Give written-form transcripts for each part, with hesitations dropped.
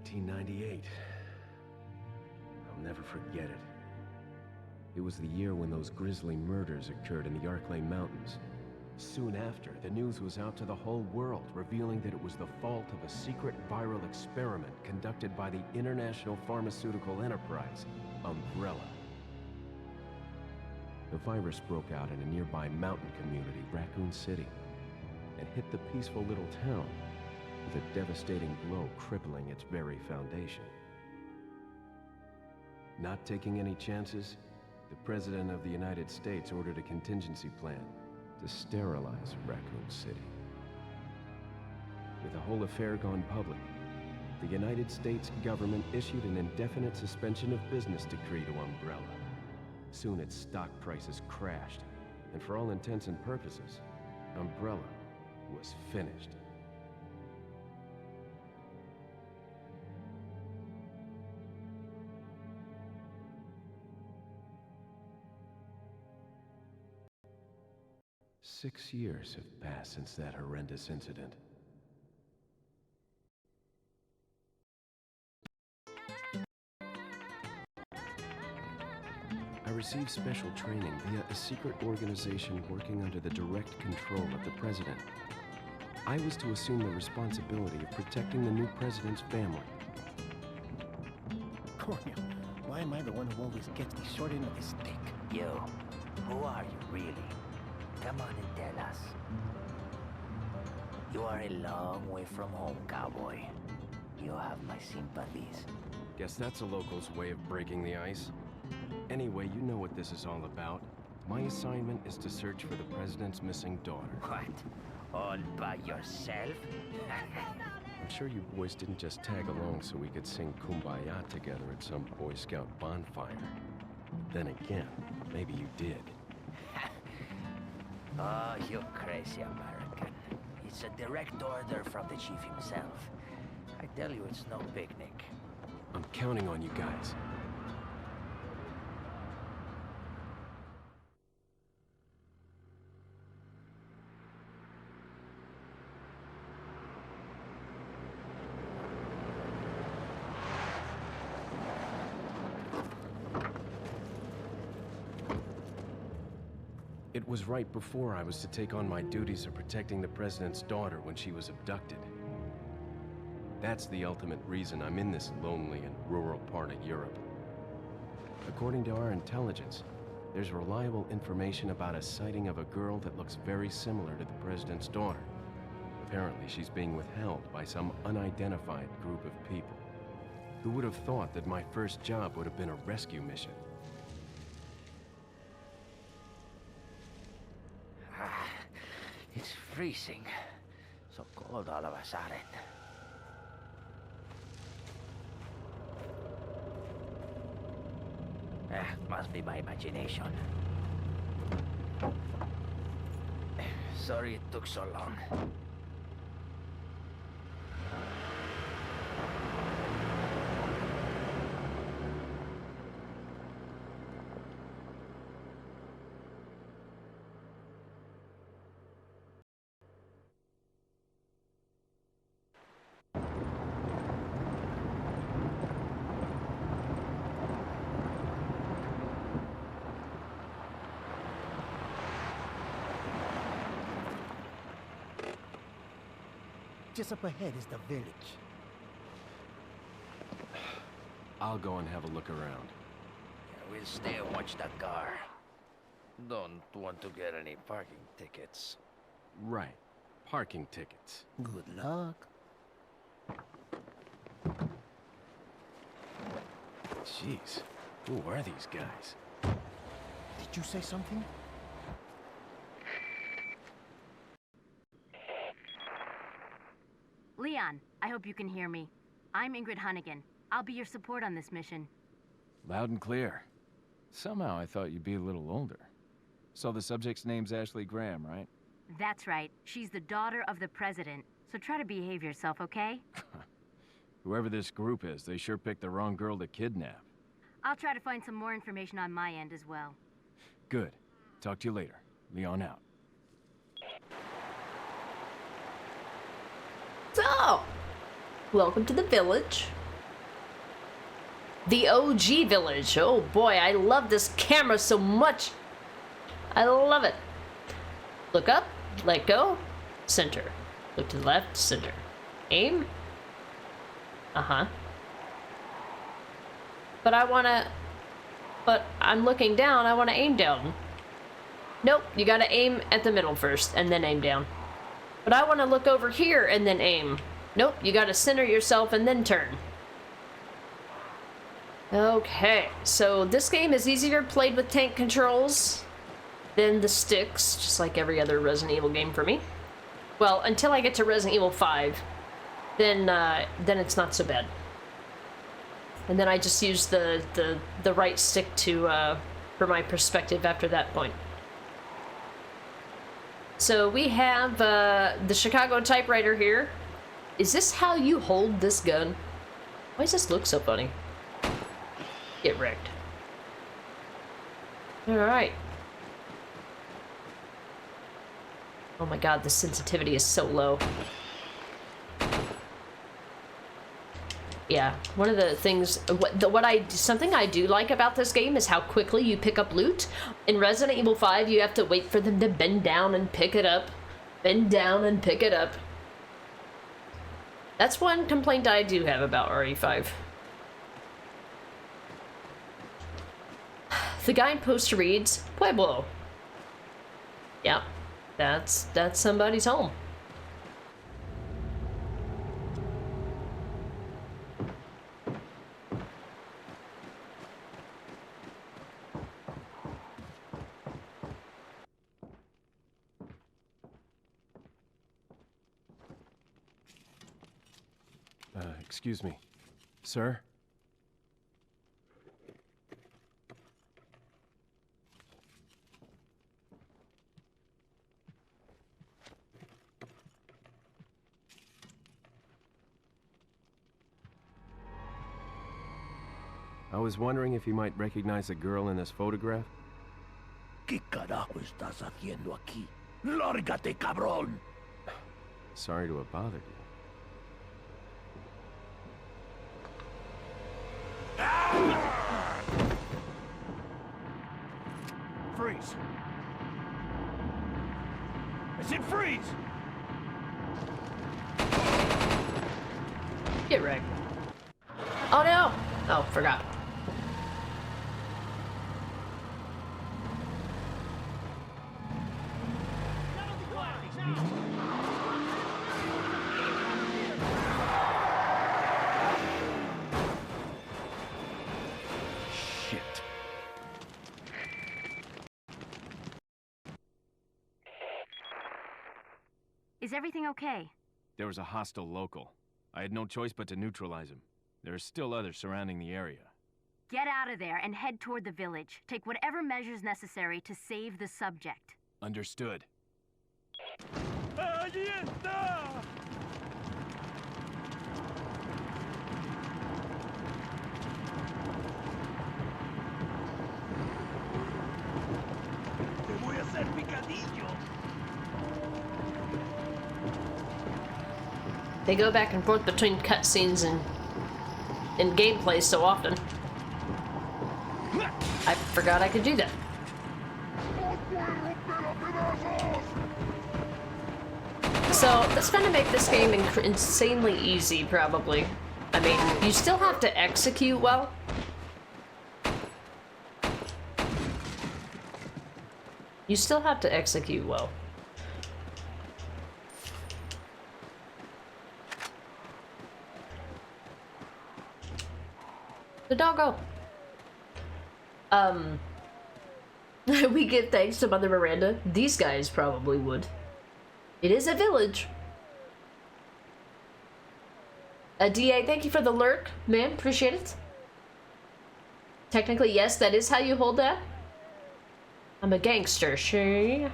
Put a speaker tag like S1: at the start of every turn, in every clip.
S1: 1998. I'll never forget it. It was the year when those grisly murders occurred in the Arklay Mountains. Soon after, the news was out to the whole world, revealing that it was the fault of a secret viral experiment conducted by the international pharmaceutical enterprise, Umbrella. The virus broke out in a nearby mountain community, Raccoon City, and hit the peaceful little town with a devastating blow crippling its very foundation. Not taking any chances, the President of the United States ordered a contingency plan to sterilize Raccoon City. With the whole affair gone public, the United States government issued an indefinite suspension of business decree to Umbrella. Soon its stock prices crashed, and for all intents and purposes, Umbrella was finished. Six years have passed since that horrendous incident. I received special training via a secret organization working under the direct control of the president. I was to assume the responsibility of protecting the new president's family.
S2: Coño, why am I the one who always gets the short end of the stick?
S3: You, who are you really? Come on and tell us. You are a long way from home, cowboy. You have my sympathies.
S1: Guess that's a local's way of breaking the ice. Anyway, you know what this is all about. My assignment is to search for the president's missing daughter.
S3: What? All by yourself?
S1: I'm sure you boys didn't just tag along so we could sing Kumbaya together at some Boy Scout bonfire. Then again, maybe you did.
S3: Oh, you crazy American. It's a direct order from the chief himself. I tell you, it's no picnic.
S1: I'm counting on you guys. It was right before I was to take on my duties of protecting the president's daughter when she was abducted. That's the ultimate reason I'm in this lonely and rural part of Europe. According to our intelligence, there's reliable information about a sighting of a girl that looks very similar to the president's daughter. Apparently, she's being withheld by some unidentified group of people. Who would have thought that my first job would have been a rescue mission?
S3: It's freezing. So cold all of a sudden. Must be my imagination. Sorry it took so long.
S2: Just up ahead is the village.
S1: I'll go and have a look around.
S3: Yeah, we'll stay and watch that car. Don't want to get any parking tickets.
S1: Right. Parking tickets.
S2: Good luck.
S1: Jeez. Who are these guys?
S2: Did you say something?
S4: Leon, I hope you can hear me. I'm Ingrid Hunnigan. I'll be your support on this mission.
S5: Loud and clear. Somehow I thought you'd be a little older. So the subject's name's Ashley Graham, right?
S4: That's right. She's the daughter of the president. So try to behave yourself, okay?
S5: Whoever this group is, they sure picked the wrong girl to kidnap.
S4: I'll try to find some more information on my end as well.
S5: Good. Talk to you later. Leon out.
S6: So, welcome to the village. The OG village. Oh boy, I love this camera so much. I love it. Look up, let go, center. Look to the left, center. Aim. Uh-huh. But I'm looking down, I wanna aim down. Nope, you gotta aim at the middle first and then aim down. But I wanna look over here and then aim. Nope, you gotta center yourself and then turn. Okay, so this game is easier played with tank controls than the sticks, just like every other Resident Evil game for me. Well, until I get to Resident Evil 5, then it's not so bad. And then I just use the right stick to for my perspective after that point. So we have the Chicago typewriter here. Is this how you hold this gun? Why does this look so funny? Get wrecked. Alright. Oh my god, the sensitivity is so low. Yeah, one of the things, something I do like about this game is how quickly you pick up loot. In Resident Evil 5, you have to wait for them to bend down and pick it up. Bend down and pick it up. That's one complaint I do have about RE5. The guidepost reads, Pueblo. Yeah, that's somebody's home.
S1: Excuse me. Sir? I was wondering if you might recognize the girl in this photograph?
S2: ¿Qué carajo estás haciendo aquí? ¡Lárgate, cabrón!
S1: Sorry to have bothered you.
S2: Freeze! I said freeze!
S6: Get wrecked. Oh no! Oh, forgot.
S1: Shit.
S4: Is everything okay?
S5: There was a hostile local. I had no choice but to neutralize him. There are still others surrounding the area.
S4: Get out of there and head toward the village. Take whatever measures necessary to save the subject.
S5: Understood.
S2: ¡Allí está! Te voy a hacer picadillo.
S6: They go back and forth between cutscenes and gameplay so often. I forgot I could do that. So, that's gonna make this game insanely easy, probably. I mean, you still have to execute well. You still have to execute well. The doggo. We give thanks to Mother Miranda. These guys probably would. It is a village. DA, thank you for the lurk, man. Appreciate it. Technically, yes, that is how you hold that. I'm a gangster, she.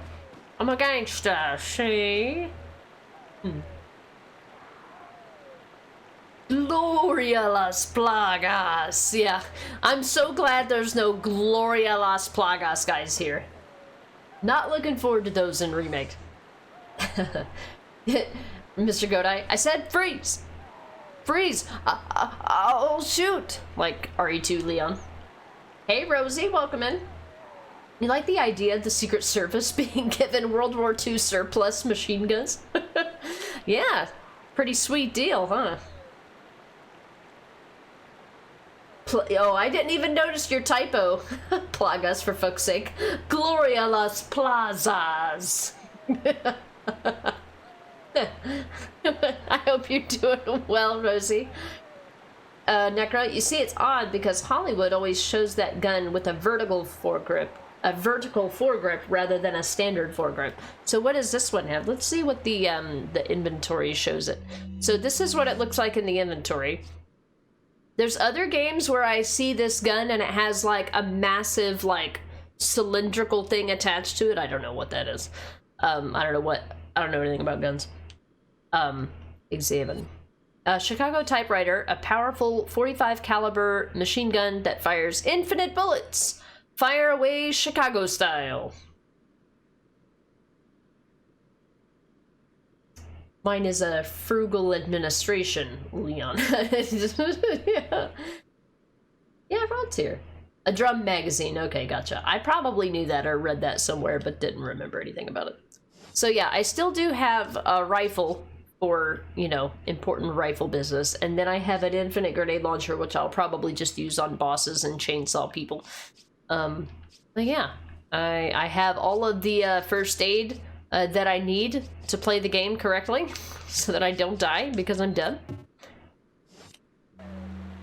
S6: I'm a gangster, she. Gloria Las Plagas. Yeah, I'm so glad there's no Gloria Las Plagas guys here. Not looking forward to those in remake. Mr. Godai, I said freeze. freeze! I'll shoot! Like RE2 Leon. Hey, Rosie, welcome in. You like the idea of the Secret Service being given World War II surplus machine guns? Yeah, pretty sweet deal, huh? Oh, I didn't even notice your typo. Plagas, for fuck's sake. Gloria las plazas. I hope you're doing well, Rosie. Necro, you see, it's odd because Hollywood always shows that gun with a vertical foregrip. A vertical foregrip rather than a standard foregrip. So what does this one have? Let's see what the inventory shows it. So this is what it looks like in the inventory. There's other games where I see this gun and it has like a massive like cylindrical thing attached to it. I don't know what that is. I don't know anything about guns. Examine. A Chicago typewriter, a powerful 45 caliber machine gun that fires infinite bullets. Fire away Chicago style. Mine is a frugal administration, Leon. Yeah. Yeah, Frontier. A drum magazine. Okay, gotcha. I probably knew that or read that somewhere, but didn't remember anything about it. So yeah, I still do have a rifle for, you know, important rifle business. And then I have an infinite grenade launcher, which I'll probably just use on bosses and chainsaw people. But yeah, I have all of the first aid that I need to play the game correctly so that I don't die because I'm dead.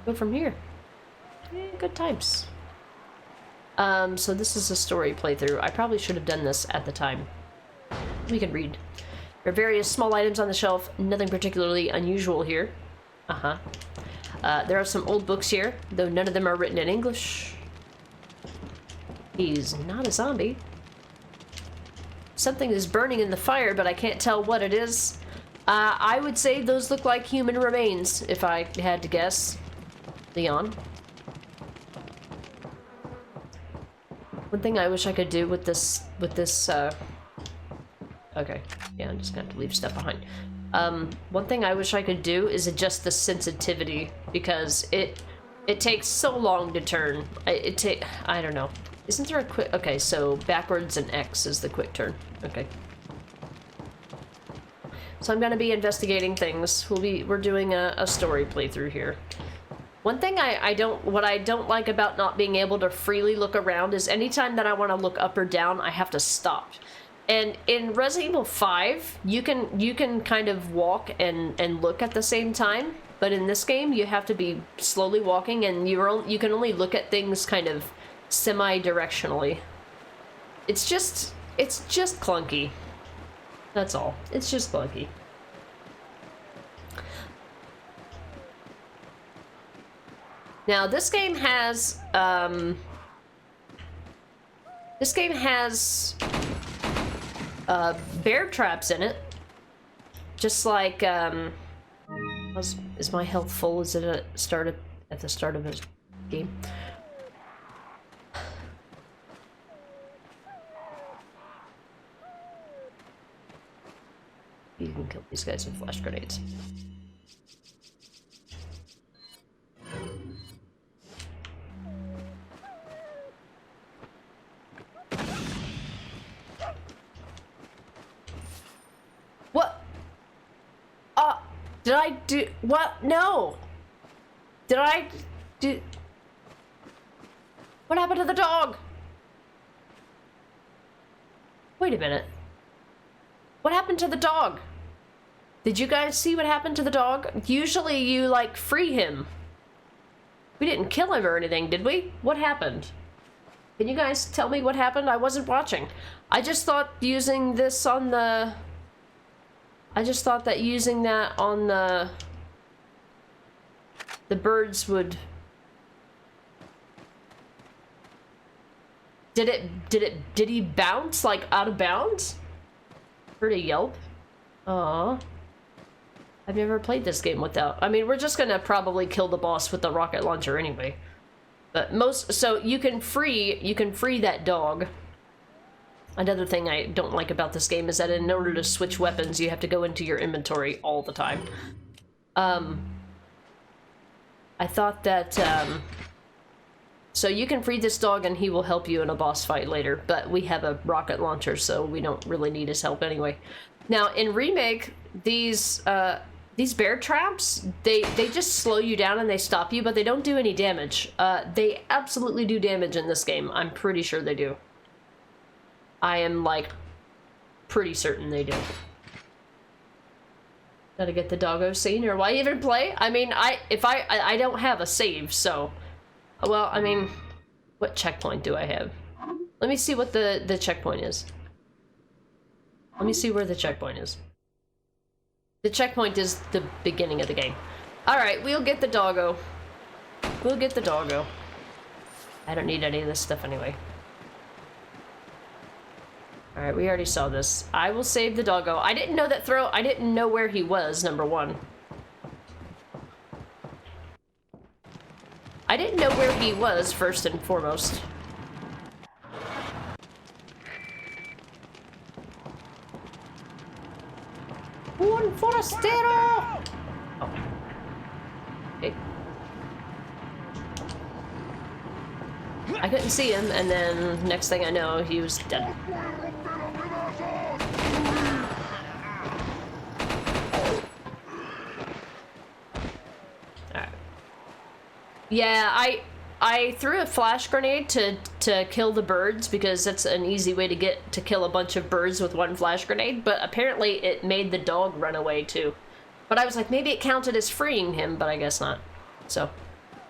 S6: Go from here. Good times. So this is a story playthrough. I probably should have done this at the time. We can read. There are various small items on the shelf, nothing particularly unusual here. There are some old books here, though none of them are written in English. He's not a zombie. Something is burning in the fire, but I can't tell what it is. I would say those look like human remains, if I had to guess. Leon. One thing I wish I could do with this, okay, yeah, I'm just gonna have to leave stuff behind. One thing I wish I could do is adjust the sensitivity, because it takes so long to turn. I don't know. Isn't there a quick... Okay, so backwards and X is the quick turn. Okay. So I'm gonna be investigating things. We're doing a story playthrough here. One thing what I don't like about not being able to freely look around is anytime that I want to look up or down, I have to stop. And in Resident Evil 5, you can kind of walk and look at the same time, but in this game you have to be slowly walking, and you can only look at things kind of semi-directionally. It's just clunky. That's all. It's just clunky. Now this game has bear traps in it. Just like is my health full? Is it at the start of the game? You can kill these guys with flash grenades. What? Did I do what? No. Did I do? What happened to the dog? Wait a minute. What happened to the dog? Did you guys see what happened to the dog? Usually you, like, free him. We didn't kill him or anything, did we? What happened? Can you guys tell me what happened? I wasn't watching. I just thought using this on the... I just thought that using that on the birds would... Did he bounce, like, out of bounds? Heard a yelp. Aww. I've never played this game without... I mean, we're just gonna probably kill the boss with the rocket launcher anyway. But so you can free that dog. Another thing I don't like about this game is that in order to switch weapons, you have to go into your inventory all the time. I thought that, so you can free this dog and he will help you in a boss fight later, but we have a rocket launcher, so we don't really need his help anyway. Now, in Remake, these bear traps, they just slow you down and they stop you, but they don't do any damage. They absolutely do damage in this game. I'm pretty sure they do. I am, like, pretty certain they do. Gotta get the doggo scene, or why even play? I mean, I don't have a save, so... Well, I mean, what checkpoint do I have? Let me see what the checkpoint is. Let me see where the checkpoint is. The checkpoint is the beginning of the game. Alright, we'll get the doggo. We'll get the doggo. I don't need any of this stuff anyway. Alright, we already saw this. I will save the doggo. I didn't know that I didn't know where he was, number one. I didn't know where he was, first and foremost. Un forastero! Oh. Okay. I couldn't see him, and then next thing I know, he was dead. Alright. Yeah, I threw a flash grenade to kill the birds because that's an easy way to kill a bunch of birds with one flash grenade, but apparently it made the dog run away too. But I was like, maybe it counted as freeing him, but I guess not. So,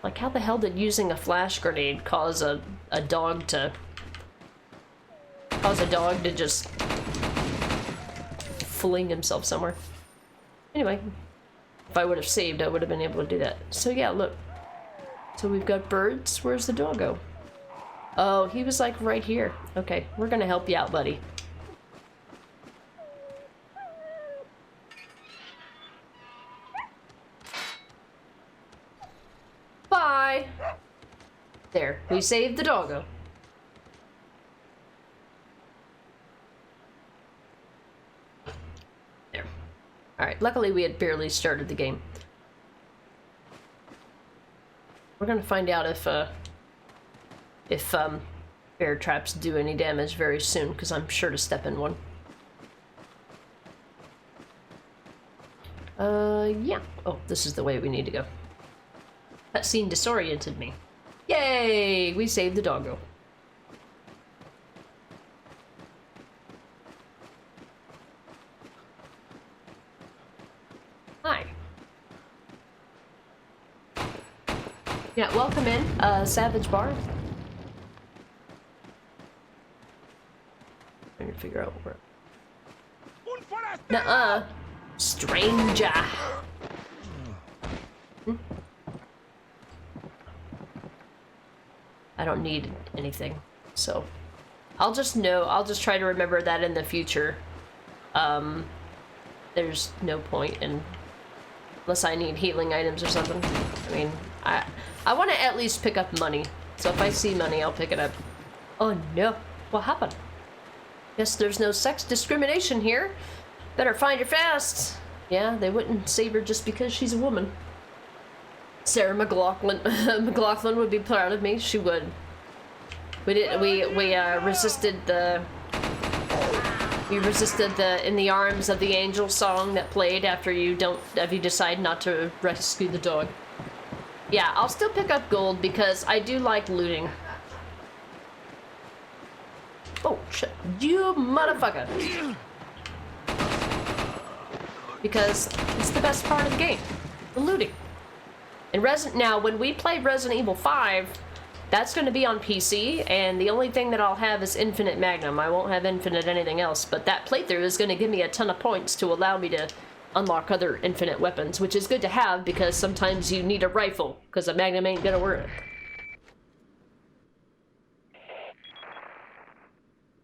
S6: like, how the hell did using a flash grenade cause a dog to just fling himself somewhere? Anyway, if I would have saved, I would have been able to do that. So yeah, look. So we've got birds. Where's the doggo? Oh, he was like right here. Okay, we're gonna help you out, buddy. Bye! There, we saved the doggo. There. Alright, luckily we had barely started the game. We're gonna find out if bear traps do any damage very soon, because I'm sure to step in one. Yeah. Oh, this is the way we need to go. That scene disoriented me. Yay! We saved the doggo. Hi. Yeah, welcome in, Savage Bar. Trying to figure out where. Nuh-uh. Stranger. I don't need anything, so I'll just try to remember that in the future. There's no point in, unless I need healing items or something. I mean, I want to at least pick up money, so if I see money, I'll pick it up. Oh no, what happened? Guess there's no sex discrimination here. Better find her fast. Yeah, they wouldn't save her just because she's a woman. Sarah McLachlan would be proud of me. She would. We resisted the "In the Arms of the Angel" song that played after you decide not to rescue the dog. Yeah, I'll still pick up gold because I do like looting. Oh shit! You motherfucker! Because it's the best part of the game, the looting. And now, when we played Resident Evil 5, that's going to be on PC, and the only thing that I'll have is Infinite Magnum. I won't have Infinite anything else, but that playthrough is going to give me a ton of points to allow me to unlock other infinite weapons, which is good to have because sometimes you need a rifle, because a Magnum ain't going to work.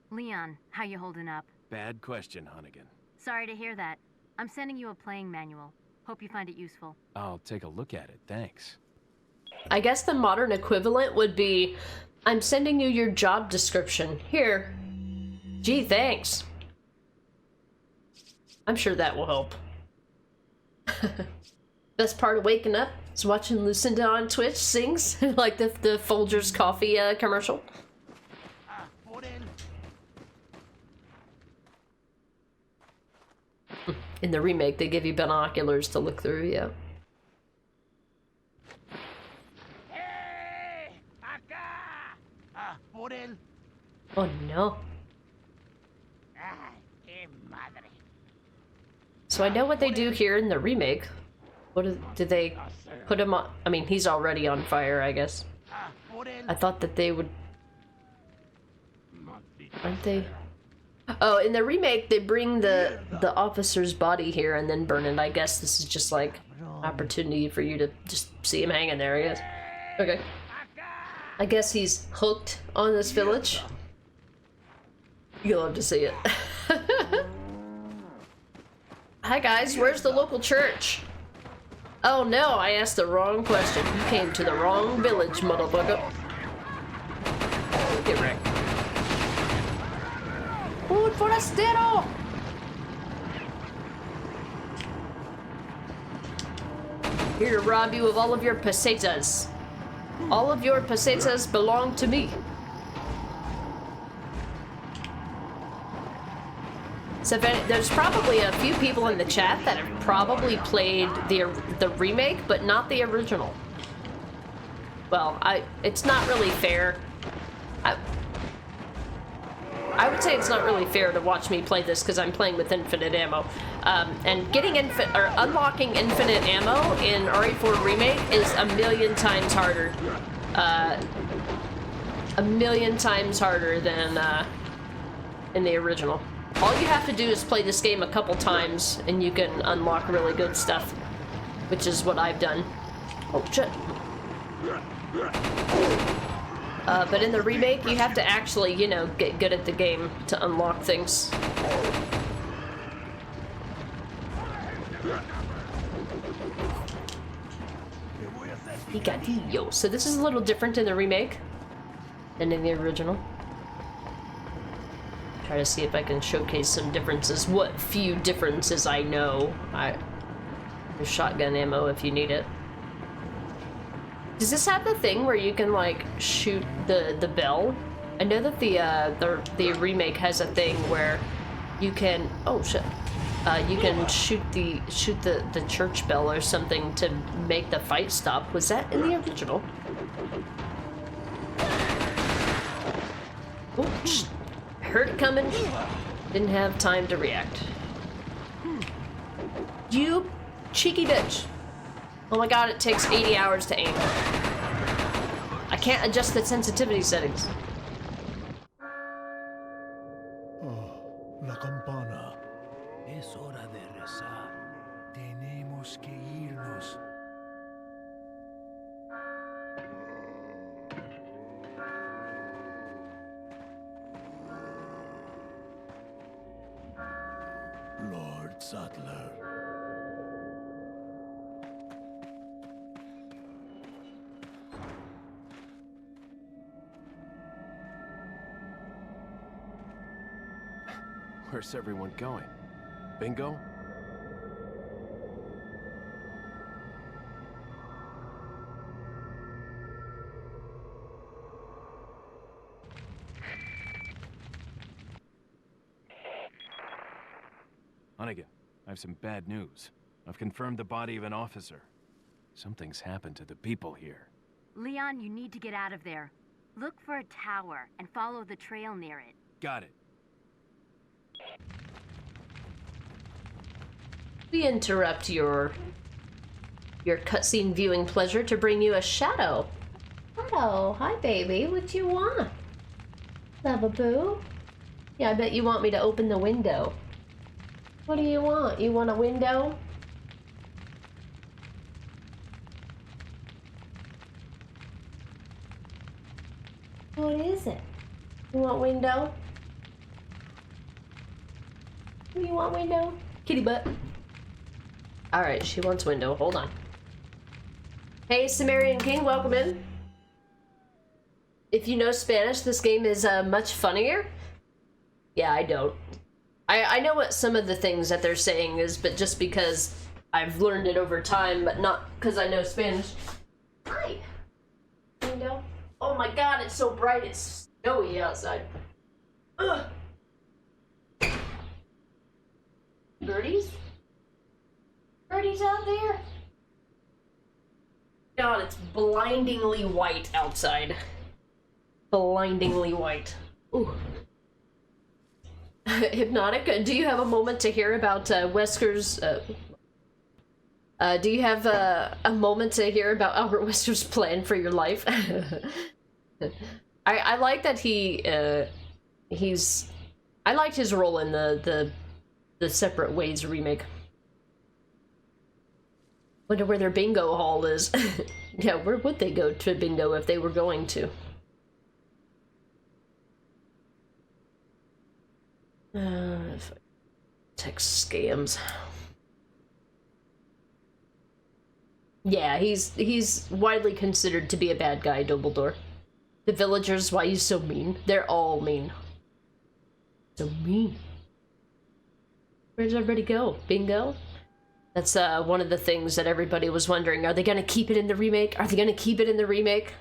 S4: Leon, how you holding up?
S1: Bad question, Hunnigan.
S4: Sorry to hear that. I'm sending you a playing manual. Hope you find it useful.
S5: I'll take a look at it, thanks.
S6: I guess the modern equivalent would be, I'm sending you your job description. Here. Gee, thanks. I'm sure that will help. Best part of waking up, was watching Lucinda on Twitch sings like the Folgers coffee commercial. In the remake, they give you binoculars to look through, yeah. Oh no. So I know what they do here in the remake. What did they put him on? I mean, he's already on fire, I guess. I thought that they would... Aren't they? Oh, in the remake, they bring the officer's body here and then burn it. I guess this is just like opportunity for you to just see him hanging there, I guess. Okay. I guess he's hooked on this village. You'll love to see it. Hi guys, where's the local church? Oh no, I asked the wrong question. You came to the wrong village, motherfucker. Get wrecked. Un forastero! Here to rob you of all of your pesetas. All of your pesetas belong to me. So there's probably a few people in the chat that have probably played the remake, but not the original. Well, it's not really fair. I would say it's not really fair to watch me play this because I'm playing with infinite ammo. And getting unlocking infinite ammo in RE4 Remake is a million times harder. A million times harder than in the original. All you have to do is play this game a couple times and you can unlock really good stuff, which is what I've done. Oh shit. But in the remake, you have to actually, you know, get good at the game to unlock things. Picadillo. So this is a little different in the remake than in the original. Try to see if I can showcase some differences. What few differences I know. There's shotgun ammo if you need it. Does this have the thing where you can like shoot the bell? I know that the remake has a thing where you can you can shoot the church bell or something to make the fight stop. Was that in the original? Oops. Heard it coming. Didn't have time to react. You cheeky bitch. Oh my god, it takes 80 hours to aim. I can't adjust the sensitivity settings.
S2: Oh, la campana. Es hora de rezar. Tenemos que irnos. Lord Sattler.
S1: Where's everyone going? Bingo? Hunnigan, I have some bad news. I've confirmed the body of an officer. Something's happened to the people here.
S4: Leon, you need to get out of there. Look for a tower and follow the trail near it.
S1: Got it.
S6: We interrupt your cutscene viewing pleasure to bring you a shadow. Hello, hi baby, what you want? Love-a-boo? Yeah, I bet you want me to open the window. What do you want? You want a window? What is it? You want window? You want window? Kitty butt. Alright, she wants window. Hold on. Hey, Sumerian King, welcome in. If you know Spanish, this game is much funnier. Yeah, I don't. I know what some of the things that they're saying is, but just because I've learned it over time, but not because I know Spanish. Hi. Window. Oh my god, it's so bright, it's snowy outside. Ugh. Birdies? Birdies out there? God, it's blindingly white outside. Blindingly white. Ooh. Hypnotic, do you have a moment to hear about Wesker's, do you have a moment to hear about Albert Wesker's plan for your life? I like that I liked his role in the Separate Ways remake. Wonder where their bingo hall is. Yeah, where would they go to bingo if they were going to? Text scams. Yeah, he's widely considered to be a bad guy, Dumbledore. The villagers, why you so mean? They're all mean. So mean. Where does everybody go? Bingo? That's one of the things that everybody was wondering. Are they gonna keep it in the remake? Are they gonna keep it in the remake?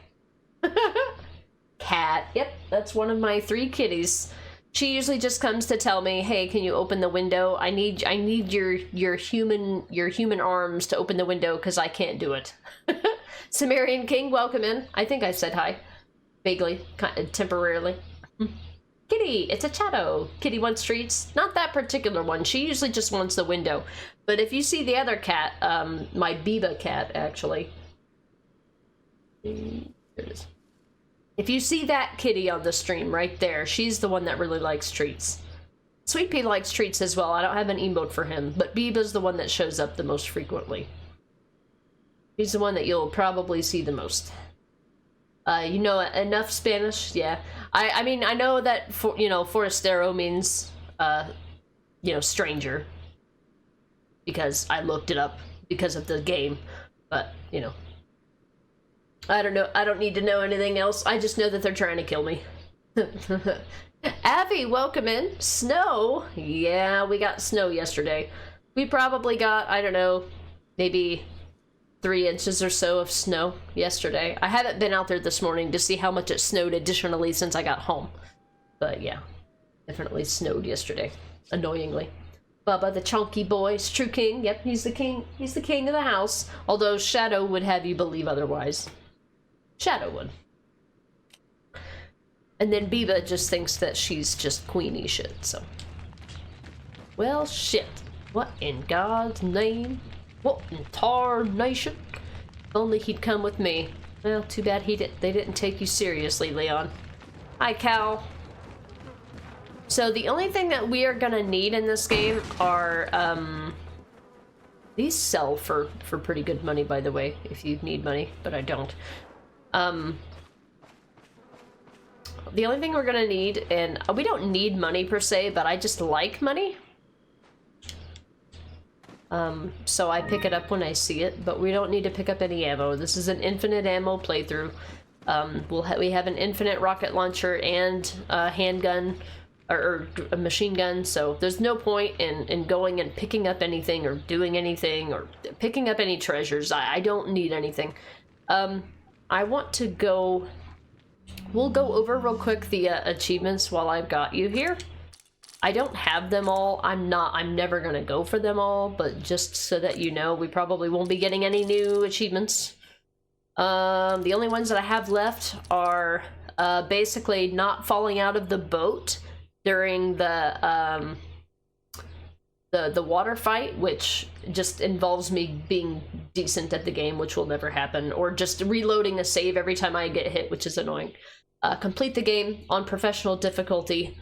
S6: Cat. Yep, that's one of my 3 kitties. She usually just comes to tell me, "Hey, can you open the window? I need your human arms to open the window because I can't do it." Sumerian King, welcome in. I think I said hi, vaguely, temporarily. Kitty, it's a chatto. Kitty wants treats. Not that particular one. She usually just wants the window. But if you see the other cat, my Biba cat, actually. There it is. If you see that kitty on the stream right there, she's the one that really likes treats. Sweet Pea likes treats as well. I don't have an emote for him, but Biba's the one that shows up the most frequently. He's the one that you'll probably see the most. You know enough Spanish? Yeah. I mean, I know that, Forastero means, stranger. Because I looked it up because of the game. But, I don't know. I don't need to know anything else. I just know that they're trying to kill me. Avi, welcome in. Snow? Yeah, we got snow yesterday. We probably got, I don't know, maybe 3 inches or so of snow yesterday. I haven't been out there this morning to see how much it snowed additionally since I got home. But yeah, definitely snowed yesterday, annoyingly. Bubba, the chunky boy, is true king. Yep, he's the king. He's the king of the house. Although Shadow would have you believe otherwise. Shadow would. And then Biba just thinks that she's just queenie shit, so. Well, shit. What in God's name? What in tarnation? If only he'd come with me. Well, too bad they didn't take you seriously, Leon. Hi, Cal. So the only thing that we are gonna need in this game are, these sell for pretty good money, by the way, if you need money, but I don't. The only thing we're gonna need, and we don't need money per se, but I just like money. So I pick it up when I see it, but we don't need to pick up any ammo. This is an infinite ammo playthrough. We have an infinite rocket launcher and a handgun, or a machine gun, so there's no point in going and picking up anything or doing anything or picking up any treasures. I don't need anything. I want to go... We'll go over real quick the achievements while I've got you here. I don't have them all. I'm never gonna go for them all, but just so that you know, we probably won't be getting any new achievements. The only ones that I have left are basically not falling out of the boat during the water fight, which just involves me being decent at the game, which will never happen, or just reloading a save every time I get hit, which is annoying. Complete the game on professional difficulty.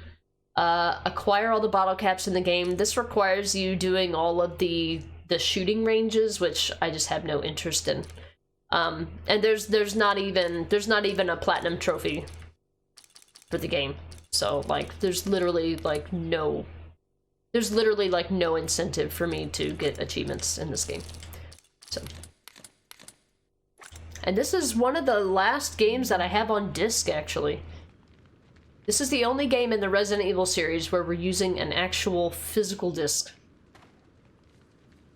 S6: Acquire all the bottle caps in the game. This requires you doing all of the shooting ranges, which I just have no interest in. And there's not even a platinum trophy for the game. So like there's literally like no incentive for me to get achievements in this game. So, and this is one of the last games that I have on disc, actually. This is the only game in the Resident Evil series where we're using an actual physical disc.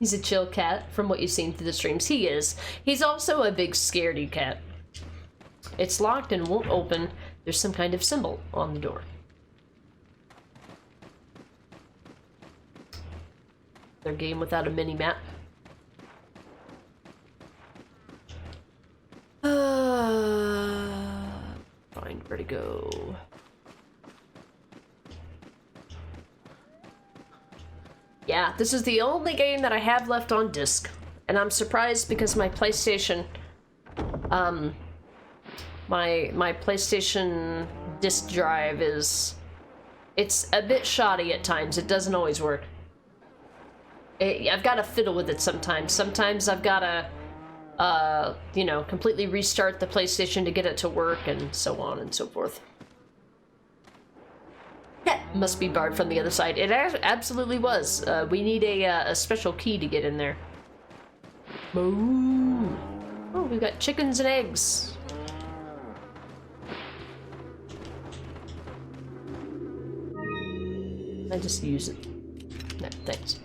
S6: He's a chill cat, from what you've seen through the streams. He is. He's also a big scaredy cat. It's locked and won't open. There's some kind of symbol on the door. Their game without a mini-map. Find where to go. Yeah, this is the only game that I have left on disc. And I'm surprised because my PlayStation, my PlayStation disc drive is, it's a bit shoddy at times. It doesn't always work. I've got to fiddle with it sometimes. Sometimes I've got to, you know, completely restart the PlayStation to get it to work and so on and so forth. Must be barred from the other side. It absolutely was. We need a special key to get in there. Moo. Oh, we've got chickens and eggs. I just use it. No, thanks.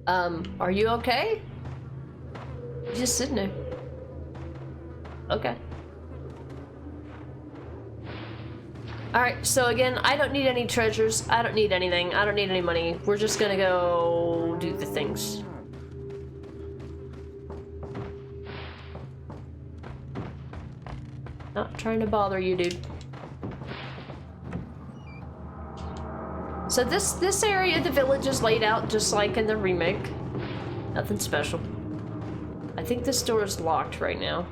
S6: Are you okay? You're just sitting there. Okay. Alright, so again, I don't need any treasures. I don't need anything. I don't need any money. We're just gonna go do the things. Not trying to bother you, dude. So this area of the village is laid out just like in the remake. Nothing special. I think this door is locked right now.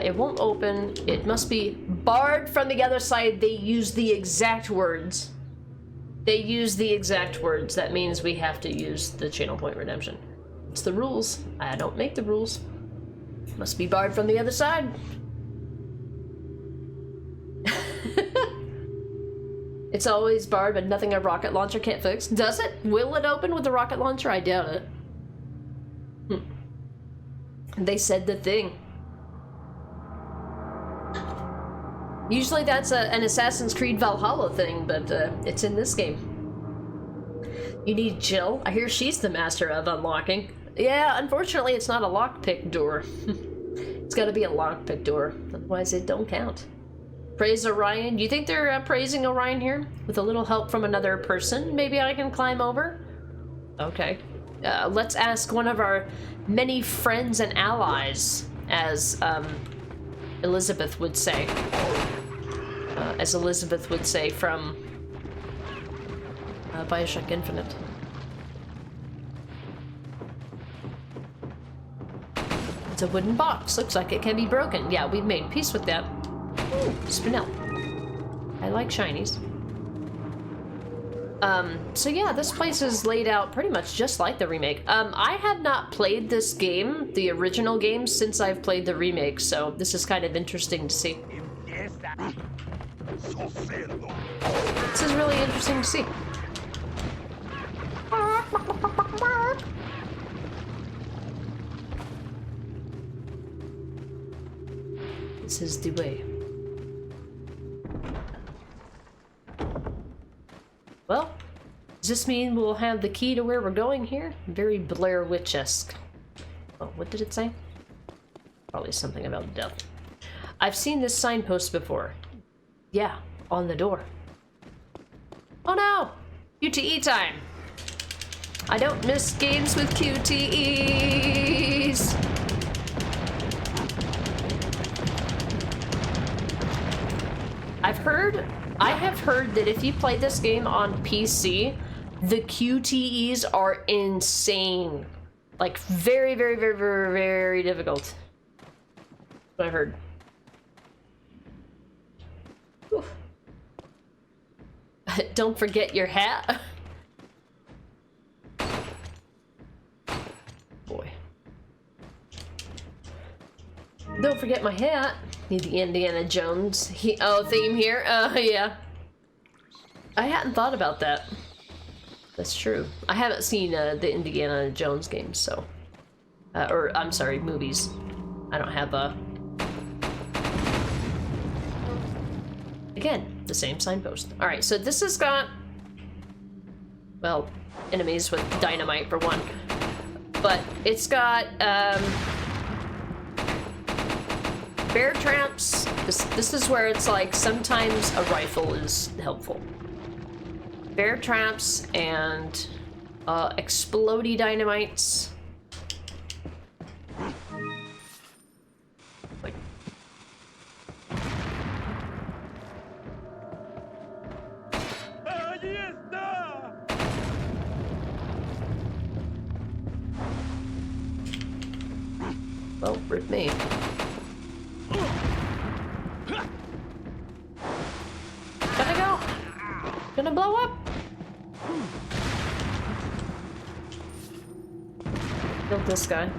S6: It won't open. It must be barred from the other side. They use the exact words. They use the exact words. That means we have to use the channel point redemption. It's the rules. I don't make the rules. Must be barred from the other side. It's always barred, but nothing a rocket launcher can't fix. Does it? Will it open with a rocket launcher? I doubt it. They said the thing. Usually that's an Assassin's Creed Valhalla thing, but it's in this game. You need Jill. I hear she's the master of unlocking. Yeah, unfortunately it's not a lockpick door. It's gotta be a lockpick door, otherwise it don't count. Praise Orion. Do you think they're praising Orion here? With a little help from another person, maybe I can climb over? Okay. Let's ask one of our many friends and allies, as Elizabeth would say. As Elizabeth would say from Bioshock Infinite. It's a wooden box. Looks like it can be broken. Yeah, we've made peace with that. Ooh, Spinel. I like shinies. So yeah, this place is laid out pretty much just like the remake. I have not played this game, the original game, since I've played the remake, so this is kind of interesting to see. This is really interesting to see. This is the way. Well, does this mean we'll have the key to where we're going here? Very Blair Witch-esque. Oh, what did it say? Probably something about death. I've seen this signpost before. Yeah, on the door. Oh no! QTE time! I don't miss games with QTEs! I have heard that if you play this game on PC, the QTEs are insane. Like, very, very, very, very, very difficult. That's what I heard. Oof. Don't forget your hat. Boy. Don't forget my hat. Need the Indiana Jones theme here. Yeah. I hadn't thought about that. That's true. I haven't seen the Indiana Jones games, so. Or, I'm sorry, movies. I don't have Again, the same signpost. Alright, so this has got well, enemies with dynamite for one. But it's got bear traps. This is where it's like sometimes a rifle is helpful. Bear traps and explodey dynamites. Like well, rip me. Gotta go. Gonna blow up. Killed this guy.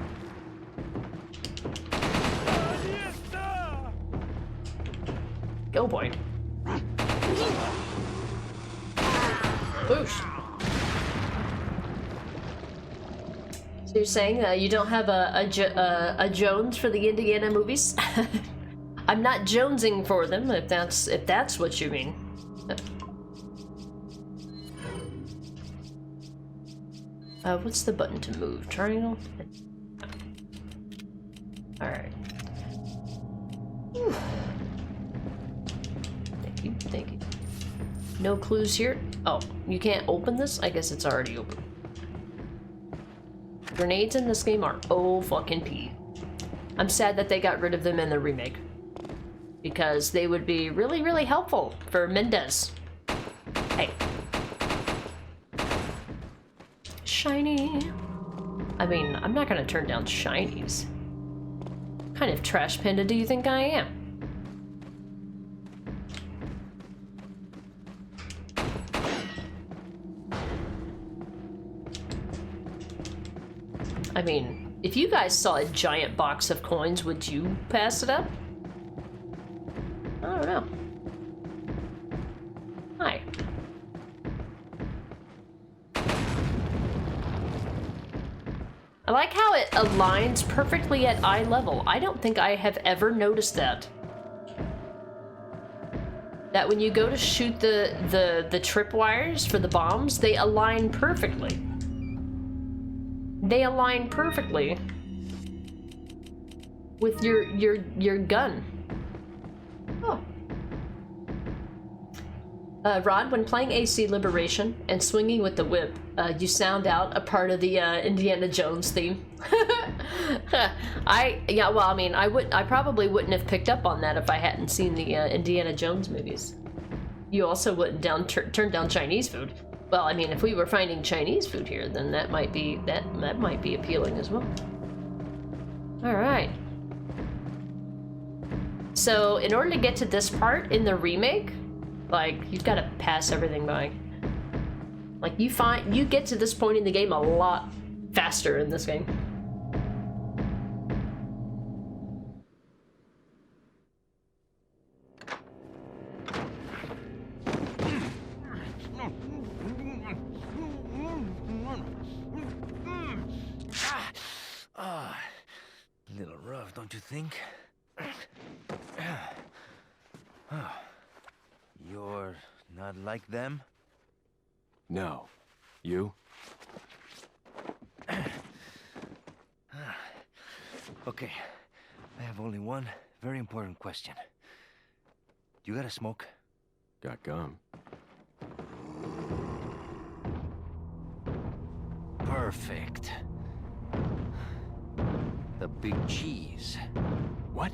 S6: Go, boy. Boosh. So you're saying you don't have a Jones for the Indiana movies? I'm not jonesing for them, if that's what you mean. What's the button to move? Triangle? Alright. Thank you. No clues here? Oh, you can't open this? I guess it's already open. Grenades in this game are fucking I'm sad that they got rid of them in the remake. Because they would be really, really helpful for Mendez. Hey. Shiny. I mean, I'm not gonna turn down shinies. What kind of trash panda do you think I am? I mean, if you guys saw a giant box of coins, would you pass it up? I don't know. Hi. I like how it aligns perfectly at eye level. I don't think I have ever noticed that. That when you go to shoot the tripwires for the bombs, they align perfectly. They align perfectly with your gun. Oh. Rod, when playing AC Liberation and swinging with the whip, you sound out a part of the Indiana Jones theme. I probably wouldn't have picked up on that if I hadn't seen the Indiana Jones movies. You also wouldn't turn down Chinese food. Well, I mean, if we were finding Chinese food here, then that might be appealing as well. All right. So, in order to get to this part in the remake, like, you've got to pass everything by. Like, you get to this point in the game a lot faster in this game.
S3: Little rough, don't you think? You're not like them?
S1: No. You?
S3: Okay, I have only one very important question. You got a smoke?
S1: Got gum.
S3: Perfect. The big cheese.
S1: What?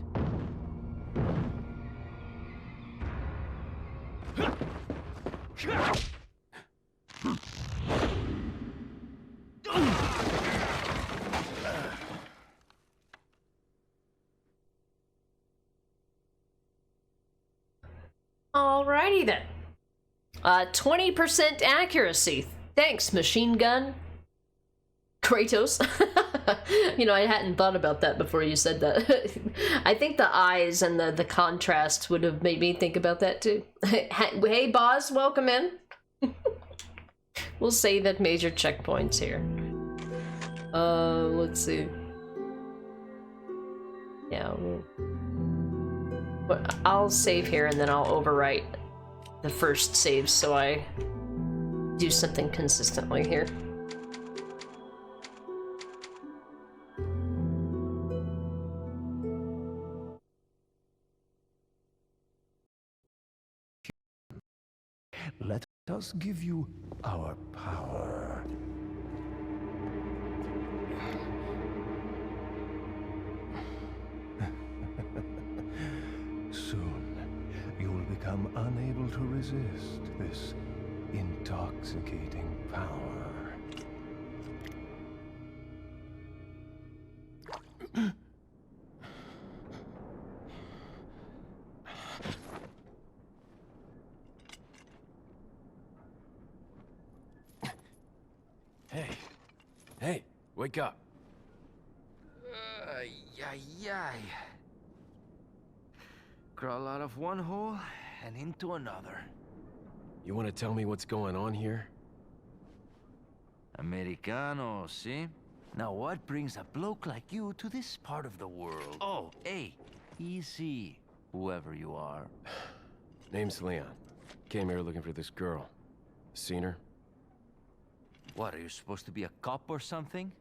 S6: Alrighty then. 20% accuracy. Thanks, machine gun. Kratos. You know, I hadn't thought about that before you said that. I think the eyes and the contrast would have made me think about that too. Hey, boss, welcome in. We'll save at major checkpoints here. Let's see. Yeah, I'll save here and then I'll overwrite the first save so I do something consistently here.
S7: Let us give you our power. Soon, you will become unable to resist this intoxicating power.
S1: Hey, wake up.
S3: Yay. Crawl out of one hole and into another.
S1: You want to tell me what's going on here?
S3: Americano, see? Now what brings a bloke like you to this part of the world? Oh, hey, easy, whoever you are.
S1: Name's Leon. Came here looking for this girl. Seen her?
S3: What, are you supposed to be a cop or something?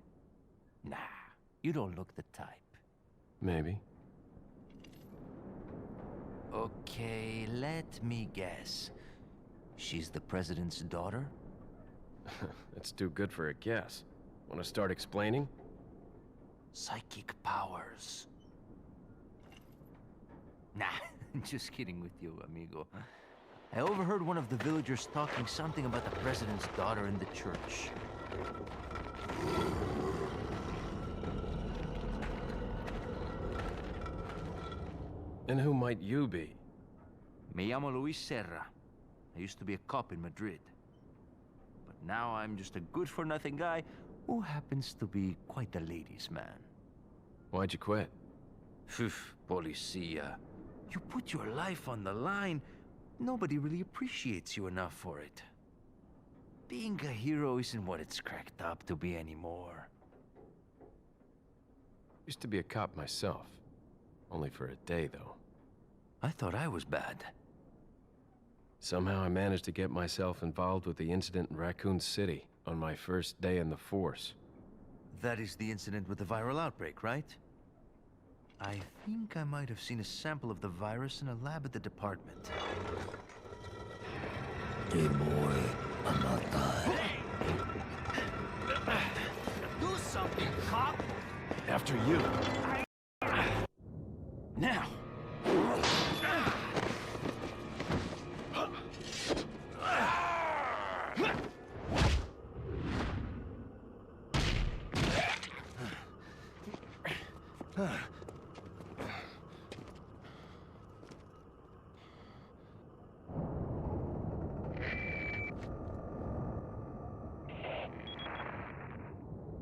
S3: Nah, you don't look the type.
S1: Maybe.
S3: Okay, let me guess. She's the president's daughter?
S1: That's too good for a guess. Want to start explaining?
S3: Psychic powers. Nah, just kidding with you, amigo. I overheard one of the villagers talking something about the president's daughter in the church.
S1: And who might you be?
S3: Me llamo Luis Serra. I used to be a cop in Madrid. But now I'm just a good-for-nothing guy who happens to be quite a ladies' man.
S1: Why'd you quit?
S3: Phew, policia. You put your life on the line, nobody really appreciates you enough for it. Being a hero isn't what it's cracked up to be anymore.
S1: Used to be a cop myself. Only for a day, though.
S3: I thought I was bad.
S1: Somehow I managed to get myself involved with the incident in Raccoon City on my first day in the force.
S3: That is the incident with the viral outbreak, right? I think I might have seen a sample of the virus in a lab at the department.
S7: Hey boy, I'm not dying.
S3: Do something, cop!
S1: After you.
S3: Now!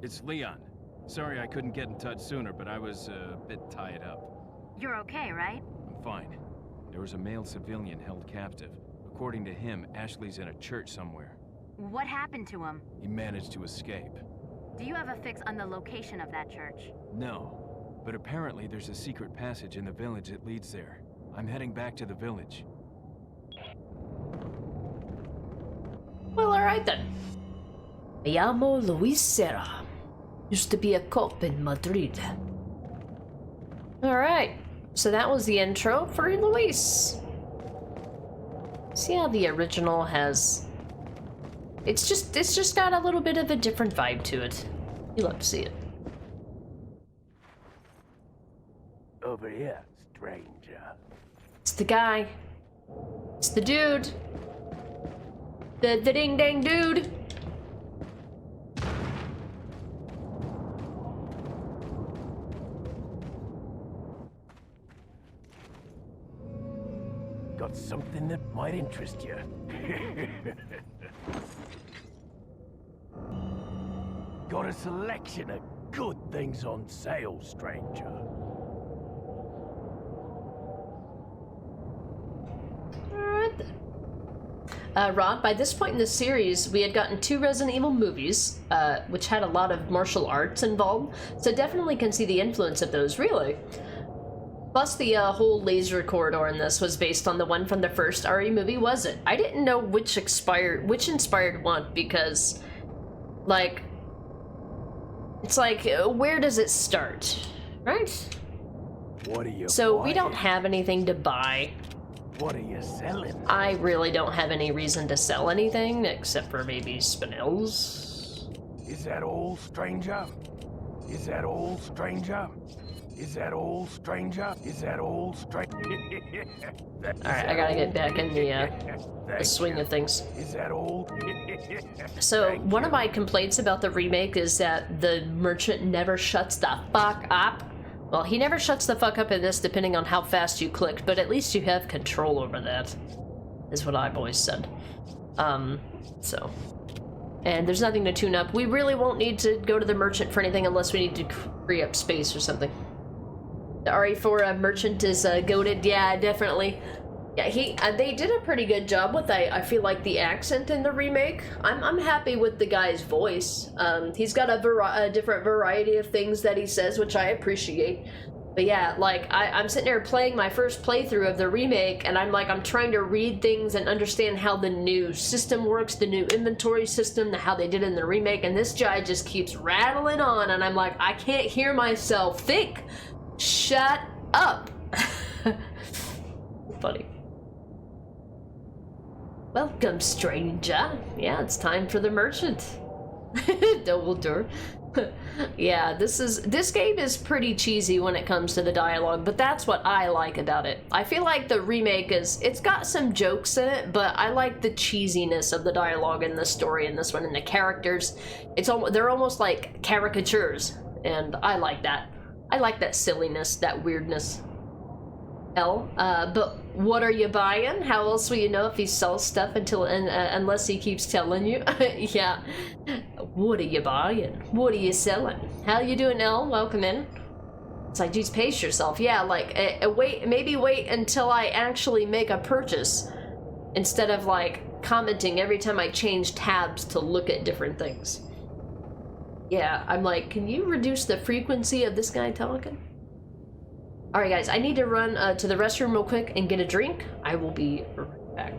S5: It's Leon. Sorry I couldn't get in touch sooner, but I was a bit tied up.
S4: You're okay, right?
S5: I'm fine. There was a male civilian held captive. According to him, Ashley's in a church somewhere.
S4: What happened to him?
S5: He managed to escape.
S4: Do you have a fix on the location of that church?
S5: No, but apparently there's a secret passage in the village that leads there. I'm heading back to the village.
S6: Well, alright then. Me llamo Luis Serra. Used to be a cop in Madrid. Alright, so that was the intro for Luis. See how the original has... It's just got a little bit of a different vibe to it. You love to see it.
S2: Over here, stranger.
S6: It's the guy. It's the dude. The ding dang dude.
S2: Got something that might interest you. Got a selection of good things on sale, stranger.
S6: Alright then. Rod, by this point in the series, we had gotten 2 Resident Evil movies, which had a lot of martial arts involved, so definitely can see the influence of those, really. Plus, the whole laser corridor in this was based on the one from the first RE movie, was it? I didn't know which inspired one, because, like, it's like, where does it start, right?
S2: What are you
S6: So we don't
S2: buying?
S6: have anything to buy.
S2: What are you selling?
S6: I really don't have any reason to sell anything, except for maybe spinels.
S2: Is that all, stranger? Is that all, stranger? Is that all, stranger? Is that all, stranger?
S6: Alright, I gotta get back in the swing of things.
S2: Is that all?
S6: So, one of my complaints about the remake is that the merchant never shuts the fuck up. Well, he never shuts the fuck up in this, depending on how fast you clicked, but at least you have control over that, is what I've always said. So. And there's nothing to tune up. We really won't need to go to the merchant for anything unless we need to free up space or something. The RE4 merchant is goated, yeah, definitely. Yeah, they did a pretty good job with, I feel like, the accent in the remake. I'm happy with the guy's voice. He's got a different variety of things that he says, which I appreciate. But yeah, like, I'm sitting there playing my first playthrough of the remake, and I'm trying to read things and understand how the new system works, the new inventory system, how they did it in the remake, and this guy just keeps rattling on, and I'm like, I can't hear myself think! Shut up! Funny. Welcome, stranger. Yeah, it's time for the merchant. Double door. Yeah, this game is pretty cheesy when it comes to the dialogue, but that's what I like about it. I feel like the remake it's got some jokes in it, but I like the cheesiness of the dialogue in the story in this one, and the characters. They're almost like caricatures, and I like that. I like that silliness, that weirdness. But what are you buying? How else will you know if he sells stuff unless he keeps telling you? Yeah. What are you buying? What are you selling? How you doing, L? Welcome in. It's like, geez, pace yourself. Yeah, like, maybe wait until I actually make a purchase instead of, like, commenting every time I change tabs to look at different things. Yeah, I'm like, can you reduce the frequency of this guy talking? Alright guys, I need to run to the restroom real quick and get a drink. I will be right back.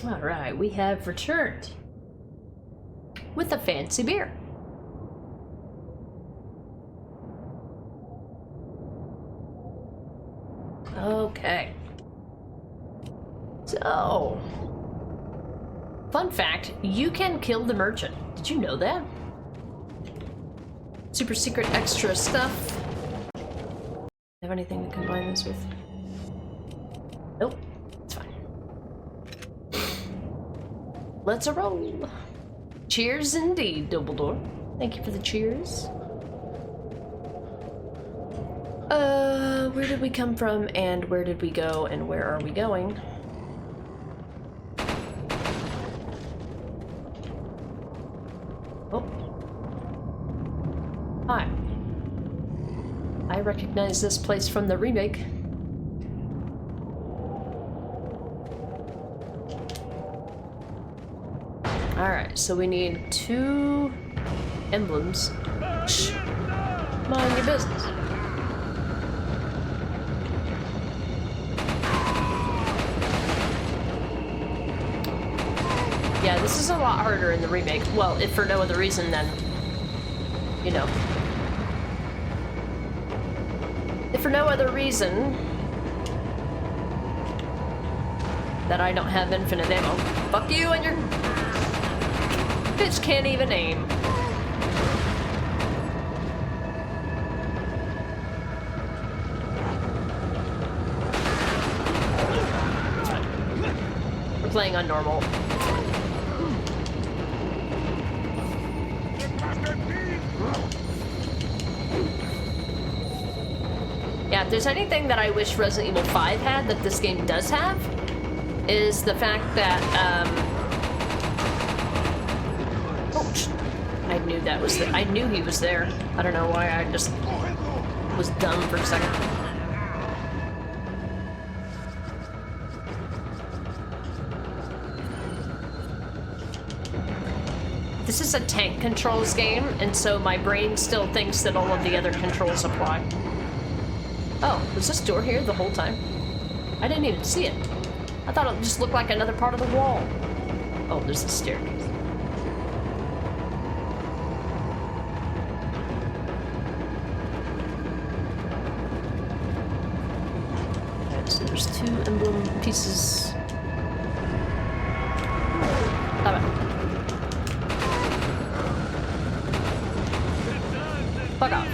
S6: Alright, we have returned with a fancy beer. Okay. So, fun fact, you can kill the merchant. Did you know that? Super secret extra stuff. Have anything to combine this with? Nope. It's fine. Let's roll. Cheers indeed, Dumbledore. Thank you for the cheers. Where did we come from, and where did we go, and where are we going? Oh. Hi. I recognize this place from the remake. Alright, so we need 2 emblems. Shh. Mind your business. Yeah, this is a lot harder in the remake. Well, if for no other reason than, you know. If for no other reason that I don't have infinite ammo. Fuck you and your bitch can't even aim. We're playing on normal. Yeah, if there's anything that I wish Resident Evil 5 had that this game does have, is the fact that, I knew that was I knew he was there. I don't know why, I just was dumb for a second. This is a tank controls game, and so my brain still thinks that all of the other controls apply. Oh, was this door here the whole time? I didn't even see it. I thought it just looked like another part of the wall. Oh, there's a staircase. Okay, so there's 2 emblem pieces. Bye-bye. Fuck off.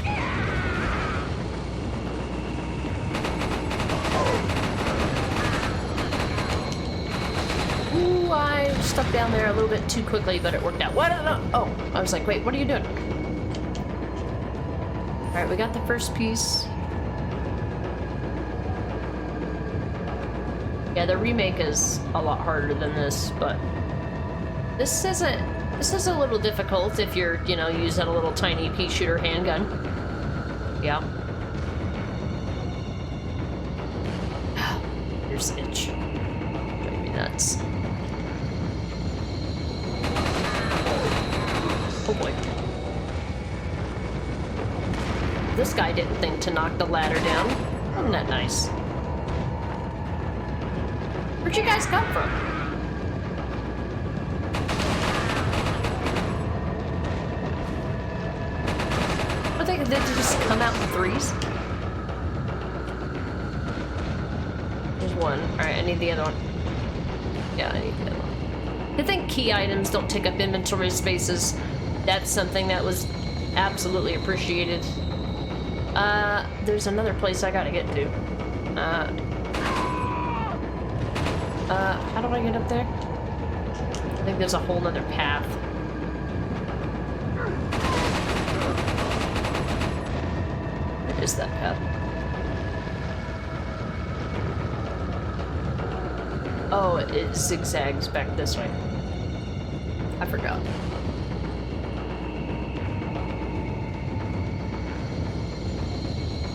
S6: Ooh, I stuck down there a little bit too quickly, but it worked out. What? Oh, I was like, wait, what are you doing? Alright, we got the first piece. Yeah, the remake is a lot harder than this, but this is a little difficult if you're, you know, using a little tiny pea shooter handgun. Yeah. Here's itch. Drive me nuts. Oh boy. This guy didn't think to knock the ladder down. Isn't that nice? Where'd you guys come from? I think they just come out in 3s. There's one. Alright, I need the other one. Yeah, I need the other one. I think key items don't take up inventory spaces. That's something that was absolutely appreciated. There's another place I gotta get to. How do I get up there? I think there's a whole nother path. Where is that path? Oh, it zigzags back this way. I forgot.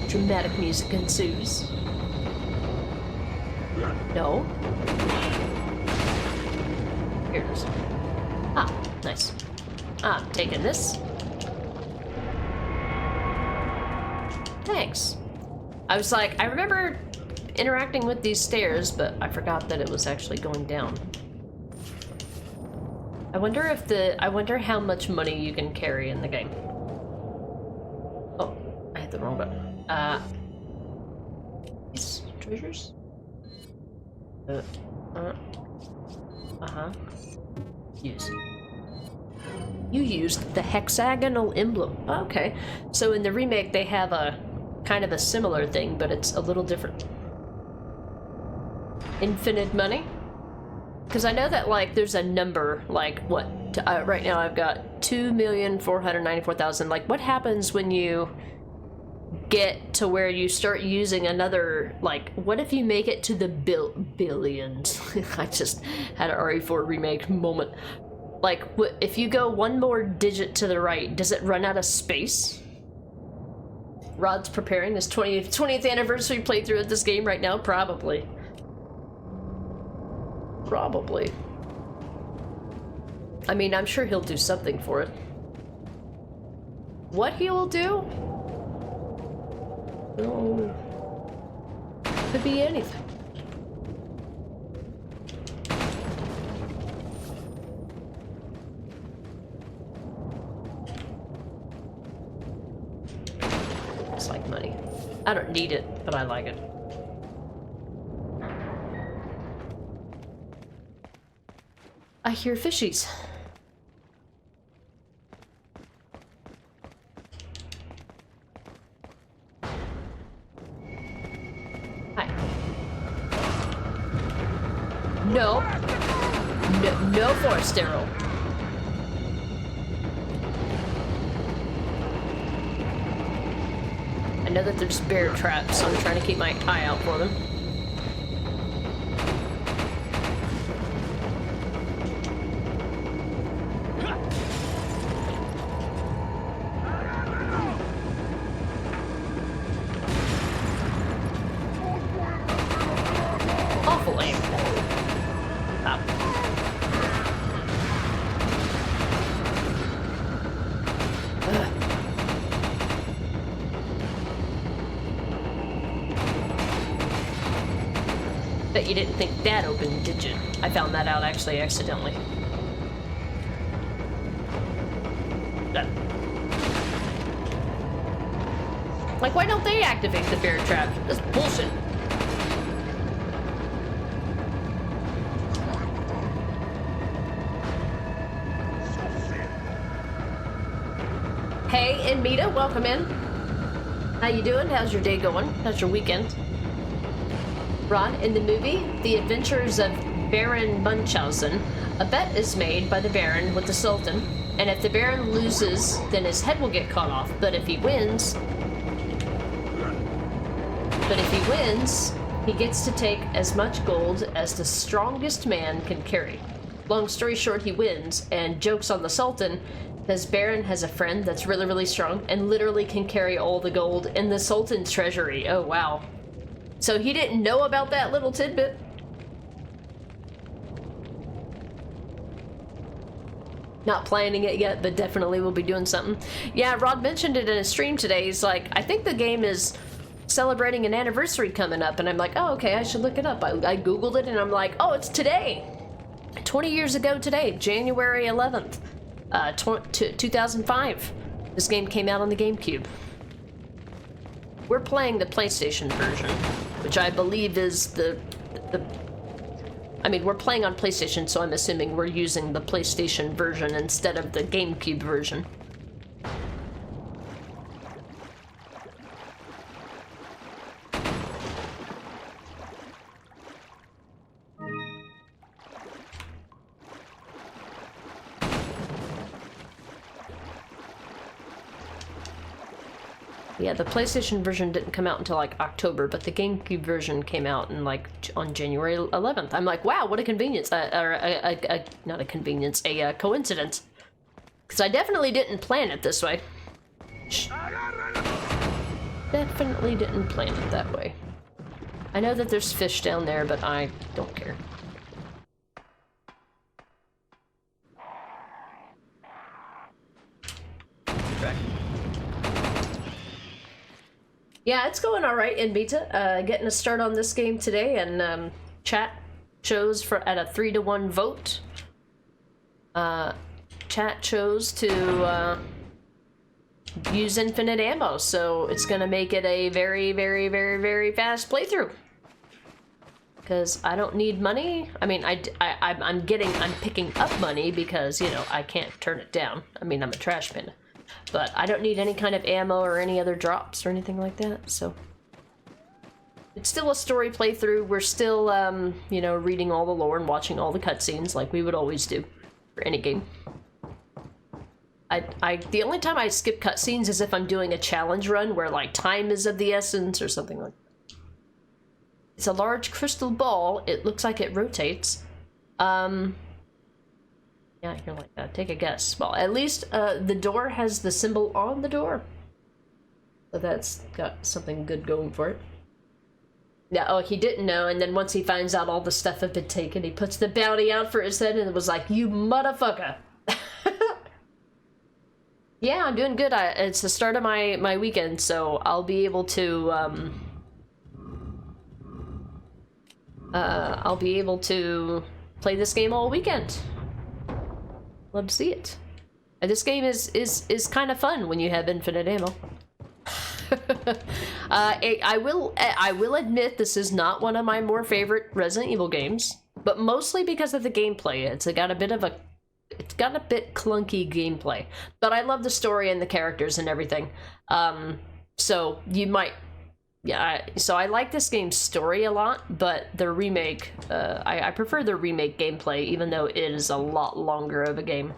S6: Dramatic music ensues. No. Here it is. Ah, nice. Ah, I'm taking this. Thanks. I was like, I remember interacting with these stairs, but I forgot that it was actually going down. I wonder how much money you can carry in the game. Oh, I hit the wrong button. These treasures? Use. You used the hexagonal emblem. Oh, okay. So in the remake they have a kind of a similar thing, but it's a little different. Infinite money? Because I know that, like, there's a number, like, what? Right now I've got 2,494,000. Like, what happens when you get to where you start using another, like, what if you make it to the billions? I just had an RE4 remake moment. Like, if you go one more digit to the right, does it run out of space? Rod's preparing his 20th anniversary playthrough of this game right now? Probably. Probably. I mean, I'm sure he'll do something for it. What he will do? Oh, could be anything. It's like money. I don't need it, but I like it. I hear fishies. Hi. No. No forest arrow. I know that there's bear traps, so I'm trying to keep my eye out for them. Awful aim. Up. Bet you didn't think that opened, did you? I found that out actually accidentally. Like, why don't they activate the bear trap? That's bullshit. Hey, Enmita, welcome in. How you doing? How's your day going? How's your weekend? Ron, in the movie, The Adventures of Baron Munchausen, a bet is made by the Baron with the Sultan, and if the Baron loses, then his head will get cut off, but if he wins, he gets to take as much gold as the strongest man can carry. Long story short, he wins, and jokes on the Sultan, because Baron has a friend that's really, really strong and literally can carry all the gold in the Sultan's treasury. Oh, wow. So he didn't know about that little tidbit. Not planning it yet, but definitely will be doing something. Yeah, Rod mentioned it in a stream today. He's like, I think the game is celebrating an anniversary coming up. And I'm like, oh, okay, I should look it up. I Googled it and I'm like, oh, it's today. 20 years ago today, January 11th, 2005. This game came out on the GameCube. We're playing the PlayStation version, which I believe is I mean, we're playing on PlayStation, so I'm assuming we're using the PlayStation version instead of the GameCube version. Yeah, the PlayStation version didn't come out until like October, but the GameCube version came out in like on January 11th. I'm like, wow, what a convenience! Not a convenience, a coincidence. Because I definitely didn't plan it this way. Definitely didn't plan it that way. I know that there's fish down there, but I don't care. Back. Yeah, it's going all right in beta. Getting a start on this game today, and chat chose at a 3-to-1 vote. Chat chose to use infinite ammo, so it's gonna make it a very, very, very, very fast playthrough. Because I don't need money. I mean, I'm picking up money because, you know, I can't turn it down. I mean, I'm a trash bin. But I don't need any kind of ammo or any other drops or anything like that, so. It's still a story playthrough. We're still, you know, reading all the lore and watching all the cutscenes like we would always do for any game. The only time I skip cutscenes is if I'm doing a challenge run where, like, time is of the essence or something like that. It's a large crystal ball. It looks like it rotates. Yeah, you're like that. Take a guess. Well, at least, the door has the symbol on the door. So that's got something good going for it. Yeah, oh, he didn't know, and then once he finds out all the stuff had been taken, he puts the bounty out for his head and it was like, you motherfucker. Yeah, I'm doing good. It's the start of my weekend, so I'll be able to, I'll be able to play this game all weekend. Love to see it. And this game is kind of fun when you have infinite ammo. I will admit this is not one of my more favorite Resident Evil games, but mostly because of the gameplay. It's got a bit clunky gameplay, but I love the story and the characters and everything. So you might, yeah. So I like this game's story a lot, but the remake, I prefer the remake gameplay, even though it is a lot longer of a game.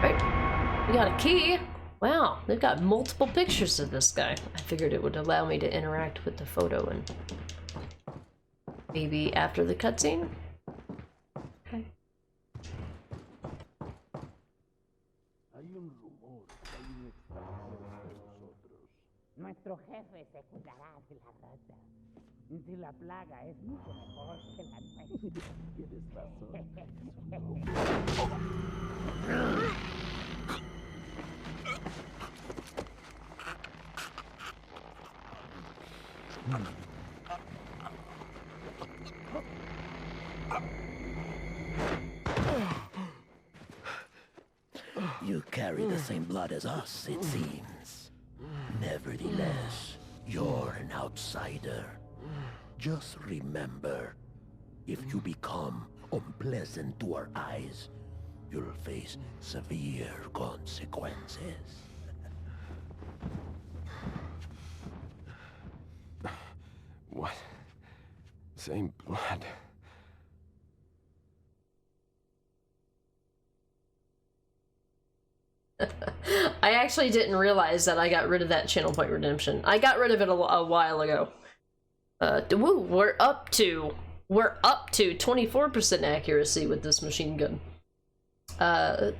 S6: Right, we got a key. Wow, they've got multiple pictures of this guy. I figured it would allow me to interact with the photo and maybe after the cutscene. Okay.
S8: Nuestro jefe se cuidará de la rata. Si la plaga es mucho mejor que la nuestra.
S7: You carry the same blood as us, it seems. Nevertheless, you're an outsider. Just remember, if you become unpleasant to our eyes, you'll face severe consequences.
S1: What? Same blood.
S6: I actually didn't realize that I got rid of that channel point redemption. I got rid of it a while ago. Woo, we're up to 24% accuracy with this machine gun.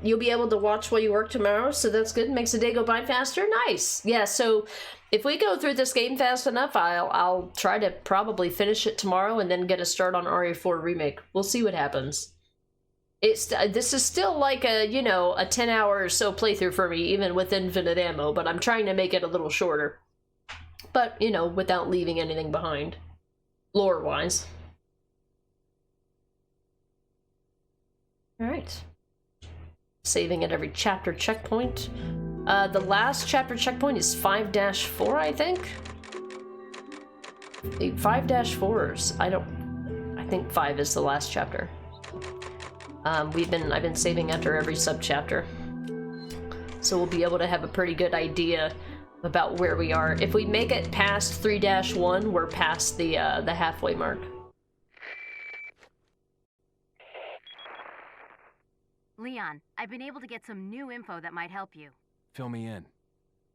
S6: You'll be able to watch while you work tomorrow, so that's good. Makes the day go by faster. Nice. Yeah, so if we go through this game fast enough, I'll try to probably finish it tomorrow and then get a start on RE4 Remake. We'll see what happens. This is still like a, you know, a 10-hour or so playthrough for me, even with infinite ammo, but I'm trying to make it a little shorter. But, you know, without leaving anything behind, lore-wise. Alright. Saving at every chapter checkpoint. The last chapter checkpoint is 5-4, I think? 5-4s. I think 5 is the last chapter. I've been saving after every sub-chapter. So we'll be able to have a pretty good idea about where we are. If we make it past 3-1, we're past the halfway mark.
S4: Leon, I've been able to get some new info that might help you.
S1: Fill me in.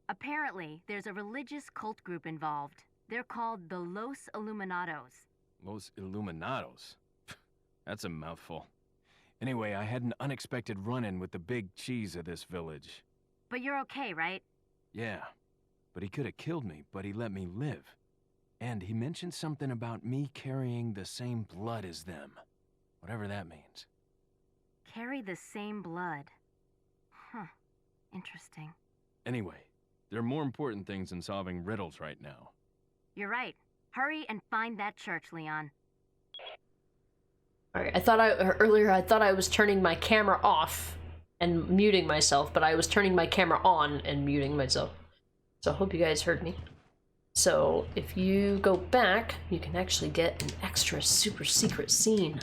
S4: Apparently, there's a religious cult group involved. They're called the Los Illuminados.
S1: Los Illuminados? That's a mouthful. Anyway, I had an unexpected run-in with the big cheese of this village.
S4: But you're okay, right?
S1: Yeah, but he could have killed me, but he let me live. And he mentioned something about me carrying the same blood as them. Whatever that means.
S4: Carry the same blood. Huh. Interesting.
S1: Anyway, there are more important things than solving riddles right now.
S4: You're right. Hurry and find that church, Leon.
S6: Alright, earlier I thought I was turning my camera off and muting myself, but I was turning my camera on and muting myself. So I hope you guys heard me. So if you go back, you can actually get an extra super secret scene.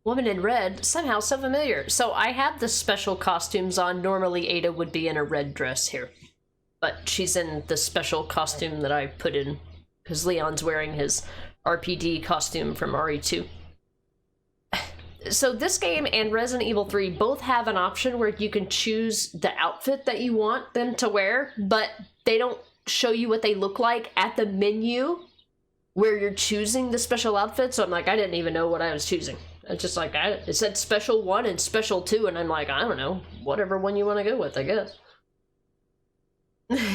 S6: Woman in red, somehow so familiar. So I have the special costumes on. Normally Ada would be in a red dress here. But she's in the special costume that I put in. Because Leon's wearing his RPD costume from RE2. So this game and Resident Evil 3 both have an option where you can choose the outfit that you want them to wear. But they don't show you what they look like at the menu where you're choosing the special outfit. So I'm like, I didn't even know what I was choosing. It's just like, it said special 1 and special 2, and I'm like, I don't know, whatever one you want to go with, I guess.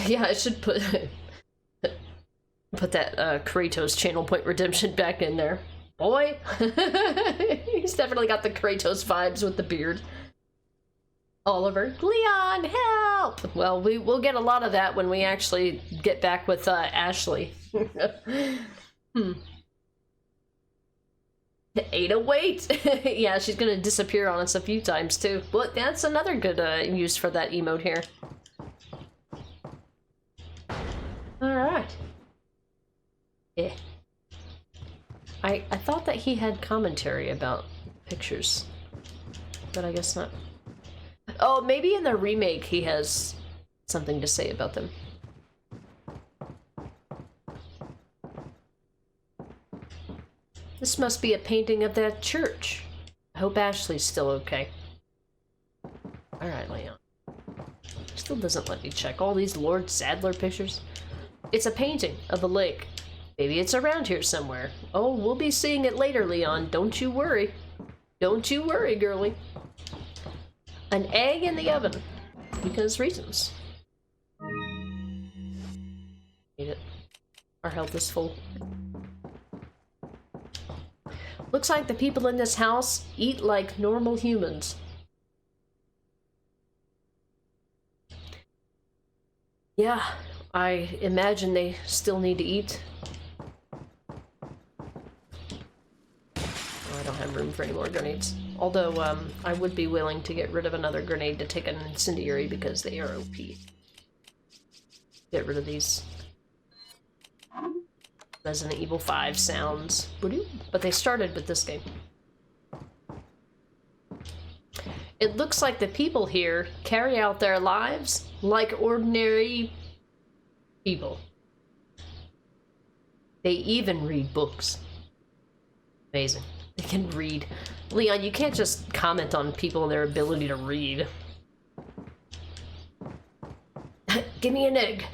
S6: Yeah, I should put that Kratos channel point redemption back in there. Boy! He's definitely got the Kratos vibes with the beard. Oliver, Leon, help! Well, we'll get a lot of that when we actually get back with Ashley. Ada, wait! Yeah, she's gonna disappear on us a few times too. But that's another good use for that emote here. Alright. Yeah. I thought that he had commentary about pictures. But I guess not. Oh, maybe in the remake he has something to say about them. This must be a painting of that church. I hope Ashley's still okay. Alright, Leon. Still doesn't let me check all these Lord Sadler pictures. It's a painting of a lake. Maybe it's around here somewhere. Oh, we'll be seeing it later, Leon. Don't you worry. Don't you worry, girlie. An egg in the oven. Because reasons. Eat it. Our health is full. Looks like the people in this house eat like normal humans. Yeah, I imagine they still need to eat. Oh, I don't have room for any more grenades. Although, I would be willing to get rid of another grenade to take an incendiary because they are OP. Get rid of these Resident Evil 5 sounds. But they started with this game. It looks like the people here carry out their lives like ordinary people. They even read books. Amazing. They can read. Leon, you can't just comment on people and their ability to read. Give me an egg.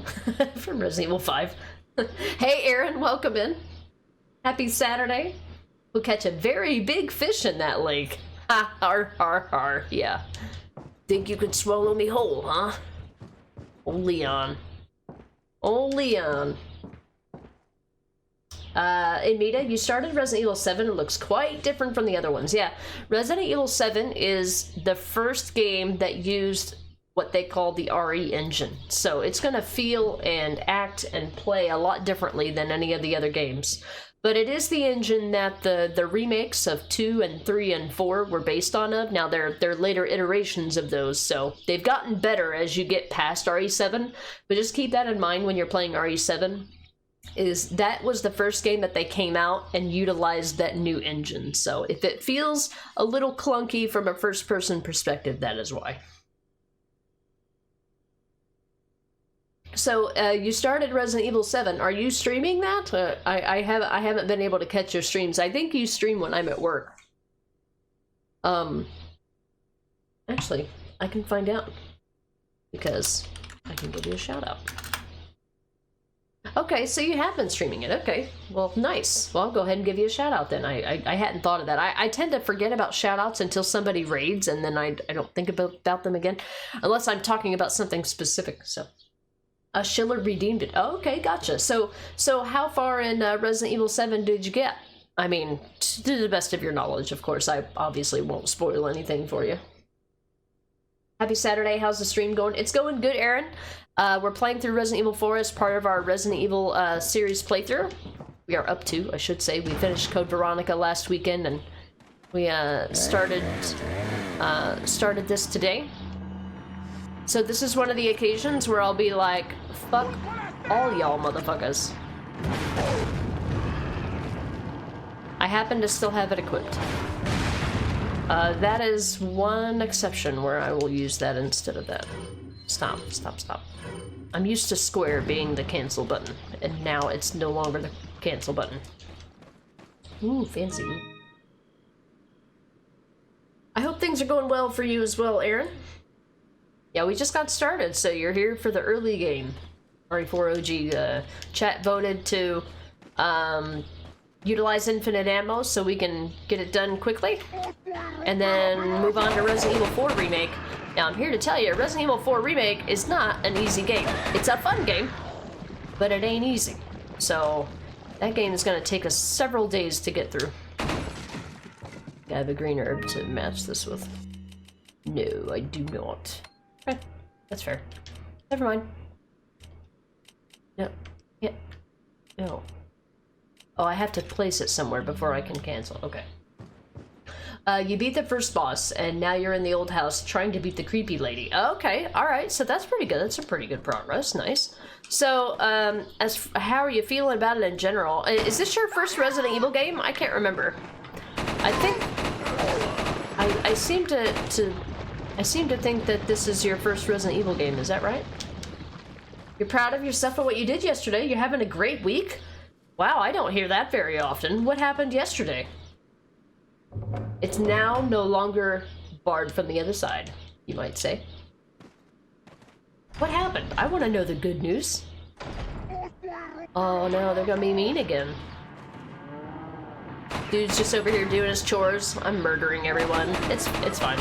S6: From Resident Evil 5. Hey Aaron, welcome in. Happy Saturday. We'll catch a very big fish in that lake. Ha, har, har, har, yeah. Think you could swallow me whole, huh? Oh, Leon. Oh, Leon. Amita, you started Resident Evil 7. It looks quite different from the other ones. Yeah, Resident Evil 7 is the first game that used what they call the RE engine. So it's going to feel and act and play a lot differently than any of the other games. But it is the engine that the remakes of 2 and 3 and 4 were based on of. Now they're later iterations of those, so they've gotten better as you get past RE7. But just keep that in mind when you're playing RE7. Is that was the first game that they came out and utilized that new engine. So if it feels a little clunky from a first-person perspective, that is why. So, you started Resident Evil 7. Are you streaming that? I haven't been able to catch your streams. I think you stream when I'm at work. Actually, I can find out. Because I can give you a shout out. Okay, so you have been streaming it. Okay, well, nice. Well, I'll go ahead and give you a shout out then. I hadn't thought of that. I tend to forget about shout outs until somebody raids, and then I don't think about them again. Unless I'm talking about something specific, so... Schiller redeemed it. Oh, okay, gotcha. So how far in Resident Evil 7 did you get? I mean, to the best of your knowledge, of course. I obviously won't spoil anything for you. Happy Saturday. How's the stream going? It's going good, Aaron. We're playing through Resident Evil 4 as part of our Resident Evil series playthrough. We are up to, I should say. We finished Code Veronica last weekend, and we started this today. So this is one of the occasions where I'll be like, fuck all y'all motherfuckers. I happen to still have it equipped. That is one exception where I will use that instead of that. Stop. I'm used to square being the cancel button, and now it's no longer the cancel button. Ooh, fancy. I hope things are going well for you as well, Aaron. Yeah, we just got started, so you're here for the early game. RE4 OG chat voted to utilize infinite ammo so we can get it done quickly, and then move on to Resident Evil 4 Remake. Now, I'm here to tell you, Resident Evil 4 Remake is not an easy game. It's a fun game, but it ain't easy. So, that game is going to take us several days to get through. I have a green herb to match this with. No, I do not. Eh, that's fair. Never mind. No. Yeah. No. Oh, I have to place it somewhere before I can cancel. Okay. You beat the first boss, and now you're in the old house trying to beat the creepy lady. Okay, alright, so that's pretty good. That's a pretty good progress. Nice. So, how are you feeling about it in general? Is this your first Resident Evil game? I can't remember. I think... I seem to think that this is your first Resident Evil game. Is that right? You're proud of yourself for what you did yesterday? You're having a great week? Wow, I don't hear that very often. What happened yesterday? It's now no longer barred from the other side, you might say. What happened? I want to know the good news. Oh no, they're gonna be mean again. Dude's just over here doing his chores. I'm murdering everyone. It's fine.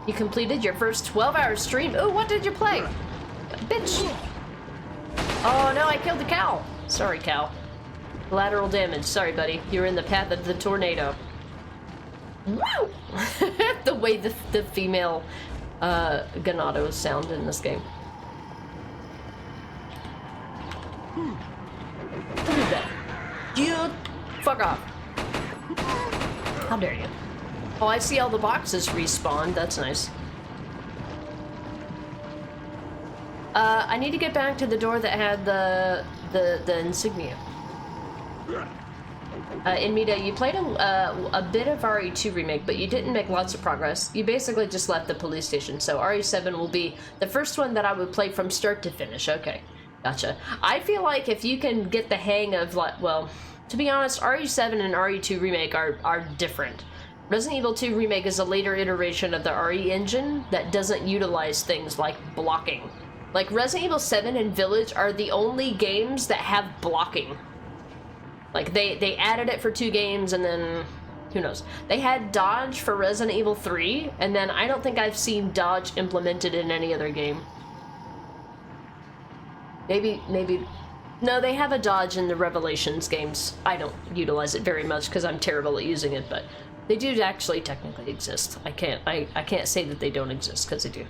S6: You completed your first 12-hour stream. Ooh, what did you play? Bitch! Oh no, I killed the cow. Sorry, cow. Collateral damage. Sorry, buddy. You're in the path of the tornado. Wow! The way the female Ganados sound in this game. Who did that? You fuck off. How dare you? Oh, I see all the boxes respawned. That's nice. I need to get back to the door that had the insignia. Inmita, you played a bit of RE2 Remake, but you didn't make lots of progress. You basically just left the police station, so RE7 will be the first one that I would play from start to finish. Okay, gotcha. I feel like if you can get the hang of, like, well, to be honest, RE7 and RE2 Remake are different. Resident Evil 2 Remake is a later iteration of the RE engine that doesn't utilize things like blocking. Like, Resident Evil 7 and Village are the only games that have blocking. Like, they added it for 2 games, and then, who knows. They had dodge for Resident Evil 3, and then I don't think I've seen dodge implemented in any other game. Maybe... No, they have a dodge in the Revelations games. I don't utilize it very much because I'm terrible at using it, but... They do actually technically exist. I can't say that they don't exist, because they do.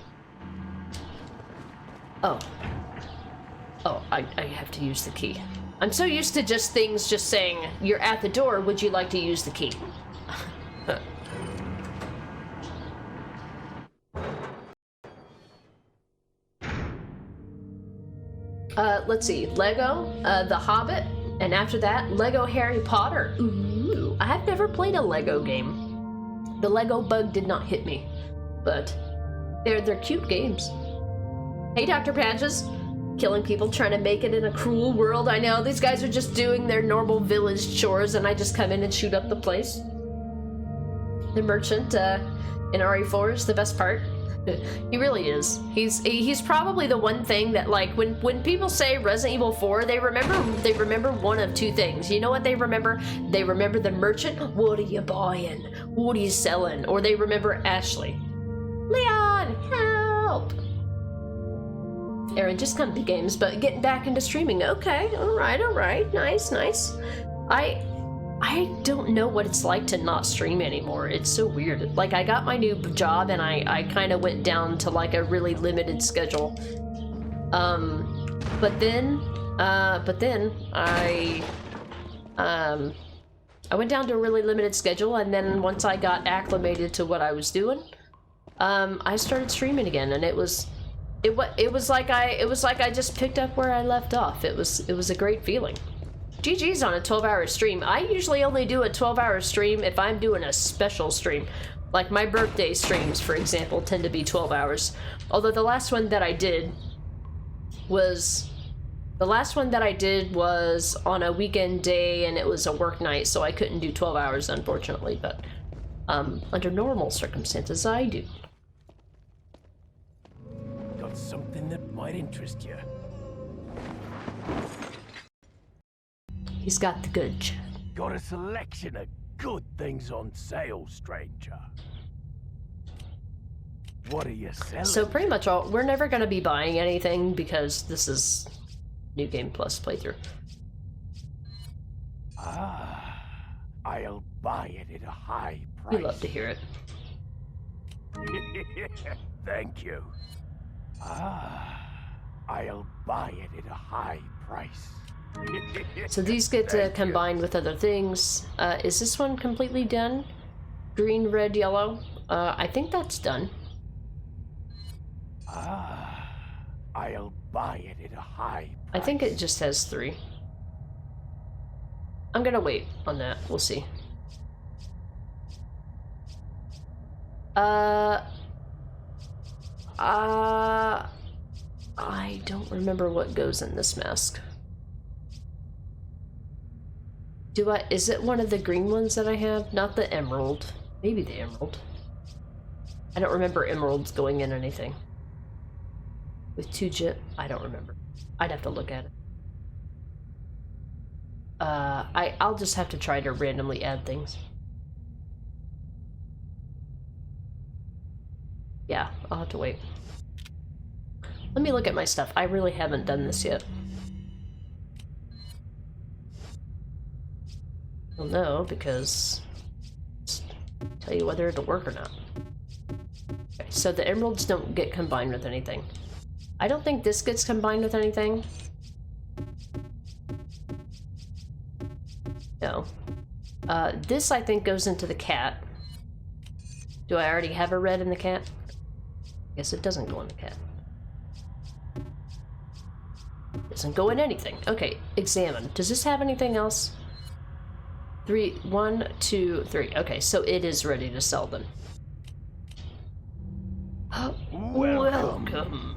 S6: Oh. Oh, I have to use the key. I'm so used to just things just saying, you're at the door, would you like to use the key? Let's see. Lego, The Hobbit, and after that, Lego Harry Potter. Ooh, I have never played a Lego game. The Lego bug did not hit me, but they're cute games. Hey, Dr. Patches. Killing people, trying to make it in a cruel world. I know, these guys are just doing their normal village chores, and I just come in and shoot up the place. The merchant in RE4 is the best part. He really is. He's probably the one thing that, like, when people say Resident Evil 4, they remember one of 2 things. You know what they remember? They remember the merchant. What are you buying? What are you selling? Or they remember Ashley. Leon, help! Aaron, just come to games, but getting back into streaming. Okay, alright, nice. I don't know what it's like to not stream anymore. It's so weird. Like, I got my new job and I kind of went down to like a really limited schedule. But then I went down to a really limited schedule, and then once I got acclimated to what I was doing, I started streaming again, and it was like I just picked up where I left off. It was a great feeling. GG's on a 12-hour stream. I usually only do a 12-hour stream if I'm doing a special stream. Like my birthday streams, for example, tend to be 12 hours. Although the last one that I did was on a weekend day, and it was a work night, so I couldn't do 12 hours, unfortunately, but under normal circumstances, I do.
S2: Got something that might interest you.
S6: He's got the goods.
S2: Got a selection of good things on sale, stranger. What are you selling?
S6: So pretty much we're never going to be buying anything because this is New Game Plus playthrough.
S2: I'll buy it at a high price.
S6: We love to hear it.
S2: Thank you. I'll buy it at a high price.
S6: So these get combined with other things. Is this one completely done? Green, red, yellow? I think that's done.
S2: I'll buy it at a high price.
S6: I think it just has 3. I'm gonna wait on that. We'll see. I don't remember what goes in this mask. Is it one of the green ones that I have? Not the emerald. Maybe the emerald. I don't remember emeralds going in anything. With 2 git? I don't remember. I'd have to look at it. I'll just have to try to randomly add things. Yeah, I'll have to wait. Let me look at my stuff. I really haven't done this yet. Well, no, because I'll tell you whether it'll work or not. Okay, so the emeralds don't get combined with anything. I don't think this gets combined with anything. No. This, I think, goes into the cat. Do I already have a red in the cat? Guess it doesn't go in the cat. Doesn't go in anything. Okay, examine. Does this have anything else? 3, 1, 2, 3. Okay, so it is ready to sell them. Welcome.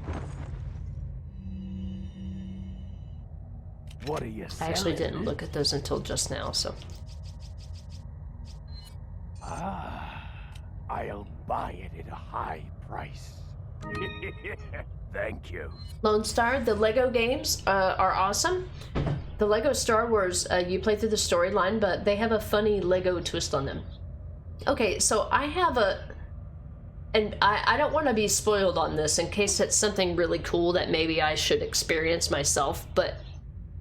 S2: What are you
S6: I
S2: selling?
S6: actually didn't look at those until just now, so.
S2: I'll buy it at a high price. Thank you.
S6: Lone Star, the Lego games are awesome. The Lego Star Wars, you play through the storyline, but they have a funny Lego twist on them. Okay, so I have and I don't want to be spoiled on this in case it's something really cool that maybe I should experience myself, but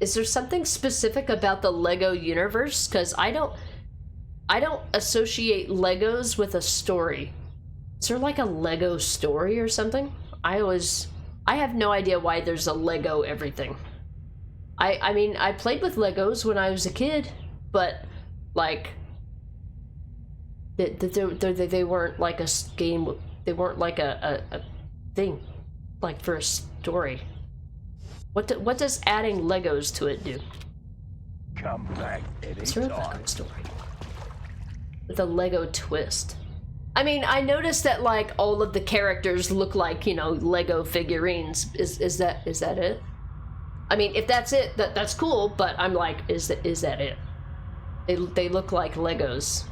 S6: is there something specific about the Lego universe? Because I don't associate Legos with a story. Is there like a Lego story or something? I have no idea why there's a Lego everything. I mean, I played with Legos when I was a kid, but like they weren't like a game. They weren't like a thing, like for a story. What does adding Legos to it do?
S2: Come back
S6: It's a Lego story with a Lego twist. I mean, I noticed that like all of the characters look like, you know, Lego figurines. Is that it? I mean, if that's it, that's cool. But I'm like, is that it? They look like Legos.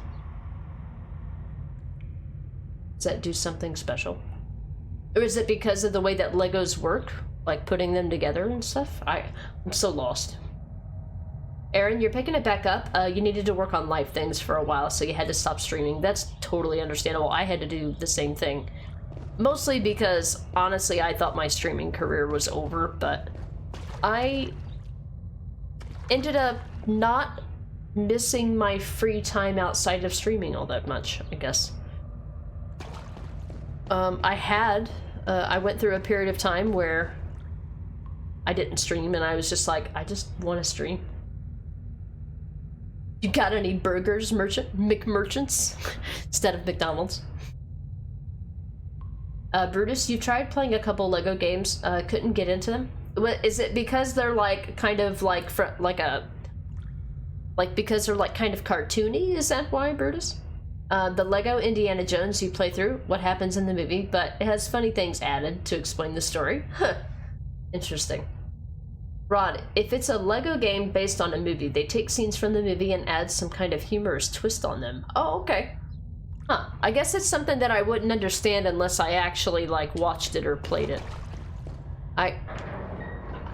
S6: Does that do something special? Or is it because of the way that Legos work? Like putting them together and stuff? I'm so lost. Aaron, you're picking it back up. You needed to work on life things for a while, so you had to stop streaming. That's totally understandable. I had to do the same thing. Mostly because, honestly, I thought my streaming career was over, but I ended up not missing my free time outside of streaming all that much, I guess. I went through a period of time where I didn't stream, and I was just like, I just want to stream. You got any burgers, McMerchants? Instead of McDonald's. Brutus, you tried playing a couple Lego games, couldn't get into them? Is it because they're like, kind of like, because they're like kind of cartoony? Is that why, Brutus? The Lego Indiana Jones you play through, what happens in the movie, but it has funny things added to explain the story. Huh. Interesting. Rod, if it's a Lego game based on a movie, they take scenes from the movie and add some kind of humorous twist on them. Oh, okay. Huh. I guess it's something that I wouldn't understand unless I actually, like, watched it or played it.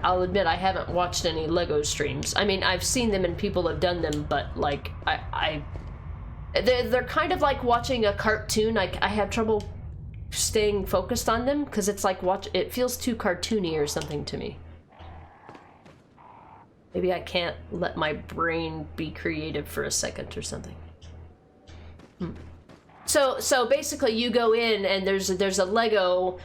S6: I'll admit I haven't watched any Lego streams. I mean, I've seen them and people have done them, but, like, they're kind of like watching a cartoon. I have trouble staying focused on them because it's like it feels too cartoony or something to me. Maybe I can't let my brain be creative for a second or something. So basically you go in and there's a Lego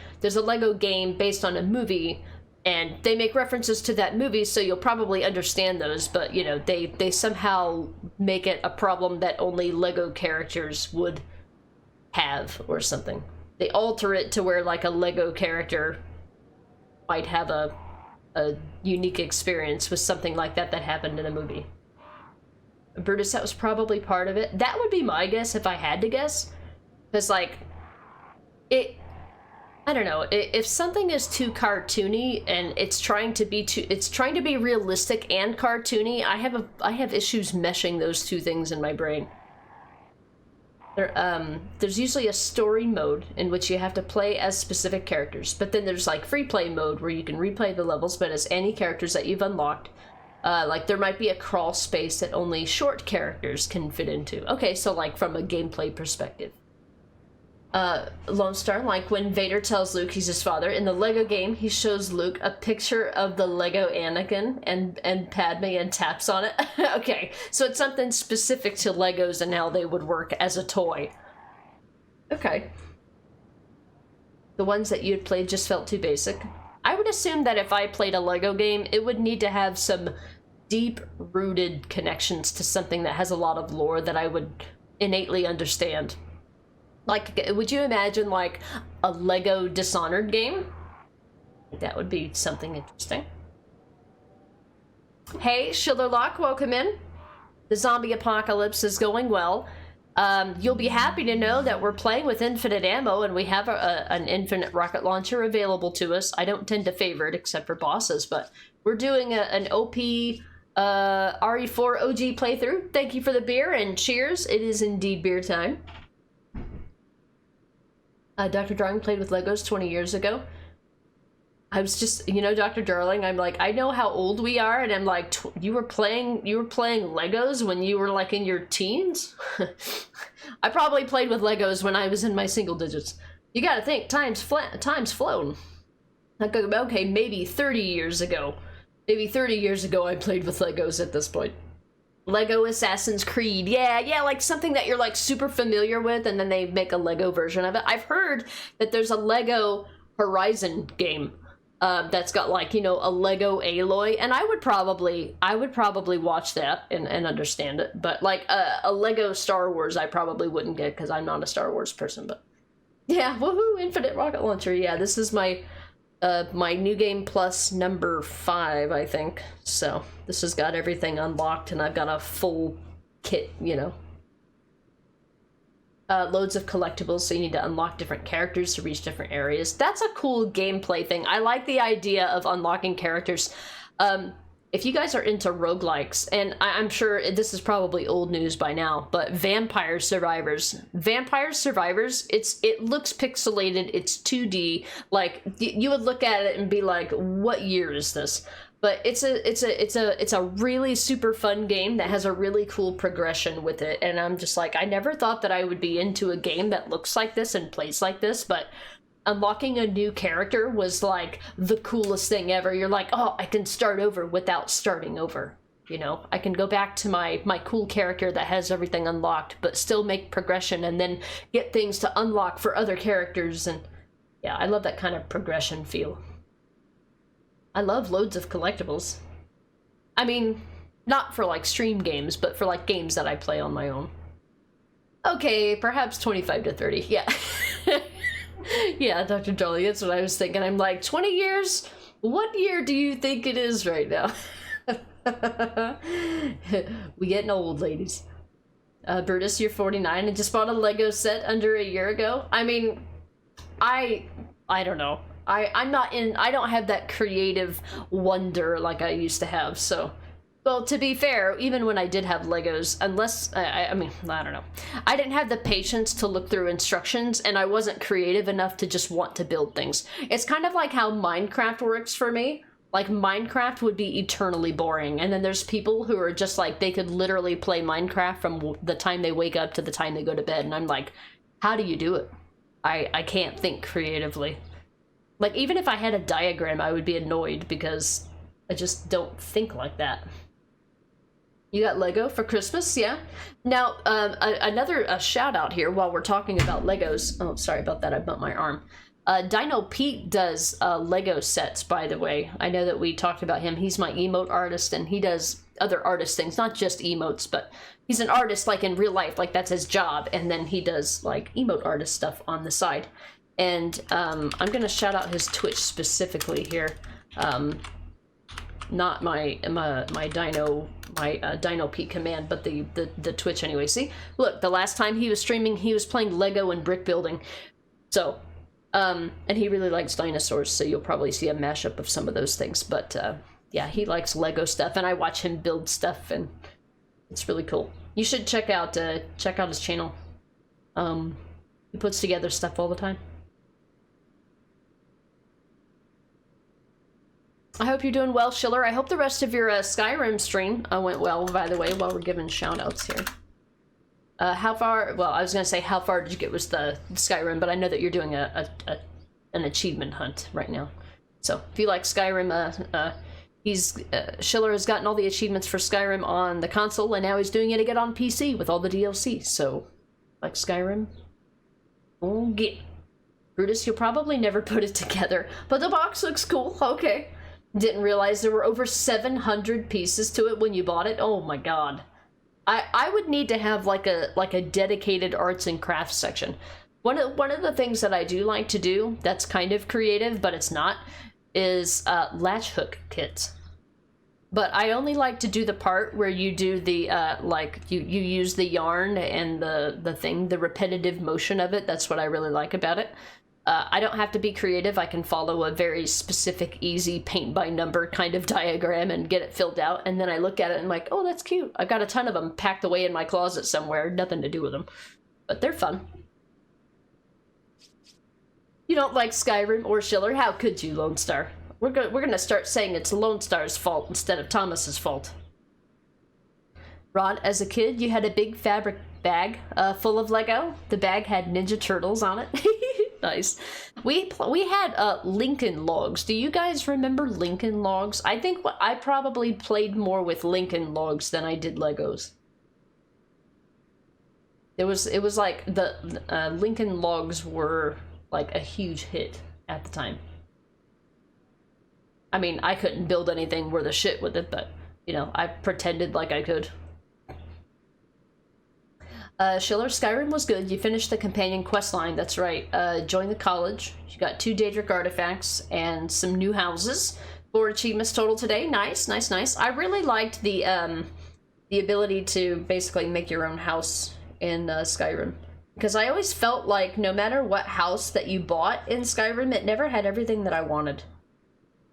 S6: game based on a movie, and they make references to that movie, so you'll probably understand those, but you know, they somehow make it a problem that only Lego characters would have or something. They alter it to where like a Lego character might have a unique experience with something like that happened in a movie. Brutus, that was probably part of it. That would be my guess if I had to guess. Because like, I don't know, if something is too cartoony and it's trying to be realistic and cartoony, I have issues meshing those two things in my brain. There's usually a story mode in which you have to play as specific characters, but then there's like free play mode where you can replay the levels but as any characters that you've unlocked. Like there might be a crawl space that only short characters can fit into. Okay, so like from a gameplay perspective. Lone Star, like when Vader tells Luke he's his father, in the Lego game, he shows Luke a picture of the Lego Anakin and Padme and taps on it. Okay, so it's something specific to Legos and how they would work as a toy. Okay. The ones that you'd played just felt too basic. I would assume that if I played a Lego game, it would need to have some deep-rooted connections to something that has a lot of lore that I would innately understand. Like, would you imagine, like, a Lego Dishonored game? That would be something interesting. Hey, Schillerlock, welcome in. The zombie apocalypse is going well. You'll be happy to know that we're playing with infinite ammo, and we have an infinite rocket launcher available to us. I don't tend to favor it, except for bosses, but we're doing an OP RE4 OG playthrough. Thank you for the beer, and cheers. It is indeed beer time. Dr. Darling played with Legos 20 years ago. I was just, you know, Dr. Darling, I'm like, I know how old we are, and I'm like, you were playing Legos when you were like in your teens? I probably played with Legos when I was in my single digits. You gotta think, time's flown. Like, okay, maybe 30 years ago. Maybe 30 years ago I played with Legos at this point. Lego Assassin's Creed, yeah, like something that you're like super familiar with, and then they make a Lego version of it. I've heard that there's a Lego Horizon game that's got like, you know, a Lego Aloy, and I would probably watch that and understand it, but like a Lego Star Wars I probably wouldn't get because I'm not a Star Wars person. But yeah, woohoo, Infinite Rocket Launcher. Yeah, this is my my New Game Plus number 5, I think. So this has got everything unlocked, and I've got a full kit, you know. Loads of collectibles, so you need to unlock different characters to reach different areas. That's a cool gameplay thing. I like the idea of unlocking characters. If you guys are into roguelikes, and I'm sure this is probably old news by now, but Vampire Survivors, it looks pixelated, it's 2D, like you would look at it and be like, what year is this? But it's a really super fun game that has a really cool progression with it, and I'm just like, I never thought that I would be into a game that looks like this and plays like this, but unlocking a new character was like the coolest thing ever. You're like, oh, I can start over without starting over. You know, I can go back to my cool character that has everything unlocked, but still make progression and then get things to unlock for other characters. And yeah, I love that kind of progression feel. I love loads of collectibles. I mean, not for like stream games, but for like games that I play on my own. Okay, perhaps 25 to 30, yeah. Yeah, Dr. Jolly, that's what I was thinking. I'm like, 20 years? What year do you think it is right now? We getting old, ladies. Brutus, you're 49 and just bought a Lego set under a year ago. I mean, I don't know. I don't have that creative wonder like I used to have, so. Well, to be fair, even when I did have Legos, unless, I mean, I don't know. I didn't have the patience to look through instructions, and I wasn't creative enough to just want to build things. It's kind of like how Minecraft works for me. Like, Minecraft would be eternally boring, and then there's people who are just like, they could literally play Minecraft from the time they wake up to the time they go to bed, and I'm like, how do you do it? I can't think creatively. Like, even if I had a diagram, I would be annoyed because I just don't think like that. You got Lego for Christmas, yeah? Now, another shout out here while we're talking about Legos. Oh, sorry about that, I bumped my arm. Dino Pete does Lego sets, by the way. I know that we talked about him. He's my emote artist, and he does other artist things, not just emotes, but he's an artist like in real life, like that's his job, and then he does like emote artist stuff on the side. And I'm gonna shout out his Twitch specifically here. Not my Dino Pete command, but the Twitch anyway. See, look, the last time he was streaming, he was playing Lego and brick building. So, and he really likes dinosaurs, so you'll probably see a mashup of some of those things. But yeah, he likes Lego stuff, and I watch him build stuff, and it's really cool. You should check out his channel. He puts together stuff all the time. I hope you're doing well, Schiller. I hope the rest of your Skyrim stream went well, by the way, while we're giving shout-outs here. How far, well, I was going to say how far did you get with the Skyrim, but I know that you're doing an achievement hunt right now. So, if you like Skyrim, Schiller has gotten all the achievements for Skyrim on the console, and now he's doing it again on PC with all the DLC, so, like Skyrim? Oh, get. Brutus, you'll probably never put it together, but the box looks cool, okay. Didn't realize there were over 700 pieces to it when you bought it. Oh my god. I would need to have like a dedicated arts and crafts section. One of the things that I do like to do that's kind of creative, but it's not, is latch hook kits. But I only like to do the part where you do the like you use the yarn and the repetitive motion of it. That's what I really like about it. I don't have to be creative. I can follow a very specific, easy paint-by-number kind of diagram and get it filled out, and then I look at it and I'm like, oh, that's cute. I've got a ton of them packed away in my closet somewhere, nothing to do with them. But they're fun. You don't like Skyrim or Schiller? How could you, Lone Star? We're gonna start saying it's Lone Star's fault instead of Thomas's fault. Rod, as a kid, you had a big fabric bag full of Lego. The bag had Ninja Turtles on it. Nice. We had Lincoln Logs. Do you guys remember Lincoln Logs? I think I probably played more with Lincoln Logs than I did Legos. It was like the Lincoln Logs were like a huge hit at the time. I mean, I couldn't build anything worth a shit with it, but you know, I pretended like I could. Schiller, Skyrim was good. You finished the companion quest line, that's right. Join the college. You got 2 Daedric artifacts and some new houses. 4 achievements total today. Nice, nice, nice. I really liked the ability to basically make your own house in Skyrim. Because I always felt like no matter what house that you bought in Skyrim, it never had everything that I wanted.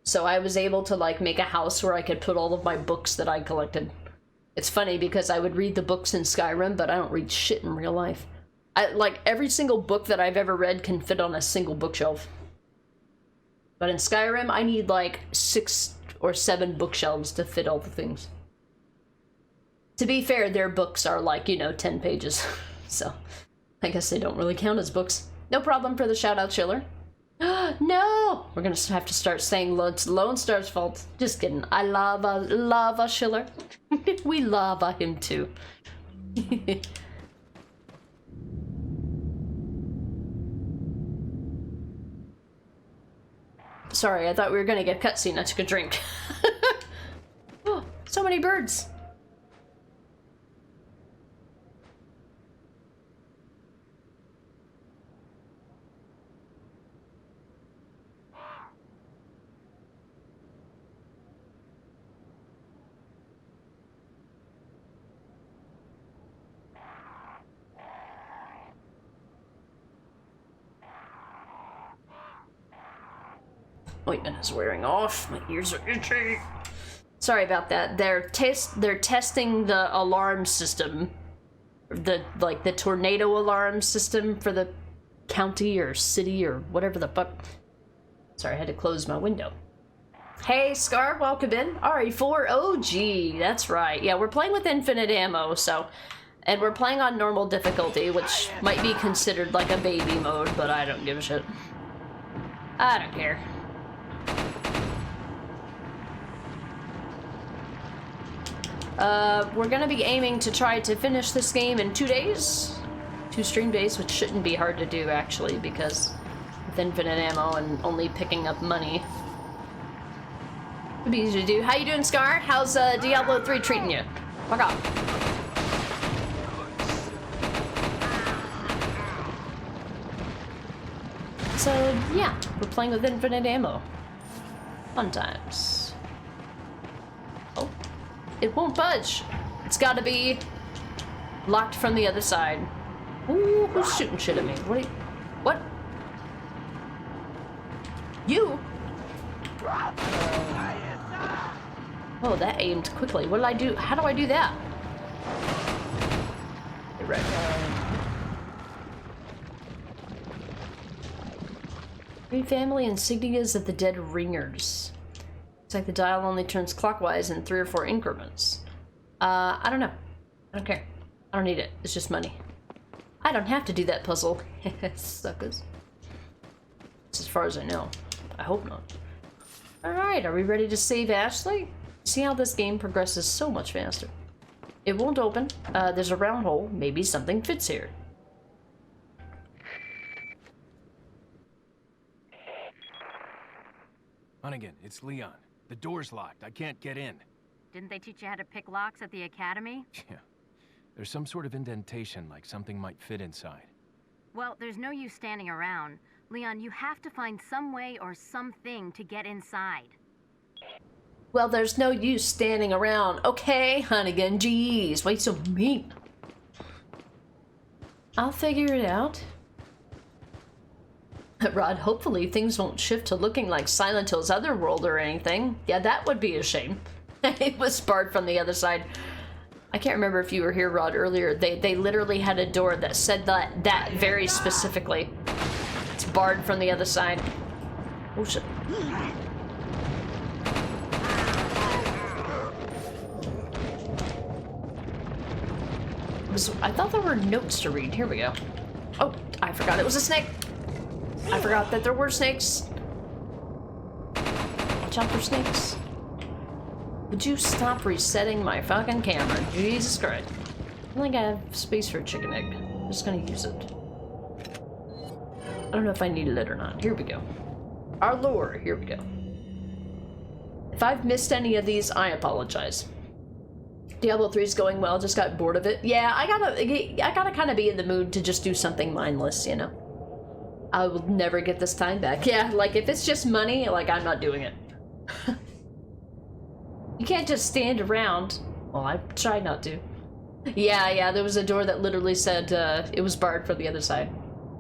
S6: So I was able to like make a house where I could put all of my books that I collected. It's funny because I would read the books in Skyrim, but I don't read shit in real life. Like, every single book that I've ever read can fit on a single bookshelf. But in Skyrim, I need like 6 or 7 bookshelves to fit all the things. To be fair, their books are like, you know, 10 pages. So, I guess they don't really count as books. No problem for the shout-out, Schiller. No! We're gonna have to start saying it's Lone Star's fault. Just kidding. I love Schiller. We love him too. Sorry, I thought we were gonna get a cutscene. I took a drink. Oh, so many birds. Ointment is wearing off. My ears are itchy. Sorry about that. They're testing the alarm system, the tornado alarm system for the county or city or whatever the fuck. Sorry, I had to close my window. Hey, Scar, welcome in. RE4 OG. That's right. Yeah, we're playing with infinite ammo, and we're playing on normal difficulty, which might be considered like a baby mode, but I don't give a shit. I don't care. We're gonna be aiming to try to finish this game in 2 days. 2 stream days, which shouldn't be hard to do, actually, because with infinite ammo and only picking up money. It'd be easy to do. How you doing, Scar? How's Diablo 3 treating you? Fuck off. So, yeah, we're playing with infinite ammo. Fun times. Oh. It won't budge. It's gotta be locked from the other side. Ooh, who's shooting shit at me? What? You? Oh, that aimed quickly. What did I do? How do I do that? Right. Three family insignias of the dead ringers. Looks like the dial only turns clockwise in 3 or 4 increments. I don't know. I don't care. I don't need it. It's just money. I don't have to do that puzzle. Suckers. That's as far as I know. I hope not. Alright, are we ready to save Ashley? See how this game progresses so much faster. It won't open. There's a round hole. Maybe something fits here.
S1: Hunnigan, it's Leon. The door's locked. I can't get in.
S4: Didn't they teach you how to pick locks at the academy?
S1: Yeah. There's some sort of indentation, like something might fit inside.
S4: Well, there's no use standing around. Leon, you have to find some way or something to get inside.
S6: Well, there's no use standing around. Okay, Hunnigan, jeez, why you so mean? I'll figure it out. Rod, hopefully things won't shift to looking like Silent Hill's Otherworld or anything. Yeah, that would be a shame. It was barred from the other side. I can't remember if you were here, Rod, earlier. They literally had a door that said that very specifically. It's barred from the other side. Oh, shit. I thought there were notes to read. Here we go. Oh, I forgot it was a snake. I forgot that there were snakes. Watch out for snakes. Would you stop resetting my fucking camera? Jesus Christ. I don't think I have space for a chicken egg. I'm just gonna use it. I don't know if I needed it or not. Here we go. Our lore. Here we go. If I've missed any of these, I apologize. Diablo 3 is going well, just got bored of it. Yeah, I gotta kind of be in the mood to just do something mindless, you know? I will never get this time back. Yeah, like, if it's just money, like, I'm not doing it. You can't just stand around. Well, I try not to. Yeah, there was a door that literally said, it was barred from the other side.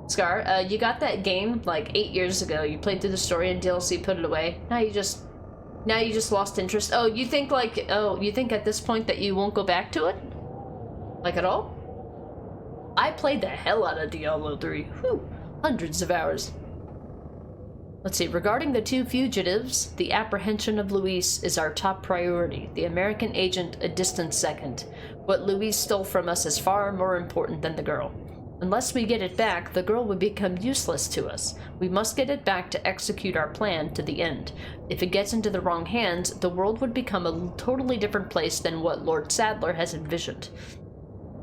S6: Scar, you got that game, like, 8 years ago. You played through the story and DLC, put it away. Now you just lost interest. Oh, you think at this point that you won't go back to it? Like, at all? I played the hell out of Diablo 3. Whew. Hundreds of hours. Let's see, regarding the 2 fugitives, the apprehension of Luis is our top priority. The American agent a distant second. What Luis stole from us is far more important than the girl. Unless we get it back, the girl would become useless to us. We must get it back to execute our plan to the end. If it gets into the wrong hands, the world would become a totally different place than what Lord Sadler has envisioned.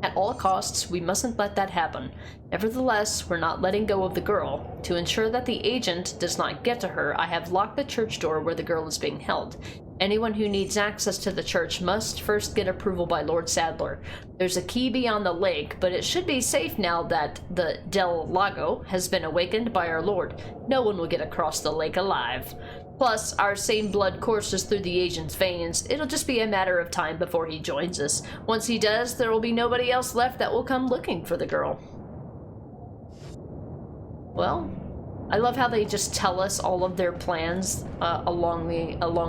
S6: At all costs, we mustn't let that happen. Nevertheless, we're not letting go of the girl. To ensure that the agent does not get to her, I have locked the church door where the girl is being held. Anyone who needs access to the church must first get approval by Lord Sadler. There's a key beyond the lake, but it should be safe now that the Del Lago has been awakened by our lord. No one will get across the lake alive. Plus, our same blood courses through the agent's veins. It'll just be a matter of time before he joins us. Once he does, there will be nobody else left that will come looking for the girl. Well, I love how they just tell us all of their plans along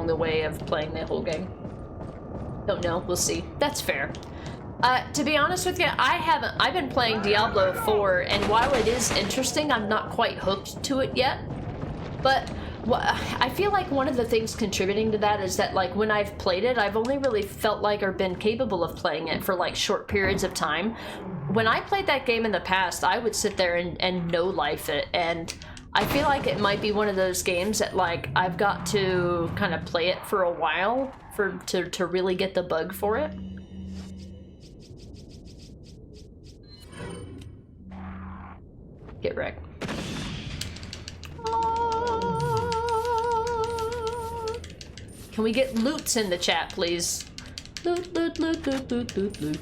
S6: the way of playing the whole game. Don't know, we'll see. That's fair. To be honest with you, I've been playing Diablo 4, and while it is interesting, I'm not quite hooked to it yet. But I feel like one of the things contributing to that is that, like, when I've played it, I've only really felt like or been capable of playing it for, like, short periods of time. When I played that game in the past, I would sit there and no-life it, and I feel like it might be one of those games that, like, I've got to kind of play it for a while to really get the bug for it. Get wrecked. Can we get loots in the chat, please? Loot, loot, loot, loot, loot, loot, loot.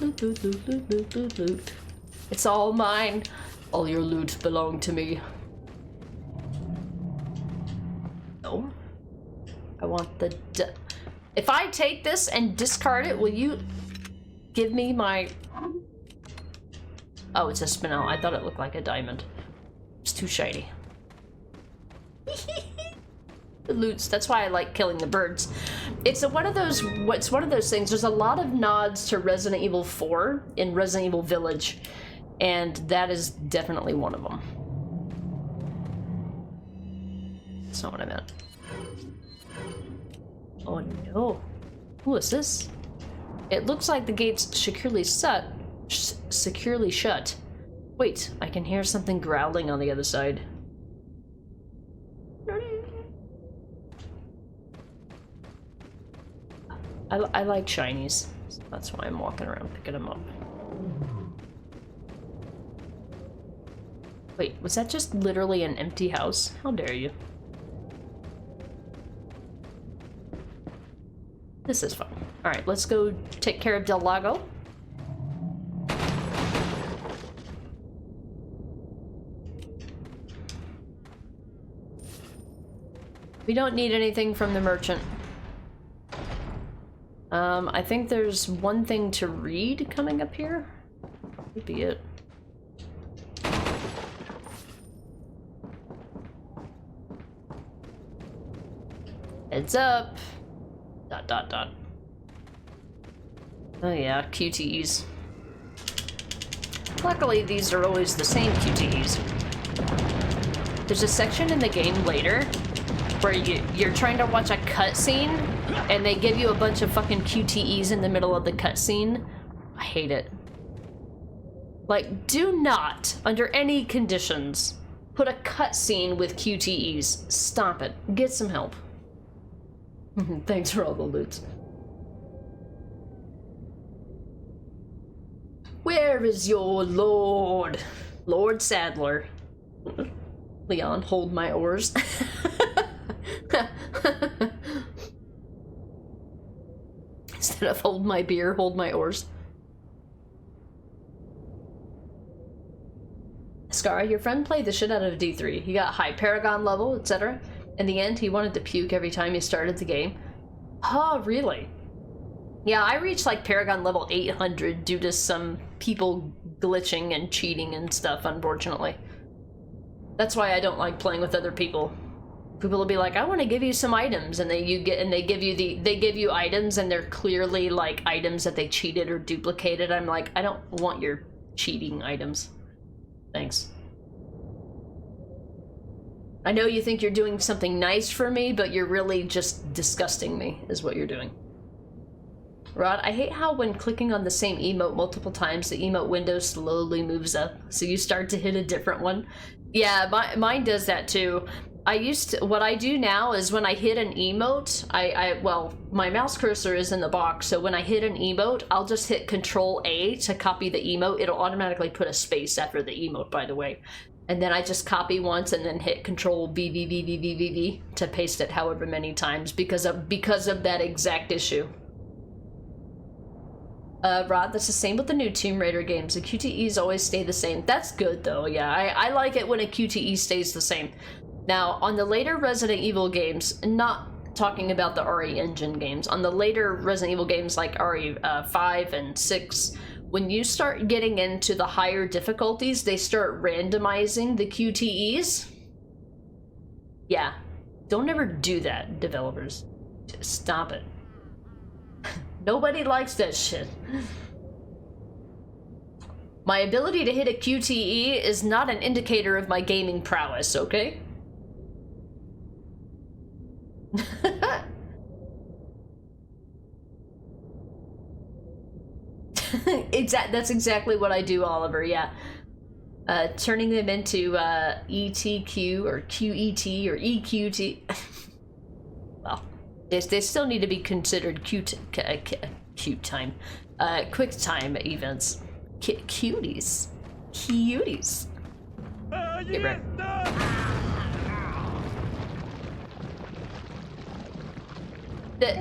S6: Loot, loot, loot, loot, loot, loot, loot. It's all mine. All your loot belong to me. No. I want the... If I take this and discard it, will you give me my... Oh, it's a spinel. I thought it looked like a diamond. It's too shiny. The loots. That's why I like killing the birds. It's one of those things. There's a lot of nods to Resident Evil 4 in Resident Evil Village, and that is definitely one of them. That's not what I meant. Oh no. Who is this? It looks like the gate's securely shut. Wait, I can hear something growling on the other side. I like shinies. So that's why I'm walking around picking them up. Wait, was that just literally an empty house? How dare you? This is fun. Alright, let's go take care of Del Lago. We don't need anything from the merchant. I think there's one thing to read coming up here. Could be it. Heads up. ... Oh yeah, QTEs. Luckily, these are always the same QTEs. There's a section in the game later where you're trying to watch a cutscene and they give you a bunch of fucking QTEs in the middle of the cutscene. I hate it. Like, do not, under any conditions, put a cutscene with QTEs. Stop it. Get some help. Thanks for all the loot. Where is your lord? Lord Sadler. Leon, hold my oars. Instead of hold my beer, hold my oars. Scar, your friend played the shit out of D3. He got high Paragon level, etc. In the end, he wanted to puke every time he started the game. Oh, really? Yeah, I reached like Paragon level 800 due to some people glitching and cheating and stuff, unfortunately. That's why I don't like playing with other people. People will be like, I want to give you some items, and they give you items, and they're clearly like items that they cheated or duplicated. I'm like, I don't want your cheating items. Thanks. I know you think you're doing something nice for me, but you're really just disgusting me, is what you're doing. Rod, I hate how when clicking on the same emote multiple times, the emote window slowly moves up, so you start to hit a different one. Yeah, mine does that too. What I do now is when I hit an emote, well, my mouse cursor is in the box, so when I hit an emote, I'll just hit Control A to copy the emote. It'll automatically put a space after the emote, by the way. And then I just copy once and then hit Control V to paste it however many times because of that exact issue. Rod, that's the same with the new Tomb Raider games. The QTEs always stay the same. That's good though, yeah. I like it when a QTE stays the same. Now, on the later Resident Evil games, not talking about the RE Engine games, on the later Resident Evil games like RE 5 and 6, when you start getting into the higher difficulties, they start randomizing the QTEs. Yeah, don't ever do that, developers. Just stop it. Nobody likes that shit. My ability to hit a QTE is not an indicator of my gaming prowess, okay? That's exactly what I do, Oliver, yeah. Turning them into ETQ or QET or EQT. Well, they still need to be considered quick time events. Cuties. Hey, Brett.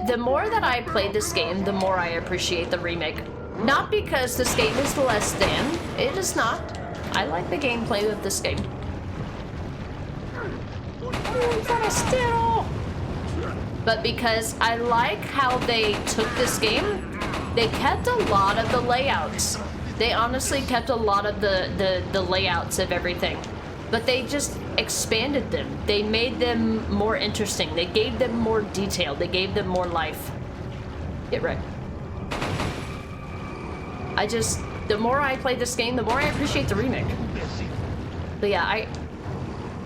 S6: The more that I play this game, the more I appreciate the remake. Not because this game is less than. It is not. I like the gameplay of this game. But because I like how they took this game, they kept a lot of the layouts. They honestly kept a lot of the layouts of everything. But they just expanded them. They made them more interesting. They gave them more detail. They gave them more life. Get right. The more I play this game, the more I appreciate the remake. But yeah,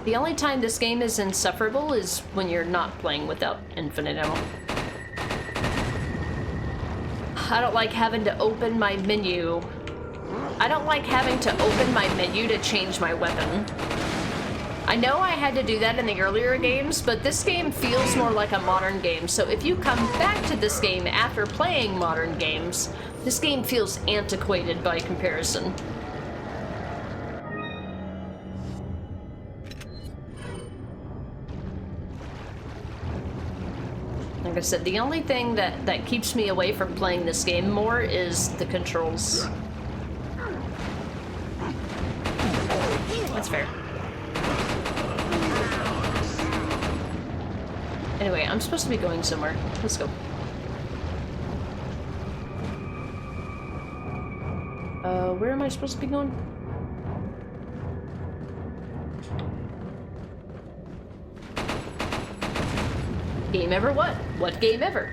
S6: the only time this game is insufferable is when you're not playing without infinite ammo. I don't like having to open my menu. I don't like having to open my menu to change my weapon. I know I had to do that in the earlier games, but this game feels more like a modern game, so if you come back to this game after playing modern games, this game feels antiquated by comparison. Like I said, the only thing that keeps me away from playing this game more is the controls. That's fair. Anyway, I'm supposed to be going somewhere. Let's go. Where am I supposed to be going? Game ever what? What game ever?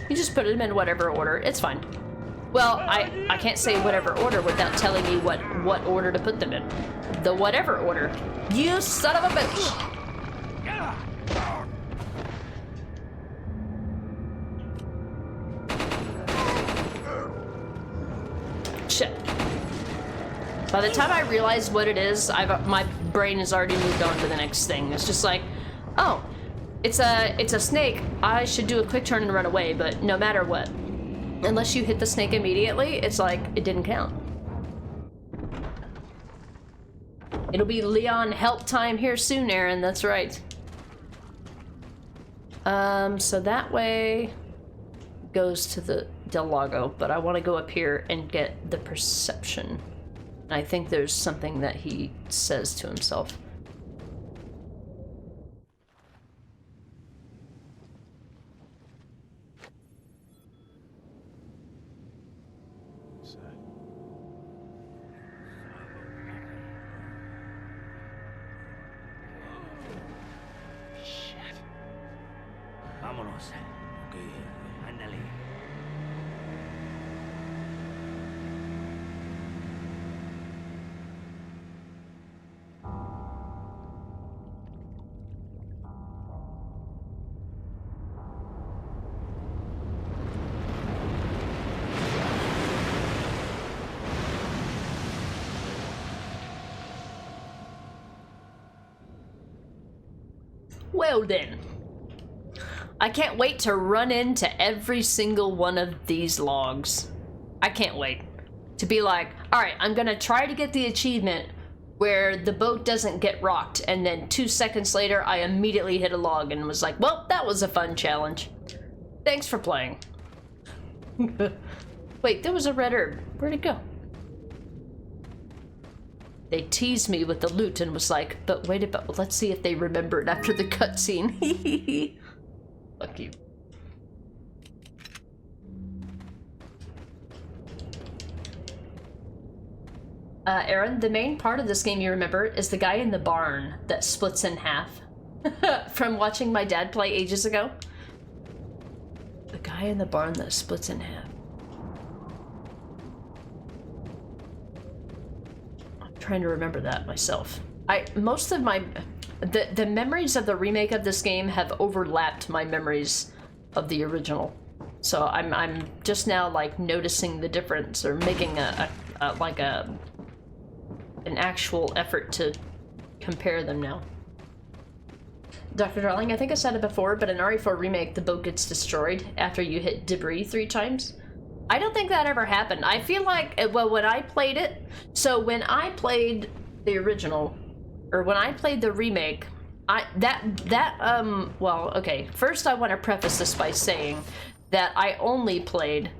S6: You just put them in whatever order. It's fine. Well, I can't say whatever order without telling you what order to put them in. The whatever order. You son of a bitch! Shit. By the time I realize what it is, my brain has already moved on to the next thing. It's just like, oh, it's a snake. I should do a quick turn and run away, but no matter what. Unless you hit the snake immediately, it's like, it didn't count. It'll be Leon help time here soon, Aaron, that's right. So that way goes to the Del Lago, but I want to go up here and get the perception. And I think there's something that he says to himself.
S3: Vámonos. Ok, ándale.
S6: Well then. I can't wait to run into every single one of these logs. I can't wait. To be like, alright, I'm gonna try to get the achievement where the boat doesn't get rocked, and then 2 seconds later I immediately hit a log and was like, well, that was a fun challenge. Thanks for playing. Wait, there was a red herb. Where'd it go? They teased me with the loot and was like, but wait a minute, let's see if they remember it after the cutscene. Fuck you. Aaron, the main part of this game you remember is the guy in the barn that splits in half. From watching my dad play ages ago. The guy in the barn that splits in half. I'm trying to remember that myself. Most of my... The memories of the remake of this game have overlapped my memories of the original. So I'm just now like noticing the difference or making an actual effort to compare them now. Dr. Darling, I think I said it before, but in RE4 Remake, the boat gets destroyed after you hit debris 3 times. I don't think that ever happened. I feel like, well, when I played it, so when I played the original, or when I played the remake, well, okay, first I want to preface this by saying that I only played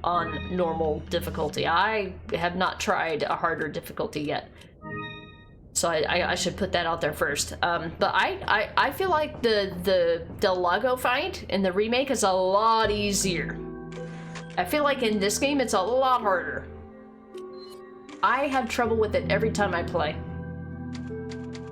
S6: on normal difficulty. I have not tried a harder difficulty yet. So I should put that out there first. But I feel like the Del Lago fight in the remake is a lot easier. I feel like in this game it's a lot harder. I have trouble with it every time I play.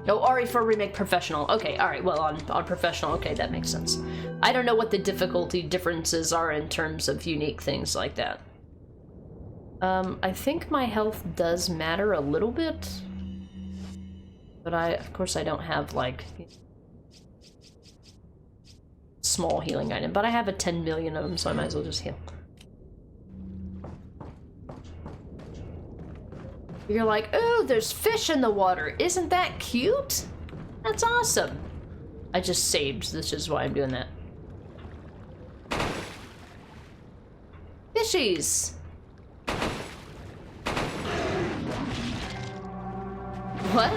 S6: No, RE4 Remake Professional. Okay, alright, well, on Professional, okay, that makes sense. I don't know what the difficulty differences are in terms of unique things like that. I think my health does matter a little bit. But of course I don't have, like, small healing item. But I have a 10 million of them, so I might as well just heal. You're like, oh, there's fish in the water. Isn't that cute? That's awesome. I just saved, which is why I'm doing that. Fishies! What?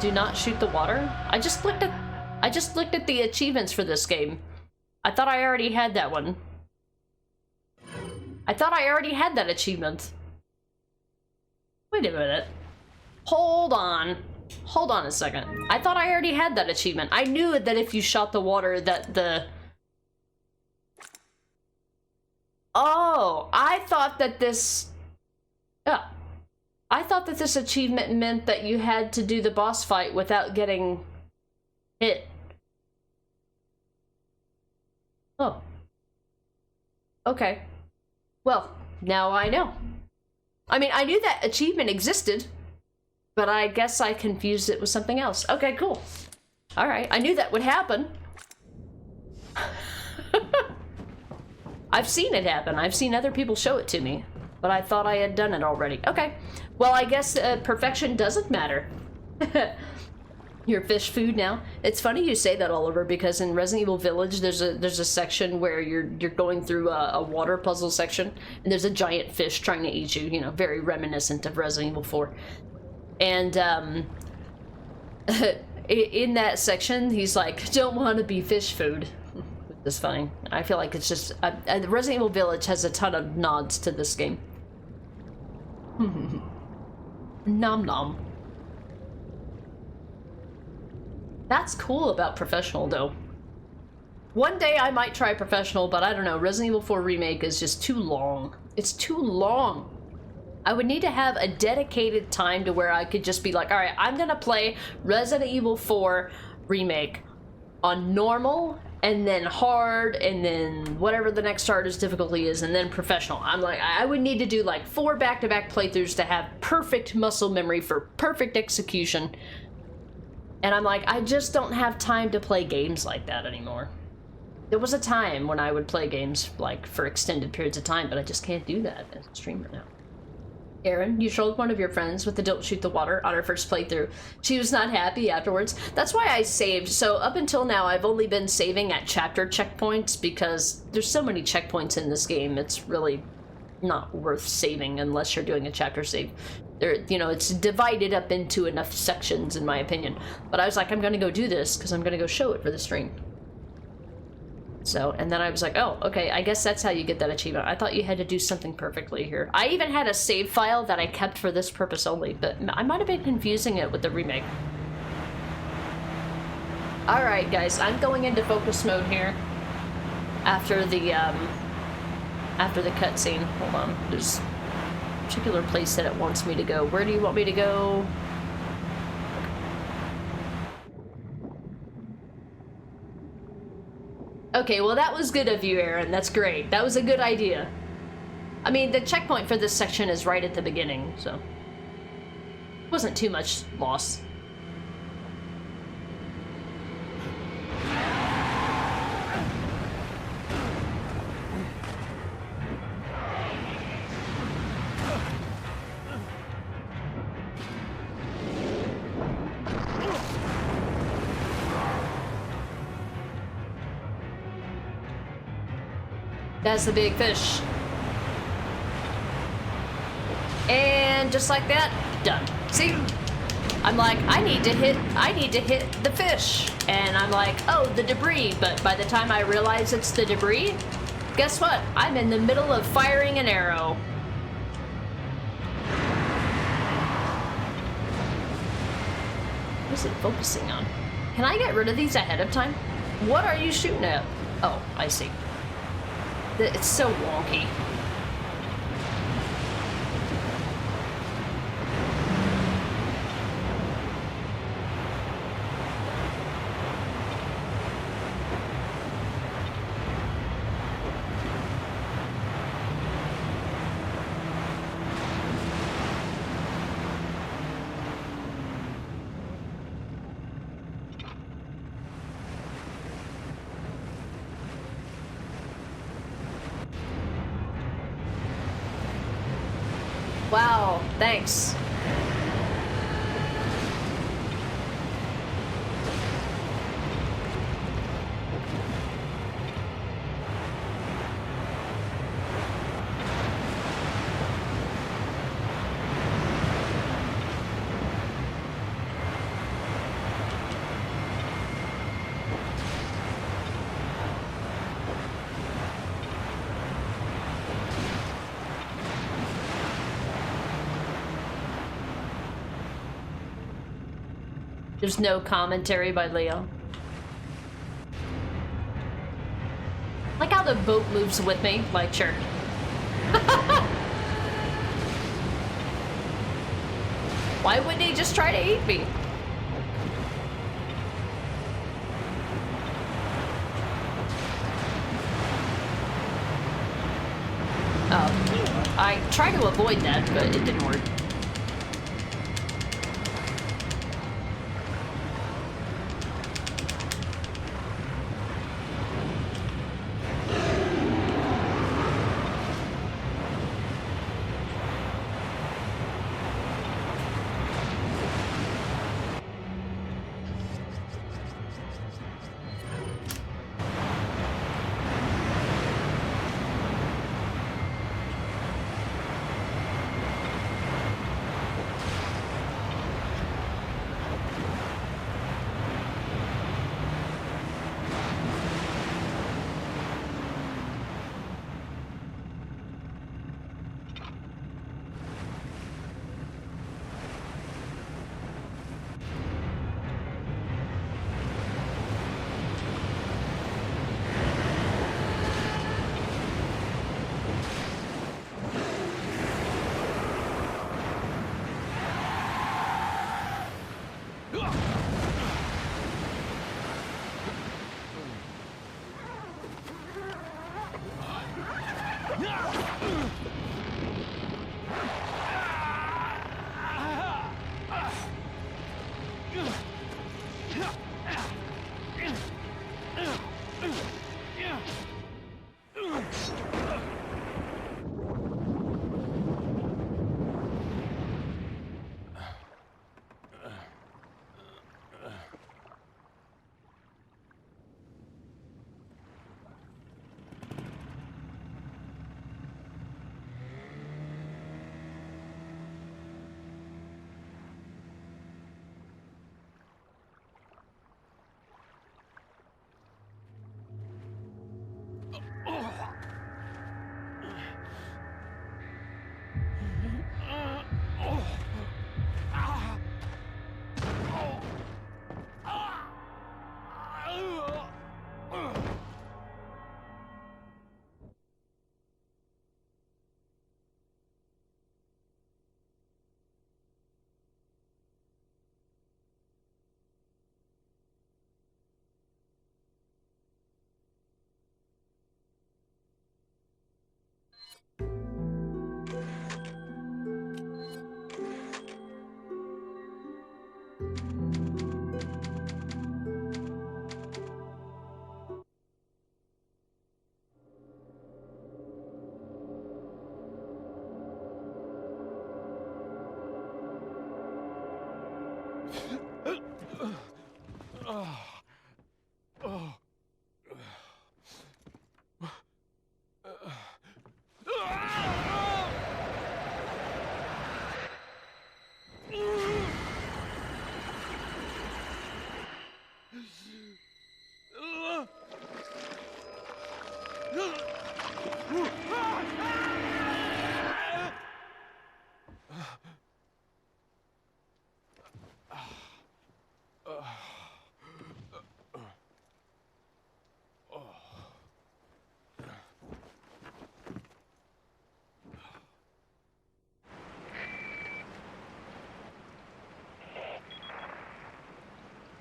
S6: Do not shoot the water? I just looked at the achievements for this game. I thought I already had that one. I thought I already had that achievement. Wait a minute. Hold on. Hold on a second. I thought I already had that achievement. I knew that if you shot the water that the... Oh, I thought that this... Yeah. I thought that this achievement meant that you had to do the boss fight without getting hit. Oh. Okay. Well, now I know. I mean, I knew that achievement existed, but I guess I confused it with something else. Okay, cool. Alright, I knew that would happen. I've seen it happen. I've seen other people show it to me, but I thought I had done it already. Okay. Well, I guess perfection doesn't matter. Your fish food now. It's funny you say that, Oliver, because in Resident Evil Village, there's a section where you're going through a water puzzle section, and there's a giant fish trying to eat you. You know, very reminiscent of Resident Evil 4. And in that section, he's like, "Don't want to be fish food." It's funny. I feel like it's just Resident Evil Village has a ton of nods to this game. Nom nom. That's cool about Professional, though. One day I might try Professional, but I don't know. Resident Evil 4 Remake is just too long. It's too long. I would need to have a dedicated time to where I could just be like, alright, I'm gonna play Resident Evil 4 Remake on normal, and then hard, and then whatever the next hardest difficulty is, and then Professional. I'm like, I would need to do like 4 back-to-back playthroughs to have perfect muscle memory for perfect execution. And I'm like, I just don't have time to play games like that anymore. There was a time when I would play games like for extended periods of time, but I just can't do that as a streamer now. Aaron, you trolled one of your friends with the don't shoot the water on our first playthrough. She was not happy afterwards. That's why I saved. So up until now, I've only been saving at chapter checkpoints because there's so many checkpoints in this game. It's really not worth saving unless you're doing a chapter save. There, you know, it's divided up into enough sections, in my opinion. But I was like, I'm gonna go do this because I'm gonna go show it for the stream. So, and then I was like, oh, okay, I guess that's how you get that achievement. I thought you had to do something perfectly here. I even had a save file that I kept for this purpose only, but I might have been confusing it with the remake. Alright, guys, I'm going into focus mode here. After the cutscene. Hold on, there's a particular place that it wants me to go. Where do you want me to go? Okay, well that was good of you, Aaron. That's great. That was a good idea. I mean, the checkpoint for this section is right at the beginning, so... wasn't too much loss. That's the big fish. And just like that, done. See? I'm like, I need to hit the fish. And I'm like, oh, the debris. But by the time I realize it's the debris, guess what? I'm in the middle of firing an arrow. What is it focusing on? Can I get rid of these ahead of time? What are you shooting at? Oh, I see. It's so wonky. Wow, thanks. There's no commentary by Leo. Like how the boat moves with me, like sure. Why wouldn't he just try to eat me? Oh, I tried to avoid that, but it didn't work.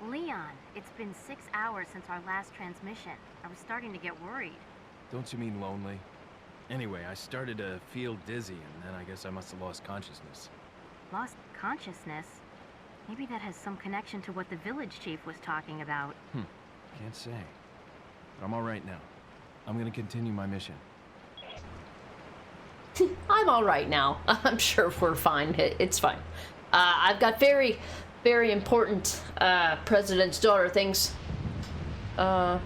S4: Leon, it's been 6 hours since our last transmission. I was starting to get worried.
S1: Don't you mean lonely? Anyway, I started to feel dizzy, and then I guess I must have lost consciousness.
S4: Lost consciousness? Maybe that has some connection to what the village chief was talking about.
S1: Can't say. But I'm all right now. I'm gonna continue my mission.
S6: I'm all right now. I'm sure we're fine. It's fine. I've got very important president's daughter things to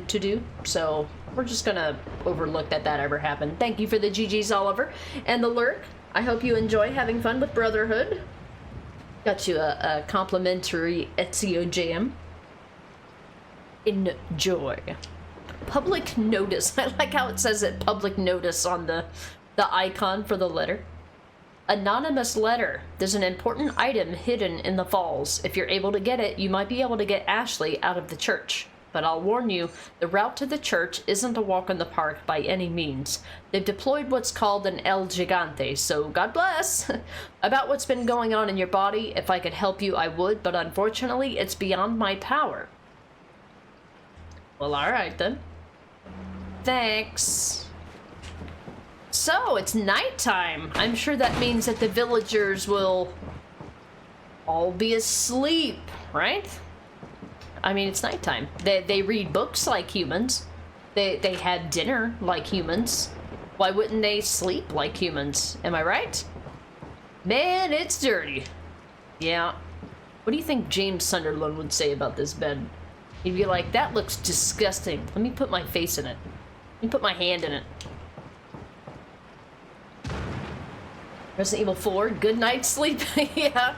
S6: do, so we're just gonna overlook that ever happened. Thank you for the GGs, Oliver, and the lurk. I hope you enjoy having fun with Brotherhood. Got you a complimentary Ezio jam. Enjoy. Public notice. I like how it says it, public notice, on the icon for the letter. Anonymous letter. There's an important item hidden in the falls. If you're able to get it, you might be able to get Ashley out of the church. But I'll warn you, the route to the church isn't a walk in the park by any means. They've deployed what's called an El Gigante, so God bless. About what's been going on in your body, if I could help you, I would, but unfortunately, it's beyond my power. Well, alright then. Thanks. So, it's nighttime. I'm sure that means that the villagers will all be asleep, right? I mean, it's nighttime. They read books like humans. They had dinner like humans. Why wouldn't they sleep like humans? Am I right? Man, it's dirty. Yeah. What do you think James Sunderland would say about this bed? He'd be like, that looks disgusting. Let me put my face in it. Let me put my hand in it. Resident Evil 4, good night's sleep. Yeah.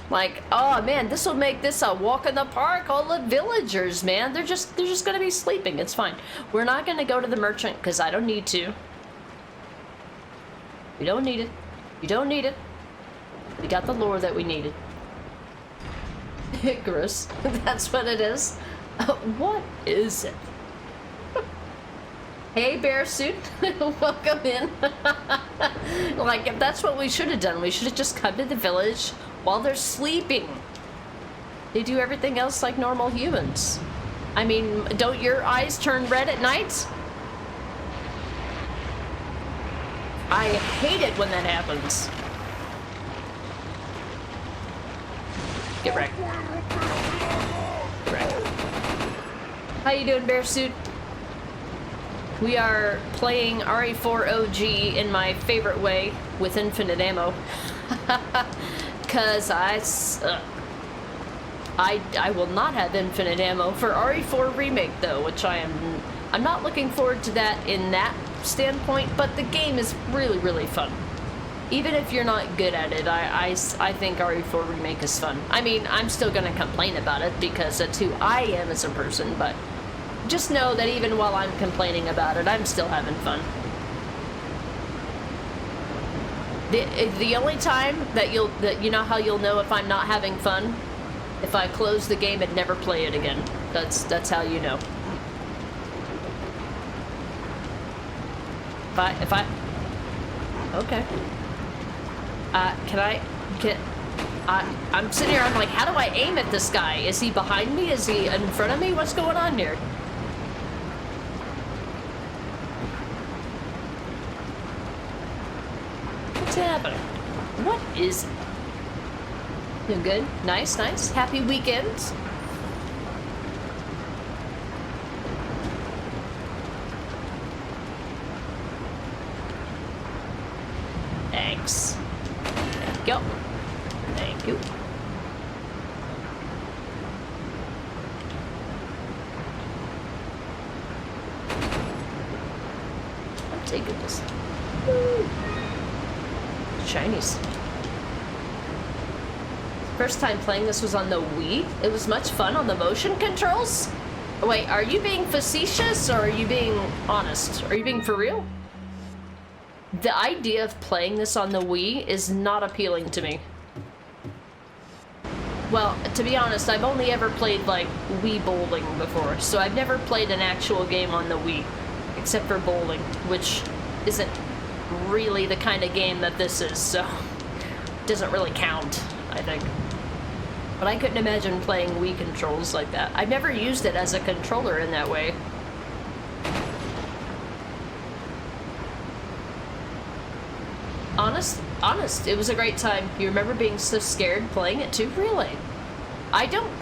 S6: Like, oh man, this will make this a walk in the park. All the villagers, man, they're just gonna be sleeping. It's fine. We're not gonna go to the merchant because I don't need to. We don't need it. You don't need it. We got the lore that we needed. Icarus. That's what it is. What is it? Hey, Bear Suit. Welcome in. Like, if that's what we should have done, we should have just come to the village while they're sleeping. They do everything else like normal humans. I mean, don't your eyes turn red at night? I hate it when that happens. Get wrecked. How you doing, Bear Suit? We are playing RE4 OG in my favorite way, with infinite ammo. Cause I suck. I will not have infinite ammo for RE4 Remake though, which I'm not looking forward to that in that standpoint, but the game is really, really fun. Even if you're not good at it, I think RE4 Remake is fun. I mean, I'm still gonna complain about it because that's who I am as a person, but just know that even while I'm complaining about it, I'm still having fun. The only time that you know how you'll know if I'm not having fun? If I close the game and never play it again. That's how you know. Okay. I'm sitting here, I'm like, how do I aim at this guy? Is he behind me? Is he in front of me? What's going on here? What's happening? What is it? You good? Nice, nice. Happy weekends. Thanks. Thank you. Thank you. take goodness. Woo. Shinies. First time playing this was on the Wii. It was much fun on the motion controls. Wait, are you being facetious or are you being honest? Are you being for real? The idea of playing this on the Wii is not appealing to me. Well, to be honest, I've only ever played, like, Wii Bowling before, so I've never played an actual game on the Wii, except for bowling, which isn't really the kind of game that this is, so it doesn't really count, I think. But I couldn't imagine playing Wii controls like that. I've never used it as a controller in that way. Honest, it was a great time. You remember being so scared playing it too? Really? I don't,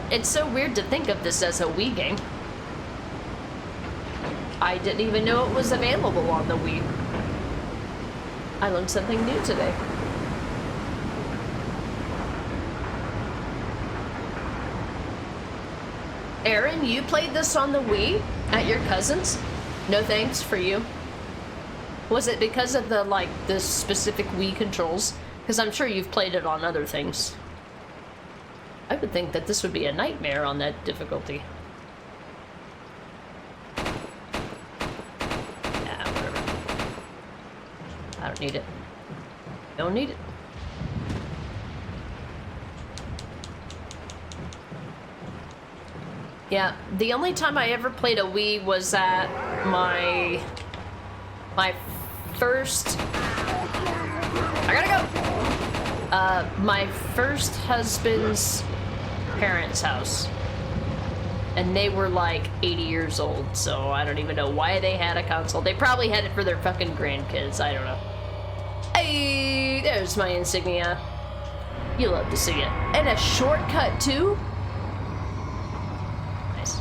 S6: it's so weird to think of this as a Wii game. I didn't even know it was available on the Wii. I learned something new today. Aaron, you played this on the Wii at your cousin's? No thanks for you. Was it because of the, like, the specific Wii controls? Because I'm sure you've played it on other things. I would think that this would be a nightmare on that difficulty. Yeah, whatever. I don't need it. Don't need it. Yeah, the only time I ever played a Wii was at my first... I gotta go! My first husband's parents' house. And they were like 80 years old, so I don't even know why they had a console. They probably had it for their fucking grandkids, I don't know. Hey, there's my insignia. You love to see it. And a shortcut too? Nice.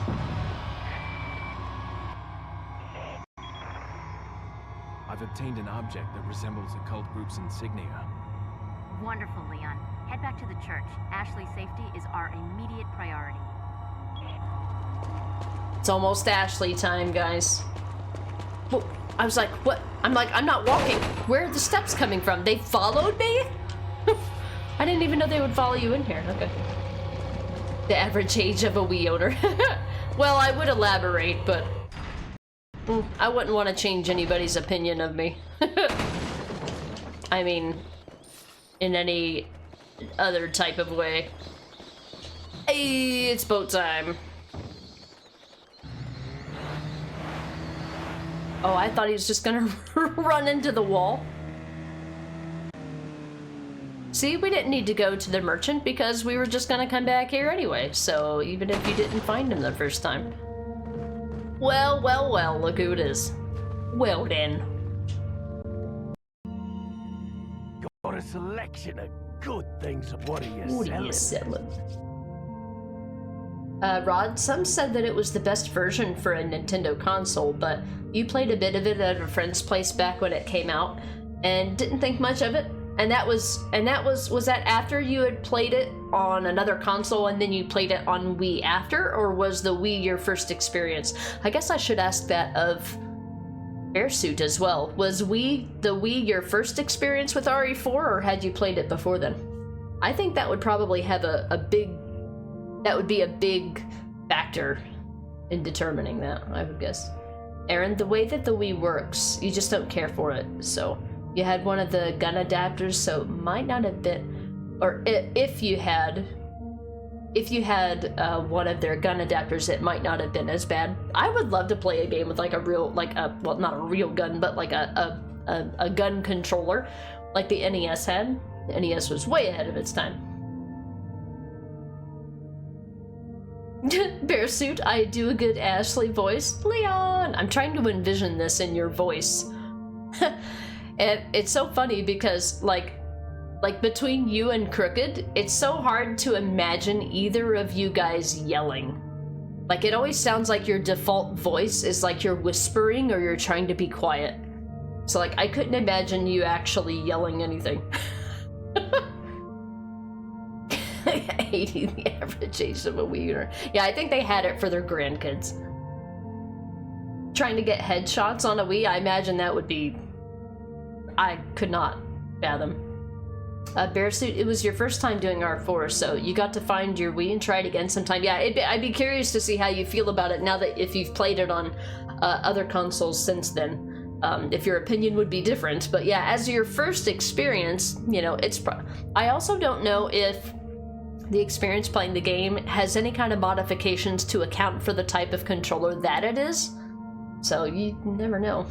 S1: I've obtained an object that resembles a cult group's insignia.
S4: Wonderful, Leon. Head back to the church. Ashley's safety is our immediate priority.
S6: It's almost Ashley time, guys. Well, I was like, what? I'm like, I'm not walking. Where are the steps coming from? They followed me? I didn't even know they would follow you in here. Okay. The average age of a Wii owner. Well, I would elaborate, but I wouldn't want to change anybody's opinion of me. I mean, in any other type of way. Hey, it's boat time. Oh, I thought he was just gonna run into the wall. See, we didn't need to go to the merchant because we were just gonna come back here anyway, so even if you didn't find him the first time. Well, well, well, look who it is. Well then.
S2: Got a selection of good things. What are you
S6: What are you selling? Rod, some said that it was the best version for a Nintendo console, but you played a bit of it at a friend's place back when it came out and didn't think much of it. And was that after you had played it on another console and then you played it on Wii after, or was the Wii your first experience? I guess I should ask that of Airsuit as well. Was the Wii your first experience with RE4, or had you played it before then? I think that would probably have that would be a big factor in determining that, I would guess. Aaron, the way that the Wii works, you just don't care for it, so you had one of the gun adapters, so it might not have been, or if you had one of their gun adapters, it might not have been as bad. I would love to play a game with like a real, well, not a real gun, but like a gun controller, like the NES had. The NES was way ahead of its time. Bearsuit, I do a good Ashley voice. Leon! I'm trying to envision this in your voice. And it's so funny because, like between you and Crooked, it's so hard to imagine either of you guys yelling. Like, it always sounds like your default voice is like you're whispering or you're trying to be quiet. So, like, I couldn't imagine you actually yelling anything. 80, the average age of a Wii user. Yeah, I think they had it for their grandkids. trying to get headshots on a Wii, I imagine that would be... I could not fathom. Bearsuit, it was your first time doing R4, so you got to find your Wii and try it again sometime. Yeah, I'd be curious to see how you feel about it now that if you've played it on other consoles since then. If your opinion would be different. But yeah, as your first experience, you know, it's... I also don't know if the experience playing the game has any kind of modifications to account for the type of controller that it is. So you never know.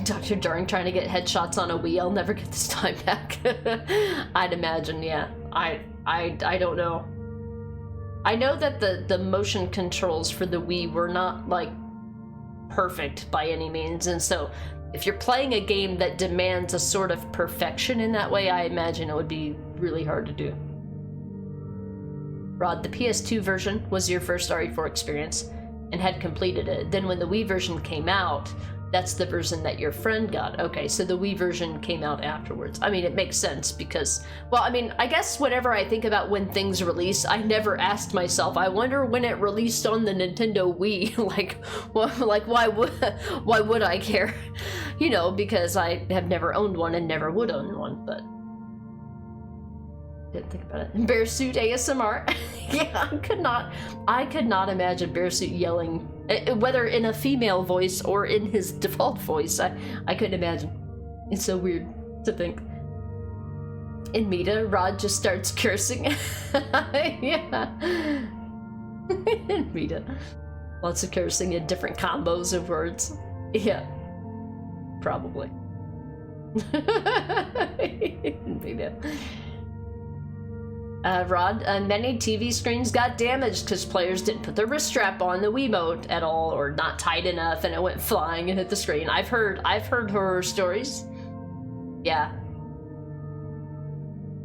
S6: Dr. Darn trying to get headshots on a Wii, I'll never get this time back. I'd imagine, yeah. I don't know. I know that the motion controls for the Wii were not, like, perfect by any means, and so if you're playing a game that demands a sort of perfection in that way, I imagine it would be really hard to do. Rod, the PS2 version was your first RE4 experience and had completed it. Then when the Wii version came out, that's the version that your friend got. Okay, so the Wii version came out afterwards. I mean, it makes sense because, well, I mean, I guess whenever I think about when things release, I never asked myself, I wonder when it released on the Nintendo Wii. Why would I care? You know, because I have never owned one and never would own one, but didn't think about it. Bearsuit ASMR. Yeah, I could not imagine Bearsuit yelling, whether in a female voice or in his default voice. I couldn't imagine. It's so weird to think. In Mita, Rod just starts cursing. Yeah. In Mita. Lots of cursing in different combos of words. Yeah. Probably. In Mita. Rod, many TV screens got damaged because players didn't put the wrist strap on the Wiimote at all, or not tight enough, and it went flying and hit the screen. I've heard horror stories. Yeah.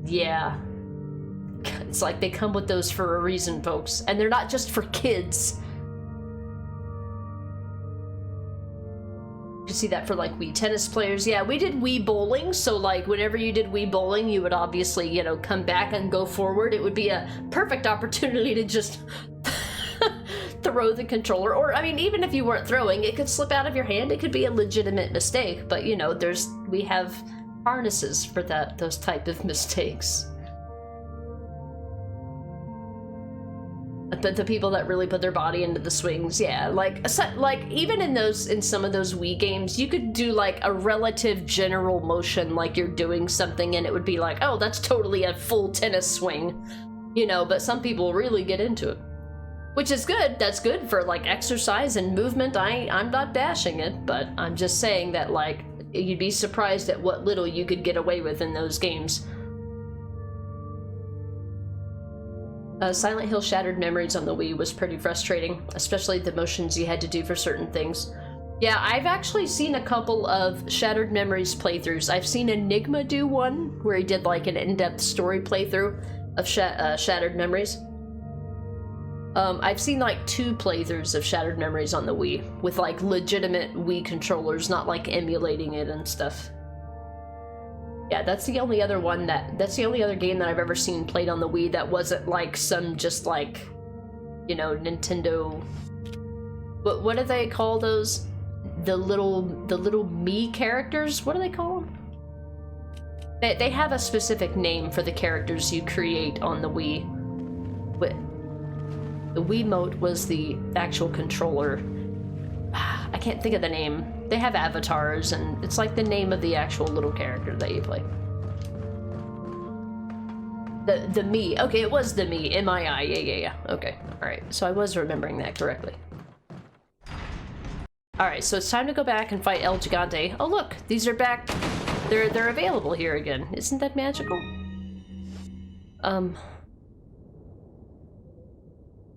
S6: Yeah. It's like they come with those for a reason, folks, and they're not just for kids. You see that for like Wii tennis players. Yeah, we did Wii bowling, so like whenever you did Wii bowling, you would obviously, you know, come back and go forward. It would be a perfect opportunity to just throw the controller, or I mean, even if you weren't throwing, it could slip out of your hand. It could be a legitimate mistake, but you know, we have harnesses for those type of mistakes. The people that really put their body into the swings, yeah, like even in some of those Wii games, you could do like a relative general motion, like you're doing something, and it would be like, oh, that's totally a full tennis swing, you know. But some people really get into it, which is good. That's good for like exercise and movement. I'm not bashing it, but I'm just saying that like you'd be surprised at what little you could get away with in those games. Silent Hill Shattered Memories on the Wii was pretty frustrating, especially the motions you had to do for certain things. Yeah, I've actually seen a couple of Shattered Memories playthroughs. I've seen Enigma do one, where he did like an in-depth story playthrough of Shattered Memories. I've seen like 2 playthroughs of Shattered Memories on the Wii, with like legitimate Wii controllers, not like emulating it and stuff. Yeah, that's the only other game that I've ever seen played on the Wii that wasn't like some just like, you know, Nintendo. What do they call those? The little Mii characters? What do they call them? They have a specific name for the characters you create on the Wii. The Wiimote was the actual controller. I can't think of the name. They have avatars, and it's like the name of the actual little character that you play. The Mii. Okay, it was the Mii. M-I-I. Yeah. Okay. Alright, so I was remembering that correctly. Alright, so it's time to go back and fight El Gigante. Oh look, these are back. They're available here again. Isn't that magical?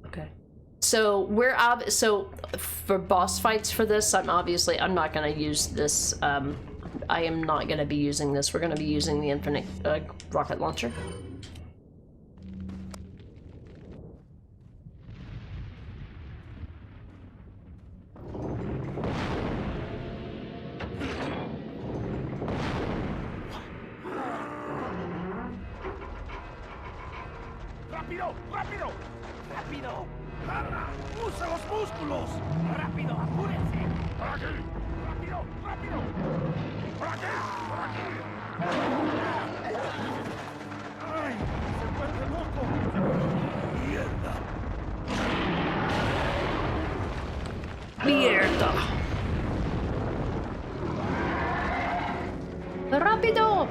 S6: Okay. So so for boss fights for this, I'm not gonna use this. I am not gonna be using this. We're gonna be using the infinite rocket launcher.
S2: ¡Rápido! ¡Rápido! ¡Rápido! ¡Habla! ¡Usa los músculos! ¡Rápido! ¡Apúrense! ¡Por aquí! ¡Rápido! ¡Rápido! ¡Por aquí! ¡Por aquí! ¡Ay! ¡Se vuelve loco! ¡Mierda!
S6: ¡Mierda! ¡Rápido!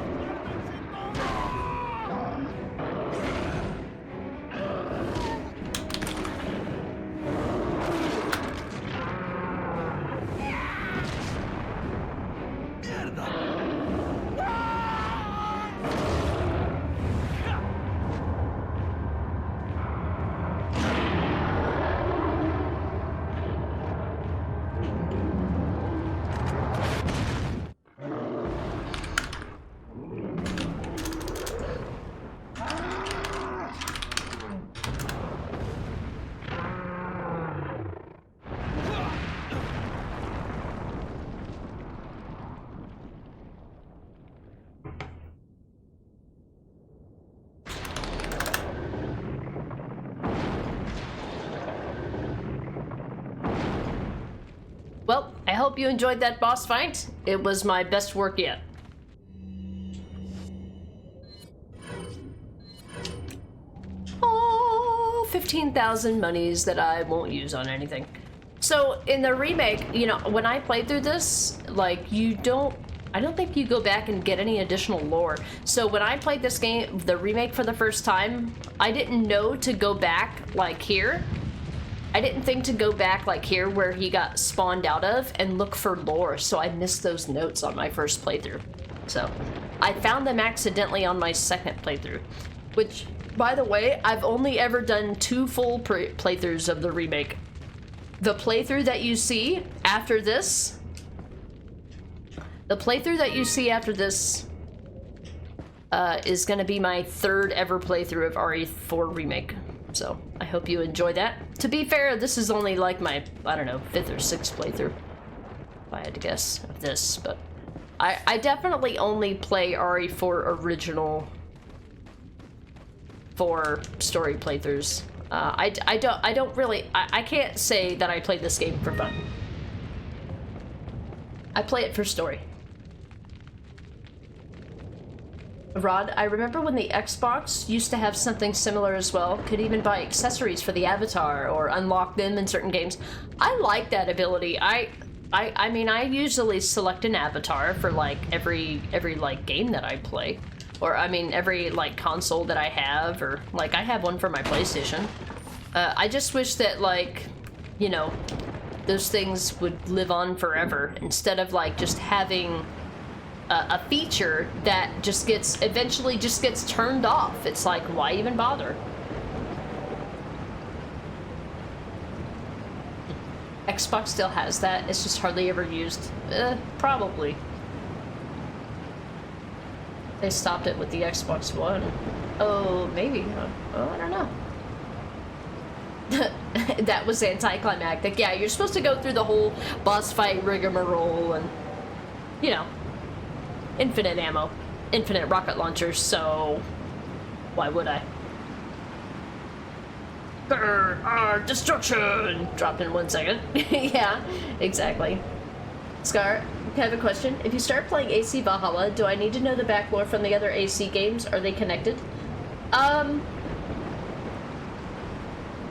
S6: Well, I hope you enjoyed that boss fight. It was my best work yet. Oh, 15,000 monies that I won't use on anything. So in the remake, you know, when I played through this, like I don't think you go back and get any additional lore. So when I played this game, the remake for the first time, I didn't know to go back like here. I didn't think to go back like here where he got spawned out of and look for lore, so I missed those notes on my first playthrough. So I found them accidentally on my second playthrough, which, by the way, I've only ever done 2 full playthroughs of the remake. The playthrough that you see after this, is gonna be my 3rd ever playthrough of RE4 Remake. So I hope you enjoy that. To be fair, this is only like my, I don't know, 5th or 6th playthrough, if I had to guess, of this. But I definitely only play RE4 original for story playthroughs. I can't say that I play this game for fun. I play it for story. Rod, I remember when the Xbox used to have something similar as well. Could even buy accessories for the avatar or unlock them in certain games. I like that ability. I mean, I usually select an avatar for like every like game that I play, or I mean every like console that I have, or like I have one for my PlayStation. I just wish that, like, you know, those things would live on forever instead of like just having a feature that just eventually gets turned off. It's like, why even bother? Xbox still has that, it's just hardly ever used. Probably. They stopped it with the Xbox One. Oh, maybe. Oh, I don't know. That was anticlimactic. Yeah, you're supposed to go through the whole boss fight rigmarole and, you know, infinite ammo, infinite rocket launchers, so why would I? Destruction! Dropped in 1 second. Yeah, exactly. Scar, I have a question. If you start playing AC Valhalla, do I need to know the back lore from the other AC games? Are they connected?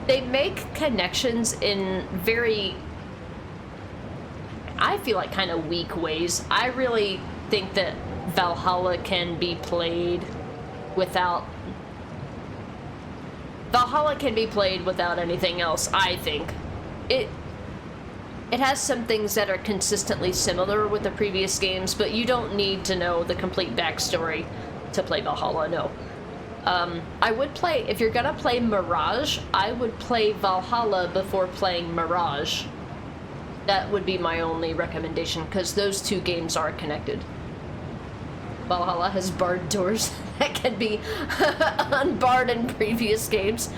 S6: They make connections in very, I feel like, kind of weak ways. I really think that Valhalla can be played without anything else. I think it has some things that are consistently similar with the previous games, but you don't need to know the complete backstory to play Valhalla. No. I would play, if you're gonna play Mirage, I would play Valhalla before playing Mirage. That would be my only recommendation, because those 2 games are connected. Valhalla has barred doors that can be unbarred in previous games.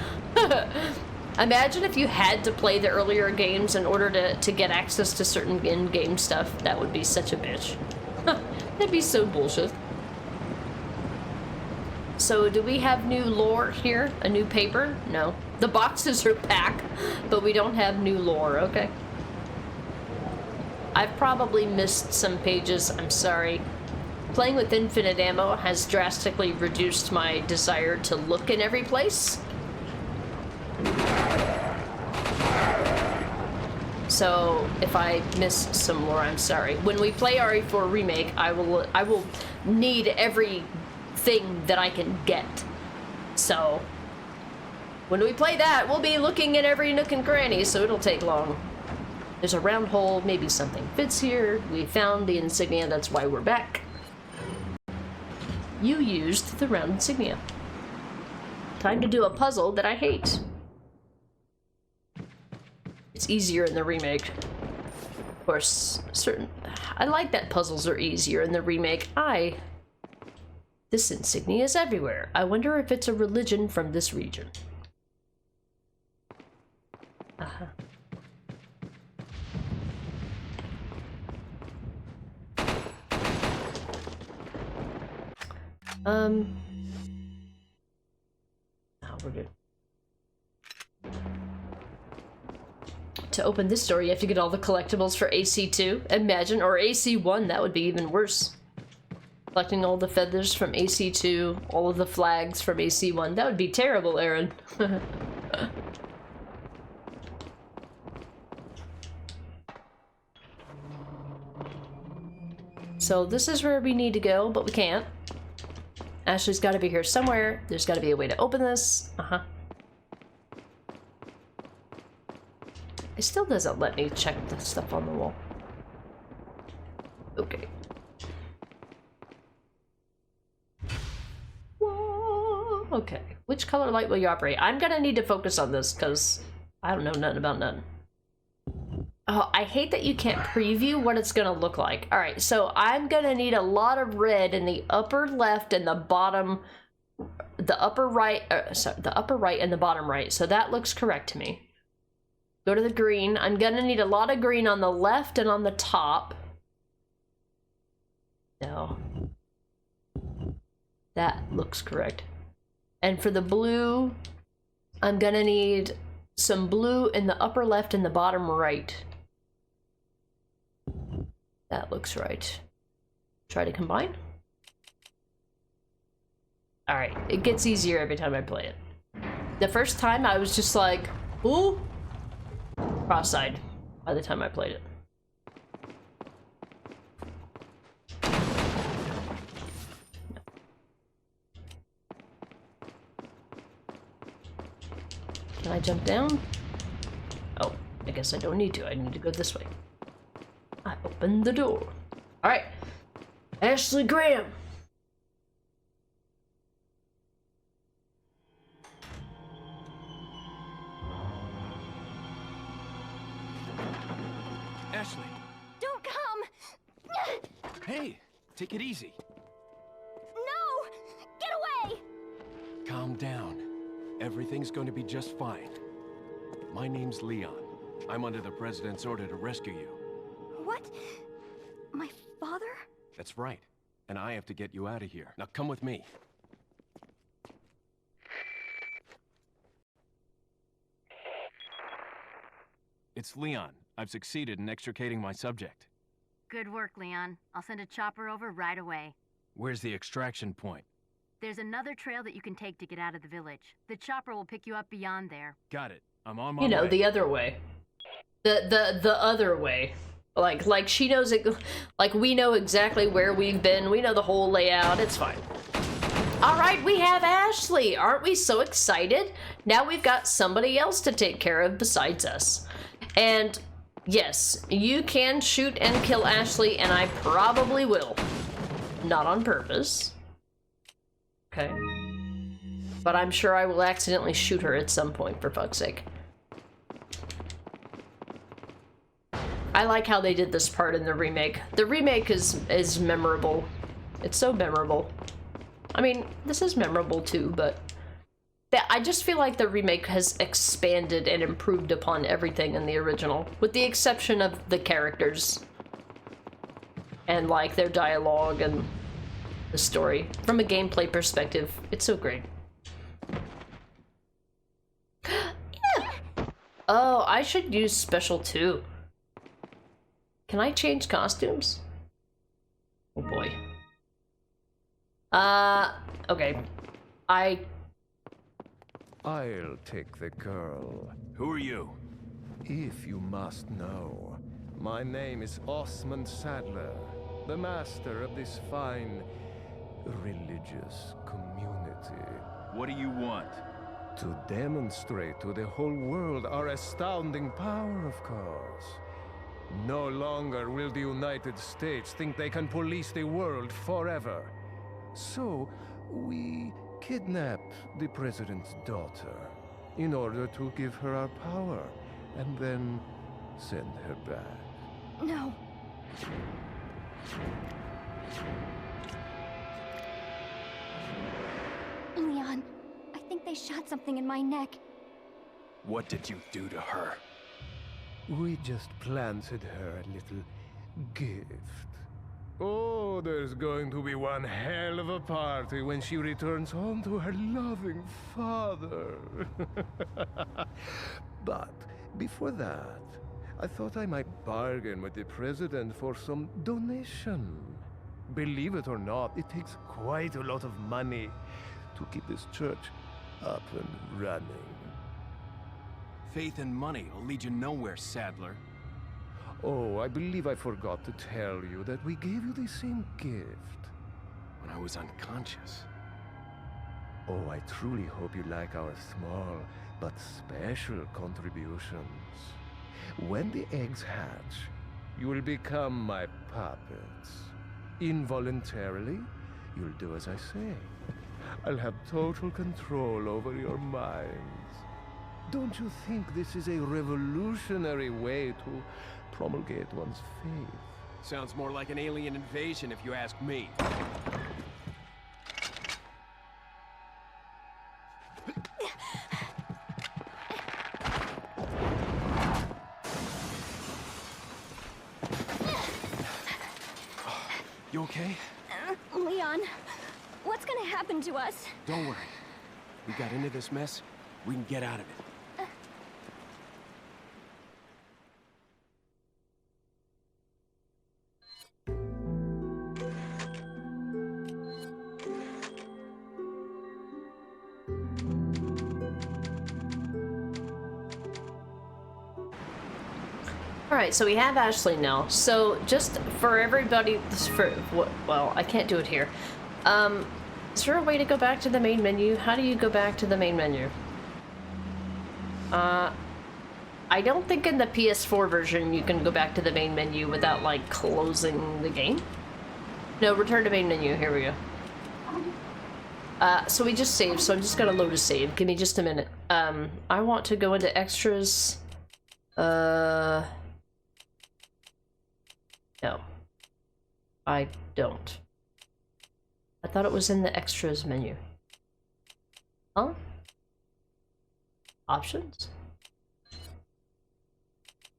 S6: Imagine if you had to play the earlier games in order to get access to certain in-game stuff. That would be such a bitch. That'd be so bullshit. So do we have new lore here? A new paper? No. The boxes are back, but we don't have new lore. Okay. I've probably missed some pages. I'm sorry. Playing with infinite ammo has drastically reduced my desire to look in every place. So if I missed some lore, I'm sorry. When we play RE4 Remake, I will need everything that I can get. So when we play that, we'll be looking in every nook and cranny, so it'll take long. There's a round hole, maybe something fits here. We found the insignia, that's why we're back. You used the round insignia. Time to do a puzzle that I hate. It's easier in the remake. Of course, I like that puzzles are easier in the remake. This insignia is everywhere. I wonder if it's a religion from this region. Uh-huh. Oh, we're good. To open this door, you have to get all the collectibles for AC2. Imagine, or AC1, that would be even worse. Collecting all the feathers from AC2, all of the flags from AC1. That would be terrible, Aaron. So this is where we need to go, but we can't. Ashley's got to be here somewhere. There's got to be a way to open this. Uh-huh. It still doesn't let me check the stuff on the wall. Okay. Whoa. Okay. Which color light will you operate? I'm gonna need to focus on this because I don't know nothing about nothing. Oh, I hate that you can't preview what it's gonna look like. All right, so I'm gonna need a lot of red in the upper left and the bottom, the upper right, the upper right and the bottom right. So that looks correct to me. Go to the green. I'm gonna need a lot of green on the left and on the top. No. That looks correct. And for the blue, I'm gonna need some blue in the upper left and the bottom right. That looks right. Try to combine. Alright, it gets easier every time I play it. The first time I was just like, ooh, cross-eyed by the time I played it. Can I jump down? Oh, I guess I don't need to. I need to go this way. I opened the door. Alright. Ashley Graham.
S1: Ashley!
S9: Don't come!
S1: Hey! Take it easy.
S9: No! Get away!
S1: Calm down. Everything's going to be just fine. My name's Leon. I'm under the President's order to rescue you.
S9: What? My father?
S1: That's right. And I have to get you out of here. Now come with me. It's Leon. I've succeeded in extricating my subject.
S4: Good work, Leon. I'll send a chopper over right away.
S1: Where's the extraction point?
S4: There's another trail that you can take to get out of the village. The chopper will pick you up beyond there.
S1: Got it. I'm on my way.
S6: You know, the other way. The other way. Like she knows it, like we know exactly where we've been. We know the whole layout. It's fine. All right, we have Ashley. Aren't we so excited? Now we've got somebody else to take care of besides us. And yes, you can shoot and kill Ashley, and I probably will. Not on purpose. Okay. But I'm sure I will accidentally shoot her at some point, for fuck's sake. I like how they did this part in the remake. The remake is memorable. It's so memorable. I mean, this is memorable too, but I just feel like the remake has expanded and improved upon everything in the original, with the exception of the characters and like their dialogue and the story. From a gameplay perspective, it's so great. Yeah. Oh, I should use special too. Can I change costumes? Oh boy. Okay.
S7: I'll take the girl.
S1: Who are you?
S7: If you must know, my name is Osmond Sadler, the master of this fine religious community.
S1: What do you want?
S7: To demonstrate to the whole world our astounding power, of course. No longer will the United States think they can police the world forever. So, we kidnap the president's daughter in order to give her our power, and then send her back.
S9: No. Leon, I think they shot something in my neck.
S1: What did you do to her?
S7: We just planted her a little gift. Oh, there's going to be one hell of a party when she returns home to her loving father. But before that, I thought I might bargain with the president for some donation. Believe it or not, it takes quite a lot of money to keep this church up and running.
S1: Faith and money will lead you nowhere, Sadler.
S7: Oh, I believe I forgot to tell you that we gave you the same gift.
S1: When I was unconscious.
S7: Oh, I truly hope you like our small but special contributions. When the eggs hatch, you will become my puppets. Involuntarily, you'll do as I say. I'll have total control over your minds. Don't you think this is a revolutionary way to promulgate one's faith?
S1: Sounds more like an alien invasion if you ask me. You okay?
S9: Leon, what's gonna happen to us?
S1: Don't worry. We got into this mess, we can get out of it.
S6: Alright, so we have Ashley now. So, just for everybody, well, I can't do it here. Is there a way to go back to the main menu? How do you go back to the main menu? I don't think in the PS4 version you can go back to the main menu without, like, closing the game. No, return to main menu. Here we go. So we just saved, so I'm just gonna load a save. Give me just a minute. I want to go into extras. No. I don't. I thought it was in the extras menu. Huh? Options?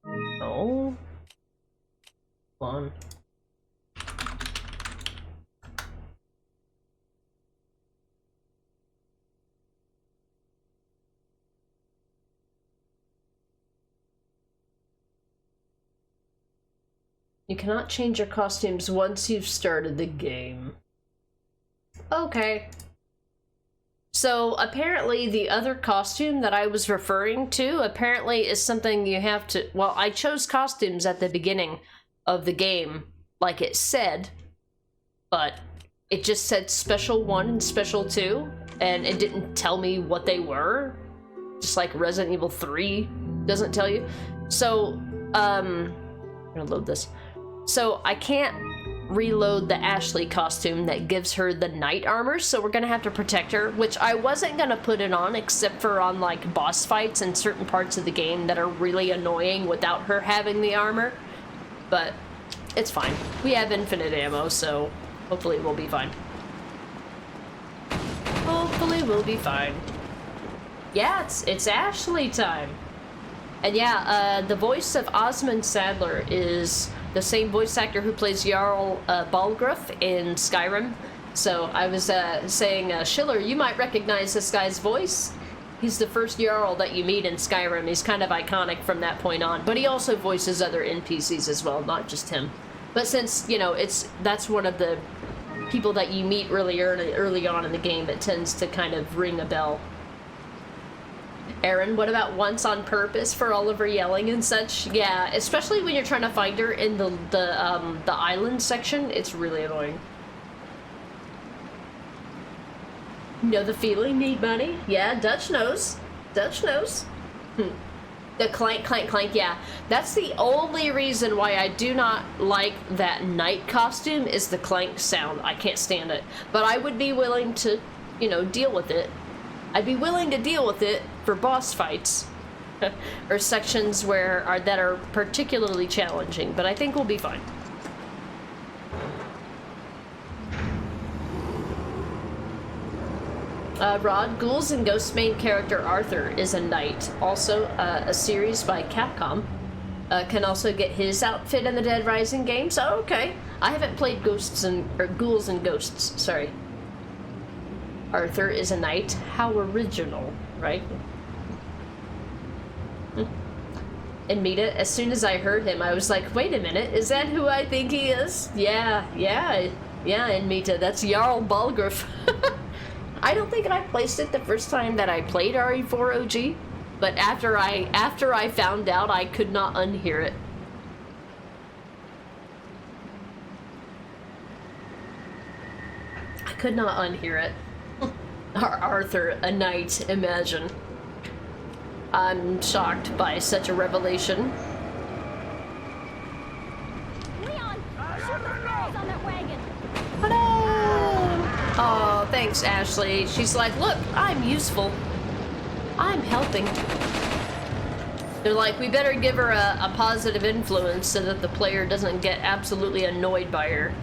S6: No. One. You cannot change your costumes once you've started the game. Okay. So apparently the other costume that I was referring to apparently is something you have to... Well, I chose costumes at the beginning of the game, like it said, but it just said Special 1 and Special 2, and it didn't tell me what they were. Just like Resident Evil 3 doesn't tell you. So, I'm gonna load this. So I can't reload the Ashley costume that gives her the knight armor, so we're gonna have to protect her, which I wasn't gonna put it on except for on like boss fights and certain parts of the game that are really annoying without her having the armor, but it's fine. We have infinite ammo, so hopefully we'll be fine. Hopefully we'll be fine. Yeah, it's Ashley time. And yeah, the voice of Osmond Sadler is the same voice actor who plays Jarl Balgruuf in Skyrim. So I was saying, Schiller, you might recognize this guy's voice. He's the first Jarl that you meet in Skyrim. He's kind of iconic from that point on, but he also voices other NPCs as well, not just him. But since, you know, that's one of the people that you meet really early on in the game, it tends to kind of ring a bell. Aaron, what about Once on Purpose for Oliver yelling and such? Yeah, especially when you're trying to find her in the island section, it's really annoying. Know the feeling, need money? Yeah, Dutch knows. Dutch knows. The clank, clank, clank, yeah. That's the only reason why I do not like that knight costume is the clank sound. I can't stand it. But I would be willing to, you know, deal with it. I'd be willing to deal with it for boss fights. Or sections that are particularly challenging, but I think we'll be fine. Rod, Ghouls and Ghosts main character Arthur is a knight, also a series by Capcom. Can also get his outfit in the Dead Rising games. Oh, okay. I haven't played Ghouls and Ghosts, sorry. Arthur is a knight. How original, right? And Mita, as soon as I heard him, I was like, wait a minute, is that who I think he is? Yeah, and Mita, that's Jarl Balgruuf. I don't think I placed it the first time that I played RE4 OG, but after I found out, I could not unhear it. I could not unhear it. Arthur, a knight, imagine. I'm shocked by such a revelation.
S9: Leon! Shoot the flies on that wagon!
S6: Oh, thanks, Ashley. She's like, look, I'm useful. I'm helping. They're like, we better give her a positive influence so that the player doesn't get absolutely annoyed by her.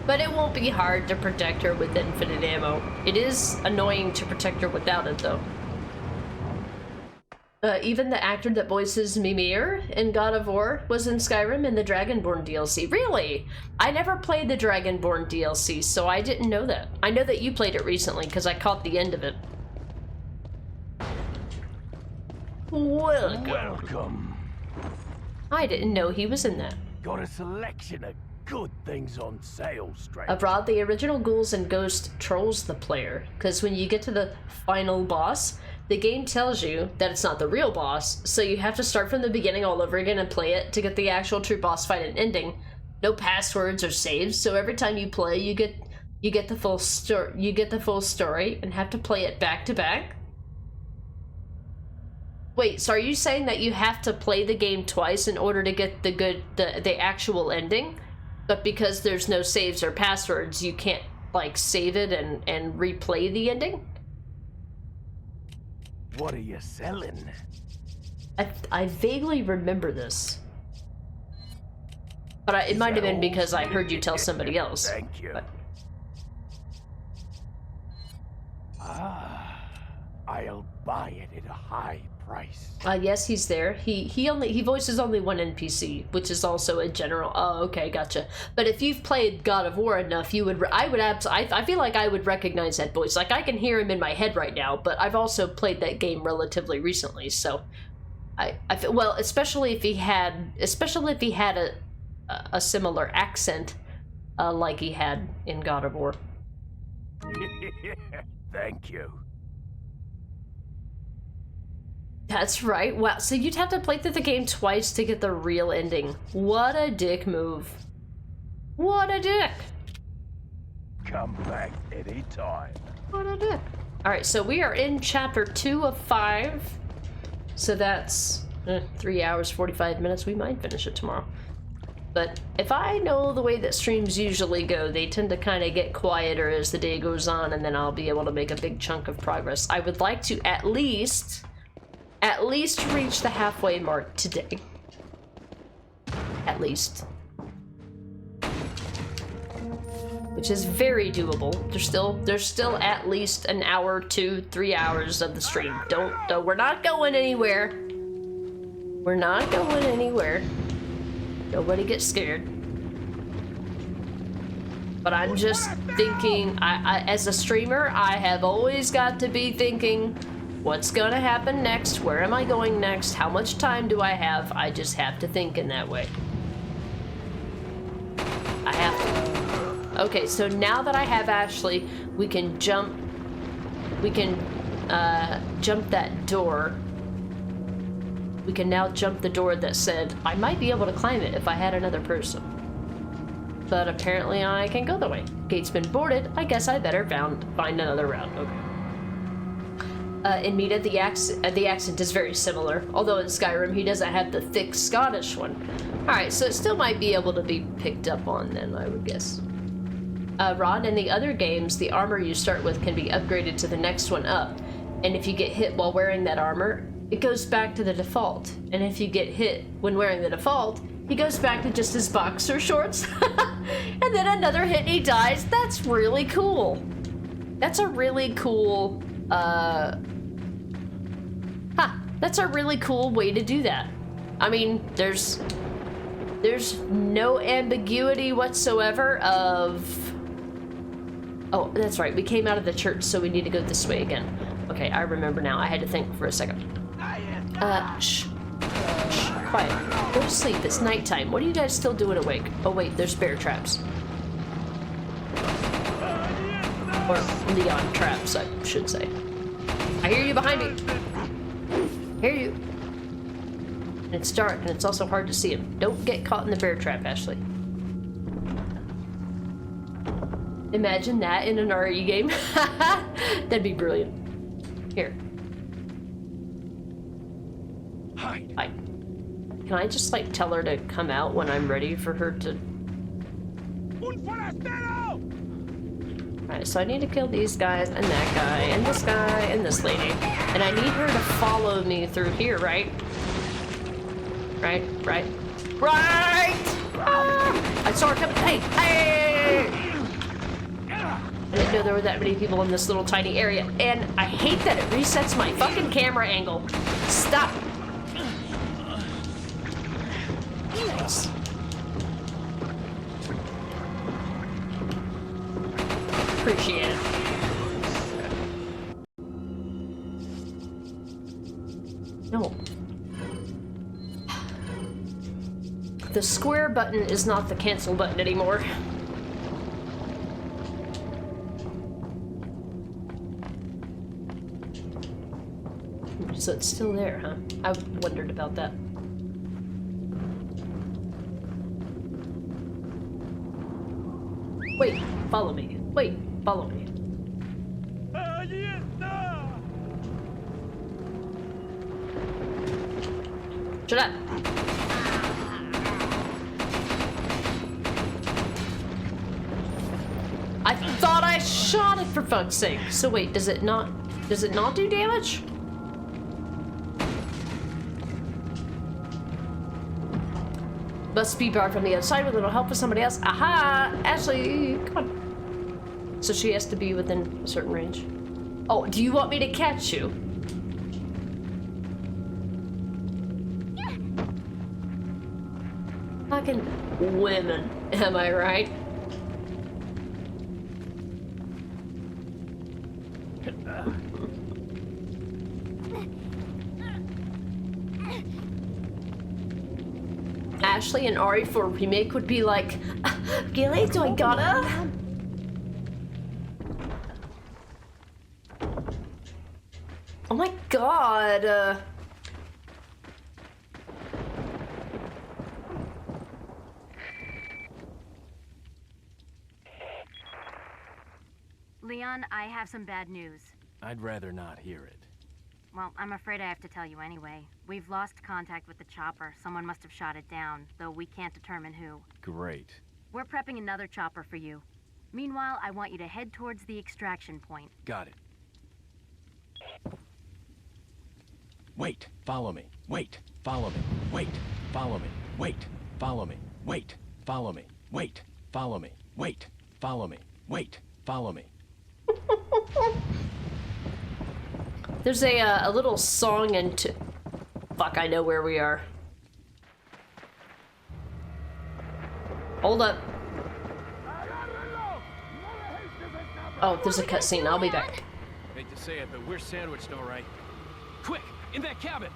S6: But it won't be hard to protect her with infinite ammo. It is annoying to protect her without it, though. Even the actor that voices Mimir in God of War was in Skyrim in the Dragonborn DLC. Really? I never played the Dragonborn DLC, so I didn't know that. I know that you played it recently, because I caught the end of it.
S2: Welcome.
S6: I didn't know he was in that.
S2: Got a selection of good things on sale, stranger.
S6: Abroad, the original Ghouls and Ghosts trolls the player, because when you get to the final boss, the game tells you that it's not the real boss, so you have to start from the beginning all over again and play it to get the actual true boss fight and ending. No passwords or saves, so every time you play, you get the full story. You get the full story and have to play it back to back. Wait, so are you saying that you have to play the game twice in order to get the actual ending? But because there's no saves or passwords, you can't, like, save it and replay the ending?
S2: What are you selling?
S6: I vaguely remember this. But it might have been because I heard you tell somebody else.
S2: Thank you.
S6: But...
S2: I'll buy it at a high price.
S6: Yes, he's there. He voices only one NPC, which is also a general. Oh, okay, gotcha. But if you've played God of War enough, I feel like I would recognize that voice. Like, I can hear him in my head right now, but I've also played that game relatively recently, so I feel, well, especially if he had a similar accent like he had in God of War.
S2: Thank you.
S6: That's right. Wow, so you'd have to play through the game twice to get the real ending. What a dick move. What a dick.
S2: Come back anytime.
S6: What a dick. Alright, so we are in chapter 2 of 5. So that's 3 hours, 45 minutes. We might finish it tomorrow. But if I know the way that streams usually go, they tend to kind of get quieter as the day goes on, and then I'll be able to make a big chunk of progress. I would like to at least reach the halfway mark today. At least. which is very doable. There's still at least an hour, 2, 3 hours of the stream. We're not going anywhere. We're not going anywhere. Nobody get scared. But I'm just thinking, as a streamer, I have always got to be thinking, what's gonna happen next? Where am I going next? How much time do I have? I just have to think in that way. I have to. Okay, so now that I have Ashley, we can jump that door. We can now jump the door that said, I might be able to climb it if I had another person. But apparently I can go the way. Gate's been boarded. I guess I better find another route. Okay. In Mida, the accent is very similar. Although in Skyrim, he doesn't have the thick Scottish one. Alright, so it still might be able to be picked up on then, I would guess. Rod, in the other games, the armor you start with can be upgraded to the next one up. And if you get hit while wearing that armor, it goes back to the default. And if you get hit when wearing the default, he goes back to just his boxer shorts. And then another hit and he dies. That's really cool. That's a really cool, that's a really cool way to do that. I mean, there's no ambiguity whatsoever of... Oh, that's right. We came out of the church, so we need to go this way again. Okay, I remember now. I had to think for a second. Shh. Shh. Quiet. Go to sleep. It's nighttime. What are you guys still doing awake? Oh, wait. There's bear traps. Or Leon traps, I should say. I hear you behind me. I hear you. And it's dark, and it's also hard to see him. Don't get caught in the bear trap, Ashley. Imagine that in an RE game. That'd be brilliant. Here. Hi. Can I just, like, tell her to come out when I'm ready for her to... Alright, so I need to kill these guys, and that guy, and this guy, and this lady. And I need her to follow me through here, right? Right? Ah! I saw her coming. Hey! I didn't know there were that many people in this little tiny area. And I hate that it resets my fucking camera angle. Stop. Nice. Appreciate it. No. The square button is not the cancel button anymore. So it's still there, huh? I wondered about that. Wait, follow me. Wait, follow me. Shut up. I thought I shot it for fuck's sake. So wait, does it not do damage? Must be barred from the outside with a little help with somebody else. Aha! Ashley, come on. So she has to be within a certain range. Oh, do you want me to catch you? Fucking women, am I right? Ashley and RE4 remake would be like, Gilly, do I gotta? Oh my god.
S4: Leon, I have some bad news.
S1: I'd rather not hear it.
S4: Well, I'm afraid I have to tell you anyway. We've lost contact with the chopper. Someone must have shot it down, though we can't determine who.
S1: Great.
S4: We're prepping another chopper for you. Meanwhile, I want you to head towards the extraction point.
S1: Got it. Wait, follow me. Wait, follow me. Wait, follow me. Wait, follow me. Wait, follow me. Wait, follow me. Wait, follow me. Wait, follow me.
S6: There's a little song into... Fuck, I know where we are. Hold up. Oh, there's a cutscene. I'll be back.
S1: Hate to say it, but we're sandwiched, all right. Quick, in that cabin!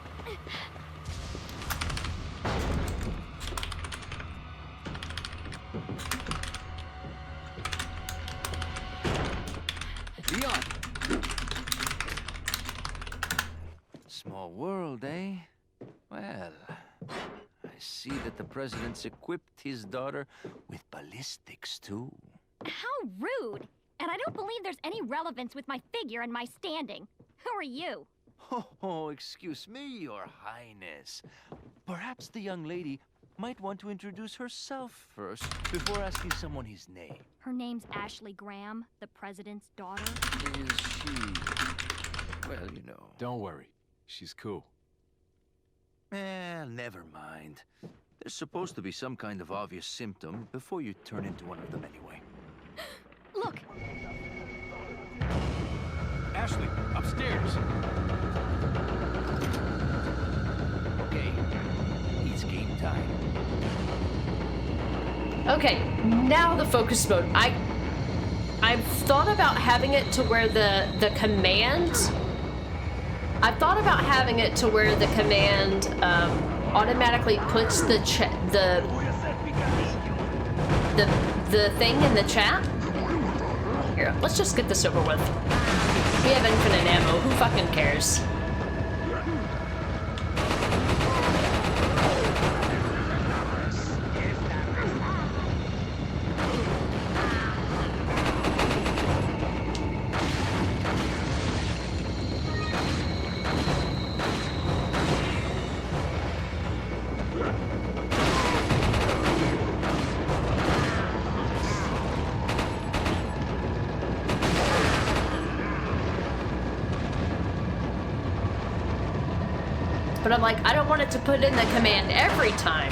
S3: Leon! Small world, eh? Well, I see that the president's equipped his daughter with ballistics, too.
S9: How rude! And I don't believe there's any relevance with my figure and my standing. Who are you?
S3: Oh, excuse me, Your Highness. Perhaps the young lady might want to introduce herself first before asking someone his name.
S9: Her name's Ashley Graham, the president's daughter.
S3: Is she... well, you know...
S1: Don't worry. She's cool.
S3: Never mind. There's supposed to be some kind of obvious symptom before you turn into one of them anyway.
S9: Look!
S1: Ashley, upstairs!
S3: Okay, it's game time.
S6: Okay, now the focus mode. I've thought about having it to where the command... I've thought about having it to where the command automatically puts the thing in the chat. Here, let's just get this over with. We have infinite ammo. Who fucking cares? But I'm like, I don't want it to put in the command every time.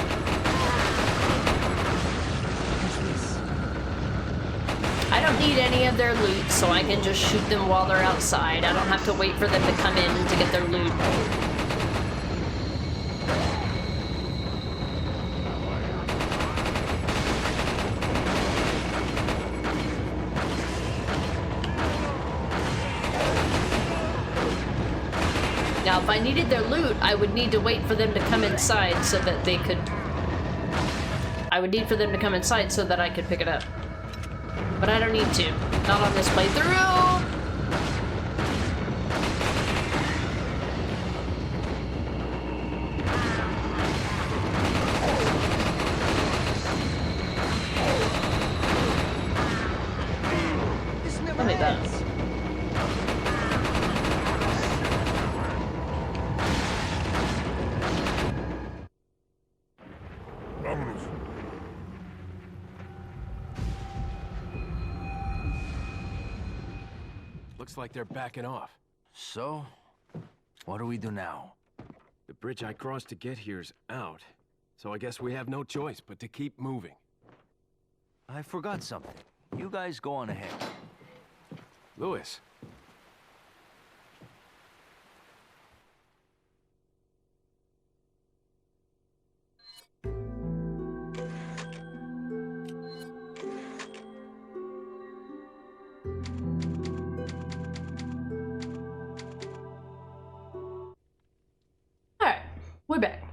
S6: I don't need any of their loot, so I can just shoot them while they're outside. I don't have to wait for them to come in to get their loot. Now, if I needed their loot, I would need to wait for them to come inside so that they could... I would need for them to come inside so that I could pick it up. But I don't need to. Not on this playthrough! Let me that.
S1: Looks like they're backing off.
S3: So, what do we do now?
S1: The bridge I crossed to get here's out, so I guess we have no choice but to keep moving.
S3: I forgot something. You guys go on ahead.
S1: Louis.
S6: Alright, we're back.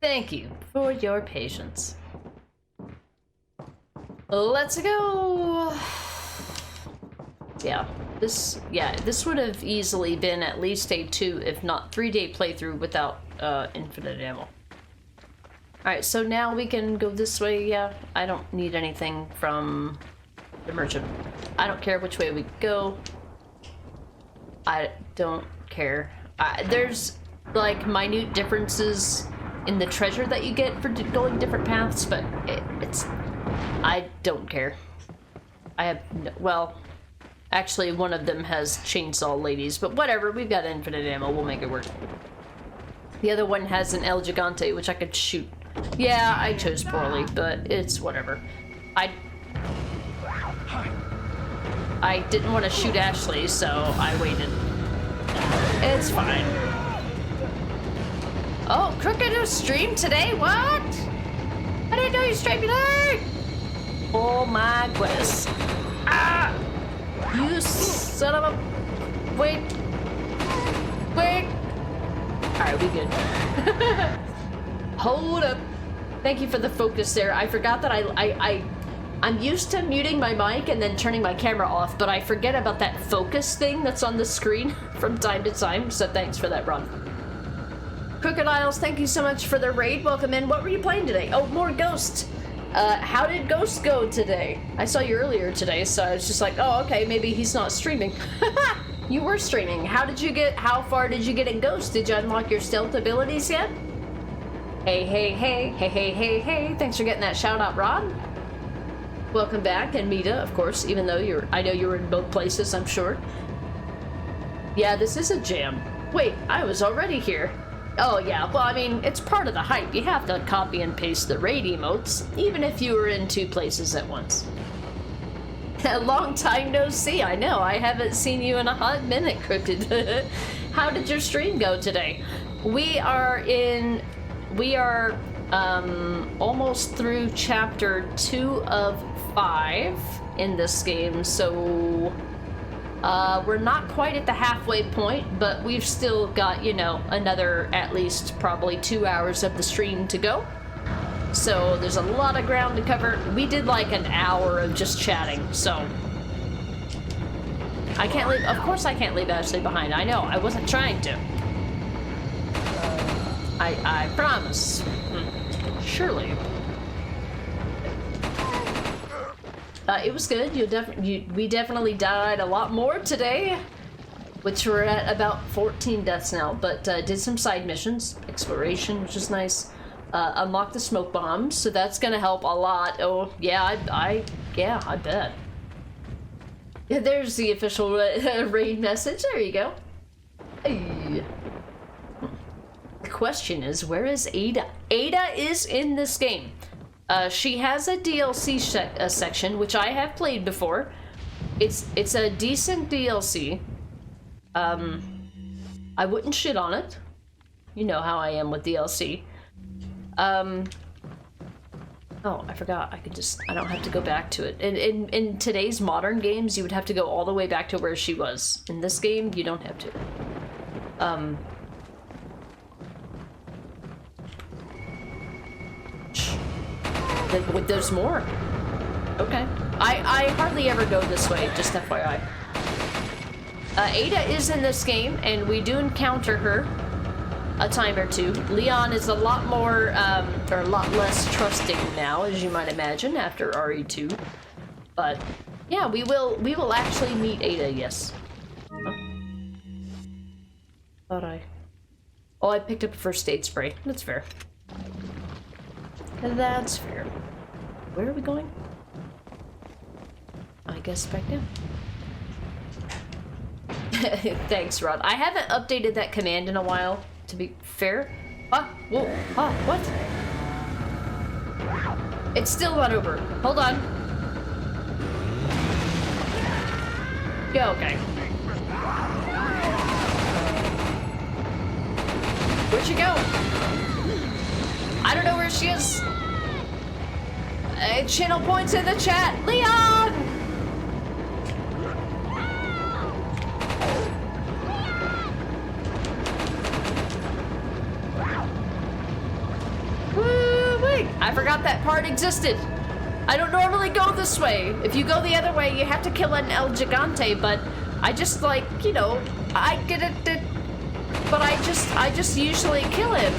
S6: Thank you for your patience. Let's go. Yeah, this would have easily been at least a 2, if not 3-day playthrough without infinite ammo. Alright, so now we can go this way. Yeah, I don't need anything from the merchant. I don't care which way we go. I don't care. There's like minute differences in the treasure that you get for going different paths, but I don't care. I have no, well, actually one of them has chainsaw ladies, but whatever, we've got infinite ammo, we'll make it work. The other one has an El Gigante, which I could shoot. Yeah, I chose poorly, but it's whatever. I didn't want to shoot Ashley, so I waited. It's fine. Oh, Crooked who streamed today? What? I didn't know you streamed today! Oh my goodness. Ah! You son of a... Wait. Wait. Alright, we good. Hold up. Thank you for the focus there. I forgot that I'm used to muting my mic and then turning my camera off, but I forget about that focus thing that's on the screen from time to time, so thanks for that, Ron. Crocodiles, thank you so much for the raid. Welcome in. What were you playing today? Oh, more Ghost. How did Ghost go today? I saw you earlier today, so I was just like, oh, okay, maybe he's not streaming. You were streaming. How far did you get in Ghost? Did you unlock your stealth abilities yet? Hey, hey, hey, hey, hey, hey, hey. Thanks for getting that shout out, Rod. Welcome back, and Mita, of course, even though I know you were in both places, I'm sure. Yeah, this is a jam. Wait, I was already here. Oh yeah, well I mean, it's part of the hype. You have to copy and paste the raid emotes, even if you were in 2 places at once. A long time no see, I know. I haven't seen you in a hot minute, Crooked. How did your stream go today? We are almost through chapter 2 of 5 in this game, so we're not quite at the halfway point, but we've still got, you know, another at least probably 2 hours of the stream to go. So there's a lot of ground to cover. We did like an hour of just chatting, so I can't leave, of course I can't leave Ashley behind. I know, I wasn't trying to. I promise. Surely. It was good. We definitely died a lot more today, which we're at about 14 deaths now, but did some side missions, exploration, which is nice. Unlocked the smoke bomb, so that's gonna help a lot. Oh yeah, I bet. Yeah, there's the official raid message. There you go. Hey. The question is, where is Ada? Ada is in this game. She has a DLC section, which I have played before. It's a decent DLC. I wouldn't shit on it. You know how I am with DLC. Oh, I forgot. I don't have to go back to it. In today's modern games, you would have to go all the way back to where she was. In this game, you don't have to. There's more. Okay. I hardly ever go this way, just FYI. Ada is in this game, and we do encounter her a time or 2. Leon is a lot more, or a lot less trusting now, as you might imagine, after RE2. But, yeah, we will actually meet Ada, yes. Oh. I picked up a first aid spray. That's fair. That's fair. Where are we going? I guess back down. Thanks, Rod. I haven't updated that command in a while, to be fair. Whoa, what? It's still not over. Hold on. Yeah, okay. Where'd she go? I don't know where she is. Channel points in the chat. Leon! Woo-wee. I forgot that part existed. I don't normally go this way. If you go the other way, you have to kill an El Gigante, but I just like, you know, I get it, but I just usually kill him.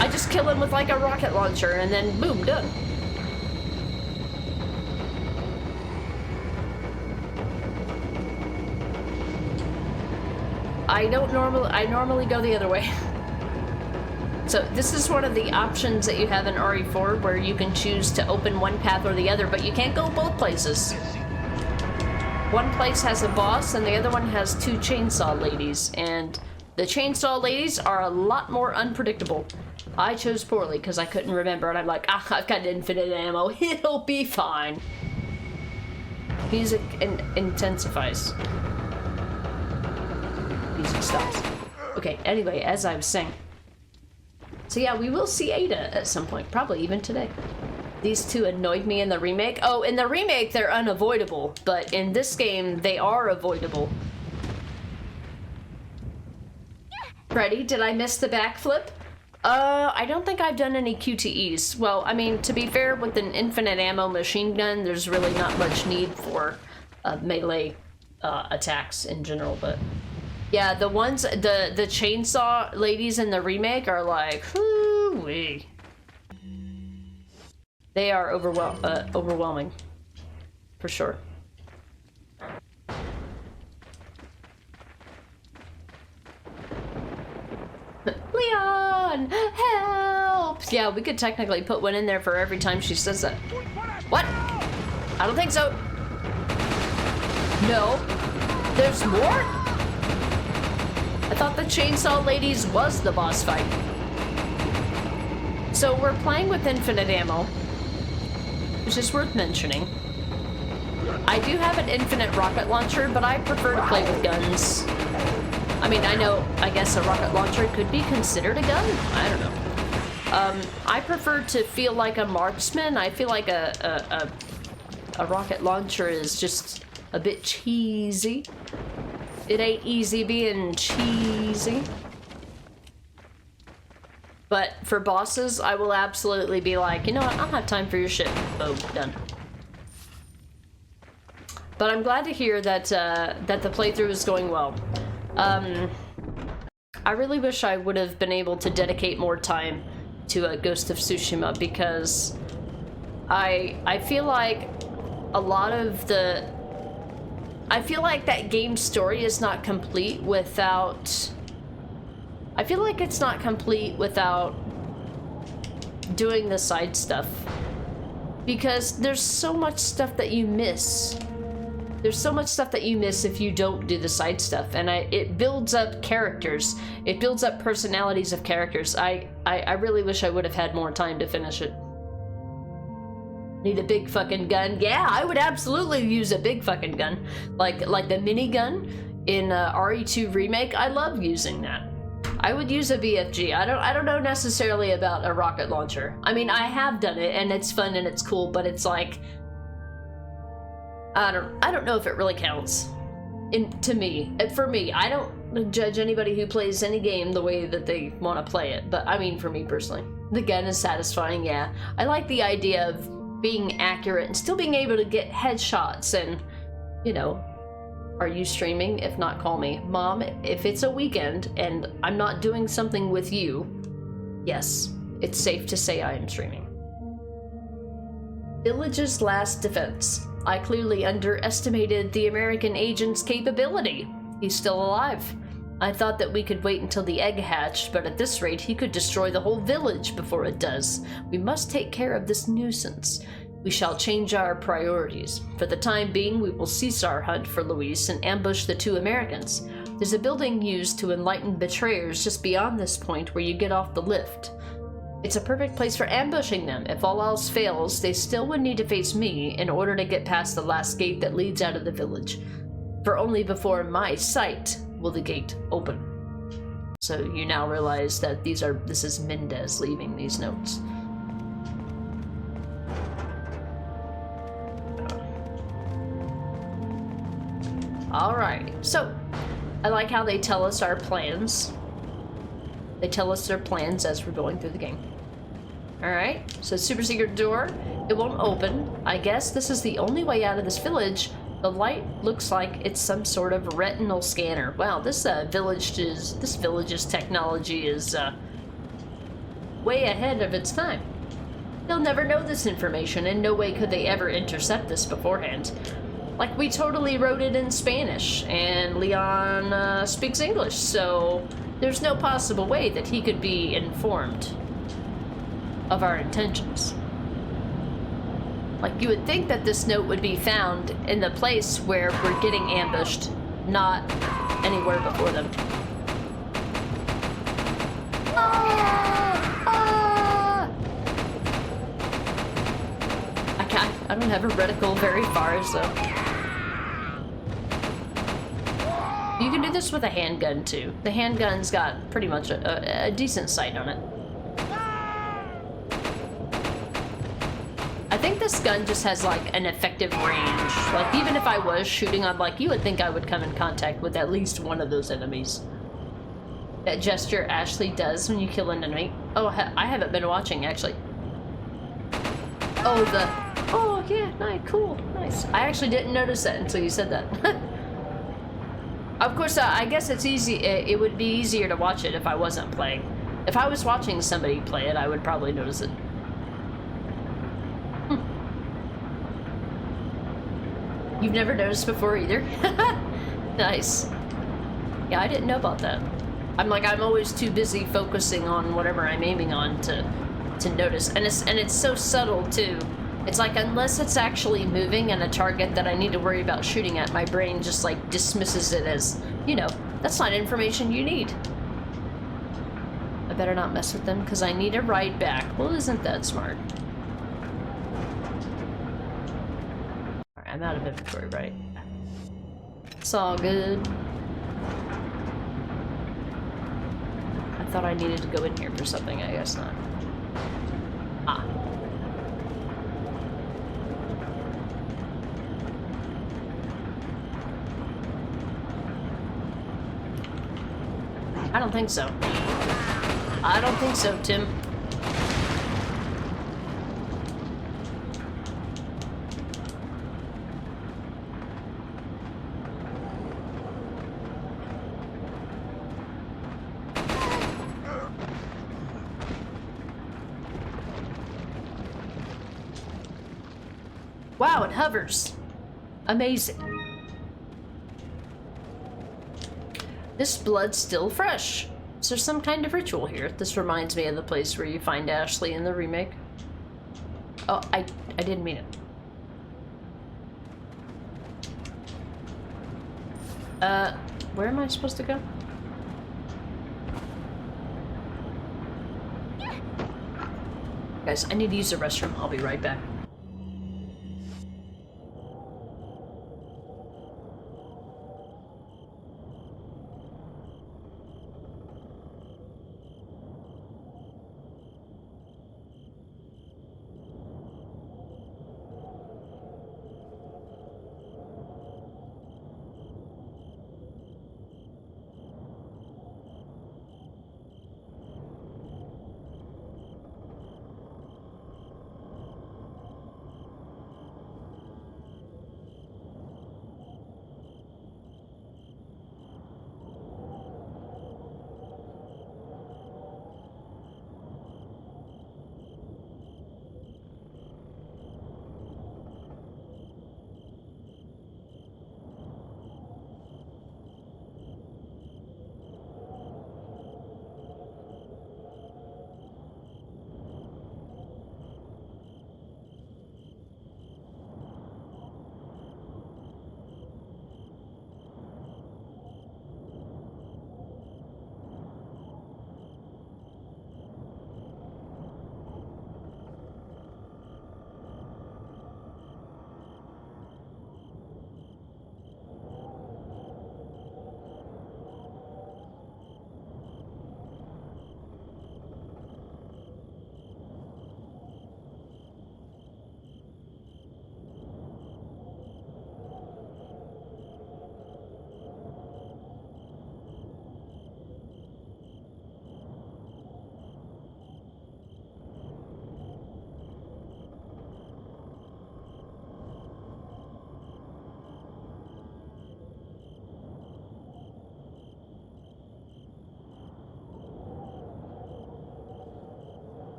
S6: I just kill him with like a rocket launcher and then boom, done. I normally go the other way. So this is one of the options that you have in RE4 where you can choose to open one path or the other, but you can't go both places. One place has a boss and the other one has 2 chainsaw ladies, and the chainsaw ladies are a lot more unpredictable. I chose poorly because I couldn't remember, and I'm like, I've got infinite ammo. It'll be fine. Music intensifies. Music stops. Okay, anyway, as I was saying. So yeah, we will see Ada at some point, probably even today. These two annoyed me in the remake. Oh, in the remake, they're unavoidable, but in this game, they are avoidable. Freddy, did I miss the backflip? I don't think I've done any QTEs. Well, I mean, to be fair, with an infinite ammo machine gun, there's really not much need for melee attacks in general, but... Yeah, the ones, the chainsaw ladies in the remake are like, whoo-wee. They are overwhelming, for sure. Leon, help! Yeah, we could technically put one in there for every time she says that. What? I don't think so. No. There's more? I thought the Chainsaw Ladies was the boss fight. So we're playing with infinite ammo, which is worth mentioning. I do have an infinite rocket launcher, but I prefer to play with guns. I mean, I guess a rocket launcher could be considered a gun? I don't know. I prefer to feel like a marksman. I feel like a rocket launcher is just a bit cheesy. It ain't easy being cheesy. But for bosses, I will absolutely be like, you know what, I don't have time for your shit. Boom, done. But I'm glad to hear that that the playthrough is going well. I really wish I would have been able to dedicate more time to Ghost of Tsushima, because I feel like a lot of the... I feel like that game's story is not complete without... I feel like it's not complete without doing the side stuff. Because there's so much stuff that you miss. There's so much stuff that you miss if you don't do the side stuff, and it builds up characters. It builds up personalities of characters. I really wish I would have had more time to finish it. Need a big fucking gun? Yeah, I would absolutely use a big fucking gun. Like the minigun in RE2 Remake, I love using that. I would use a BFG. I don't know necessarily about a rocket launcher. I mean, I have done it, and it's fun and it's cool, but it's like... I don't know if it really counts. For me, I don't judge anybody who plays any game the way that they want to play it, but I mean for me personally. The gun is satisfying, yeah. I like the idea of being accurate and still being able to get headshots and, you know, are you streaming? If not, call me. Mom, if it's a weekend and I'm not doing something with you, yes, it's safe to say I am streaming. Village's last defense. I clearly underestimated the American agent's capability. He's still alive. I thought that we could wait until the egg hatched, but at this rate he could destroy the whole village before it does. We must take care of this nuisance. We shall change our priorities. For the time being, we will cease our hunt for Luis and ambush the two Americans. There's a building used to enlighten betrayers just beyond this point where you get off the lift. It's a perfect place for ambushing them. If all else fails, they still would need to face me in order to get past the last gate that leads out of the village. For only before my sight will the gate open. So you now realize that this is Mendez leaving these notes. Alright, so I like how they tell us our plans. They tell us their plans as we're going through the game. Alright, so super secret door. It won't open. I guess this is the only way out of this village. The light looks like it's some sort of retinal scanner. Wow, this village's technology is way ahead of its time. They'll never know this information, and no way could they ever intercept this beforehand. Like, we totally wrote it in Spanish, and Leon speaks English, so there's no possible way that he could be informed of our intentions. Like, you would think that this note would be found in the place where we're getting ambushed, not anywhere before them. I don't have a reticle very far, so... this with a handgun too. The handgun's got pretty much a decent sight on it. I think this gun just has like an effective range. Like even if I was shooting, I'm like, you would think I would come in contact with at least one of those enemies. That gesture Ashley does when you kill an enemy. Oh, I haven't been watching actually. Oh, yeah, nice, cool, nice. I actually didn't notice that until you said that. Of course, I guess it's easy. It would be easier to watch it if I wasn't playing. If I was watching somebody play it, I would probably notice it. You've never noticed before either? Nice. Yeah, I didn't know about that. I'm always too busy focusing on whatever I'm aiming on to notice. And it's so subtle too. It's like unless it's actually moving and a target that I need to worry about shooting at, my brain just like dismisses it as, you know, that's not information you need. I better not mess with them because I need a ride back. Well, isn't that smart? Alright, I'm out of inventory, right? It's all good. I thought I needed to go in here for something, I guess not. Ah. I don't think so. I don't think so, Tim. Wow, it hovers. Amazing. This blood's still fresh. Is there some kind of ritual here? This reminds me of the place where you find Ashley in the remake. Oh, I didn't mean it. Where am I supposed to go? Guys, I need to use the restroom. I'll be right back.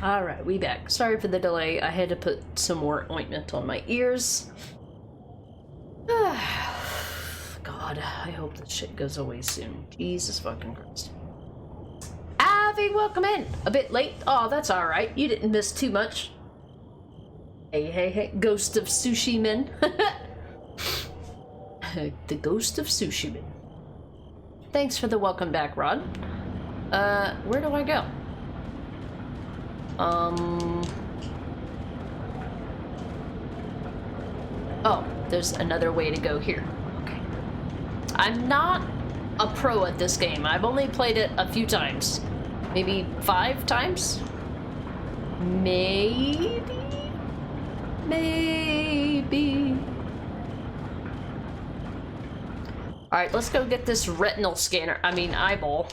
S6: Alright, we back. Sorry for the delay. I had to put some more ointment on my ears. God, I hope this shit goes away soon. Jesus fucking Christ. Avi, welcome in! A bit late. Oh, that's alright. You didn't miss too much. Hey, hey, hey. Ghost of Sushi Man. The Ghost of Sushi Man. Thanks for the welcome back, Rod. Where do I go? Oh, there's another way to go here. Okay. I'm not a pro at this game. I've only played it a few times. Maybe 5 times? Maybe? Maybe. Alright, let's go get this retinal scanner. I mean, eyeball.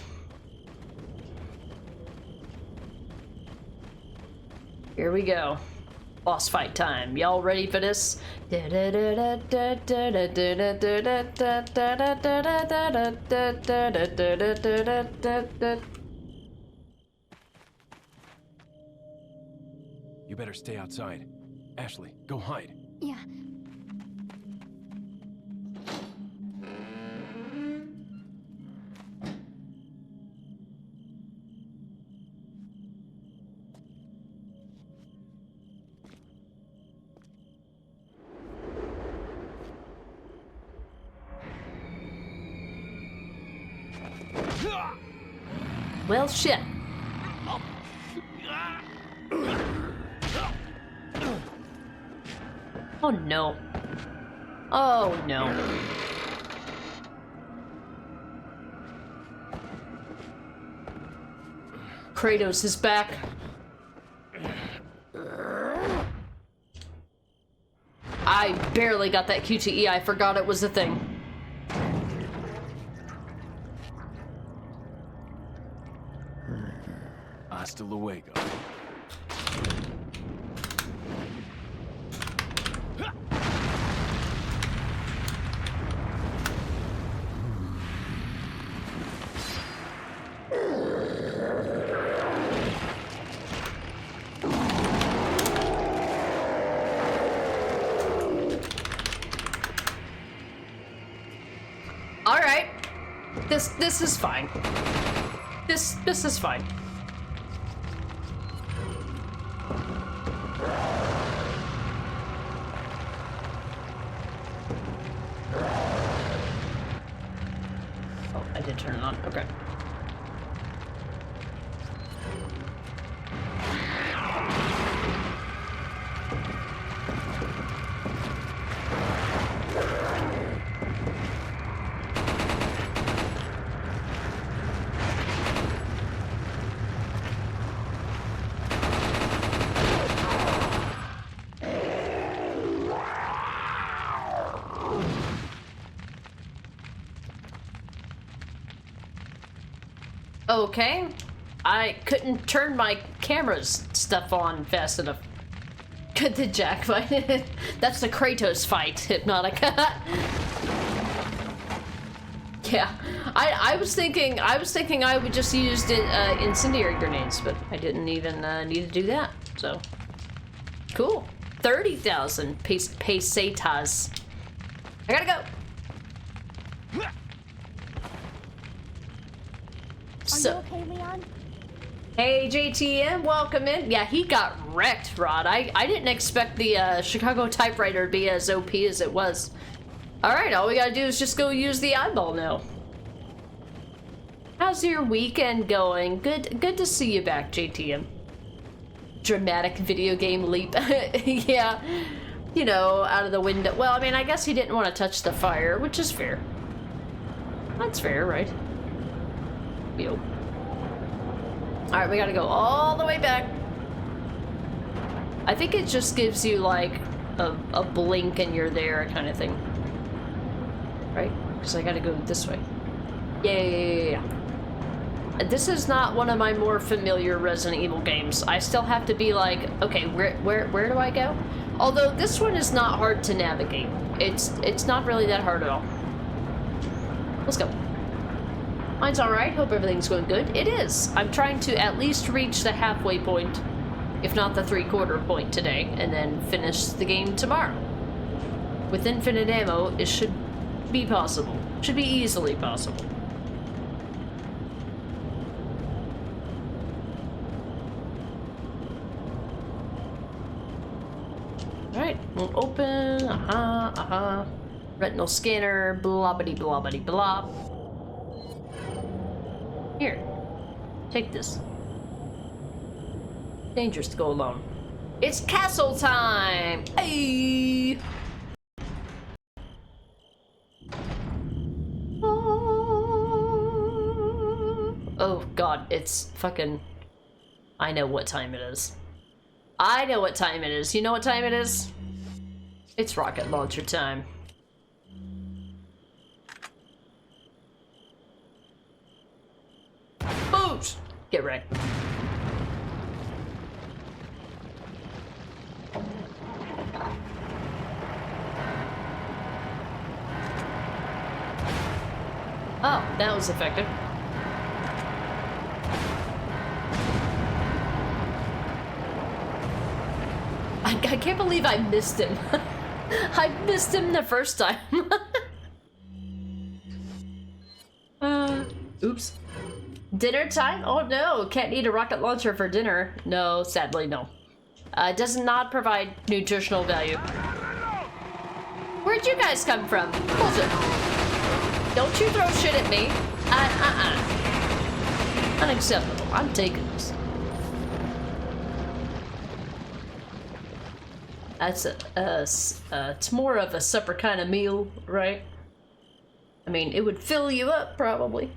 S6: Here we go. Boss fight time. Y'all ready for this?
S1: You better stay outside. Ashley, go hide.
S9: Yeah.
S6: Well, shit. Oh no. Oh no. Kratos is back. I barely got that QTE. I forgot it was a thing.
S1: Hasta luego.
S6: All right. This is fine. This is fine. Oh, I did turn it on. Okay. Okay. I couldn't turn my camera's stuff on fast enough. Good to Jack fight. That's the Kratos fight, Hypnotica. Yeah. I was thinking I would just use incendiary grenades, but I didn't even need to do that. So cool. 30,000 pesetas. I gotta go.
S9: Are you okay, Leon?
S6: Hey, JTM, welcome in. Yeah, he got wrecked, Rod. I didn't expect the Chicago typewriter to be as OP as it was. Alright, all we gotta do is just go use the eyeball now. How's your weekend going? Good to see you back, JTM. Dramatic video game leap. Yeah, you know, out of the window. Well, I mean, I guess he didn't want to touch the fire, which is fair. That's fair, right? Yo. Alright, we gotta go all the way back. I think it just gives you like a blink and you're there kind of thing. Right? Because I gotta go this way. Yeah. This is not one of my more familiar Resident Evil games. I still have to be like, okay, where do I go? Although this one is not hard to navigate. It's not really that hard at all. Let's go. Mine's alright. Hope everything's going good. It is. I'm trying to at least reach the halfway point. if not the 3/4 point today, and then finish the game tomorrow. With infinite ammo, it should be possible. Should be easily possible. Alright, we'll open, retinal scanner, blobbity blobbity blob. Here, take this. Dangerous to go alone. It's castle time! Hey! Oh god, it's fucking... I know what time it is. I know what time it is. You know what time it is? It's rocket launcher time. Boost! Get ready. Oh, that was effective. I can't believe I missed him. I missed him the first time. Oops. Dinner time? Oh no, can't eat a rocket launcher for dinner. No, sadly no. Does not provide nutritional value. Where'd you guys come from? Bullshit. Don't you throw shit at me. Unacceptable. I'm taking this. That's it's more of a supper kind of meal, right? I mean, it would fill you up, probably.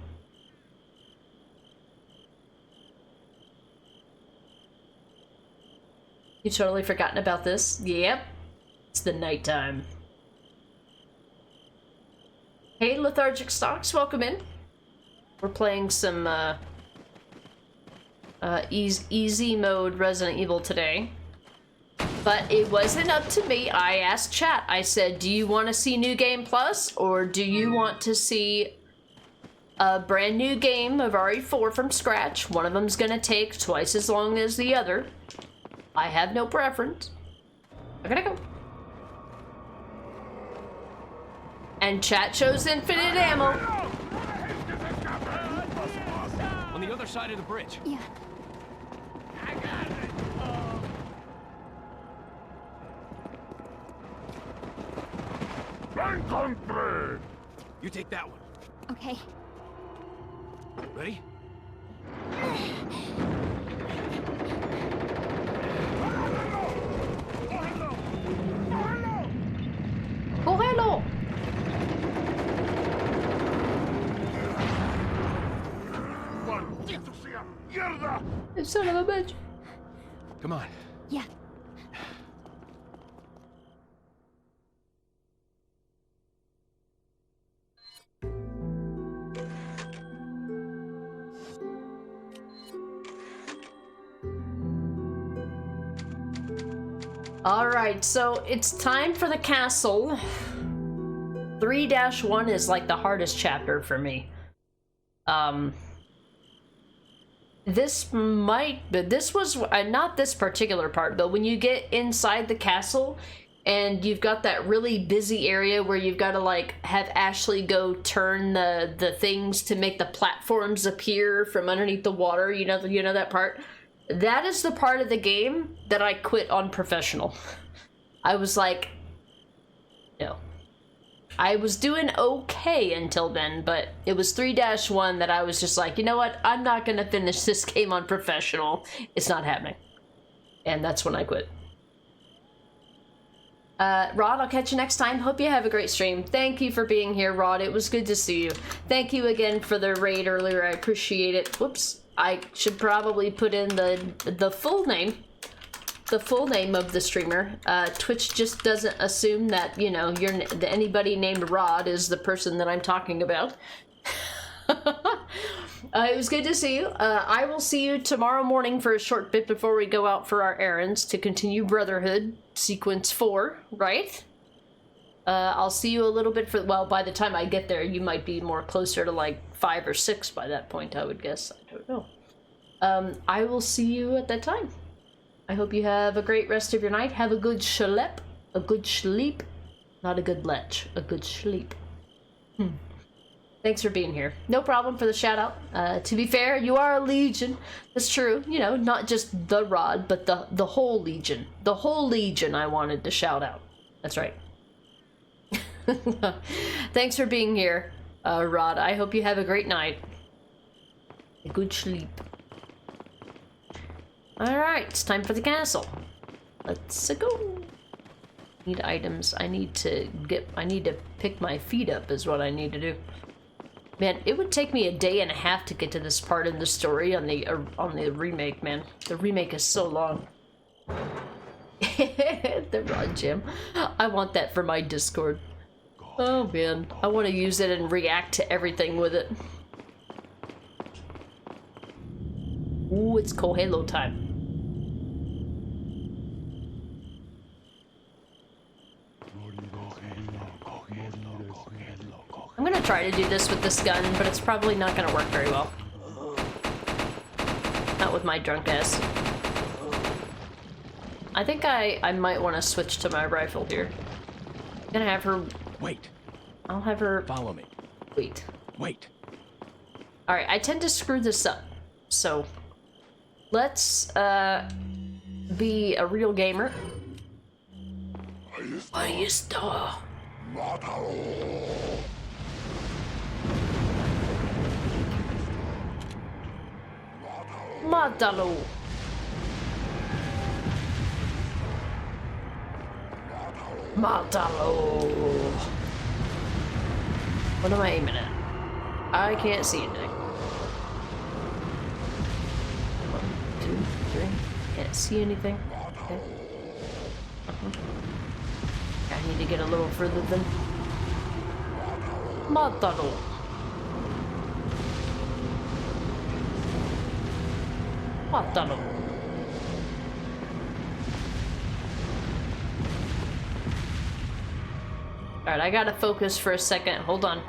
S6: You totally forgotten about this? Yep. It's the nighttime. Hey, Lethargic Stocks, welcome in. We're playing some, easy mode Resident Evil today. But it wasn't up to me. I asked chat. I said, do you want to see New Game Plus? Or do you want to see a brand new game of RE4 from scratch? One of them's gonna take twice as long as the other. I have no preference. I gotta go. And chat shows infinite ammo.
S1: On the other side of the bridge.
S9: Yeah.
S2: I got it.
S7: Encontré!
S1: You take that one.
S9: Okay.
S1: Ready?
S6: Oh, hello!
S2: ¡Maldito sea! ¡Mierda!
S6: You son of a bitch.
S1: Come on.
S9: Yeah.
S6: Alright, so it's time for the castle. 3-1 is like the hardest chapter for me. This was not this particular part, but when you get inside the castle and you've got that really busy area where you've got to like have Ashley go turn the things to make the platforms appear from underneath the water, you know that part? That is the part of the game that I quit on professional. I was like, no. I was doing okay until then, but it was 3-1 that I was just like, you know what? I'm not gonna finish this game on professional. It's not happening. And that's when I quit. Rod, I'll catch you next time. Hope you have a great stream. Thank you for being here, Rod. It was good to see you. Thank you again for the raid earlier. I appreciate it. Whoops. I should probably put in the full name. The full name of the streamer. Twitch just doesn't assume that, you know, anybody named Rod is the person that I'm talking about. It was good to see you. I will see you tomorrow morning for a short bit before we go out for our errands to continue Brotherhood Sequence 4, right? I'll see you a little bit well, by the time I get there, you might be more closer to like 5 or 6 by that point, I would guess. I don't know. I will see you at that time. I hope you have a great rest of your night. Have a good sleep. A good sleep. Not a good lech. A good sleep. Thanks for being here. No problem for the shout out. To be fair, you are a legion. That's true. You know, not just the Rod, but the whole legion. The whole legion I wanted to shout out. That's right. Thanks for being here, Rod. I hope you have a great night. A good sleep. Alright, it's time for the castle. Let's go. Need items. I need to pick my feet up is what I need to do. Man, it would take me a day and a half to get to this part in the story on the remake, man. The remake is so long. The Rod Gem. I want that for my Discord. Oh man, I want to use it and react to everything with it. Ooh, it's Kohelo time. I'm gonna try to do this with this gun, but it's probably not gonna work very well. Not with my drunk ass. I think I might want to switch to my rifle here. I'm gonna have her...
S1: Wait.
S6: I'll have her...
S1: Follow me.
S6: Wait.
S1: Wait.
S6: Alright, I tend to screw this up. So, let's, be a real gamer. Ahí está. Mátalo. Mátalo. What am I aiming at? I can't see anything. 1, 2, 3. Can't see anything. Okay. I need to get a little further than. Mátalo. Mátalo. Alright, I gotta focus for a second. Hold on.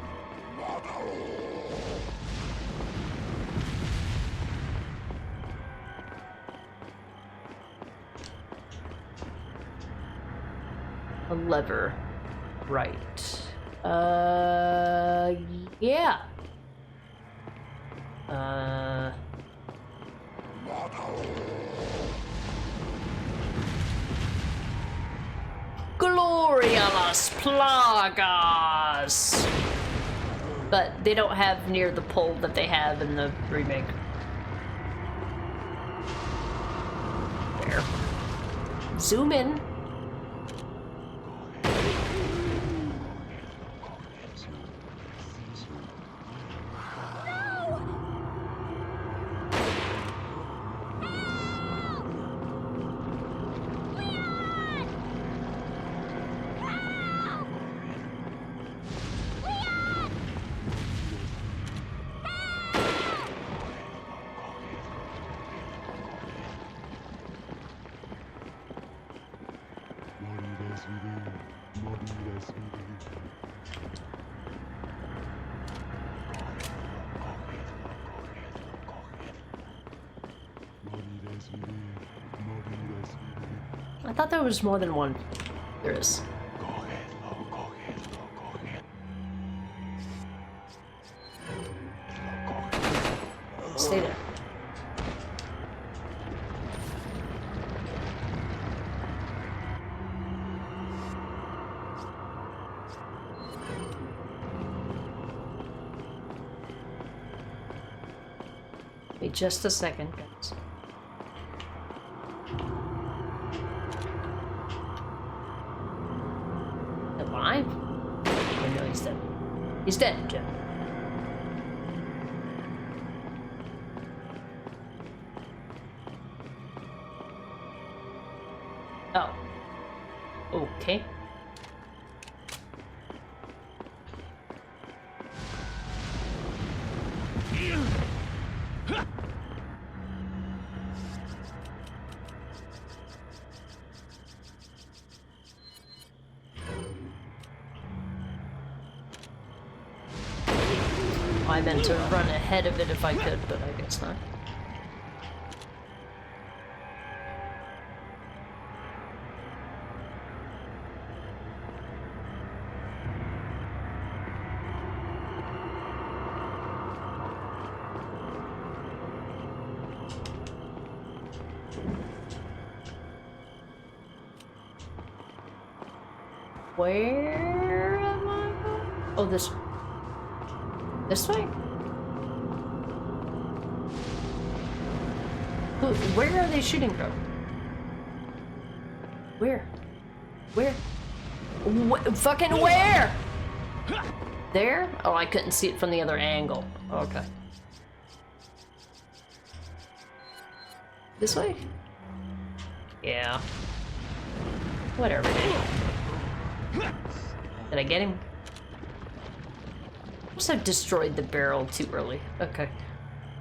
S6: A lever. Right. Yeah. Gloria las plagas! But they don't have near the pull that they have in the remake. There. Zoom in. I thought there was more than one. There is. Stay there. Wait just a second, guys. Alive? Oh, no, he's dead. He's dead, Jim. Oh. Okay. I meant to run ahead of it if I could, but I guess not. Where am I going? Oh, this way? Where are they shooting from? Where? Fucking where? There? Oh, I couldn't see it from the other angle. Okay. This way? Yeah. Whatever, dude. Did I get him? Must have destroyed the barrel too early. Okay.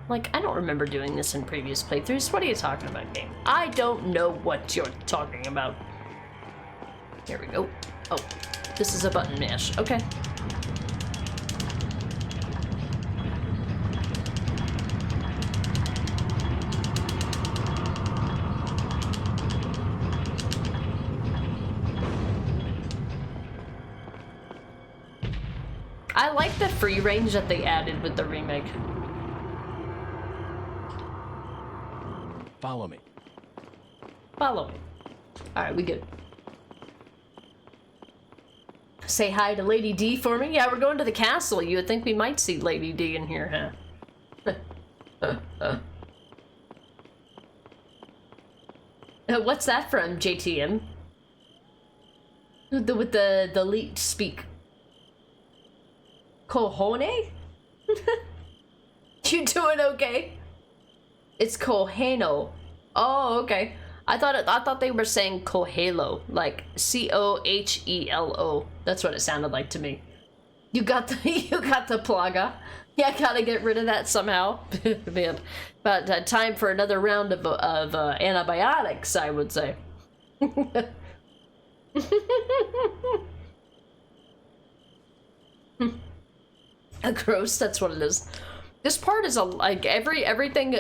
S6: Like, I don't remember doing this in previous playthroughs. What are you talking about, game? I don't know what you're talking about. Here we go. Oh, this is a button mash. Okay. I like the free range that they added with the remake.
S1: Follow me.
S6: Follow me. Alright, we good. Say hi to Lady D for me? Yeah, we're going to the castle. You would think we might see Lady D in here, huh? What's that from, JTM? With the lead speak. Cojones? You doing okay? It's Cojeno. Oh, okay. I thought they were saying Cohelo, like Cohelo. That's what it sounded like to me. You got the plaga. Yeah, I gotta get rid of that somehow. Man, but time for another round of antibiotics, I would say. Gross. That's what it is. This part is like everything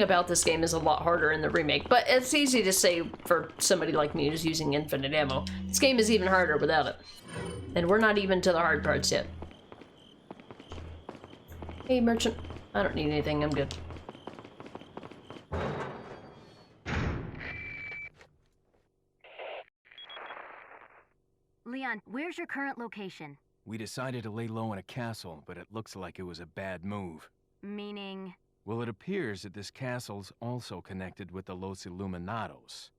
S6: about this game is a lot harder in the remake, but it's easy to say for somebody like me who's using infinite ammo. This game is even harder without it, and we're not even to the hard parts yet. Hey, merchant. I don't need anything. I'm good.
S4: Leon, where's your current location?
S5: We decided to lay low in a castle, but it looks like it was a bad move.
S4: Meaning?
S5: Well, it appears that this castle's also connected with the Los Illuminados.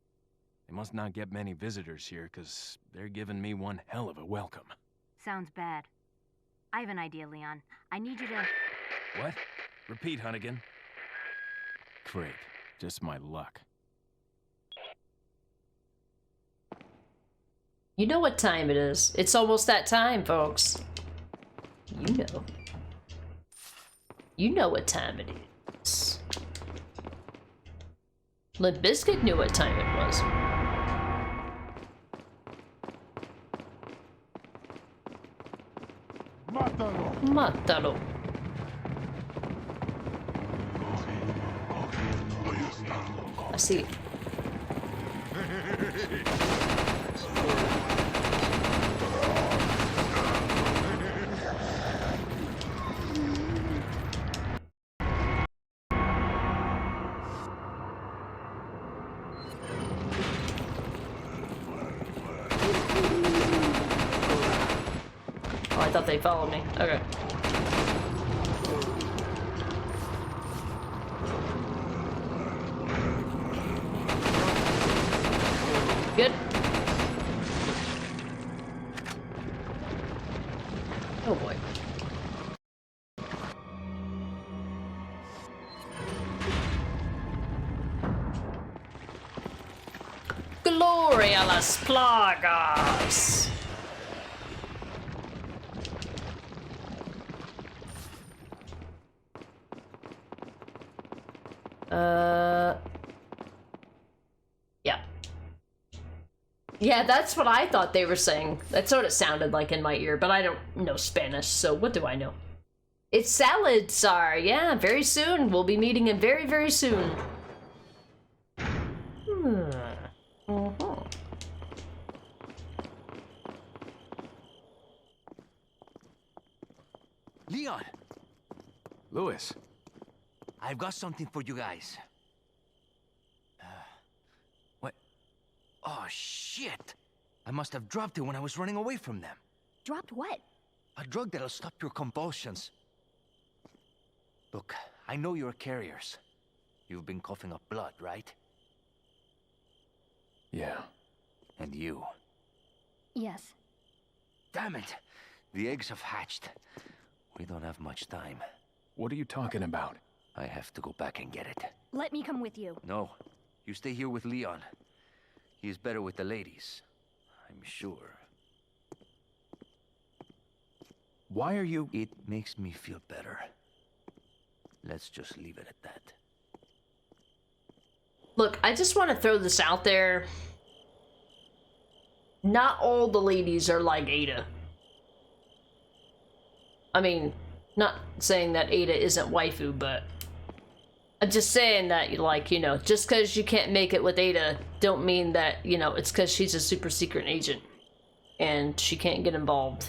S5: They must not get many visitors here, because they're giving me one hell of a welcome.
S4: Sounds bad. I have an idea, Leon. I need you to...
S5: What? Repeat, Hunnigan. Great. Just my luck.
S6: You know what time it is. It's almost that time, folks. You know. You know what time it is. Limp Bizkit knew what time it was.
S2: Mátalo.
S6: Mátalo. I see. Oh, I thought they followed me. Okay. Good. Oh boy. Gloria a las plagas. Yeah. Yeah, that's what I thought they were saying. That's what it sounded like in my ear, but I don't know Spanish, so what do I know? It's Salad Tsar. Yeah, very soon. We'll be meeting him very, very soon.
S3: Leon!
S5: Louis.
S3: I've got something for you guys. What? Oh, shit! I must have dropped it when I was running away from them.
S9: Dropped what?
S3: A drug that'll stop your convulsions. Look, I know you're carriers. You've been coughing up blood, right?
S1: Yeah.
S3: And you.
S9: Yes.
S3: Damn it! The eggs have hatched. We don't have much time.
S1: What are you talking about?
S3: I have to go back and get it.
S9: Let me come with you.
S3: No. You stay here with Leon. He is better with the ladies. I'm sure.
S1: Why are you...
S3: It makes me feel better. Let's just leave it at that.
S6: Look, I just want to throw this out there. Not all the ladies are like Ada. I mean, not saying that Ada isn't waifu, but I'm just saying that, like, you know, just because you can't make it with Ada, don't mean that, you know, it's because she's a super secret agent and she can't get involved.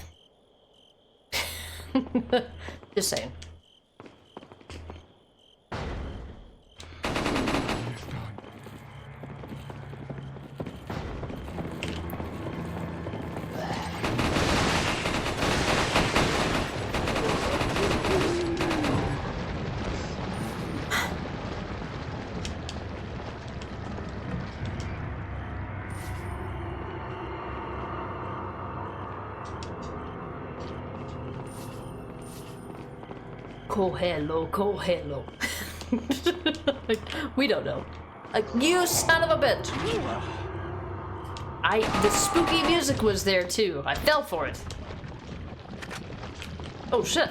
S6: Just saying. Kohelo. We don't know. You son of a bitch! The spooky music was there too. I fell for it. Oh shit.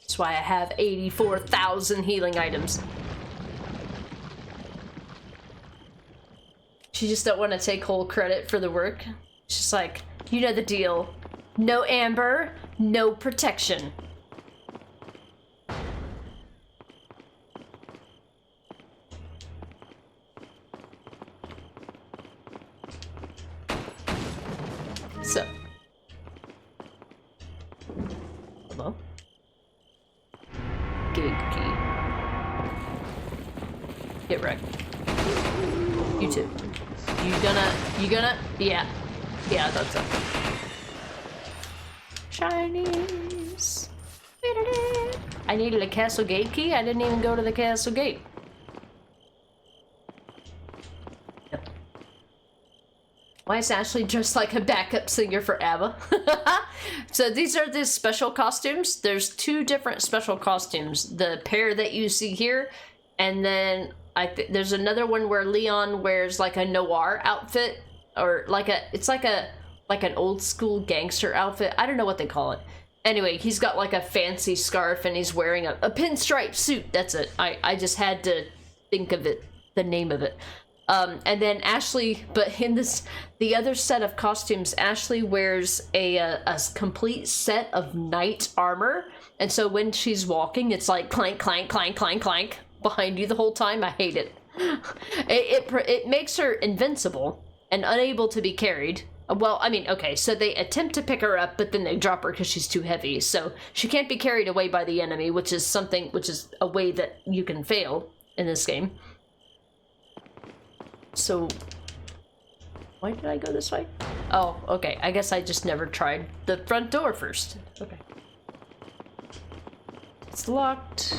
S6: That's why I have 84,000 healing items. She just don't want to take whole credit for the work. She's just like, you know the deal. No amber, no protection. So. Hello? Gate key. Get wrecked. You too. You gonna, yeah, I thought so. Chinese. I needed a castle gate key. I didn't even go to the castle gate. Yep. Why is Ashley dressed like a backup singer for ABBA? So these are the special costumes. There's two different special costumes. The pair that you see here, and then there's another one where Leon wears like a noir outfit, or it's like an old school gangster outfit. I don't know what they call it. Anyway, he's got like a fancy scarf and he's wearing a pinstripe suit. That's it. I just had to think of it, the name of it. And then Ashley, but in the other set of costumes, Ashley wears a complete set of knight armor. And so when she's walking, it's like clank, clank, clank, clank, clank behind you the whole time. I hate it. It makes her invincible and unable to be carried. Well, I mean, okay, so they attempt to pick her up, but then they drop her because she's too heavy. So she can't be carried away by the enemy, which is a way that you can fail in this game. So why did I go this way? Oh, okay. I guess I just never tried the front door first. Okay. It's locked.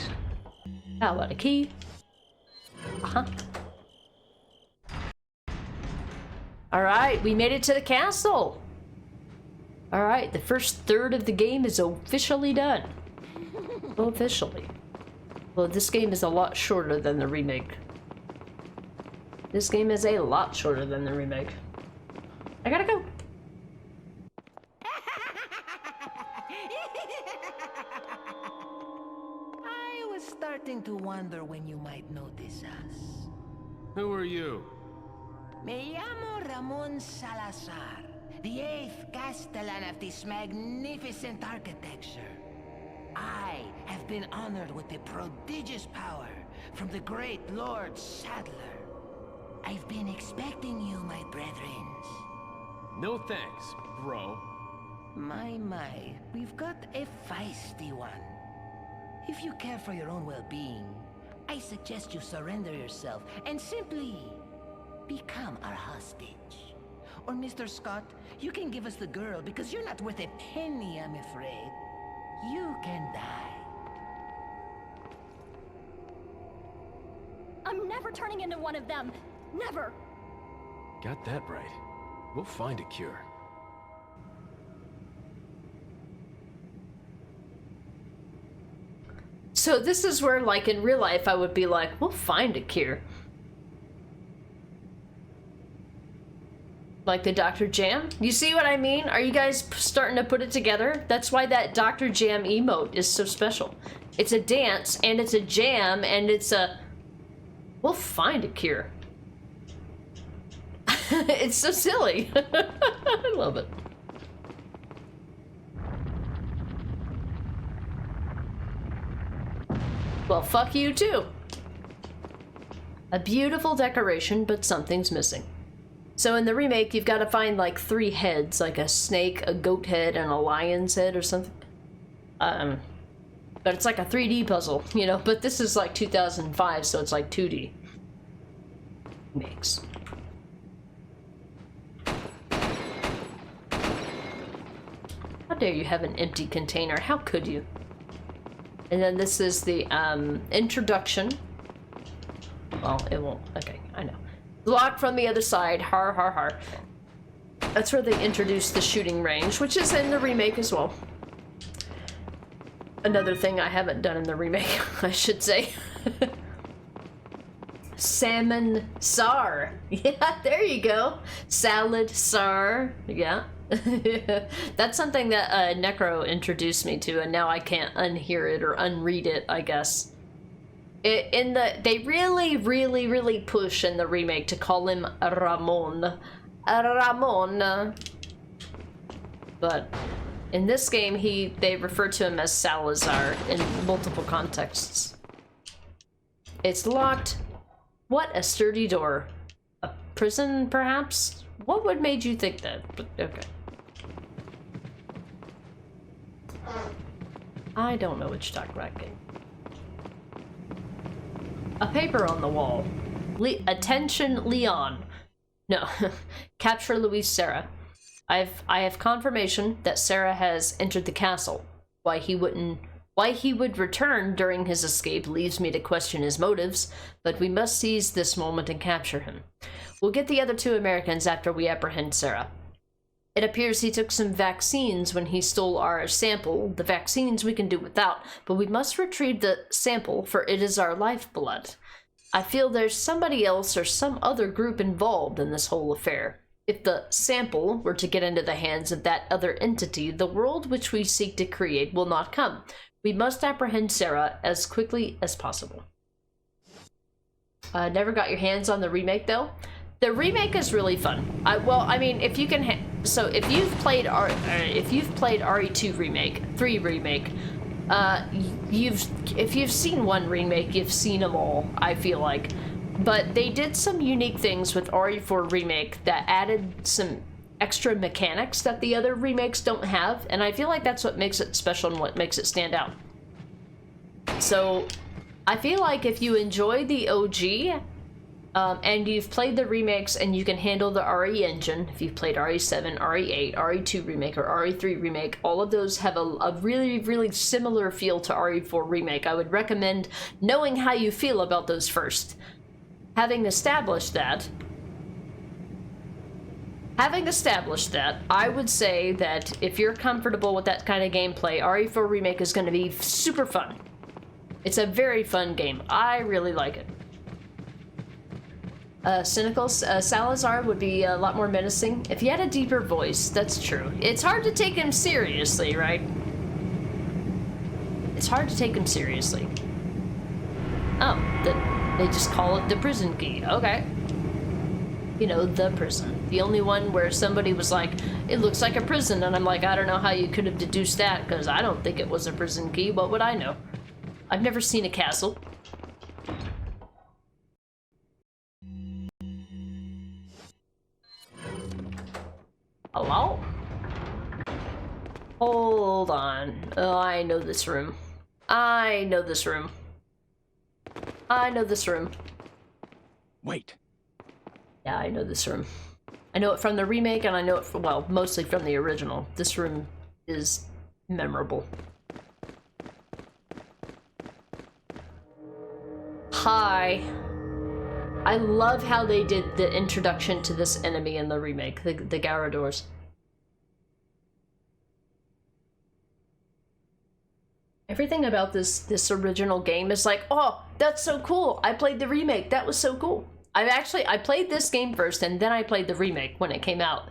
S6: How about a key? Uh-huh. Alright, we made it to the castle! Alright, the first third of the game is officially done. Officially. Well, this game is a lot shorter than the remake. This game is a lot shorter than the remake. I gotta go.
S8: I was starting to wonder when you might notice us.
S1: Who are you?
S8: Me llamo Ramon Salazar, the 8th Castellan of this magnificent architecture. I have been honored with the prodigious power from the great Lord Sadler. I've been expecting you, my brethrens.
S1: No thanks, bro.
S8: My, we've got a feisty one. if you care for your own well-being, I suggest you surrender yourself and simply become our hostage. Or Mr. Scott, you can give us the girl because you're not worth a penny, I'm afraid. You can die.
S9: I'm never turning into one of them. Never.
S1: Got that right. We'll find a cure.
S6: So this is where, like, in real life, I would be like, we'll find a cure. Like the Dr. Jam? You see what I mean? Are you guys starting to put it together? That's why that Dr. Jam emote is so special. It's a dance, and it's a jam, and it's a... We'll find a cure. It's so silly. I love it. Well, fuck you too. A beautiful decoration, but something's missing. So in the remake, you've got to find like 3 heads, like a snake, a goat head, and a lion's head or something. But it's like a 3D puzzle, you know, but this is like 2005, so it's like 2D. Makes. How dare you have an empty container? How could you? And then this is the introduction. Well, it won't. Okay, I know. Locked from the other side. Har, har, har. That's where they introduced the shooting range, which is in the remake as well. Another thing I haven't done in the remake, I should say. Salmon Sar. Yeah, there you go. Salad Sar. Yeah. That's something that Necro introduced me to, and now I can't unhear it or unread it, I guess. They really push in the remake to call him Ramon. Ramon. But in this game, they refer to him as Salazar in multiple contexts. It's locked. What a sturdy door. A prison, perhaps? What would made you think that? But, okay. I don't know which talk about game. A paper on the wall. Attention, Leon. No. Capture Louise Sarah. I have confirmation that Sarah has entered the castle. Why he would return during his escape leaves me to question his motives, but we must seize this moment and capture him. We'll get the other 2 Americans after we apprehend Sarah. It appears he took some vaccines when he stole our sample. The vaccines we can do without, but we must retrieve the sample, for it is our lifeblood. I feel there's somebody else or some other group involved in this whole affair. If the sample were to get into the hands of that other entity, the world which we seek to create will not come. We must apprehend Sarah as quickly as possible. Never got your hands on the remake, though? The remake is really fun. Well, I mean, if you can, so if you've played RE2 remake, 3 remake, if you've seen 1 remake, you've seen them all. I feel like, but they did some unique things with RE4 remake that added some extra mechanics that the other remakes don't have, and I feel like that's what makes it special and what makes it stand out. So, I feel like if you enjoy the OG. And you've played the remakes and you can handle the RE engine, if you've played RE7, RE8, RE2 remake, or RE3 remake, all of those have a really similar feel to RE4 remake. I would recommend knowing how you feel about those first. Having established that, I would say that if you're comfortable with that kind of gameplay, RE4 remake is going to be super fun. It's a very fun game. I really like it. Cynical Salazar would be a lot more menacing if he had a deeper voice. That's true. It's hard to take him seriously, right? It's hard to take him seriously. Oh, they just call it the prison key. Okay. You know, the prison. The only one where somebody was like, it looks like a prison, and I'm like, I don't know how you could have deduced that, because I don't think it was a prison key. What would I know? I've never seen a castle. Hello? Hold on. Oh, I know this room. I know this room. I know this room.
S5: Wait.
S6: Yeah, I know this room. I know it from the remake, and I know it from, well, mostly from the original. This room is memorable. Hi. I love how they did the introduction to this enemy in the remake, the Garradors. Everything about this original game is like, oh, that's so cool. I played the remake. That was so cool. I played this game first, and then I played the remake when it came out.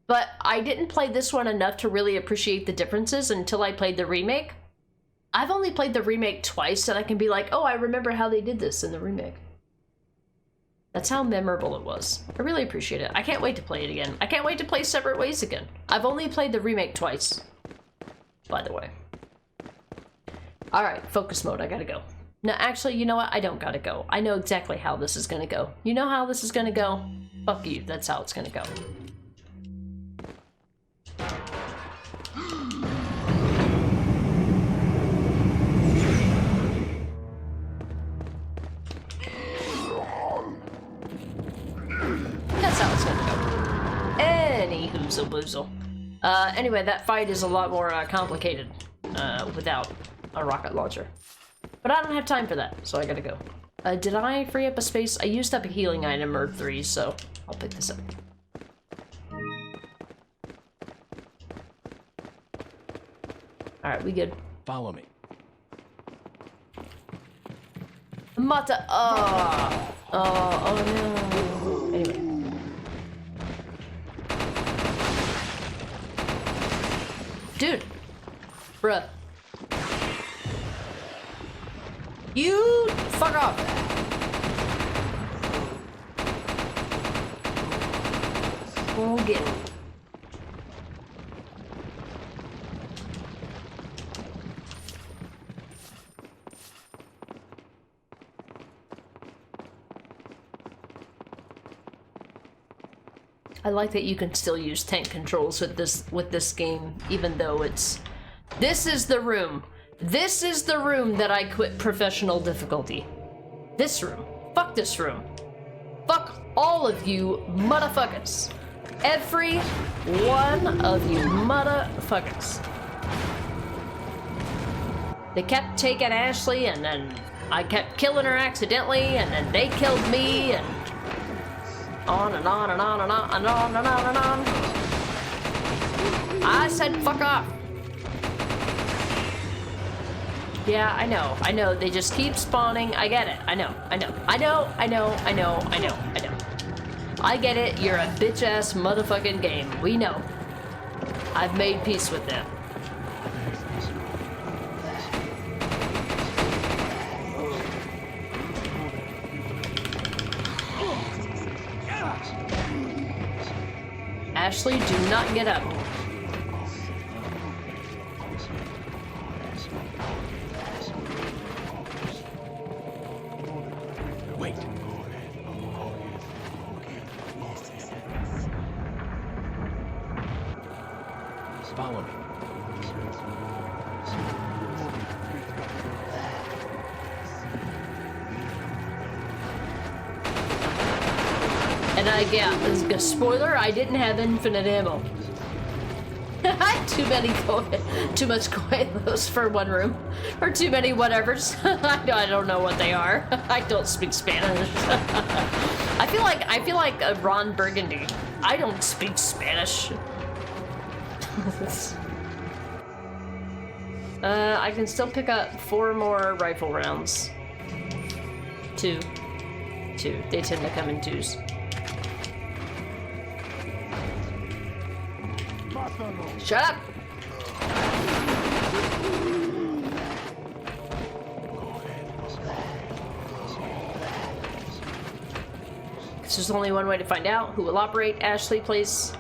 S6: But I didn't play this one enough to really appreciate the differences until I played the remake. I've only played the remake twice, and I can be like, oh, I remember how they did this in the remake. That's how memorable it was. I really appreciate it. I can't wait to play it again. I can't wait to play Separate Ways again. I've only played the remake twice, by the way. Alright, focus mode, I gotta go. No, actually, you know what? I don't gotta go. I know exactly how this is gonna go. You know how this is gonna go? Fuck you, that's how it's gonna go. That's how it's gonna go. Any hoozle boozle. Anyway, that fight is a lot more complicated without a rocket launcher. But I don't have time for that, so I gotta go. Did I free up a space? I used up a healing item or 3, so I'll pick this up. Alright, we good.
S5: Follow me.
S6: Mata. Oh no. Anyway. Dude. Bruh. You fuck off. Go get it. I like that you can still use tank controls with this game, even though it's... This is the room. This is the room that I quit professional difficulty. This room. Fuck this room. Fuck all of you motherfuckers. Every one of you motherfuckers. They kept taking Ashley, and then I kept killing her accidentally, and then they killed me, and on and on and on and on and on and on and on. I said fuck off. Yeah, I know, they just keep spawning. I get it, I know. I get it, you're a bitch-ass motherfucking game. We know. I've made peace with them. Ashley, do not get up.
S5: Wait. Follow me.
S6: And yeah, spoiler, I didn't have infinite ammo. I had too much coilos for one room. Or too many whatevers. I don't know what they are. I don't speak Spanish. I feel like a Ron Burgundy. I don't speak Spanish. I can still pick up 4 more rifle rounds. 2. They tend to come in 2s. Shut up! There's only one way to find out who will operate. Ashley, please.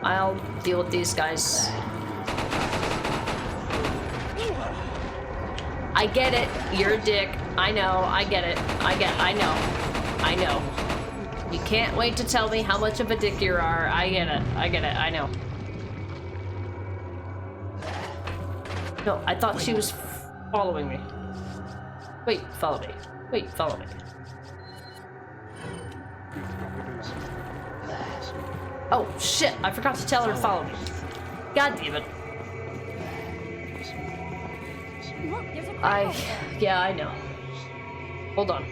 S6: I'll deal with these guys. I get it. You're a dick. I know. I get it. I know. You can't wait to tell me how much of a dick you are. I get it. I know. No, I thought she was... following me. Wait, follow me. Wait, follow me. Oh, shit. I forgot to tell her to follow me. God damn it.
S9: Look, there's a crowd.
S6: Yeah, I know. Hold on.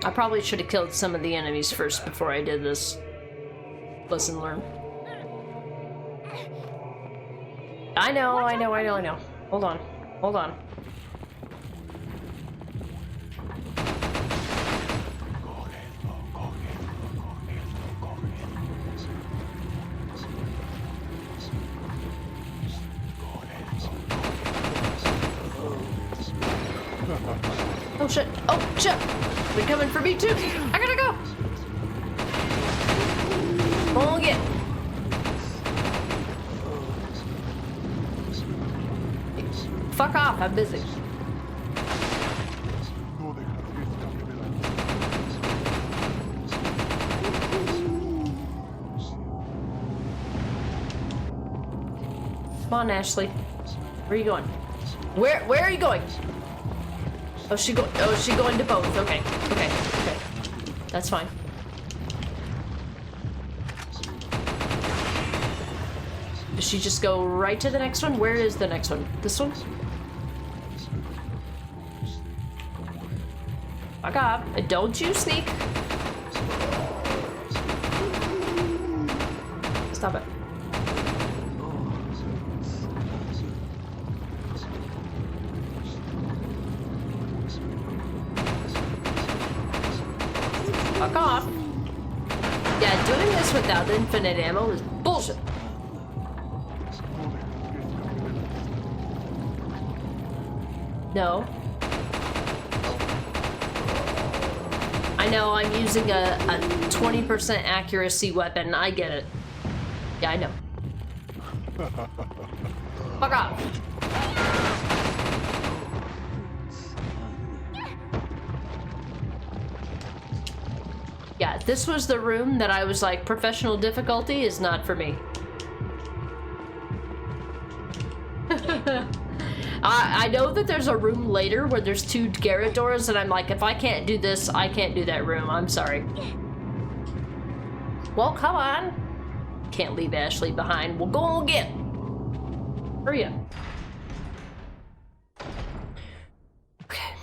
S6: I probably should have killed some of the enemies first before I did this. Lesson learned. I know. Hold on. Hold on. Oh shit. Oh shit. They're coming for me too. I gotta go. Oh yeah. Fuck off. I'm busy. Come on, Ashley. Where are you going? Where are you going? Oh, she going to both. Okay. That's fine. Does she just go right to the next one? Where is the next one? This one? Fuck off. Don't you sneak. Stop it. Fuck off. Yeah, doing this without infinite ammo is bullshit. No. I know I'm using a 20% accuracy weapon. I get it. Yeah, I know. Fuck off. Yeah, this was the room that I was like, professional difficulty is not for me. I know that there's a room later where there's 2 garret doors, and I'm like, if I can't do this, I can't do that room. I'm sorry. Well, come on. Can't leave Ashley behind. We'll go get. Hurry up. Okay.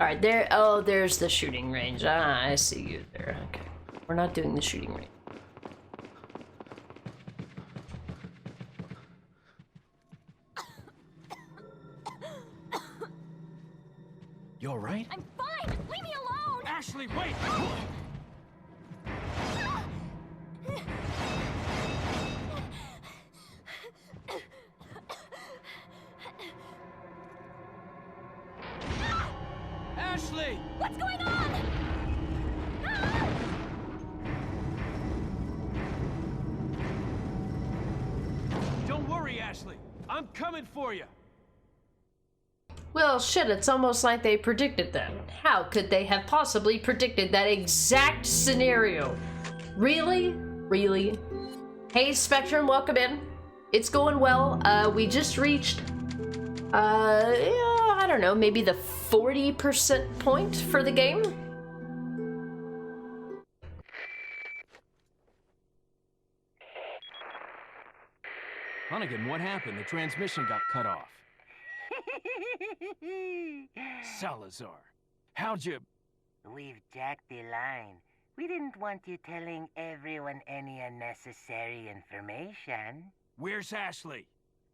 S6: Alright, there. Oh, there's the shooting range. Ah, I see you there. Okay. We're not doing the shooting range.
S1: You all right?
S9: I'm fine! Leave me alone!
S2: Ashley, wait! Ashley!
S9: What's going on?
S2: Don't worry, Ashley. I'm coming for you.
S6: Well, shit, it's almost like they predicted that. How could they have possibly predicted that exact scenario? Really? Really? Hey, Spectrum, welcome in. It's going well. We just reached, I don't know, maybe the 40% point for the game?
S5: Hunnigan, what happened? The transmission got cut off. Salazar, how'd you...
S8: We've jacked the line. We didn't want you telling everyone any unnecessary information.
S2: Where's Ashley?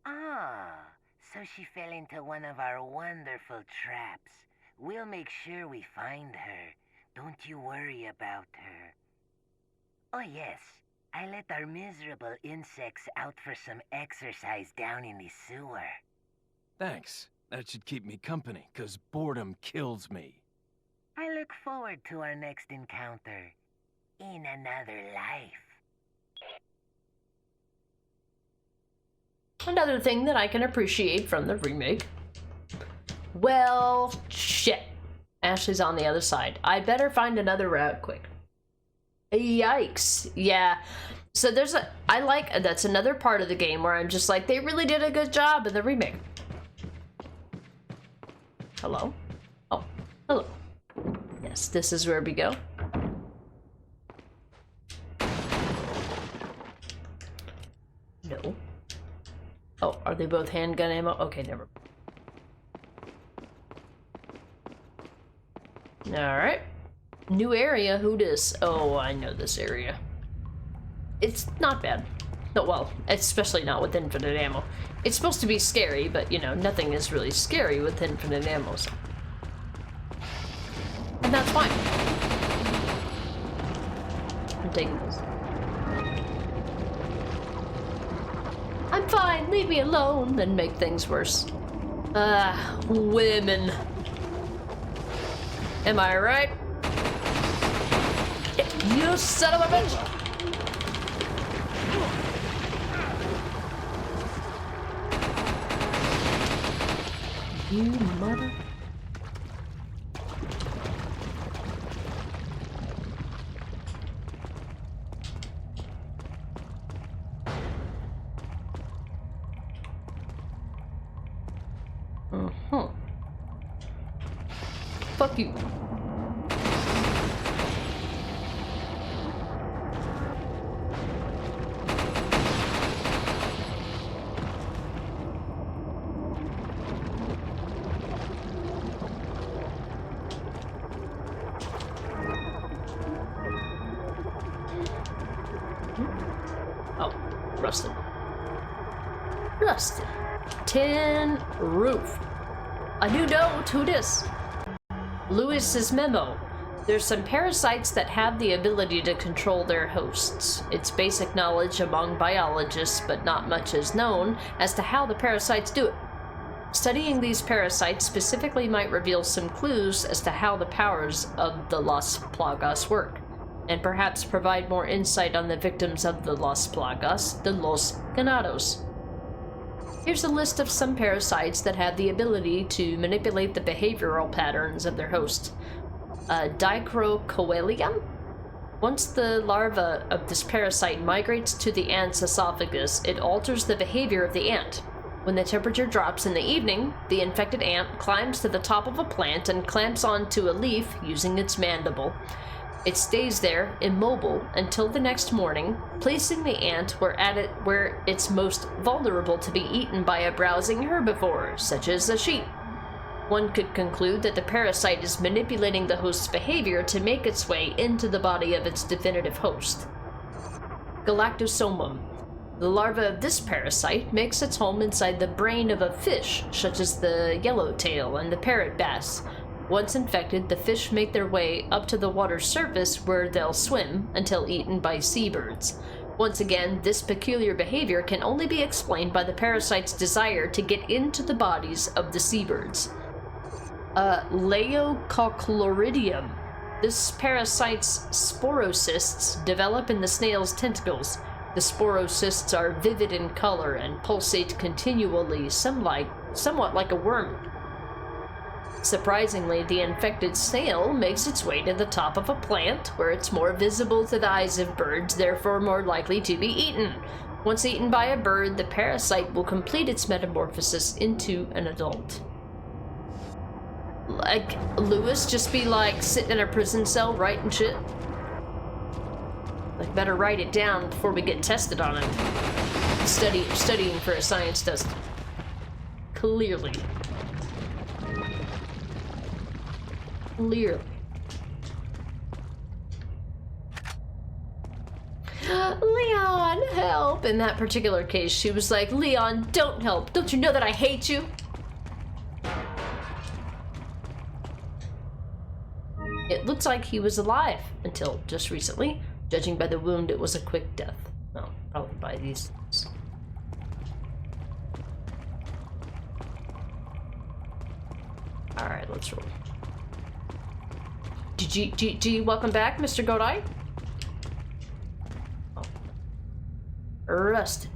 S8: Ah, so she fell into one of our wonderful traps. We'll make sure we find her. Don't you worry about her. Oh yes, I let our miserable insects out for some exercise down in the sewer.
S5: Thanks. That should keep me company, 'cause boredom kills me.
S8: I look forward to our next encounter in another life.
S6: Another thing that I can appreciate from the remake. Well, shit. Ashley's on the other side. I better find another route quick. Yikes. Yeah. So that's another part of the game where I'm just like, they really did a good job in the remake. Hello? Oh, hello. Yes, this is where we go. No. Oh, are they both handgun ammo? Okay, never. Alright. New area, who dis? Oh, I know this area. It's not bad. No, well, especially not with infinite ammo. It's supposed to be scary, but you know, nothing is really scary with infinite ammo, so. And that's fine. I'm taking this. I'm fine, leave me alone, then make things worse. Women. Am I right? You son of a bitch! You mother... Fuck you. Oh, rusted. Rusted. Tin roof. A new note, who dis? Lewis's memo. There's some parasites that have the ability to control their hosts. It's basic knowledge among biologists, but not much is known as to how the parasites do it. Studying these parasites specifically might reveal some clues as to how the powers of the Las Plagas work, and perhaps provide more insight on the victims of the Las Plagas, the Los Ganados. Here's a list of some parasites that have the ability to manipulate the behavioral patterns of their host. Dicrocoelium? Once the larva of this parasite migrates to the ant's esophagus, it alters the behavior of the ant. When the temperature drops in the evening, the infected ant climbs to the top of a plant and clamps onto a leaf using its mandible. It stays there, immobile, until the next morning, placing the ant where it's most vulnerable to be eaten by a browsing herbivore, such as a sheep. One could conclude that the parasite is manipulating the host's behavior to make its way into the body of its definitive host. Galactosomum. The larva of this parasite makes its home inside the brain of a fish, such as the yellowtail and the parrot bass. Once infected, the fish make their way up to the water's surface where they'll swim until eaten by seabirds. Once again, this peculiar behavior can only be explained by the parasite's desire to get into the bodies of the seabirds. Laeocochloridium. This parasite's sporocysts develop in the snail's tentacles. The sporocysts are vivid in color and pulsate continually, somewhat like a worm. Surprisingly, the infected snail makes its way to the top of a plant, where it's more visible to the eyes of birds, therefore more likely to be eaten. Once eaten by a bird, the parasite will complete its metamorphosis into an adult. Like, Lewis just be like sitting in a prison cell writing shit? Like, better write it down before we get tested on it. Studying for a science test. Clearly. Leon, help! In that particular case, she was like, Leon, don't help. Don't you know that I hate you? It looks like he was alive until just recently. Judging by the wound, it was a quick death. No, probably by these things. Alright, let's roll. GG, welcome back, Mr. Godai. Oh. Arrested.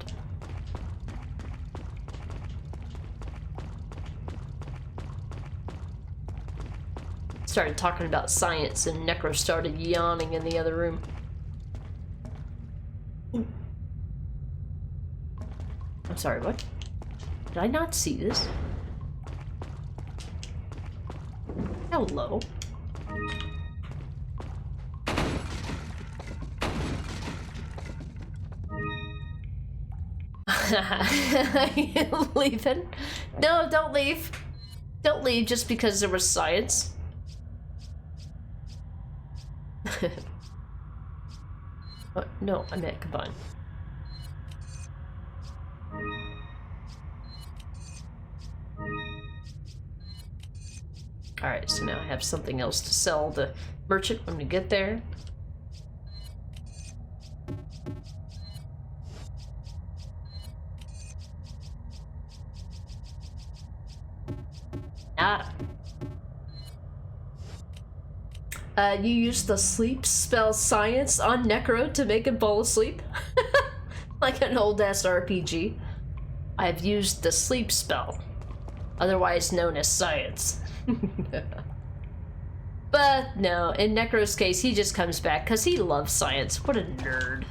S6: Started talking about science and Necro started yawning in the other room. I'm sorry, what? Did I not see this? Hello. You leaving? No, don't leave. Don't leave just because there was science. Oh, no, I meant combine. Alright, so now I have something else to sell the merchant when we get there. You use the sleep spell science on Necro to make him fall asleep? Like an old-ass RPG. I've used the sleep spell, otherwise known as science. But no, in Necro's case, he just comes back because he loves science. What a nerd.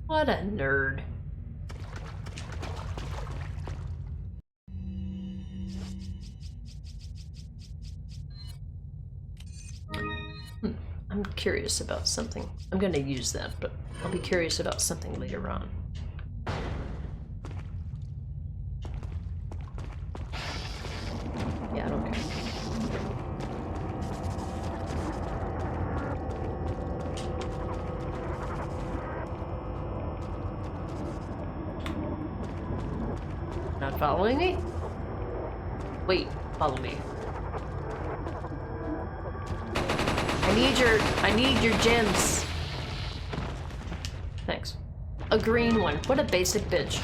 S6: What a nerd. I'm curious about something. I'm gonna use that, but I'll be curious about something later on. Yeah, I don't care. Not following me? Wait, follow me. I need your gems. Thanks. A green one. What a basic bitch.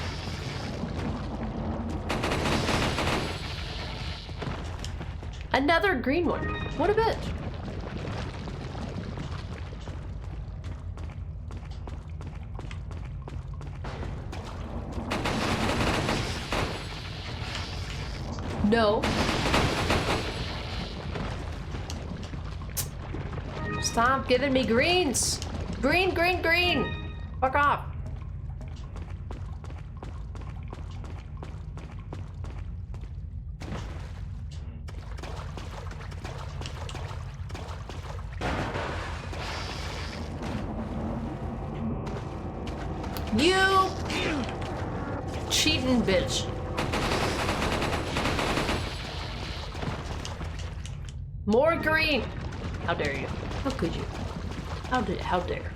S6: Another green one. What a bitch. No. Stop giving me greens. Green, green, green. Fuck off. You cheating bitch. More green. How dare you? How could you? How dare?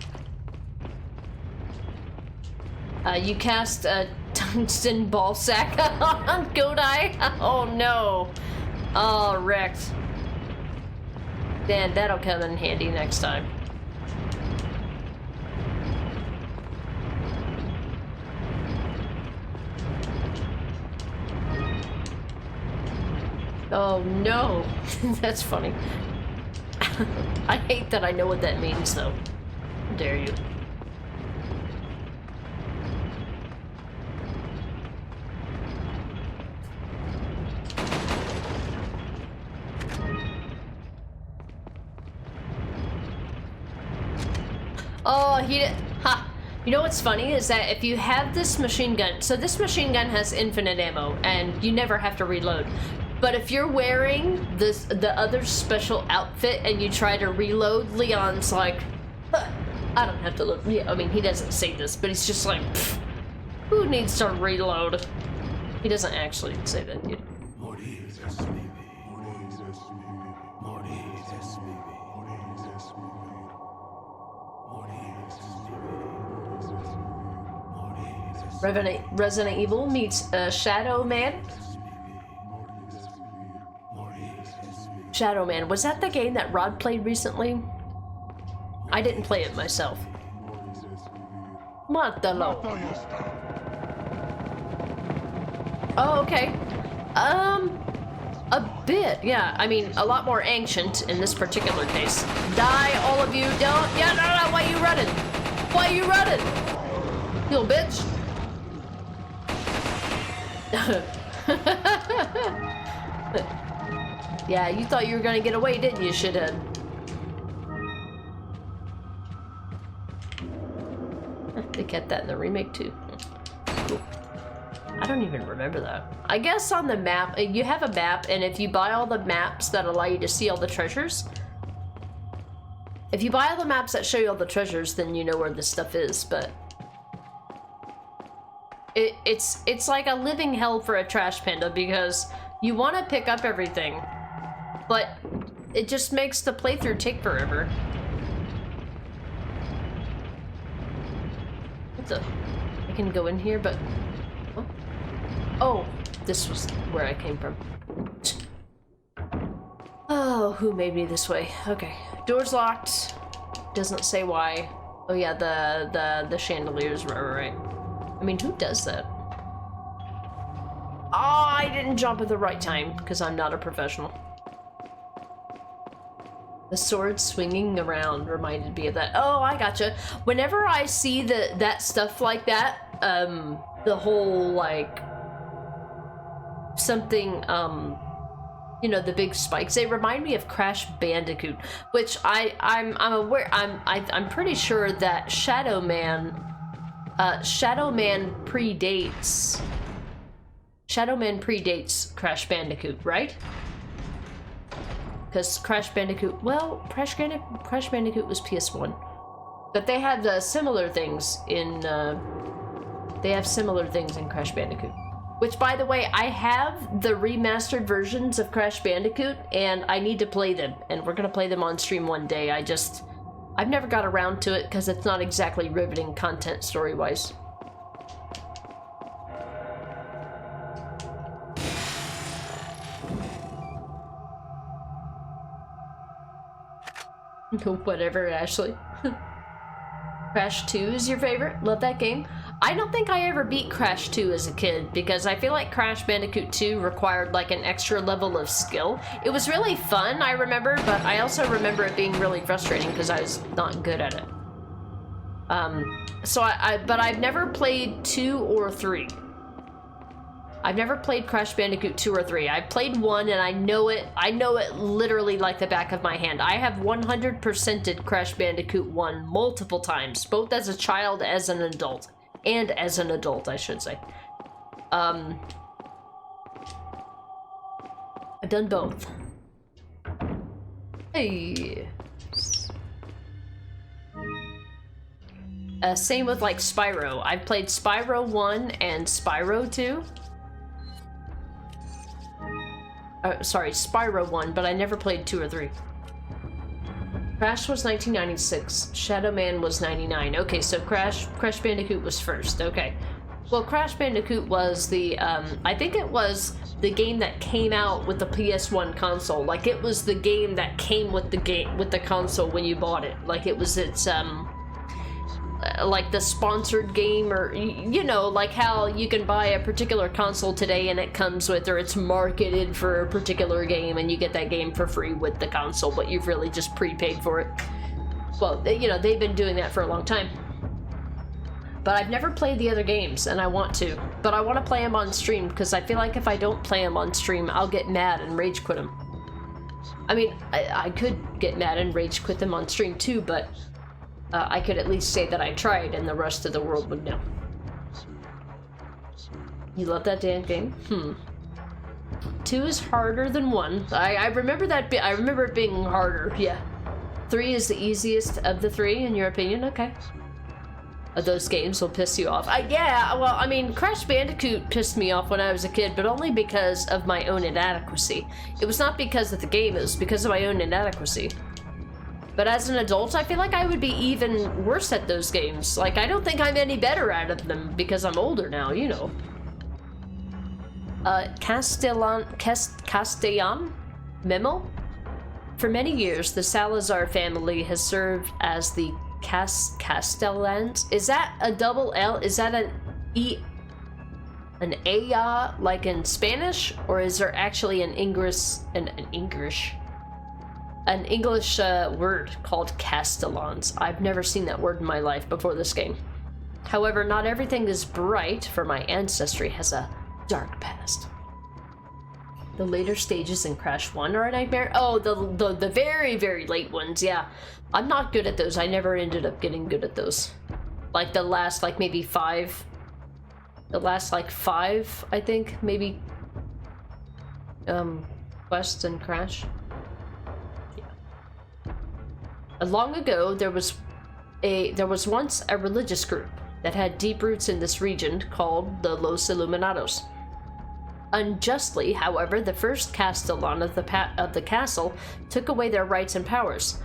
S6: You cast a tungsten ball sack on Godai? Oh no. Oh, wrecked. Dan, that'll come in handy next time. Oh no. That's funny. I hate that I know what that means, though. How dare you? Oh, he did. Ha! You know what's funny is that if you have this machine gun, so this machine gun has infinite ammo, and you never have to reload. But if you're wearing the other special outfit and you try to reload, Leon's like, huh, I don't have to look. Yeah, I mean, he doesn't say this, but he's just like, who needs to reload? He doesn't actually say that, dude. Resident Evil meets Shadow Man. Shadow Man, was that the game that Rod played recently? I didn't play it myself. Mátalo. Oh, okay. A bit, yeah. I mean, a lot more ancient in this particular case. Die, all of you, don't. Yeah, no, why you running? Why you running? You little bitch. Yeah, you thought you were gonna get away, didn't you, shithead? They kept that in the remake too. Cool. I don't even remember that. I guess on the map, you have a map, and if you buy all the maps that allow you to see all the treasures, if you buy all the maps that show you all the treasures, then you know where this stuff is, but it's like a living hell for a trash panda because you want to pick up everything, but it just makes the playthrough take forever. What the? I can go in here, but... Oh, this was where I came from. Oh, who made me this way? Okay. Door's locked. Doesn't say why. Oh yeah, the chandeliers, right. I mean, who does that? Oh, I didn't jump at the right time, because I'm not a professional. The sword swinging around reminded me of that. Oh, I gotcha. Whenever I see that stuff like that, the whole, like, something, you know, the big spikes, they remind me of Crash Bandicoot, which I'm aware, I'm pretty sure that Shadow Man predates Crash Bandicoot, right? Because Crash Bandicoot, well, Crash Bandicoot was PS1, but they had similar things in Crash Bandicoot. Which, by the way, I have the remastered versions of Crash Bandicoot, and I need to play them, and we're gonna play them on stream one day. I've never got around to it because it's not exactly riveting content story-wise. Whatever, Ashley. Crash 2 is your favorite? Love that game. I don't think I ever beat Crash 2 as a kid because I feel like Crash Bandicoot 2 required like an extra level of skill. It was really fun, I remember, but I also remember it being really frustrating because I was not good at it. But I've never played 2 or 3. I've never played Crash Bandicoot 2 or 3. I've played 1 and I know it literally like the back of my hand. I have 100%ed Crash Bandicoot 1 multiple times, both as a child, as an adult. And as an adult, I should say. I've done both. Hey. Same with like Spyro. I've played Spyro 1 and Spyro 2. Sorry, Spyro 1, but I never played 2 or 3. Crash was 1996. Shadow Man was 99. Okay, so Crash Bandicoot was first. Okay. Well, Crash Bandicoot was the, I think it was the game that came out with the PS1 console. Like, it was the game that came with the console when you bought it. Like, it was its, like the sponsored game, or, you know, like how you can buy a particular console today and it comes with, or it's marketed for a particular game and you get that game for free with the console, but you've really just prepaid for it. Well, you know, they've been doing that for a long time. But I've never played the other games, and I want to. But I want to play them on stream, because I feel like if I don't play them on stream, I'll get mad and rage quit them. I mean, I could get mad and rage quit them on stream too, but I could at least say that I tried, and the rest of the world would know. You love that damn game? 2 is harder than 1. I remember that. I remember it being harder. Yeah. 3 is the easiest of the 3, in your opinion. Okay. Those games will piss you off. Yeah. Well, I mean, Crash Bandicoot pissed me off when I was a kid, but only because of my own inadequacy. It was not because of the game. It was because of my own inadequacy. But as an adult, I feel like I would be even worse at those games. Like, I don't think I'm any better at them because I'm older now, you know. Castellan Memo? For many years, the Salazar family has served as the Castellans. Is that a double L? Is that an A, like in Spanish? Or is there actually an English word called Castellans? I've never seen that word in my life before this game. However, not everything is bright, for my ancestry has a Dark past. The later stages in Crash 1 are a nightmare? Oh, the very, very late ones, yeah. I'm not good at those. I never ended up getting good at those. Like the last, like, maybe 5. The last, like, 5, I think, maybe. Quest and Crash. Yeah. Long ago, there was once a religious group that had deep roots in this region called the Los Illuminados. Unjustly, however, the first Castellan of the castle took away their rights and powers.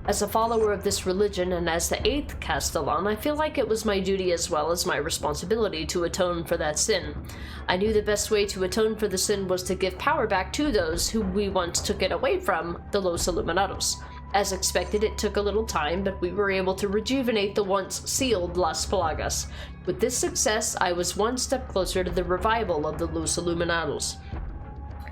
S6: As a follower of this religion and as the 8th Castellan, I feel like it was my duty as well as my responsibility to atone for that sin. I knew the best way to atone for the sin was to give power back to those who we once took it away from, the Los Illuminados. As expected, it took a little time, but we were able to rejuvenate the once sealed Las Plagas. With this success, I was one step closer to the revival of the Los Illuminados.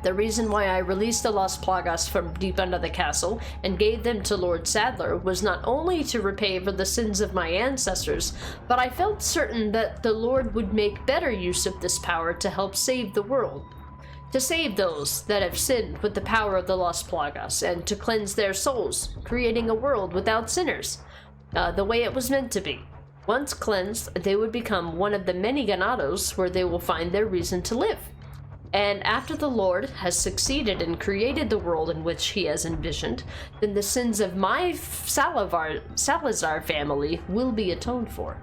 S6: The reason why I released the Las Plagas from deep under the castle and gave them to Lord Sadler was not only to repay for the sins of my ancestors, but I felt certain that the Lord would make better use of this power to help save the world. To save those that have sinned with the power of the Las Plagas, and to cleanse their souls, creating a world without sinners, the way it was meant to be. Once cleansed, they would become one of the many ganados where they will find their reason to live. And after the Lord has succeeded and created the world in which he has envisioned, then the sins of my Salazar family will be atoned for.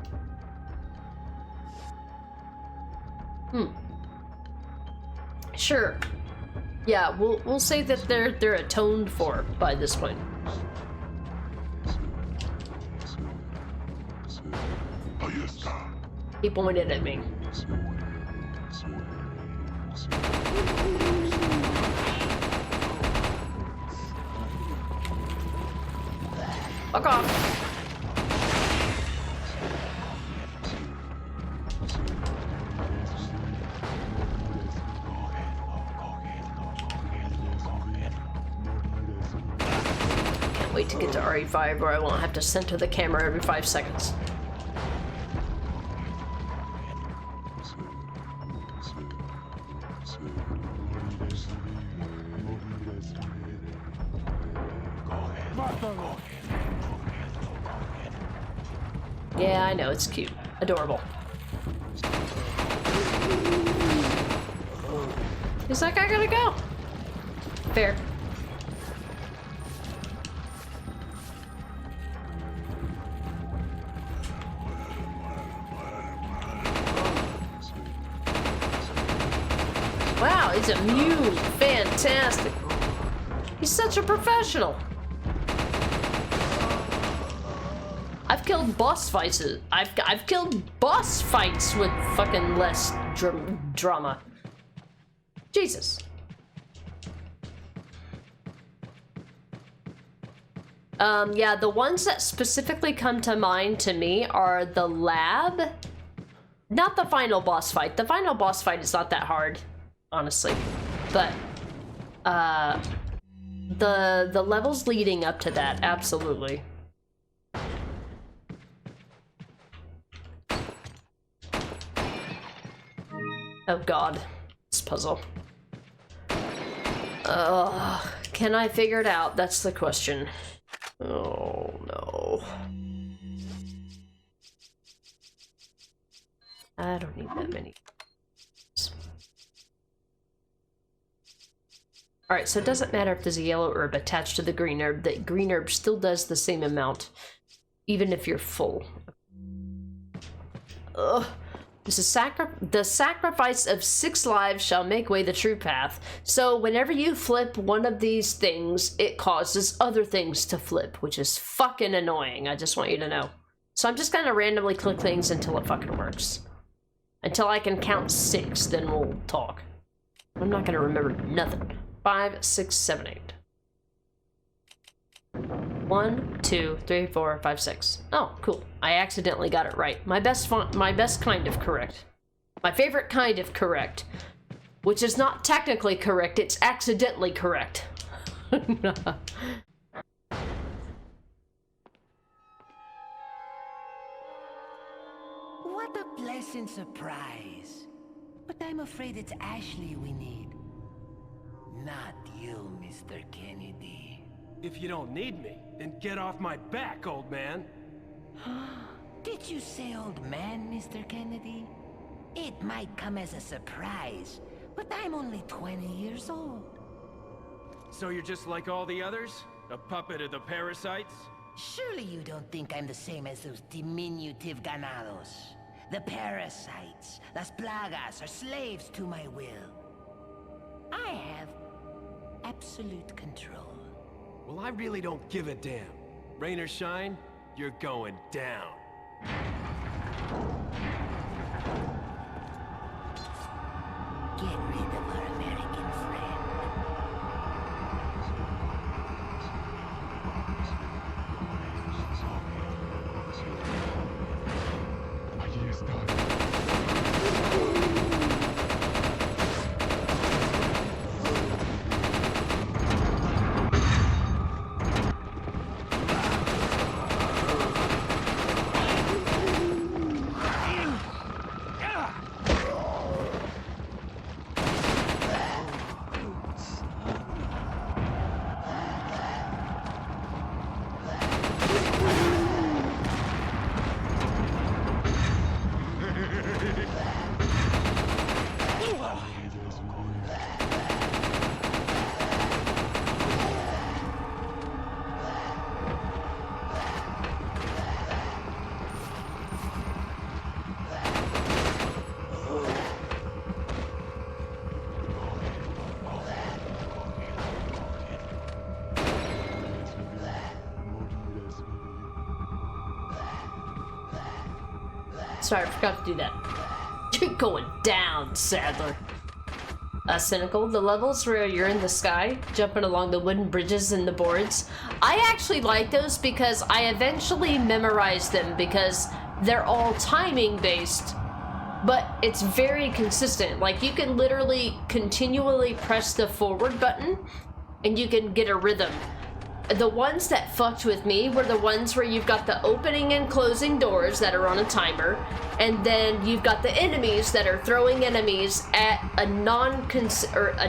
S6: Sure. Yeah, we'll say that they're atoned for by this point. He pointed at me. Fuck off. Can't wait to get to RE5 where I won't have to center the camera every 5 seconds. Yeah, I know, it's cute. Adorable. He's like, I gotta go. Fair. Wow, he's a mule. Fantastic. He's such a professional. I've killed boss fights. I've killed boss fights with fucking less drama. Jesus. Yeah, the ones that specifically come to mind to me are the lab. Not the final boss fight. The final boss fight is not that hard, honestly. But the levels leading up to that, absolutely. Oh god, this puzzle. Can I figure it out? That's the question. Oh no. I don't need that many. Alright, so it doesn't matter if there's a yellow herb attached to the green herb. The green herb still does the same amount, even if you're full. Ugh. This is the sacrifice of 6 lives shall make way the true path. So whenever you flip one of these things, it causes other things to flip, which is fucking annoying. I just want you to know. So I'm just gonna randomly click things until it fucking works. Until I can count 6, then we'll talk. I'm not gonna remember nothing. 5, 6, 7, 8. 1, 2, 3, 4, 5, 6. Oh, cool. I accidentally got it right. My best kind of correct. My favorite kind of correct. Which is not technically correct, it's accidentally correct.
S8: What a pleasant surprise. But I'm afraid it's Ashley we need. Not you, Mr. Kennedy.
S1: If you don't need me, then get off my back, old man.
S8: Did you say old man, Mr. Kennedy? It might come as a surprise, but I'm only 20 years old.
S1: So you're just like all the others? A puppet of the parasites?
S8: Surely you don't think I'm the same as those diminutive ganados. The parasites, las plagas, are slaves to my will. I have absolute control.
S1: Well, I really don't give a damn. Rain or shine, you're going down.
S8: Get rid of our American friend.
S6: Sorry, I forgot to do that. You're going down, Sadler. Cynical, the levels where you're in the sky, jumping along the wooden bridges and the boards. I actually like those because I eventually memorized them because they're all timing based, but it's very consistent. Like, you can literally continually press the forward button and you can get a rhythm. The ones that fucked with me were the ones where you've got the opening and closing doors that are on a timer, and then you've got the enemies that are throwing enemies at a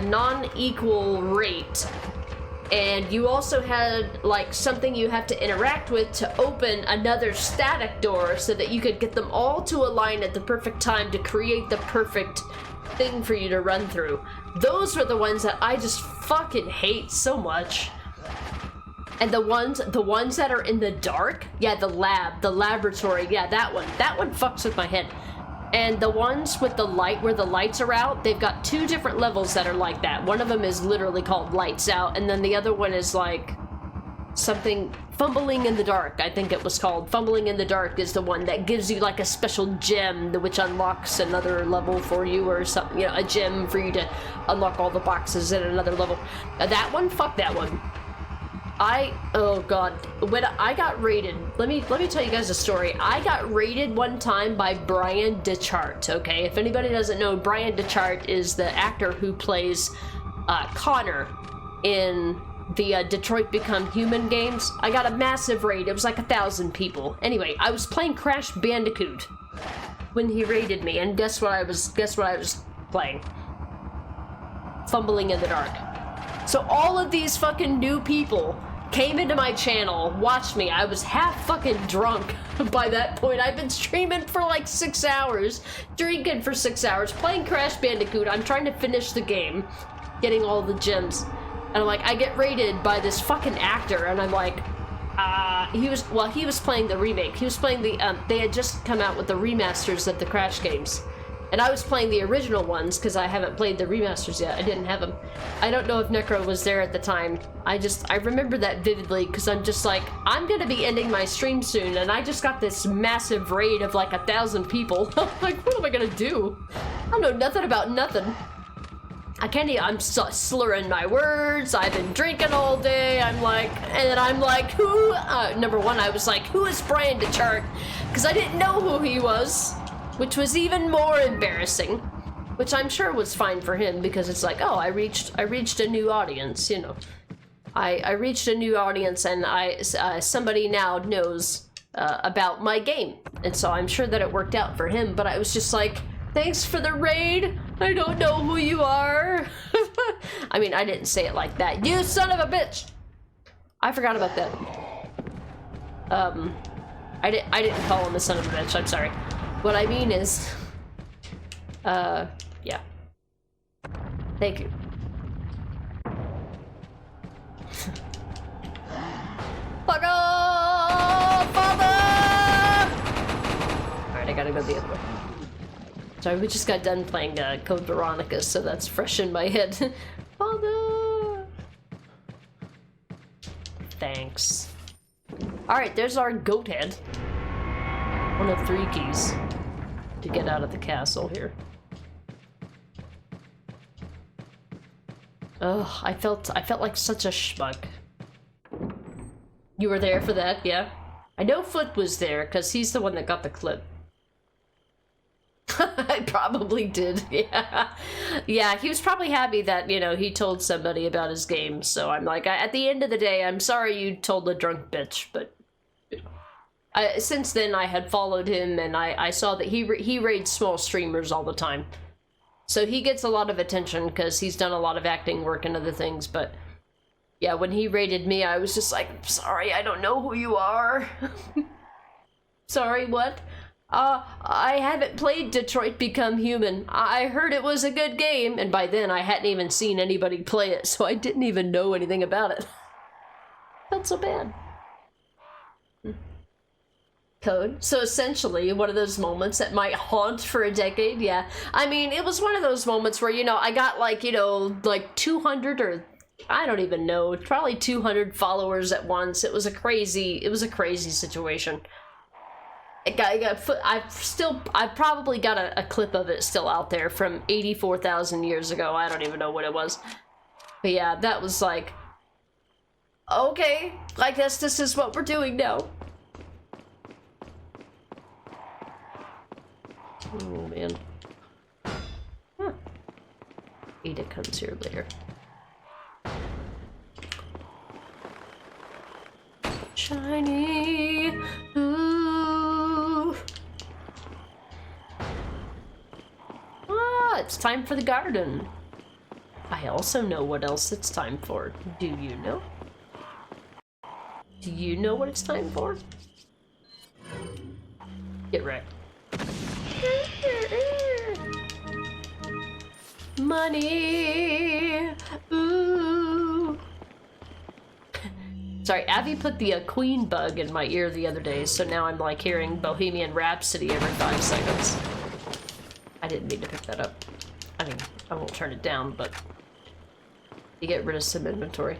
S6: non-equal rate. And you also had like something you have to interact with to open another static door so that you could get them all to align at the perfect time to create the perfect thing for you to run through. Those were the ones that I just fucking hate so much. And the ones that are in the dark, yeah, the laboratory, yeah, that one fucks with my head. And the ones with the light, where the lights are out, they've got two different levels that are like that. One of them is literally called Lights Out, and then the other one is like something, Fumbling in the Dark, I think it was called. Fumbling in the Dark is the one that gives you like a special gem which unlocks another level for you, or something, you know, a gem for you to unlock all the boxes in another level. That one, fuck that one. Oh god, when I got raided, let me tell you guys a story. I got raided one time by Brian DeChart, okay? If anybody doesn't know, Brian DeChart is the actor who plays Connor in the Detroit Become Human games. I got a massive raid. It was like 1,000 people. Anyway, I was playing Crash Bandicoot when he raided me, and guess what I was playing? Fumbling in the Dark. So all of these fucking new people came into my channel, watched me. I was half fucking drunk by that point. I've been streaming for like 6 hours, drinking for 6 hours, playing Crash Bandicoot. I'm trying to finish the game, getting all the gems. And I'm like, I get raided by this fucking actor, and I'm like, he was playing the remake. He was playing the, they had just come out with the remasters of the Crash games. And I was playing the original ones because I haven't played the remasters yet. I didn't have them. I don't know if Necro was there at the time. I remember that vividly because I'm just like, I'm gonna be ending my stream soon, and I just got this massive raid of like 1,000 people. I'm like, what am I gonna do? I don't know nothing about nothing. I'm slurring my words. I've been drinking all day. I'm like, who? Number one, I was like, who is Brian DeChart? Because I didn't know who he was. Which was even more embarrassing, which I'm sure was fine for him because it's like, oh, I reached a new audience, you know. I reached a new audience, and somebody now knows about my game, and so I'm sure that it worked out for him. But I was just like, Thanks for the raid. I don't know who you are. I mean, I didn't say it like that. You son of a bitch. I forgot about that. I didn't call him a son of a bitch. I'm sorry. What I mean is, yeah. Thank you. Fuck off, father! Alright, I gotta go the other way. Sorry, we just got done playing Code Veronica, so that's fresh in my head. Father! Thanks. Alright, there's our goat head. One of 3 keys to get out of the castle here. Ugh, I felt like such a schmuck. You were there for that, yeah? I know Foot was there, because he's the one that got the clip. I probably did, yeah. Yeah, he was probably happy that, you know, he told somebody about his game, so I'm like, at the end of the day, I'm sorry you told the drunk bitch, but... since then, I had followed him, and I saw that he raids small streamers all the time. So he gets a lot of attention, because he's done a lot of acting work and other things, but... Yeah, when he raided me, I was just like, sorry, I don't know who you are. Sorry, what? I haven't played Detroit Become Human. I heard it was a good game, and by then I hadn't even seen anybody play it, so I didn't even know anything about it. Felt so bad. Code. So essentially, one of those moments that might haunt for a decade, yeah. I mean, it was one of those moments where, you know, I got like, you know, like 200 or... I don't even know, probably 200 followers at once. It was a crazy situation. I've probably got a clip of it still out there from 84,000 years ago. I don't even know what it was. But yeah, that was like, okay, I guess this is what we're doing now. Oh man. Huh. Ada comes here later. Shiny, ooh. Ah, it's time for the garden. I also know what else it's time for. Do you know? Do you know what it's time for? Get right. Money, ooh. Sorry, Abby put the Queen bug in my ear the other day, so now I'm like hearing Bohemian Rhapsody every 5 seconds. I didn't mean to pick that up. I mean, I won't turn it down, but you get rid of some inventory.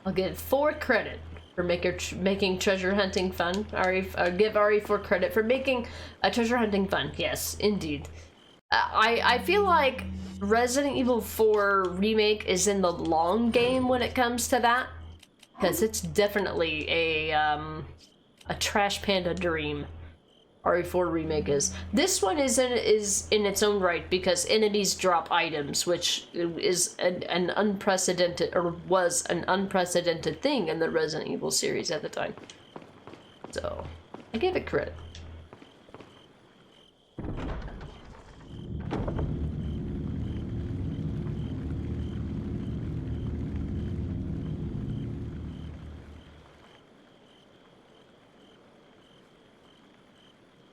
S6: I'll give 4 credit for making treasure hunting fun. I'll give Ari 4 credit for making a treasure hunting fun. Yes, indeed. I feel like Resident Evil 4 Remake is in the long game when it comes to that. Because it's definitely a Trash Panda dream. RE4 Remake is. This one is in its own right because enemies drop items, which is an unprecedented, or was an unprecedented thing in the Resident Evil series at the time. So, I give it credit.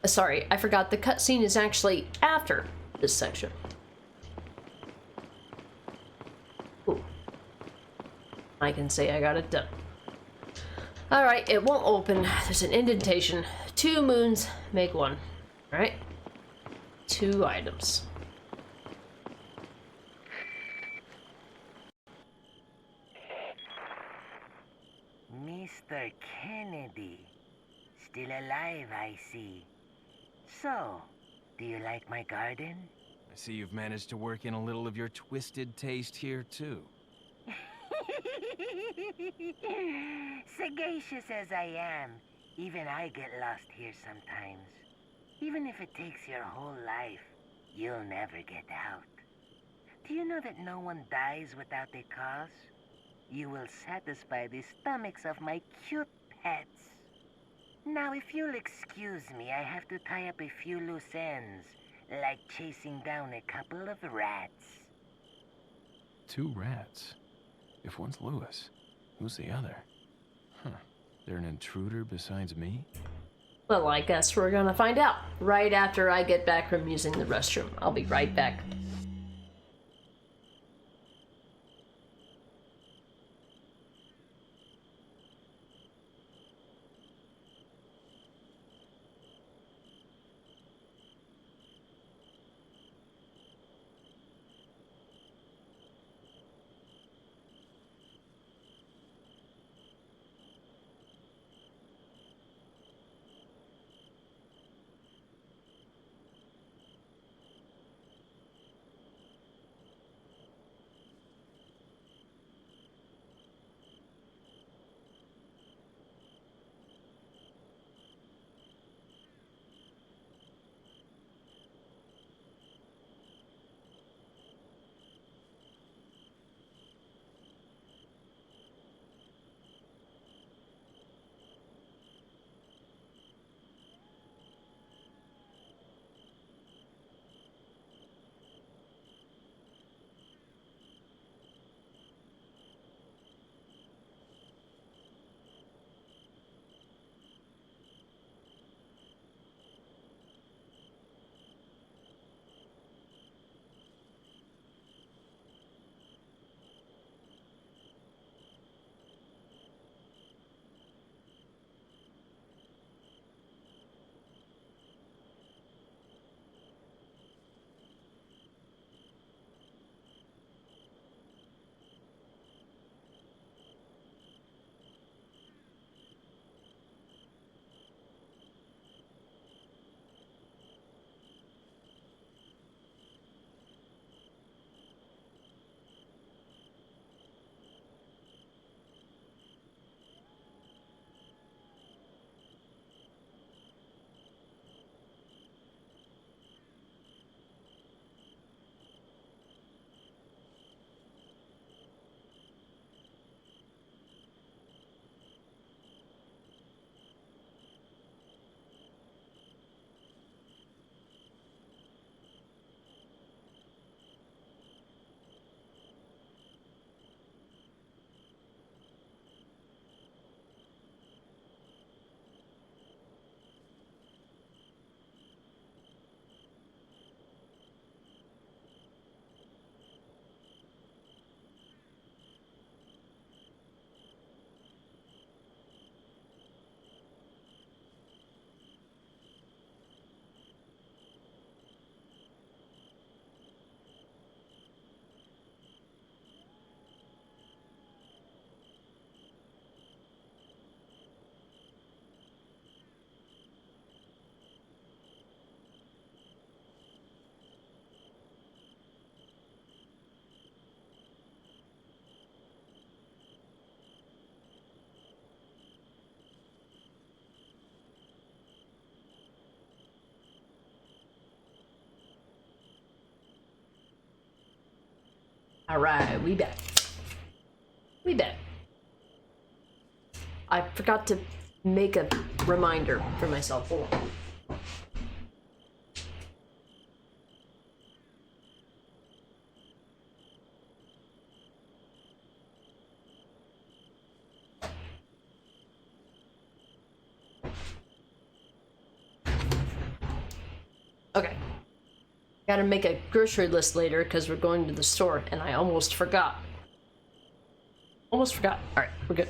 S6: Sorry, I forgot the cutscene is actually after this section. Ooh. I can say I got it done. Alright, it won't open. There's an indentation. 2 moons make 1. Alright? 2 items.
S8: Mr. Kennedy. Still alive, I see. So, do you like my garden?
S5: I see you've managed to work in a little of your twisted taste here, too.
S8: Sagacious as I am, even I get lost here sometimes. Even if it takes your whole life, you'll never get out. Do you know that no one dies without a cause? You will satisfy the stomachs of my cute pets. Now, if you'll excuse me, I have to tie up a few loose ends like chasing down a couple of rats.
S5: 2 rats? If one's Lewis, who's the other? Huh. They're an intruder besides me?
S6: Well, I guess we're gonna find out right after I get back from using the restroom. I'll be right back. Alright, we back. We back. I forgot to make a reminder for myself. Hold on. Okay. Gotta make a grocery list later because we're going to the store and I almost forgot. Almost forgot. Alright, we're good.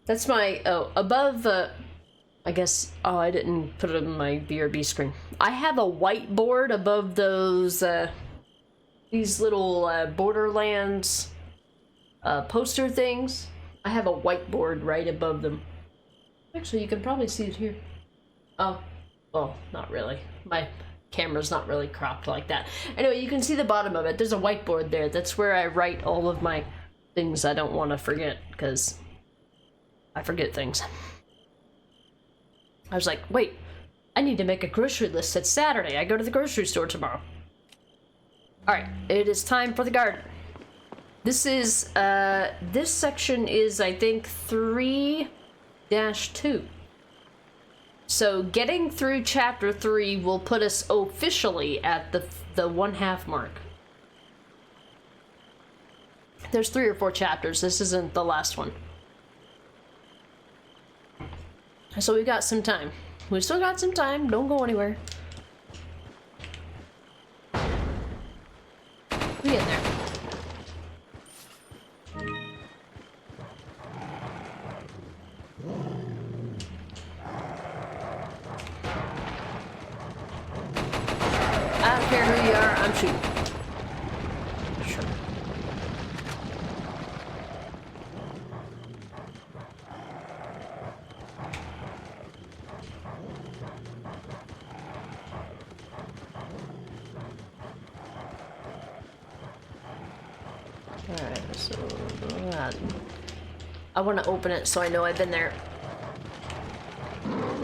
S6: That's my, above, I guess, I didn't put it on my BRB screen. I have a whiteboard above those, these little, Borderlands, poster things. I have a whiteboard right above them. Actually, you can probably see it here. Oh, well, not really. My camera's not really cropped like that. Anyway, you can see the bottom of it. There's a whiteboard there. That's where I write all of my things I don't want to forget, because I forget things. I was like, wait, I need to make a grocery list. It's Saturday. I go to the grocery store tomorrow. Alright, it is time for the garden. This is, this section is, I think, 3-2. So getting through chapter 3 will put us officially at the 1/2 mark. There's 3 or 4 chapters. This isn't the last one. So we got some time. We still got some time. Don't go anywhere. We get there. I don't care who you are, I'm shooting. Sure. Alright, so... I want to open it so I know I've been there.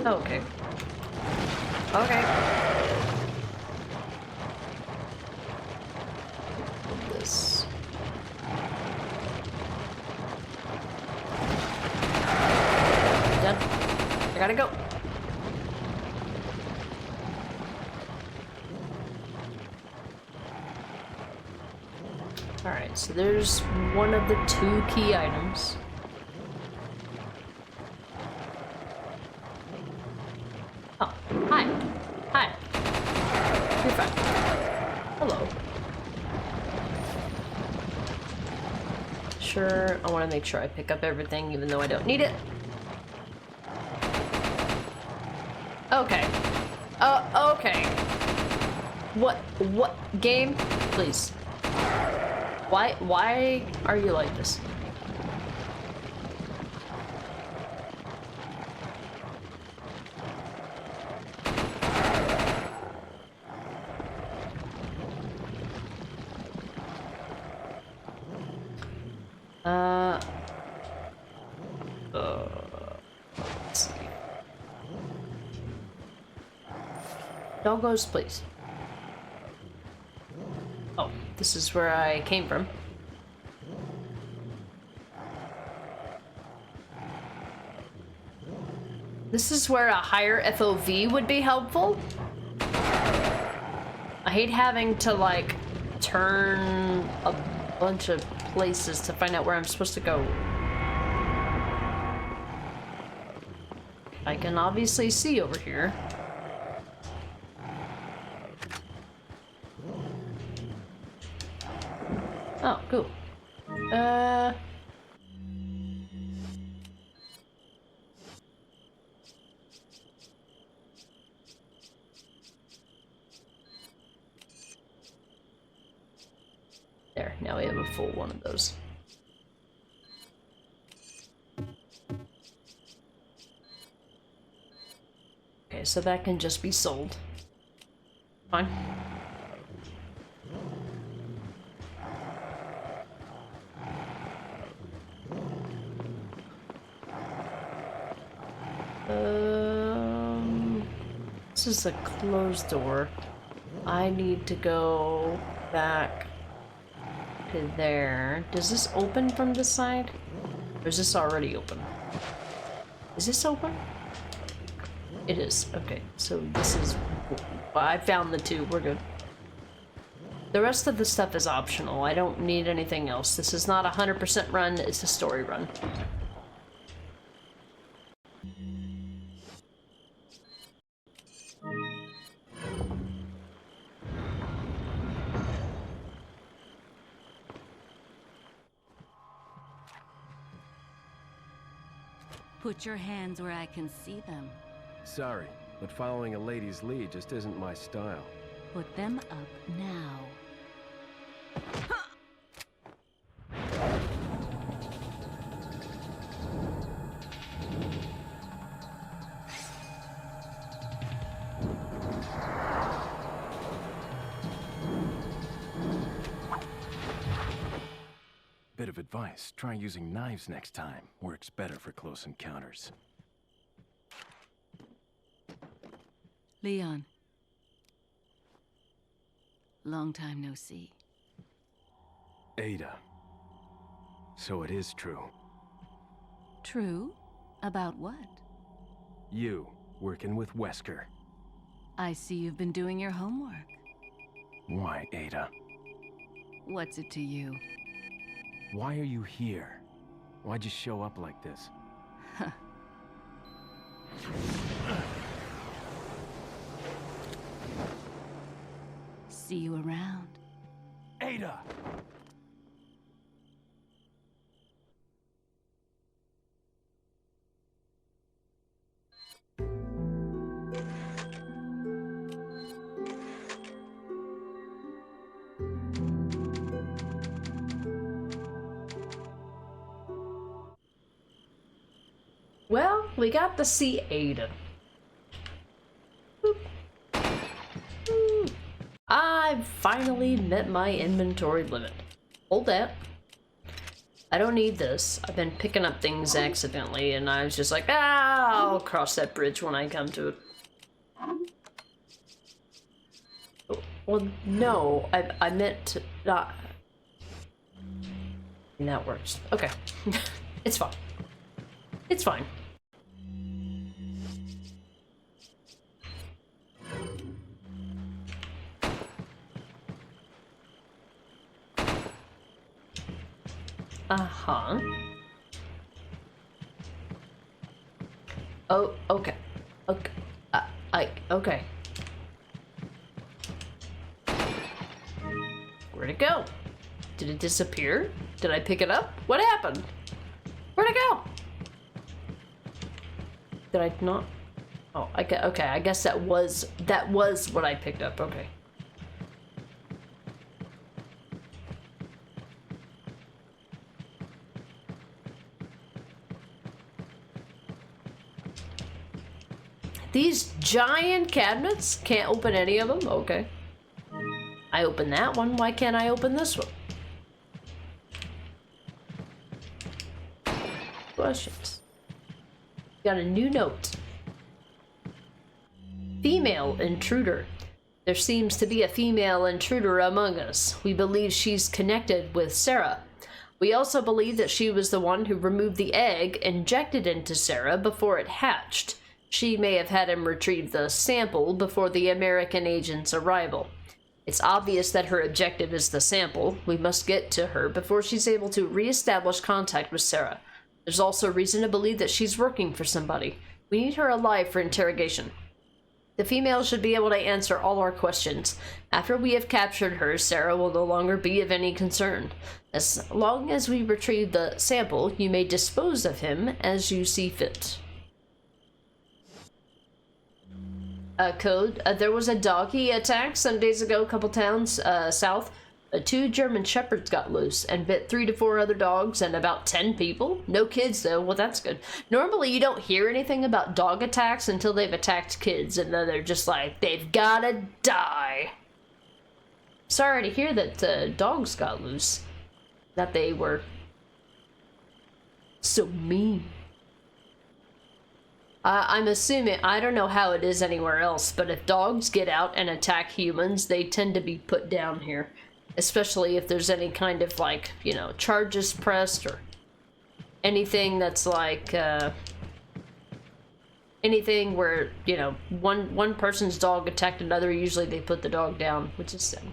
S6: Oh, okay. Okay. This. Done. I gotta go. Alright, so there's one of the 2 key items. Oh, hi. Hi. You're fine. Hello. Sure, I want to make sure I pick up everything even though I don't need it. Okay. Okay. What game? Please. Why are you like this? Let's see. Doggos, please. Oh, this is where I came from. This is where a higher FOV would be helpful. I hate having to, like, turn a bunch of places to find out where I'm supposed to go. I can obviously see over here. Oh, cool. There, now we have a full one of those. Okay, so that can just be sold. Fine. This is a closed door. I need to go back to there. Does this open from this side? Or is this already open? Is this open? It is. Okay, so this is... I found the 2. We're good. The rest of the stuff is optional. I don't need anything else. This is not a 100% run. It's a story run.
S10: Put your hands where I can see them.
S1: Sorry, but following a lady's lead just isn't my style.
S10: Put them up now.
S1: Bit of advice, try using knives next time. Works better for close encounters.
S10: Leon. Long time no see.
S1: Ada. So it is true.
S10: True? About what?
S1: You.
S5: working with Wesker.
S10: I see you've been doing your homework.
S5: Why, Ada?
S10: What's it to you?
S5: Why are you here? Why'd you show up like this?
S10: See you around.
S5: Ada!
S6: Well, we got to see Ada. Boop. Boop. I've finally met my inventory limit. Hold that. I don't need this. I've been picking up things accidentally, and I was just like, I'll cross that bridge when I come to it. Well, no, I meant to not. And that works. Okay. It's fine. It's fine. Uh-huh. Oh, okay. Okay. Okay. Where'd it go? Did it disappear? Did I pick it up? What happened? Where'd it go? Did I not? Oh, okay, I guess that was what I picked up. Okay. These giant cabinets? Can't open any of them? Okay. I opened that one. Why can't I open this one? Questions. Got a new note. Female intruder. There seems to be a female intruder among us. We believe she's connected with Sarah. We also believe that she was the one who removed the egg injected into Sarah before it hatched. She may have had him retrieve the sample before the American agent's arrival. It's obvious that her objective is the sample. We must get to her before she's able to re-establish contact with Sarah. There's also reason to believe that she's working for somebody. We need her alive for interrogation. The female should be able to answer all our questions. After we have captured her, Sarah will no longer be of any concern. As long as we retrieve the sample, you may dispose of him as you see fit. Code. There was a doggy attack some days ago, a couple towns south. 2 German shepherds got loose and bit 3 to 4 other dogs and about 10 people. No kids though. Well, that's good. Normally you don't hear anything about dog attacks until they've attacked kids, and then they're just like, they've gotta die. Sorry to hear that dogs got loose. That they were so mean. I'm assuming, I don't know how it is anywhere else, but if dogs get out and attack humans, they tend to be put down here. Especially if there's any kind of, like, you know, charges pressed or anything that's like, anything where, you know, one person's dog attacked another, usually they put the dog down, which is sad.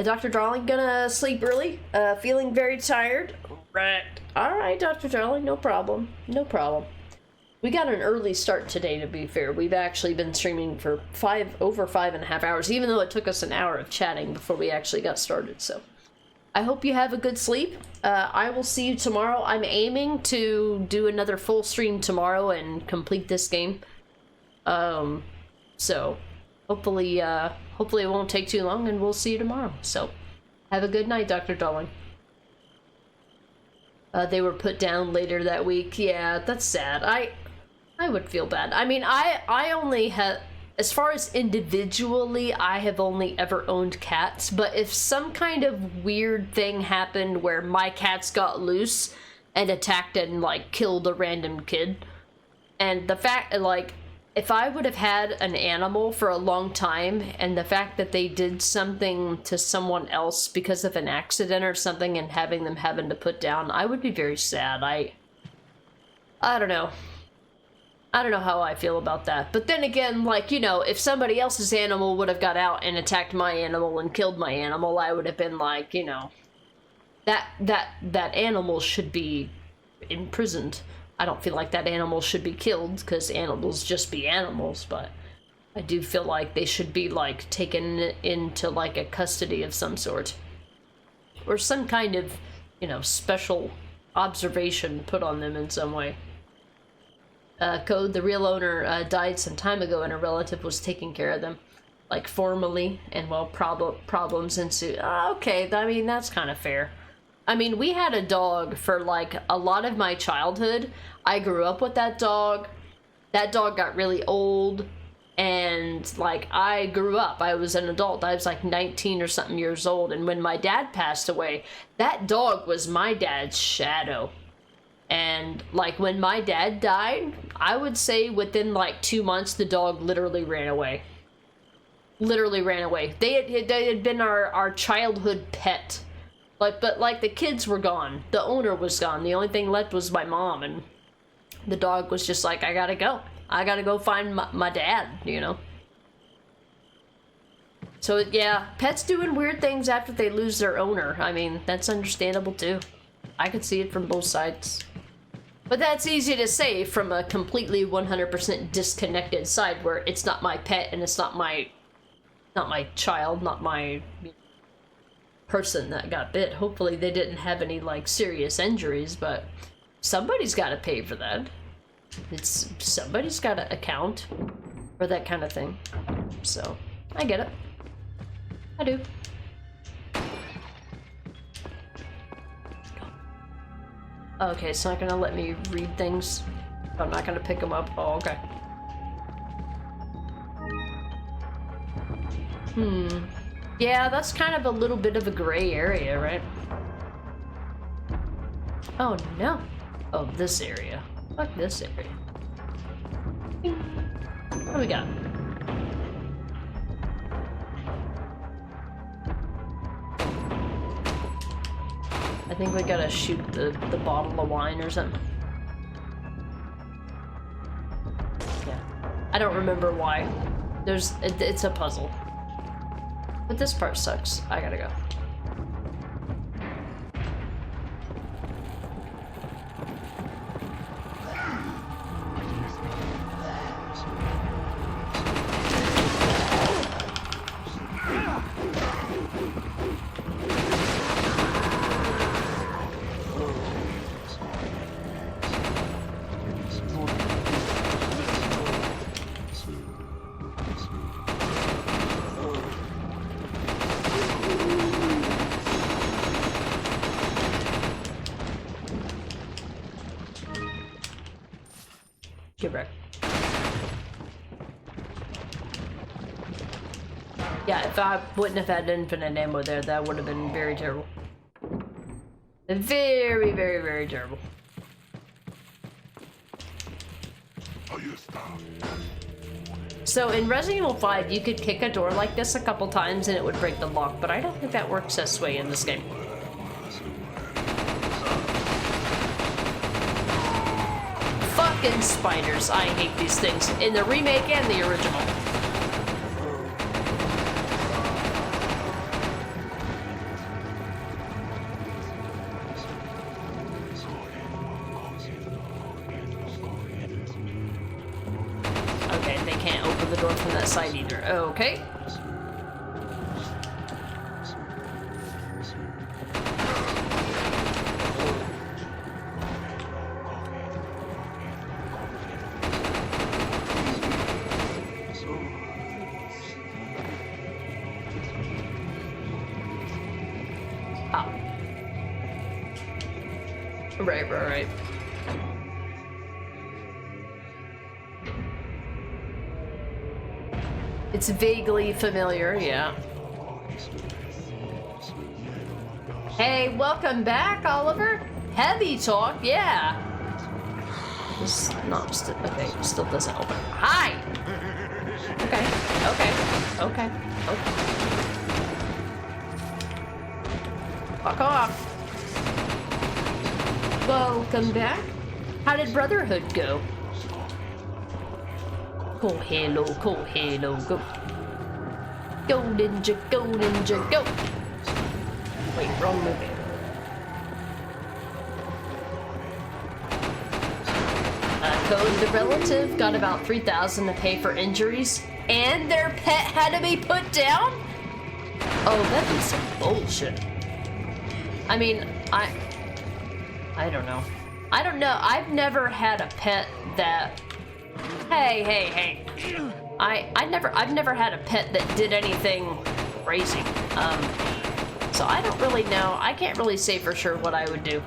S6: Dr. Darling, gonna sleep early? Feeling very tired? Right. Alright, Dr. Darling, no problem. No problem. We got an early start today, to be fair. We've actually been streaming for over 5.5 hours, even though it took us an hour of chatting before we actually got started, so. I hope you have a good sleep. I will see you tomorrow. I'm aiming to do another full stream tomorrow and complete this game. So, hopefully it won't take too long, and we'll see you tomorrow. So, have a good night, Dr. Darling. They were put down later that week. Yeah, that's sad. I would feel bad. I mean, I only have, as far as individually, I have only ever owned cats, but if some kind of weird thing happened where my cats got loose and attacked and, like, killed a random kid, and the fact, like, if I would have had an animal for a long time, and the fact that they did something to someone else because of an accident or something and having them having to put down, I would be very sad. I don't know. I don't know how I feel about that. But then again, like, you know, if somebody else's animal would have got out and attacked my animal and killed my animal, I would have been like, you know, that animal should be imprisoned. I don't feel like that animal should be killed, because animals just be animals, but I do feel like they should be, like, taken into, like, a custody of some sort. Or some kind of, you know, special observation put on them in some way. Code, the real owner died some time ago and a relative was taking care of them, like, formally, and while problems ensued. Okay, I mean, that's kind of fair. I mean, we had a dog for, like, a lot of my childhood. I grew up with that dog. That dog got really old, and, like, I grew up. I was an adult. I was, like, 19 or something years old, and when my dad passed away, that dog was my dad's shadow. And, like, when my dad died, I would say within, like, 2 months, the dog literally ran away. Literally ran away. They had been our childhood pet. Like, but, like, the kids were gone. The owner was gone. The only thing left was my mom, and the dog was just like, I gotta go. I gotta go find my dad, you know? So, yeah, pets doing weird things after they lose their owner. I mean, that's understandable, too. I could see it from both sides. But that's easy to say from a completely 100% disconnected side where it's not my pet and it's not my child, not my person that got bit. Hopefully they didn't have any, like, serious injuries, but somebody's got to pay for that. Somebody's got to account for that kind of thing. So, I get it. I do. Okay, it's not gonna let me read things. I'm not gonna pick them up. Oh, okay. Yeah, that's kind of a little bit of a gray area, right? Oh, no. Oh, this area. Fuck this area. What do we got? I think we gotta shoot the bottle of wine or something. Yeah. I don't remember why. It's a puzzle. But this part sucks. I gotta go. Get back. Yeah, if I wouldn't have had infinite ammo there, that would have been very terrible. Very, very, very terrible. So in Resident Evil 5, you could kick a door like this a couple times and it would break the lock, but I don't think that works this way in this game. Fucking spiders. I hate these things. In the remake and the original. Okay, they can't open the door from that side either. Okay. Right. It's vaguely familiar, yeah. Hey, welcome back, Oliver. Heavy talk, yeah. This okay, still doesn't open. Hi. Okay. Fuck off. Welcome back. How did Brotherhood go? Go Halo, go Halo, go. Go Ninja, go Ninja, go. Wait, wrong movie. Code the relative got about $3,000 to pay for injuries, and their pet had to be put down? Oh, that'd be some bullshit. I mean, I don't know. I don't know. I've never had a pet that. Hey. I've never had a pet that did anything crazy. So I don't really know. I can't really say for sure what I would do.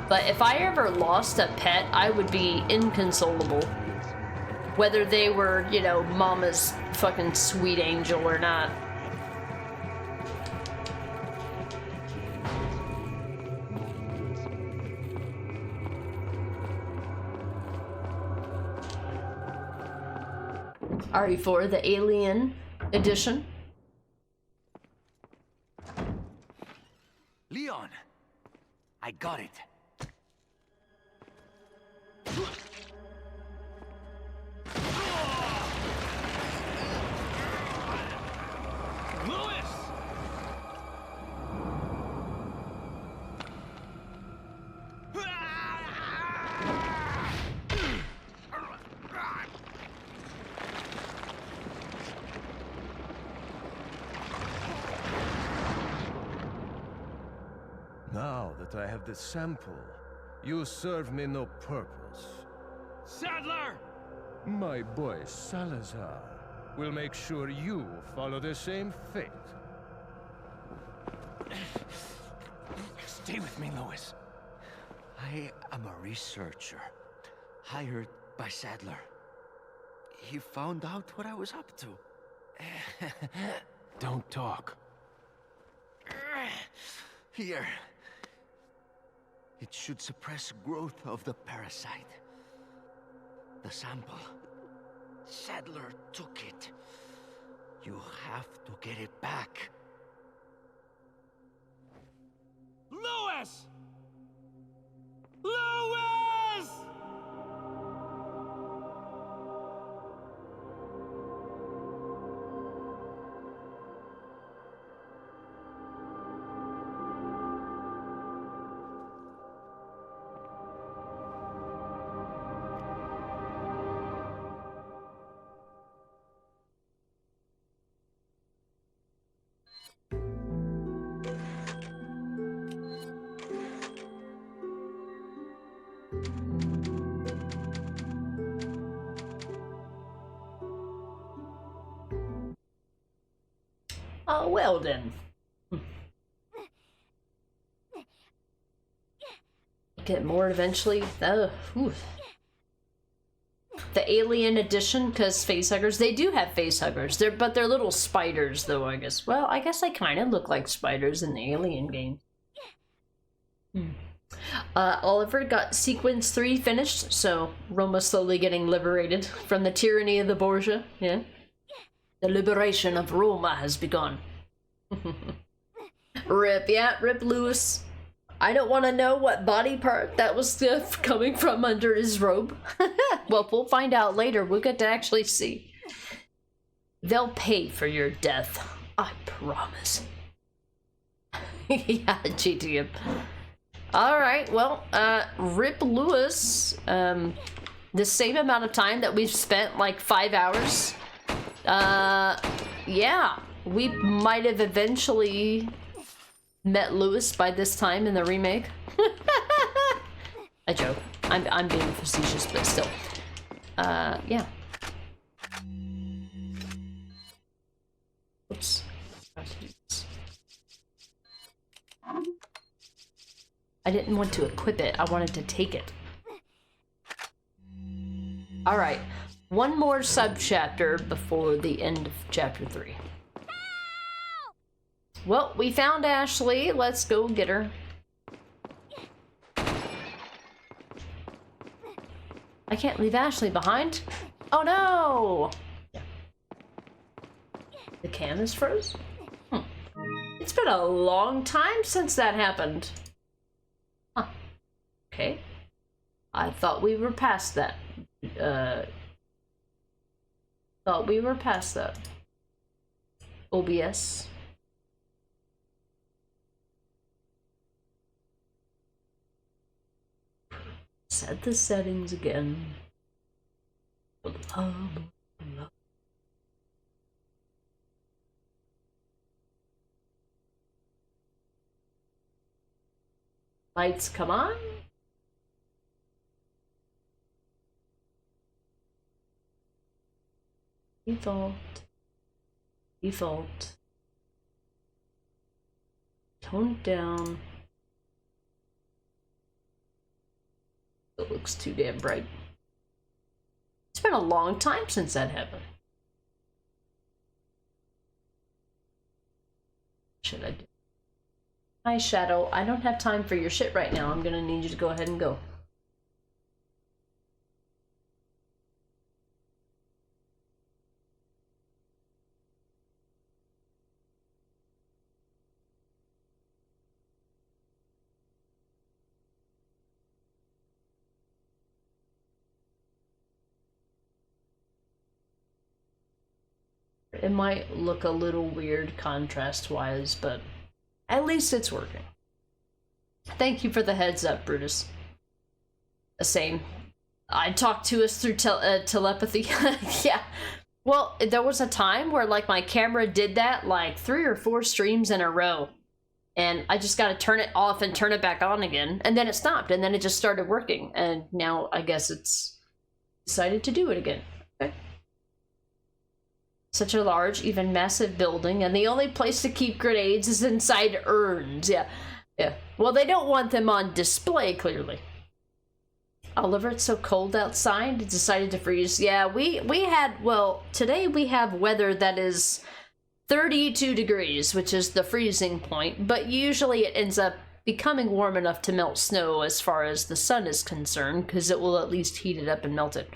S6: But if I ever lost a pet, I would be inconsolable. Whether they were, you know, mama's fucking sweet angel or not. RE4, the Alien Edition.
S3: Leon! I got it.
S2: Louis!
S7: Now that I have the sample, you serve me no purpose.
S2: Sadler!
S7: My boy Salazar will make sure you follow the same fate.
S2: Stay with me, Louis.
S3: I am a researcher, hired by Sadler. He found out what I was up to.
S5: Don't talk.
S3: Here. It should suppress growth of the parasite. The sample. Sadler took it. You have to get it back.
S2: Louis! Louis!
S6: Oh, well then. Get more eventually. Ooh. The Alien Edition, because facehuggers, they do have facehuggers. But they're little spiders, though, I guess. Well, I guess they kind of look like spiders in the Alien game. Oliver got Sequence 3 finished, so Roma's slowly getting liberated from the tyranny of the Borgia. Yeah. The liberation of Roma has begun. Rip, yeah, rip Louis. I don't want to know what body part that was coming from under his robe. Well, we'll find out later. We'll get to actually see. They'll pay for your death. I promise. Yeah, GTM. Alright, well, rip Louis. The same amount of time that we've spent, like 5 hours. Yeah, we might have eventually met Louis by this time in the remake. I joke. I'm being facetious, but still. Yeah. Oops. I didn't want to equip it, I wanted to take it. Alright. One more subchapter before the end of chapter 3. Well, we found Ashley. Let's go get her. I can't leave Ashley behind. Oh no! The cam is froze? It's been a long time since that happened. Huh. Okay. I thought we were past that. Thought we were past that. OBS. Set the settings again. Lights, come on. Default. Default. Tone it down. It looks too damn bright. It's been a long time since that happened. Should I do? Hi, Shadow. I don't have time for your shit right now. I'm gonna need you to go ahead and go. It might look a little weird contrast-wise, but at least it's working. Thank you for the heads up, Brutus. Same. I talked to us through telepathy. Yeah. Well, there was a time where, like, my camera did that, like, 3 or 4 streams in a row. And I just gotta turn it off and turn it back on again. And then it stopped, and then it just started working. And now, I guess it's decided to do it again. Okay. Such a large, even massive building, and the only place to keep grenades is inside urns. Yeah. Yeah. Well, they don't want them on display, clearly. Oliver, it's so cold outside, it decided to freeze. Yeah, we had, well, today we have weather that is 32 degrees, which is the freezing point, but usually it ends up becoming warm enough to melt snow as far as the sun is concerned, because it will at least heat it up and melt it.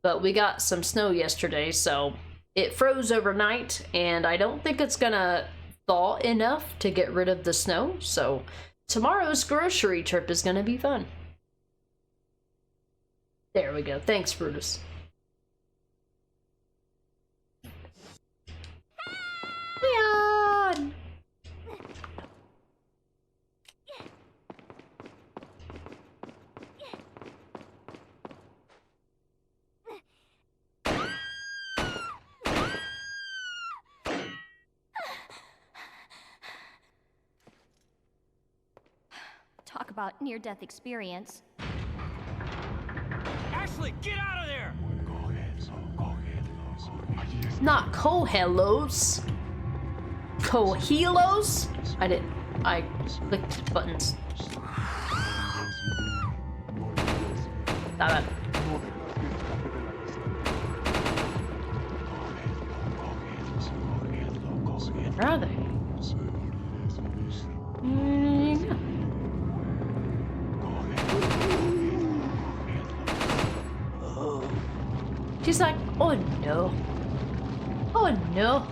S6: But we got some snow yesterday, so it froze overnight, and I don't think it's gonna thaw enough to get rid of the snow, so tomorrow's grocery trip is gonna be fun. There we go. Thanks, Brutus. Leon!
S9: Talk about near-death experience.
S2: Ashley, get out of there!
S6: Not Cohelos. Cohelos? I clicked buttons. Stop it. Where are they? Yeah. She's like, oh no. Oh no.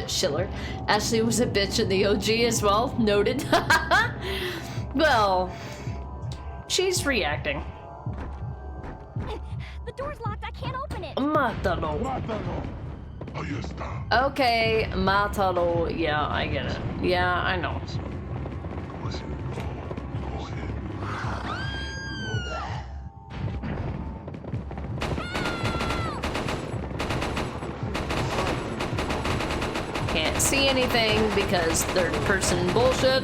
S6: Schiller. Ashley was a bitch in the OG as well. Noted. Well, she's reacting.
S9: The door's locked. I can't open it.
S6: Mátalo. Okay, mátalo. Yeah, I get it. Yeah, I know. Can't see anything because third person bullshit.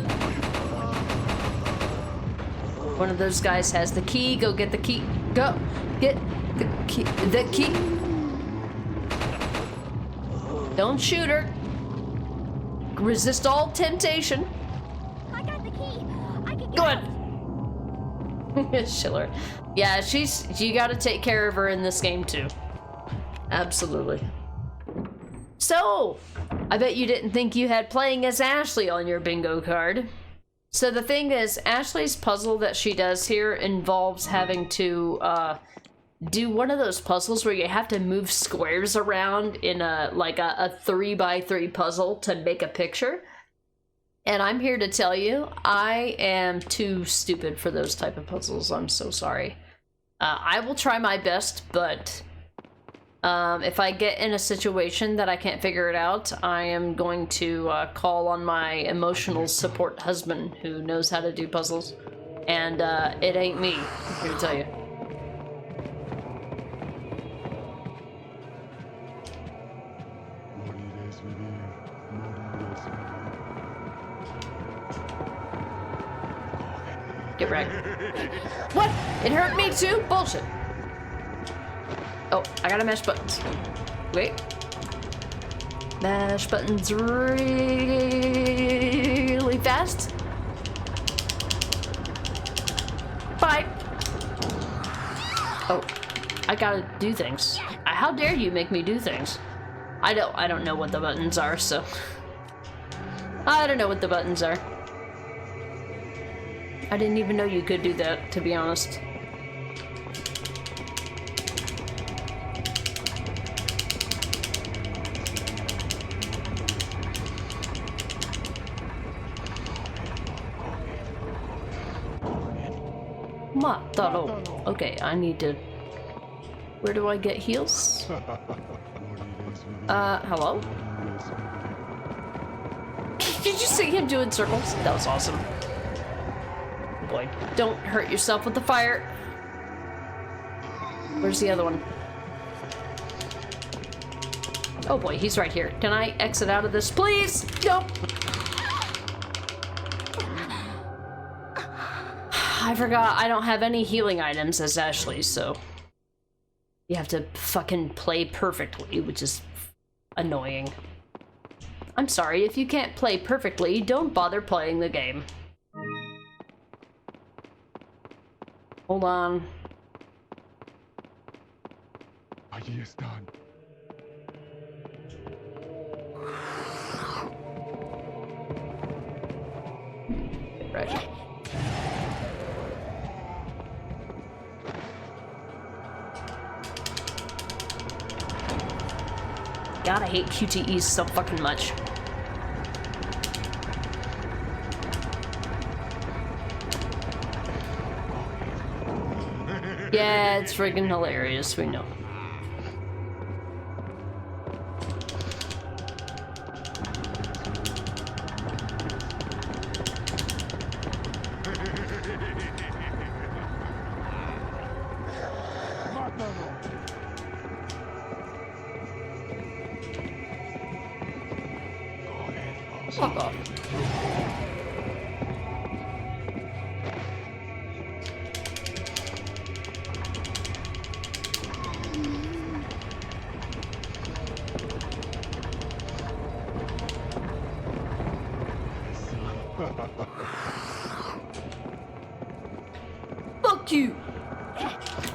S6: One of those guys has the key. Go get the key. Go get the key. The key. Don't shoot her. Resist all temptation.
S9: I got the key. I can get
S6: Good. Schiller. Yeah, you gotta take care of her in this game too. Absolutely. So, I bet you didn't think you had playing as Ashley on your bingo card. So the thing is, Ashley's puzzle that she does here involves having to do one of those puzzles where you have to move squares around in a 3x3 puzzle to make a picture. And I'm here to tell you, I am too stupid for those type of puzzles. I'm so sorry. I will try my best, but If I get in a situation that I can't figure it out, I am going to call on my emotional support husband who knows how to do puzzles. And it ain't me, I'm here to tell you. Get wrecked. What? It hurt me too? Bullshit. Oh, I gotta mash buttons. Wait. Mash buttons really fast. Bye. Oh, I gotta do things. How dare you make me do things? I don't know what the buttons are, so I don't know what the buttons are. I didn't even know you could do that, to be honest. Mataro. Okay, I need to... Where do I get heals? Hello? Did you see him doing circles? That was awesome. Boy, don't hurt yourself with the fire. Where's the other one? Oh boy, he's right here. Can I exit out of this, please? Nope. I forgot I don't have any healing items as Ashley, so you have to fucking play perfectly, which is annoying. I'm sorry, if you can't play perfectly, don't bother playing the game. Hold on.
S11: Allí están.
S6: Right. God, I hate QTEs so fucking much. Yeah, it's friggin' hilarious, we know. Fuck off. Fuck you!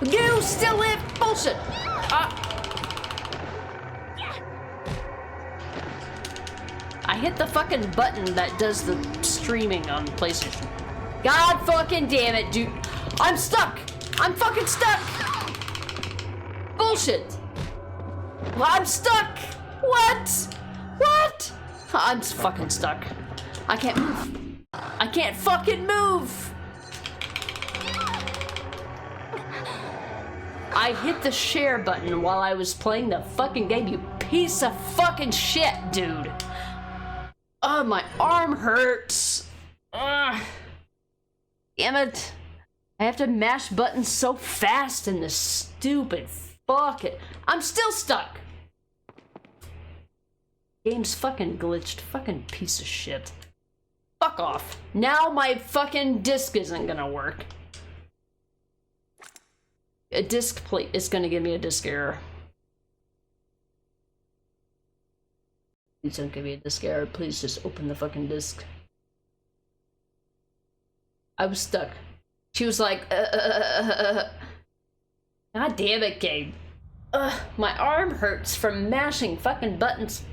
S6: You still live? Bullshit! I hit the fucking button that does the streaming on PlayStation. God fucking damn it, dude. I'm stuck! I'm fucking stuck! Bullshit! I'm stuck! What? What? I'm fucking stuck. I can't move. I can't fucking move! I hit the share button while I was playing the fucking game, you piece of fucking shit, dude. Oh, my arm hurts. Ugh. Damn it. I have to mash buttons so fast in this stupid fucking... I'm still stuck. Game's fucking glitched. Fucking piece of shit. Fuck off. Now my fucking disc isn't gonna work. A disc plate is gonna give me a disc error. Please don't give me a disc error. Please just open the fucking disc. I was stuck. She was like, God damn it, game. My arm hurts from mashing fucking buttons.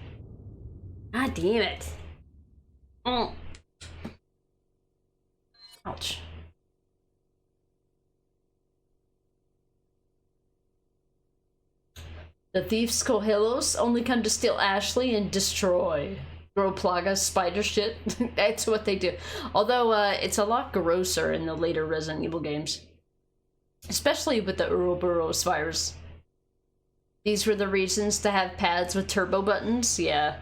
S6: God damn it. Ouch. The Thieves Kohelos only come to steal Ashley and destroy. Grow Plaga spider shit. That's what they do. Although, it's a lot grosser in the later Resident Evil games. Especially with the Ouroboros virus. These were the reasons to have pads with turbo buttons? Yeah.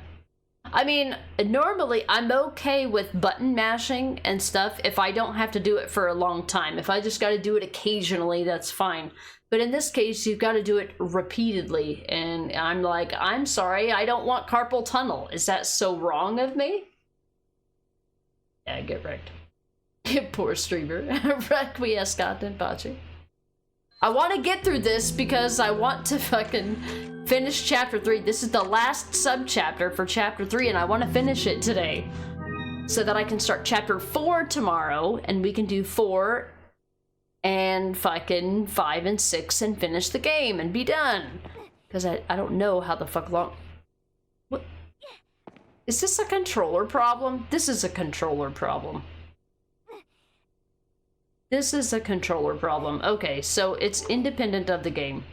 S6: I mean, normally I'm okay with button mashing and stuff if I don't have to do it for a long time. If I just gotta do it occasionally, that's fine. But in this case, you've got to do it repeatedly. And I'm like, I'm sorry, I don't want carpal tunnel. Is that so wrong of me? Yeah, get wrecked. Poor streamer. Requiescat in pace. I want to get through this because I want to fucking finish chapter 3. This is the last sub-chapter for chapter 3 and I want to finish it today. So that I can start chapter 4 tomorrow and we can do 4 and fucking 5 and 6 and finish the game and be done. Because I don't know how the fuck long... What? Is this a controller problem? This is a controller problem. This is a controller problem. Okay, so it's independent of the game.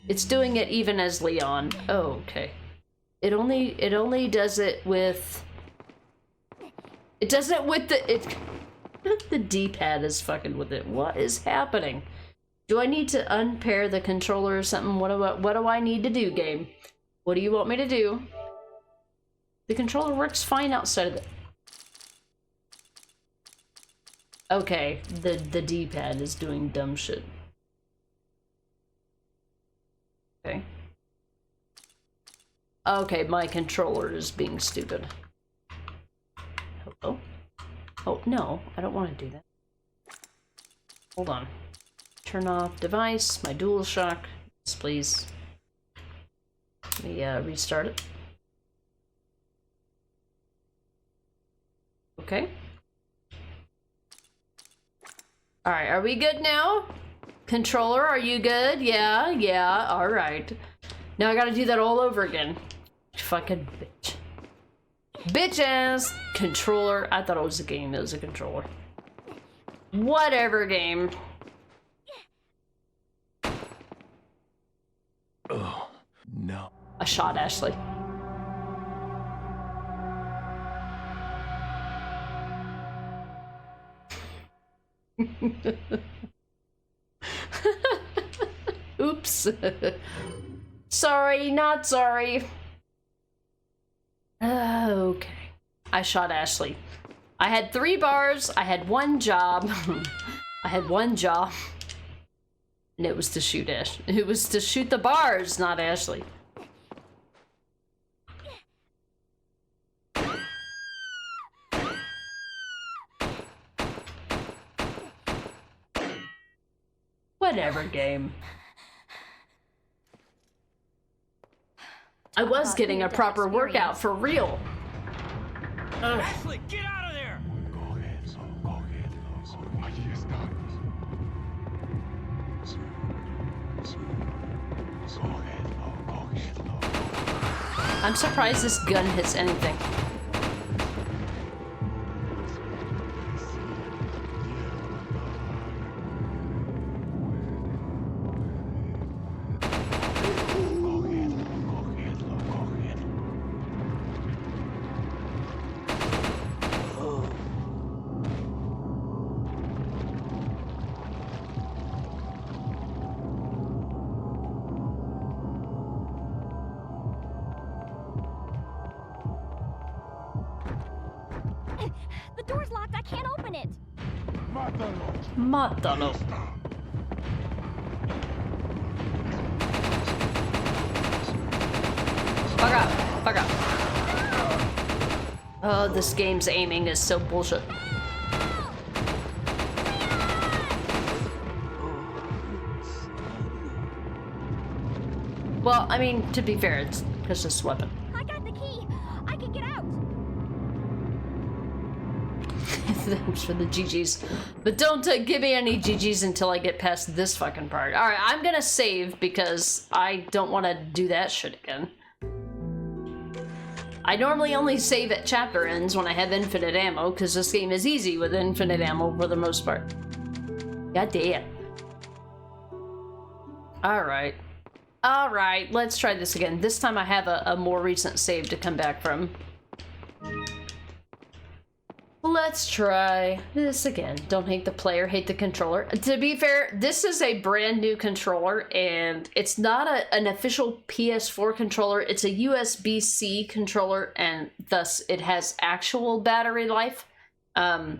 S6: It's doing it even as Leon. Oh, okay. It only does it with... It does it with the... The D-pad is fucking with it. What is happening? Do I need to unpair the controller or something? What do I need to do, game? What do you want me to do? The controller works fine outside of the... Okay, the D-pad is doing dumb shit. Okay. Okay, my controller is being stupid. Hello? Oh, no, I don't want to do that. Hold on. Turn off device, my DualShock. Yes, please. Let me restart it. Okay. Alright, are we good now? Controller, are you good? Yeah, alright. Now I gotta do that all over again. Fucking bitch. Bitch ass controller. I thought it was a game, it was a controller. Whatever, game.
S5: Oh, no.
S6: I shot Ashley. Oops. Sorry, not sorry. Okay. I shot Ashley. I had 3 bars, I had 1 job. I had 1 job. And it was to shoot Ash. It was to shoot the bars, not Ashley. Whatever, game. I was getting a proper workout for real.
S2: Ashley, get out of there!
S11: Allí están.
S6: I'm surprised this gun hits anything.
S9: The door's locked. I can't open it.
S6: Mátalo. Fuck up. Fuck up. Oh, this game's aiming is so bullshit. Well, I mean, to be fair, it's just this weapon.
S9: I got the key. I can get out.
S6: Thanks for the GGs. But don't give me any GGs until I get past this fucking part. Alright, I'm gonna save because I don't want to do that shit again. I normally only save at chapter ends when I have infinite ammo, because this game is easy with infinite ammo for the most part. God damn. Alright. Alright, let's try this again. This time I have a more recent save to come back from. Let's try this again. Don't hate the player, hate the controller. To be fair, this is a brand new controller, and it's not an official PS4 controller. It's a USB-C controller, and thus it has actual battery life. But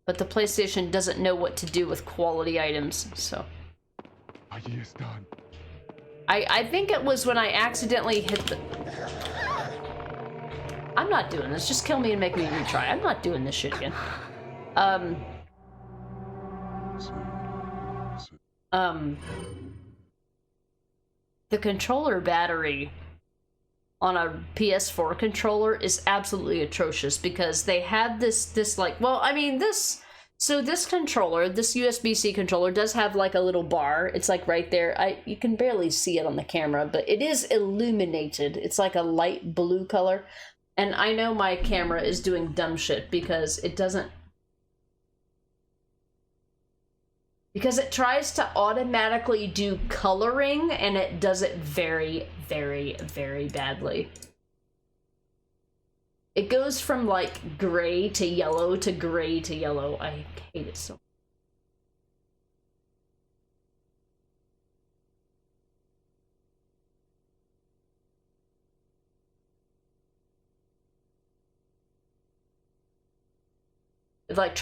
S6: the PlayStation doesn't know what to do with quality items, so...
S11: Allí están.
S6: I think it was when I accidentally hit the... I'm not doing this. Just kill me and make me retry. I'm not doing this shit again. The controller battery on a PS4 controller is absolutely atrocious because they had this like, well, I mean, this controller, this USB-C controller does have like a little bar. It's like right there. You can barely see it on the camera, but it is illuminated. It's like a light blue color. And I know my camera is doing dumb shit because it doesn't... Because it tries to automatically do coloring, and it does it very, very, very badly. It goes from, like, gray to yellow to gray to yellow. I hate it so much. It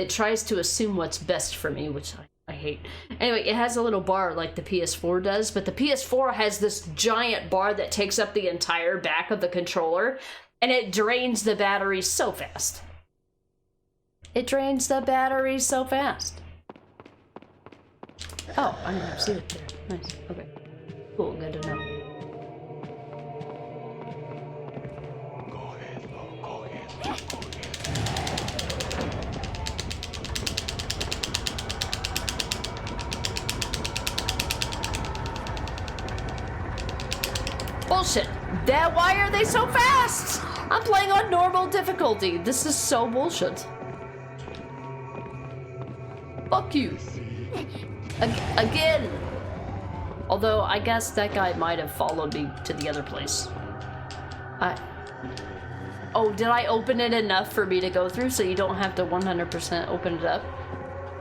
S6: tries to assume what's best for me, which I hate. Anyway, it has a little bar like the PS4 does, but the PS4 has this giant bar that takes up the entire back of the controller, and it drains the battery so fast. It drains the battery so fast. Oh, I didn't see it there. Nice. Okay. Cool, good to know. Bullshit. Why are they so fast? I'm playing on normal difficulty. This is so bullshit. Fuck you. Again. Although, I guess that guy might have followed me to the other place. Oh, did I open it enough for me to go through so you don't have to 100% open it up?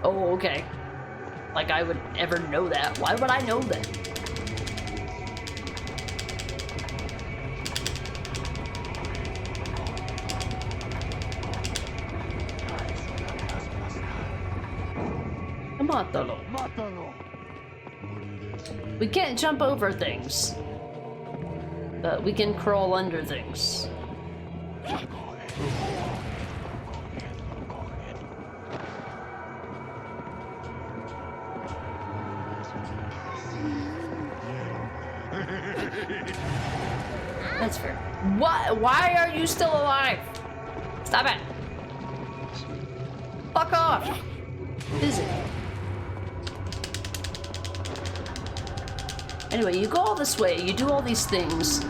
S6: Oh, okay. Like I would ever know that. Why would I know that? Mátalo. We can't jump over things, but we can crawl under things. That's fair. Why are you still alive? Stop it. Fuck off. Busy. Anyway, you go all this way, you do all these things.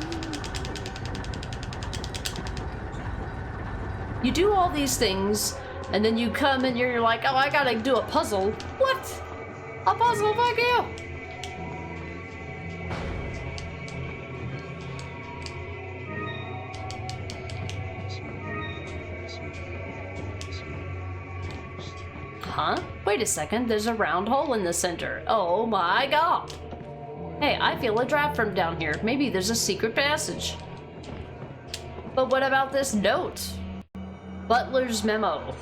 S6: You do all these things, and then you come and you're like, oh, I gotta do a puzzle. What? A puzzle? Fuck you! Huh? Wait a second, there's a round hole in the center. Oh my god! Hey, I feel a draft from down here. Maybe there's a secret passage. But what about this note? Butler's memo.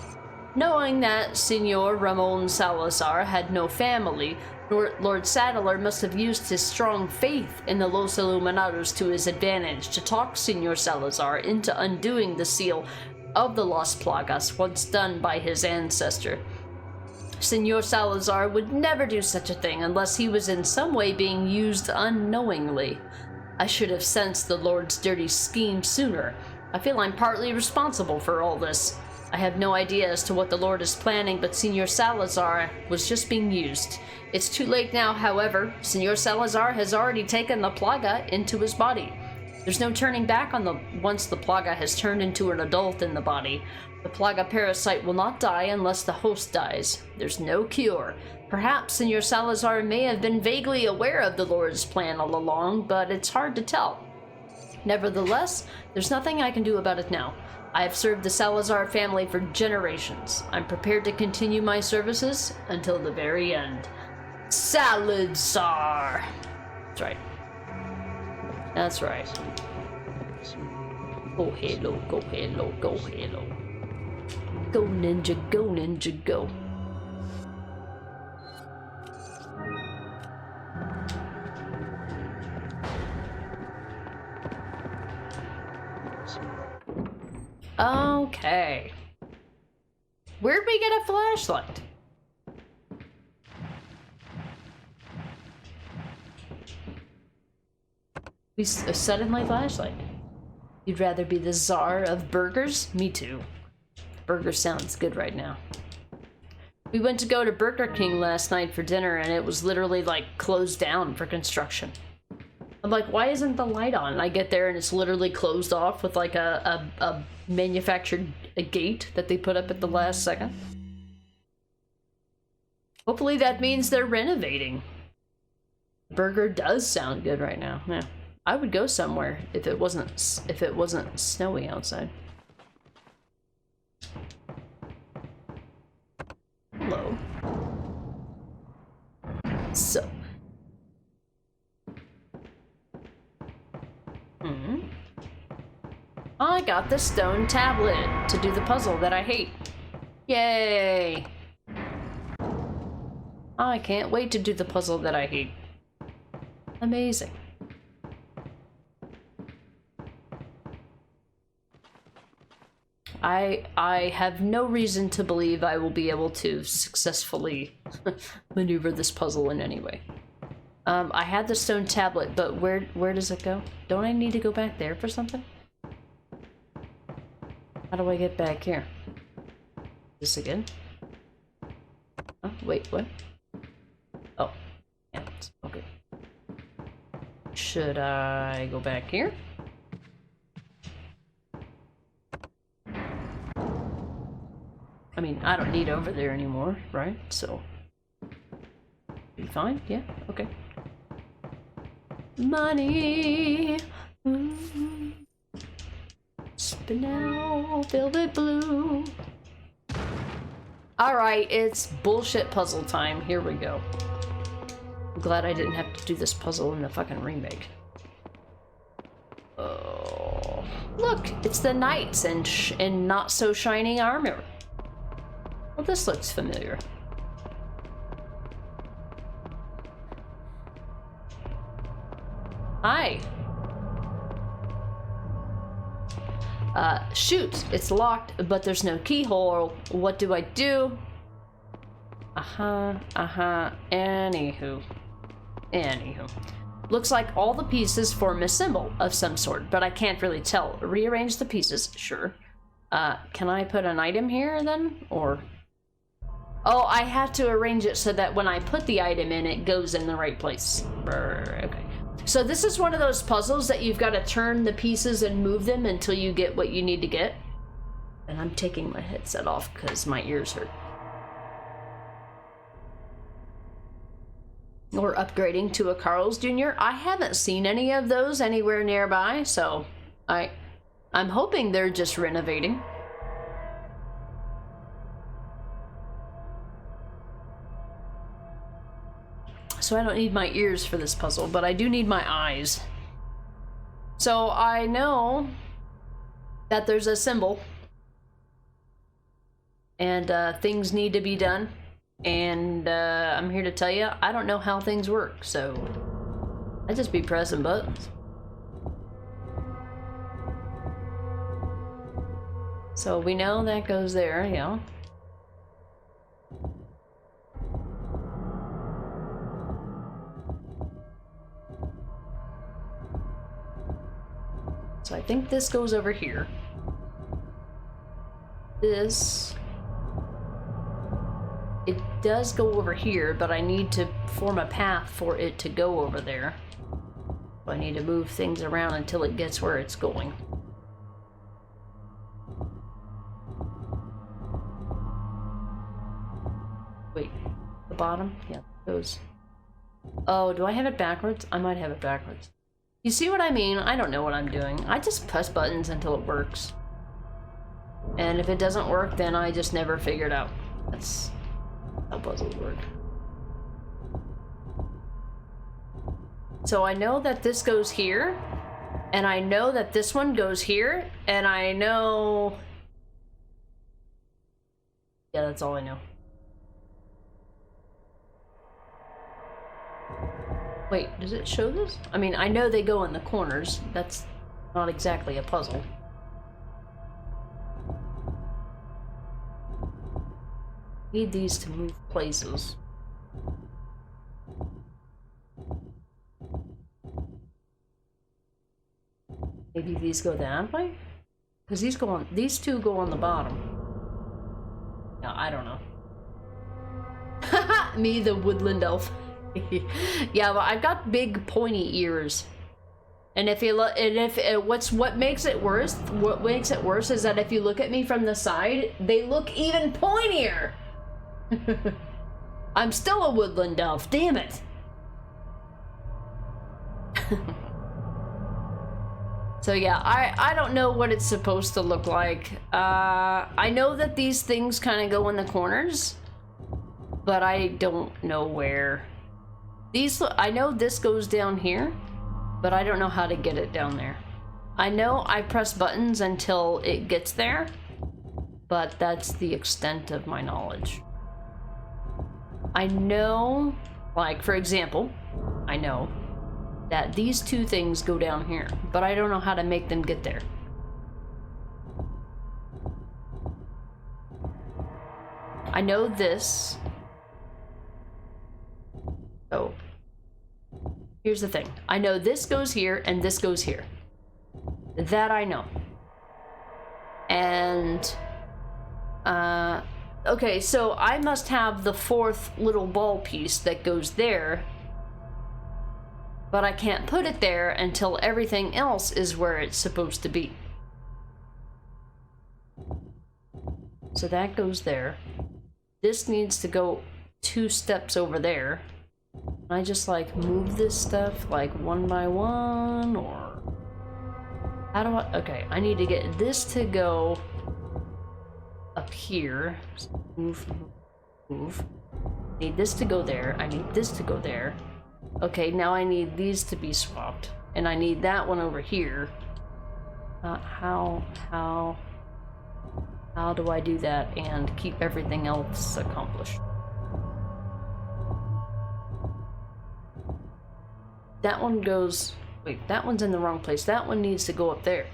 S6: Knowing that Senor Ramon Salazar had no family, Lord Saddler must have used his strong faith in the Los Illuminados to his advantage to talk Senor Salazar into undoing the seal of the Las Plagas once done by his ancestor. Senor Salazar would never do such a thing unless he was in some way being used unknowingly. I should have sensed the Lord's dirty scheme sooner. I feel I'm partly responsible for all this. I have no idea as to what the Lord is planning, but Senor Salazar was just being used. It's too late now, however. Senor Salazar has already taken the Plaga into his body. There's no turning back on once the Plaga has turned into an adult in the body. The Plaga parasite will not die unless the host dies. There's no cure. Perhaps Senor Salazar may have been vaguely aware of the Lord's plan all along, but it's hard to tell. Nevertheless, there's nothing I can do about it now. I have served the Salazar family for generations. I'm prepared to continue my services until the very end. Salazar! That's right. That's right. Go Halo, go Halo, go Halo. Go Ninja, go Ninja, go. Okay. Where'd we get a flashlight? A suddenly flashlight. You'd rather be the czar of burgers? Me too. Burger sounds good right now. We went to go to Burger King last night for dinner and it was literally like closed down for construction. I'm like, why isn't the light on? And I get there and it's literally closed off with like a manufactured gate that they put up at the last second. Hopefully that means they're renovating. Burger does sound good right now. Yeah. I would go somewhere if it wasn't snowy outside. Hello. So. I got the stone tablet to do the puzzle that I hate. Yay! I can't wait to do the puzzle that I hate. Amazing. I have no reason to believe I will be able to successfully maneuver this puzzle in any way. I had the stone tablet, but where does it go? Don't I need to go back there for something? How do I get back here? This again? Oh, wait, what? Oh, yeah, okay. Should I go back here? I mean, I don't need over there anymore, right? So, be fine? Yeah, okay. Money! Spinel, velvet blue. Alright, it's bullshit puzzle time. Here we go. I'm glad I didn't have to do this puzzle in the fucking remake. Oh, look, it's the knights in not so shiny armor. Well, this looks familiar. Hi. Shoot, it's locked, but there's no keyhole. What do I do? Anywho. Looks like all the pieces form a symbol of some sort, but I can't really tell. Rearrange the pieces, sure. Can I put an item here then, or? Oh, I have to arrange it so that when I put the item in, it goes in the right place. Okay. So this is one of those puzzles that you've got to turn the pieces and move them until you get what you need to get. And I'm taking my headset off because my ears hurt. Or upgrading to a Carl's Jr. I haven't seen any of those anywhere nearby, so I'm hoping they're just renovating. So I don't need my ears for this puzzle, but I do need my eyes. So I know that there's a symbol and things need to be done, and I'm here to tell you I don't know how things work, so I just be pressing buttons. So we know that goes there, yeah. So I think this goes over here. This... It does go over here, but I need to form a path for it to go over there. So I need to move things around until it gets where it's going. Wait, the bottom? Yeah, those. Oh, do I have it backwards? I might have it backwards. You see what I mean? I don't know what I'm doing. I just press buttons until it works. And if it doesn't work, then I just never figure it out. That's how puzzles work. So I know that this goes here, and I know that this one goes here, and I know... Yeah, that's all I know. Wait, does it show this? I mean, I know they go in the corners. That's not exactly a puzzle. Need these to move places. Maybe these go that way? Because these two go on the bottom. No, I don't know. Haha, me, the woodland elf. Yeah, well, I've got big pointy ears. And if you look, what makes it worse is that if you look at me from the side, they look even pointier. I'm still a woodland elf, damn it. So yeah, I don't know what it's supposed to look like. I know that these things kind of go in the corners, but I don't know where. I know this goes down here, but I don't know how to get it down there. I know I press buttons until it gets there, but that's the extent of my knowledge. I know, like, for example, I know that these two things go down here, but I don't know how to make them get there. I know this. Oh. Here's the thing. I know this goes here and this goes here. That I know. And, okay, so I must have the fourth little ball piece that goes there, but I can't put it there until everything else is where it's supposed to be. So that goes there. This needs to go 2 steps over there. I just like move this stuff like one by one, or how do I? Okay, I need to get this to go up here. Move, move. Need this to go there. I need this to go there. Okay, now I need these to be swapped, and I need that one over here. How do I do that and keep everything else accomplished? That one goes... Wait, that one's in the wrong place. That one needs to go up there.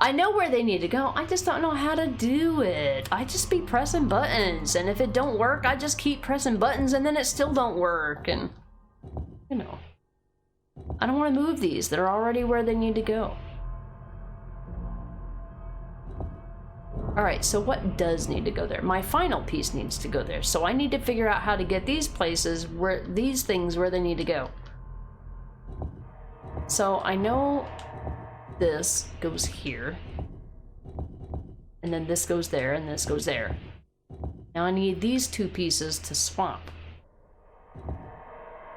S6: I know where they need to go. I just don't know how to do it. I just be pressing buttons, and if it don't work, I just keep pressing buttons, and then it still don't work, and... You know. I don't want to move these. They're already where they need to go. Alright, so what does need to go there? My final piece needs to go there. So I need to figure out how to get these places, where these things, where they need to go. So I know this goes here, and then this goes there, and this goes there. Now I need these 2 pieces to swap.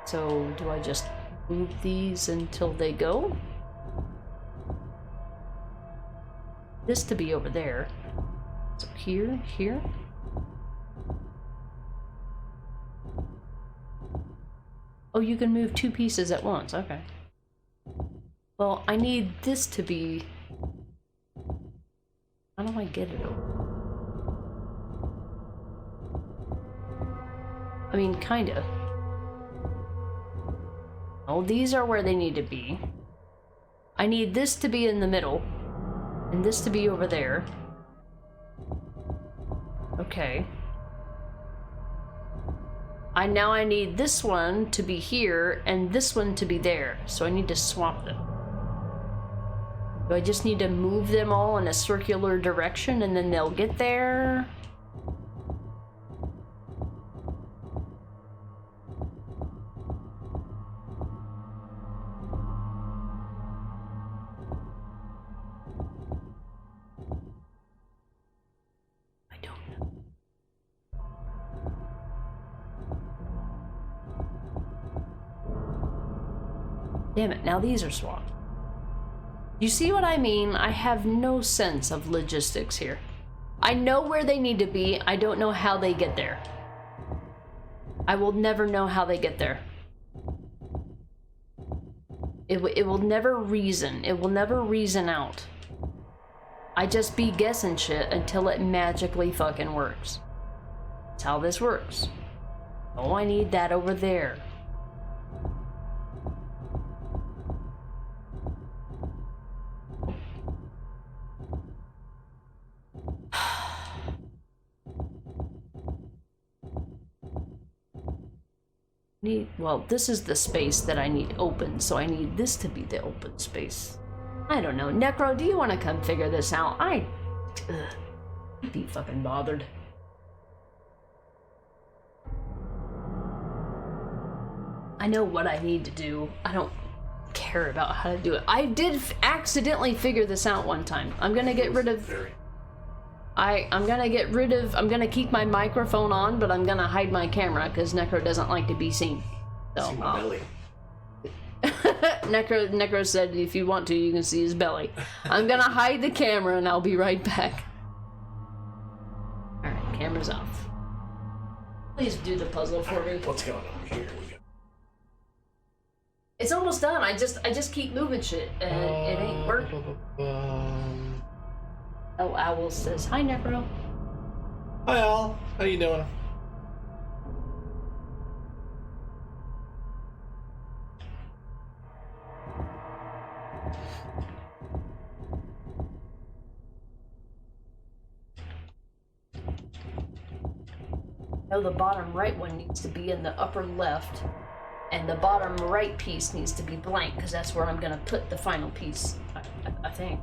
S6: So do I just move these until they go? This to be over there. So here, here. Oh, you can move 2 pieces at once, okay. Well, I need this to be... How do I get it over? I mean, kinda. Oh, these are where they need to be. I need this to be in the middle, and this to be over there. Okay. Now I need this one to be here, and this one to be there, so I need to swap them. Do I just need to move them all in a circular direction, and then they'll get there? Damn it, now these are swapped. You see what I mean? I have no sense of logistics here. I know where they need to be. I don't know how they get there. I will never know how they get there. It will never reason. It will never reason out. I just be guessing shit until it magically fucking works. That's how this works. Oh, I need that over there. Well, this is the space that I need open, so I need this to be the open space. I don't know. Necro, do you want to come figure this out? I'd be fucking bothered. I know what I need to do. I don't care about how to do it. I did accidentally figure this out one time. I'm gonna get rid of... I'm gonna keep my microphone on, but I'm gonna hide my camera because Necro doesn't like to be seen. So,
S12: see my belly.
S6: Necro said if you want to, you can see his belly. I'm gonna hide the camera and I'll be right back. Alright, camera's off. Please do the puzzle for me.
S12: What's going on here?
S6: It's almost done. I just keep moving shit and it ain't working. Oh, Owl says, hi, Necro.
S12: Hi, Al. How you doing?
S6: No, the bottom right one needs to be in the upper left, and the bottom right piece needs to be blank, because that's where I'm going to put the final piece, I think.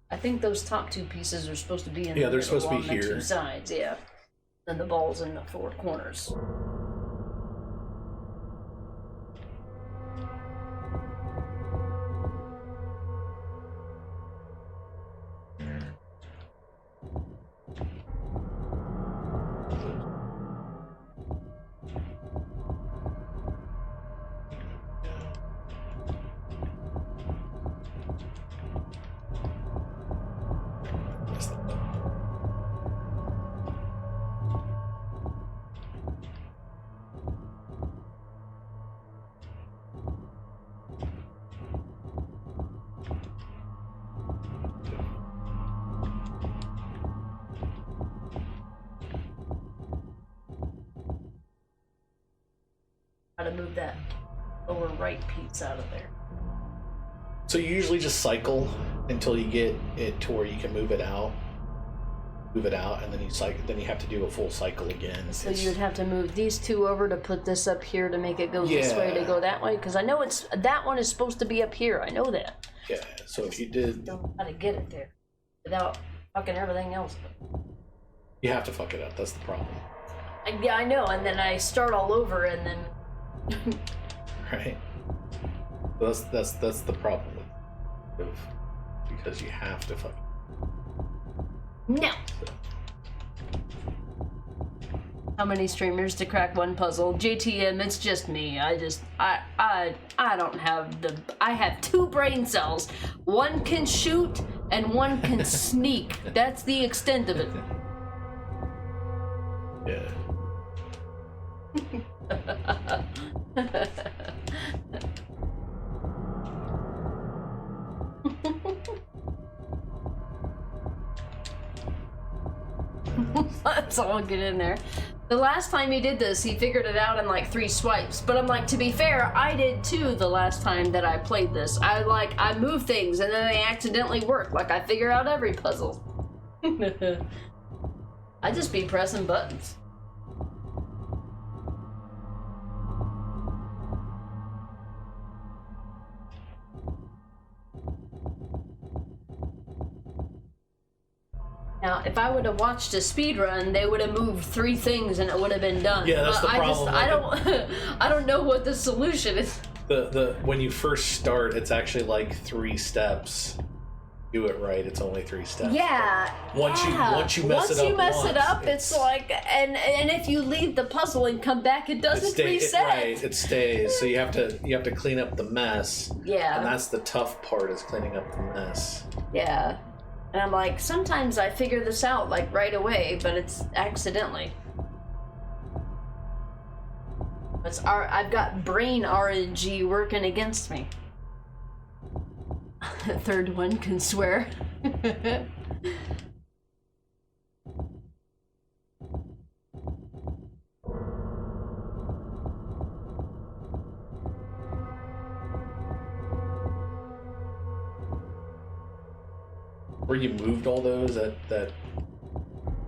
S6: I think those top two pieces are supposed to be in the
S12: they're supposed to be
S6: on the
S12: here.
S6: two sides, yeah. And the balls in the four corners. How to move that lower right piece out of there.
S12: So you usually just cycle until you get it to where you can move it out, and then you cycle. Then you have to do a full cycle again.
S6: So you would have to move these two over to put this up here to make it go this way to go that way. Because I know it's that one is supposed to be up here. I know that.
S12: Yeah. So if you did,
S6: Don't know how to get it there without fucking everything else.
S12: you have to fuck it up. That's the problem.
S6: Yeah, I know. And then I start all over, and then.
S12: Right. So that's the problem with because you have to fuck.
S6: No. How many streamers to crack one puzzle? JTM, it's just me. I don't have I have two brain cells. One can shoot and one can sneak. That's the extent of it.
S12: Yeah.
S6: Let's all get in there. The last time he did this, he figured it out in like 3 swipes. But I'm like, to be fair, I did too the last time that I played this. I move things and then they accidentally work. Like I figure out every puzzle. I just be pressing buttons. Now, if I would have watched a speed run, they would have moved 3 things and it would have been done.
S12: Yeah, that's the problem.
S6: I don't know what the solution is.
S12: The when you first start, it's actually like 3 steps, do it right, it's only 3 steps.
S6: Yeah.
S12: Once you mess it up,
S6: it's like, and if you leave the puzzle and come back, it doesn't reset.
S12: It stays. So you have to clean up the mess.
S6: Yeah.
S12: And that's the tough part, is cleaning up the mess.
S6: Yeah. And I'm like, sometimes I figure this out like right away, but it's accidentally. I've got brain RNG working against me. The third one can swear.
S12: Where you moved all those that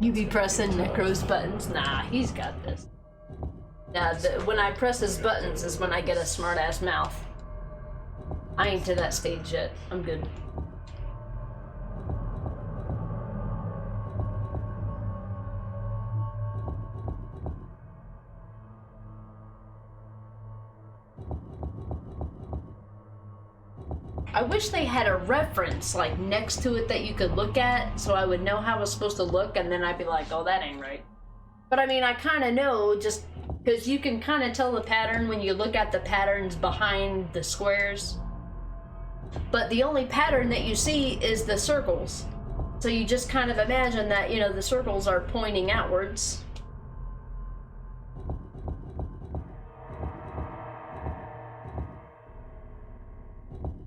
S6: You be pressing Necro's buttons? Nah, he's got this. Nah, when I press his buttons is when I get a smart-ass mouth. I ain't to that stage yet. I'm good. I wish they had a reference like next to it that you could look at so I would know how it's supposed to look, and then I'd be like, oh, that ain't right. But I mean, I kind of know just because you can kind of tell the pattern when you look at the patterns behind the squares. But the only pattern that you see is the circles. So you just kind of imagine that, you know, the circles are pointing outwards.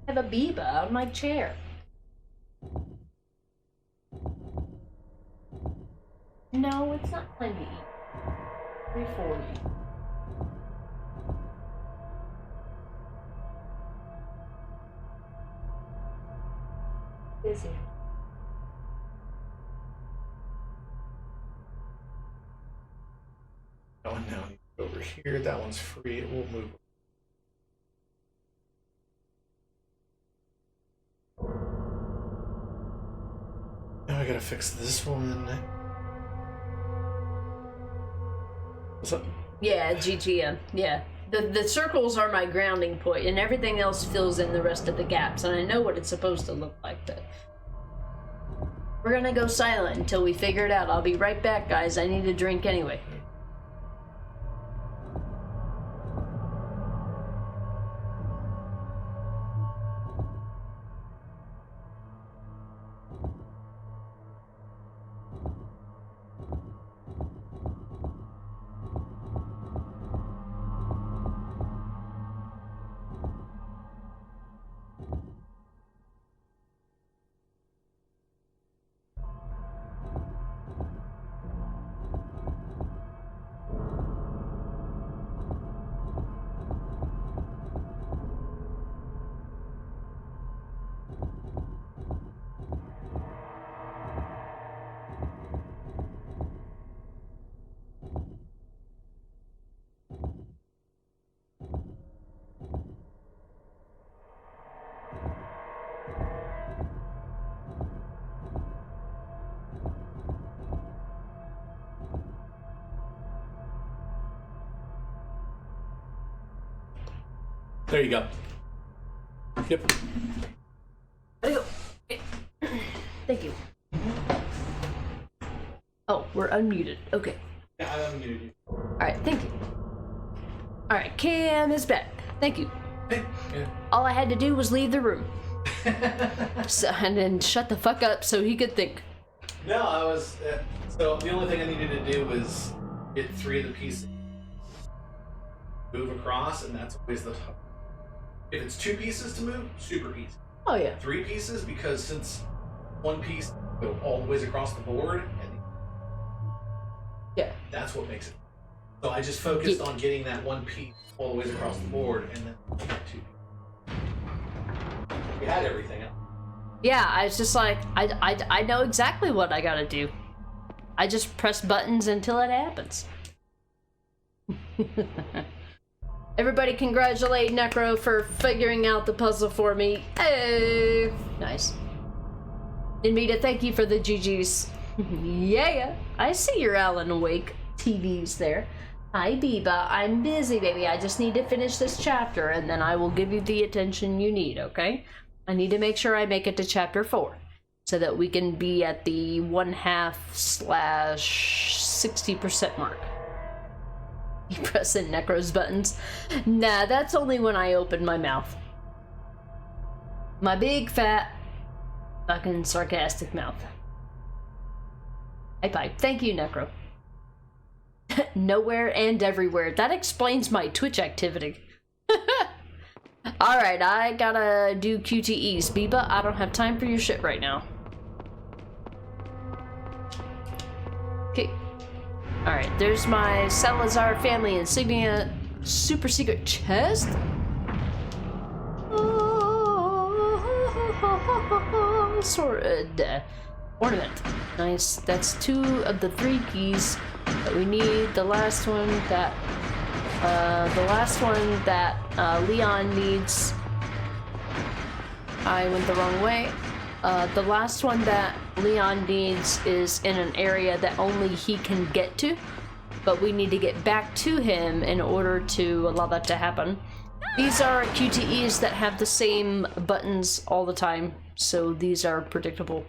S6: I have a Biba on my chair. No, it's not time to eat. 340. Busy.
S12: that one now over here. That one's free. It will move. Now I gotta fix this one. What's up?
S6: Yeah, GGM. Yeah. The circles are my grounding point, and everything else fills in the rest of the gaps, and I know what it's supposed to look like, but... We're gonna go silent until we figure it out. I'll be right back, guys. I need a drink anyway.
S12: There you go. Yep.
S6: There you go. Thank you. Oh, we're unmuted. Okay.
S12: Yeah, I unmuted you.
S6: Alright, thank you. Alright, Cam is back. Thank you.
S12: Hey. Yeah.
S6: All I had to do was leave the room. And then shut the fuck up so he could think.
S12: No, I was. So the only thing I needed to do was get 3 of the pieces, move across, and that's always the tough. If it's 2 pieces to move, super easy.
S6: Oh yeah.
S12: 3 pieces, because since 1 piece go all the ways across the board, and
S6: yeah,
S12: that's what makes it. So I just focused on getting that 1 piece all the ways across the board, and then 2 pieces. We had everything else.
S6: Yeah, I was just like, I know exactly what I gotta do. I just press buttons until it happens. Everybody congratulate Necro for figuring out the puzzle for me. Hey! Nice. And Mita, thank you for the GGs. Yeah, I see your Alan Wake TVs there. Hi, Biba. I'm busy, baby. I just need to finish this chapter, and then I will give you the attention you need, okay? I need to make sure I make it to chapter 4. so that we can be at the 1/2/60% mark. You pressing Necro's buttons? Nah, that's only when I open my mouth. My big, fat, fucking sarcastic mouth. High five. Thank you, Necro. Nowhere and everywhere. That explains my Twitch activity. Alright, I gotta do QTEs. Biba, I don't have time for your shit right now. Okay. Alright, there's my Salazar family insignia super secret chest. Sword. Ornament. Nice. That's 2 of the 3 keys that we need. The last one that Leon needs. I went the wrong way. The last one that Leon needs is in an area that only he can get to, but we need to get back to him in order to allow that to happen. These are QTEs that have the same buttons all the time, so these are predictable.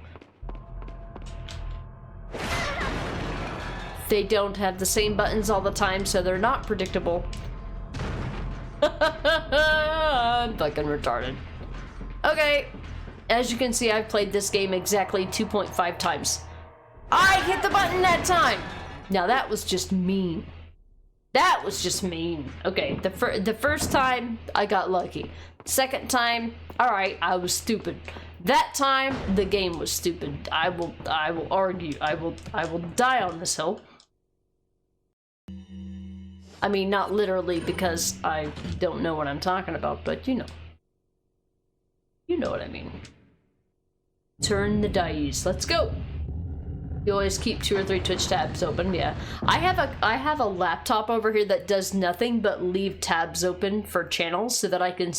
S6: They don't have the same buttons all the time, so they're not predictable. I'm fucking retarded. Okay, as you can see, I've played this game exactly 2.5 times. I hit the button that time! Now that was just mean. That was just mean. Okay, the first time, I got lucky. Second time, alright, I was stupid. That time, the game was stupid. I will argue. I will die on this hill. I mean, not literally because I don't know what I'm talking about, but you know. You know what I mean. Turn the dice. Let's go. You always keep 2 or 3 Twitch tabs open, yeah. I have a laptop over here that does nothing but leave tabs open for channels so that I can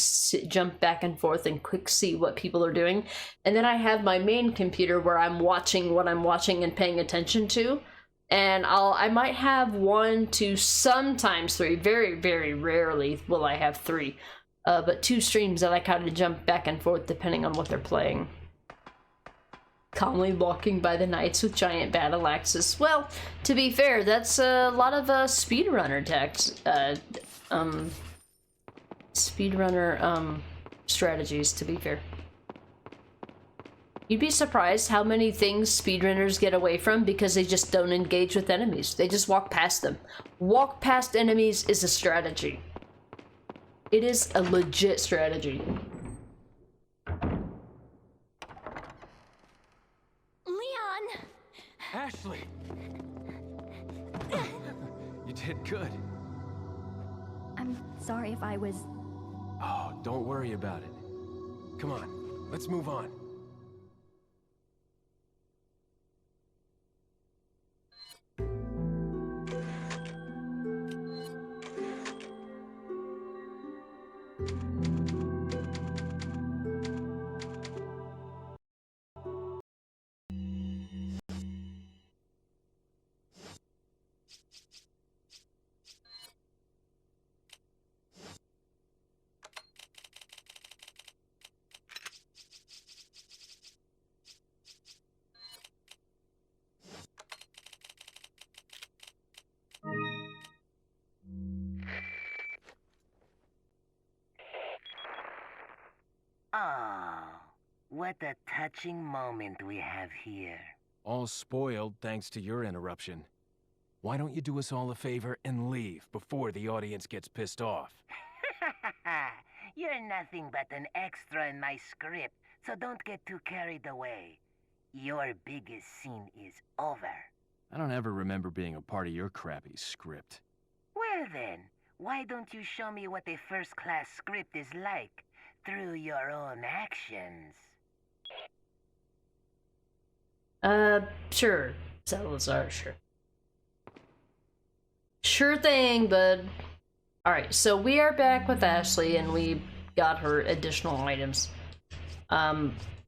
S6: jump back and forth and quick see what people are doing. And then I have my main computer where I'm watching what I'm watching and paying attention to. And I might have 1 to sometimes 3, very, very rarely will I have 3. But 2 streams that I kind of jump back and forth depending on what they're playing. Calmly walking by the knights with giant battle axes. Well, to be fair, that's a lot of speedrunner strategies, to be fair. You'd be surprised how many things speedrunners get away from because they just don't engage with enemies. They just walk past them. Walk past enemies is a strategy. It is a legit strategy.
S9: Leon!
S5: Ashley! You did good.
S9: I'm sorry if I was...
S1: Oh, don't worry about it. Come on, let's move on.
S8: Oh, what a touching moment we have here.
S1: All spoiled thanks to your interruption. Why don't you do us all a favor and leave before the audience gets pissed off?
S8: You're nothing but an extra in my script, so don't get too carried away. Your biggest scene is over.
S1: I don't ever remember being a part of your crappy script.
S8: Well then, why don't you show me what a first-class script is like through your own actions?
S6: Sure. Salazar, sure. Sure thing, bud. Alright, so we are back with Ashley and we got her additional items.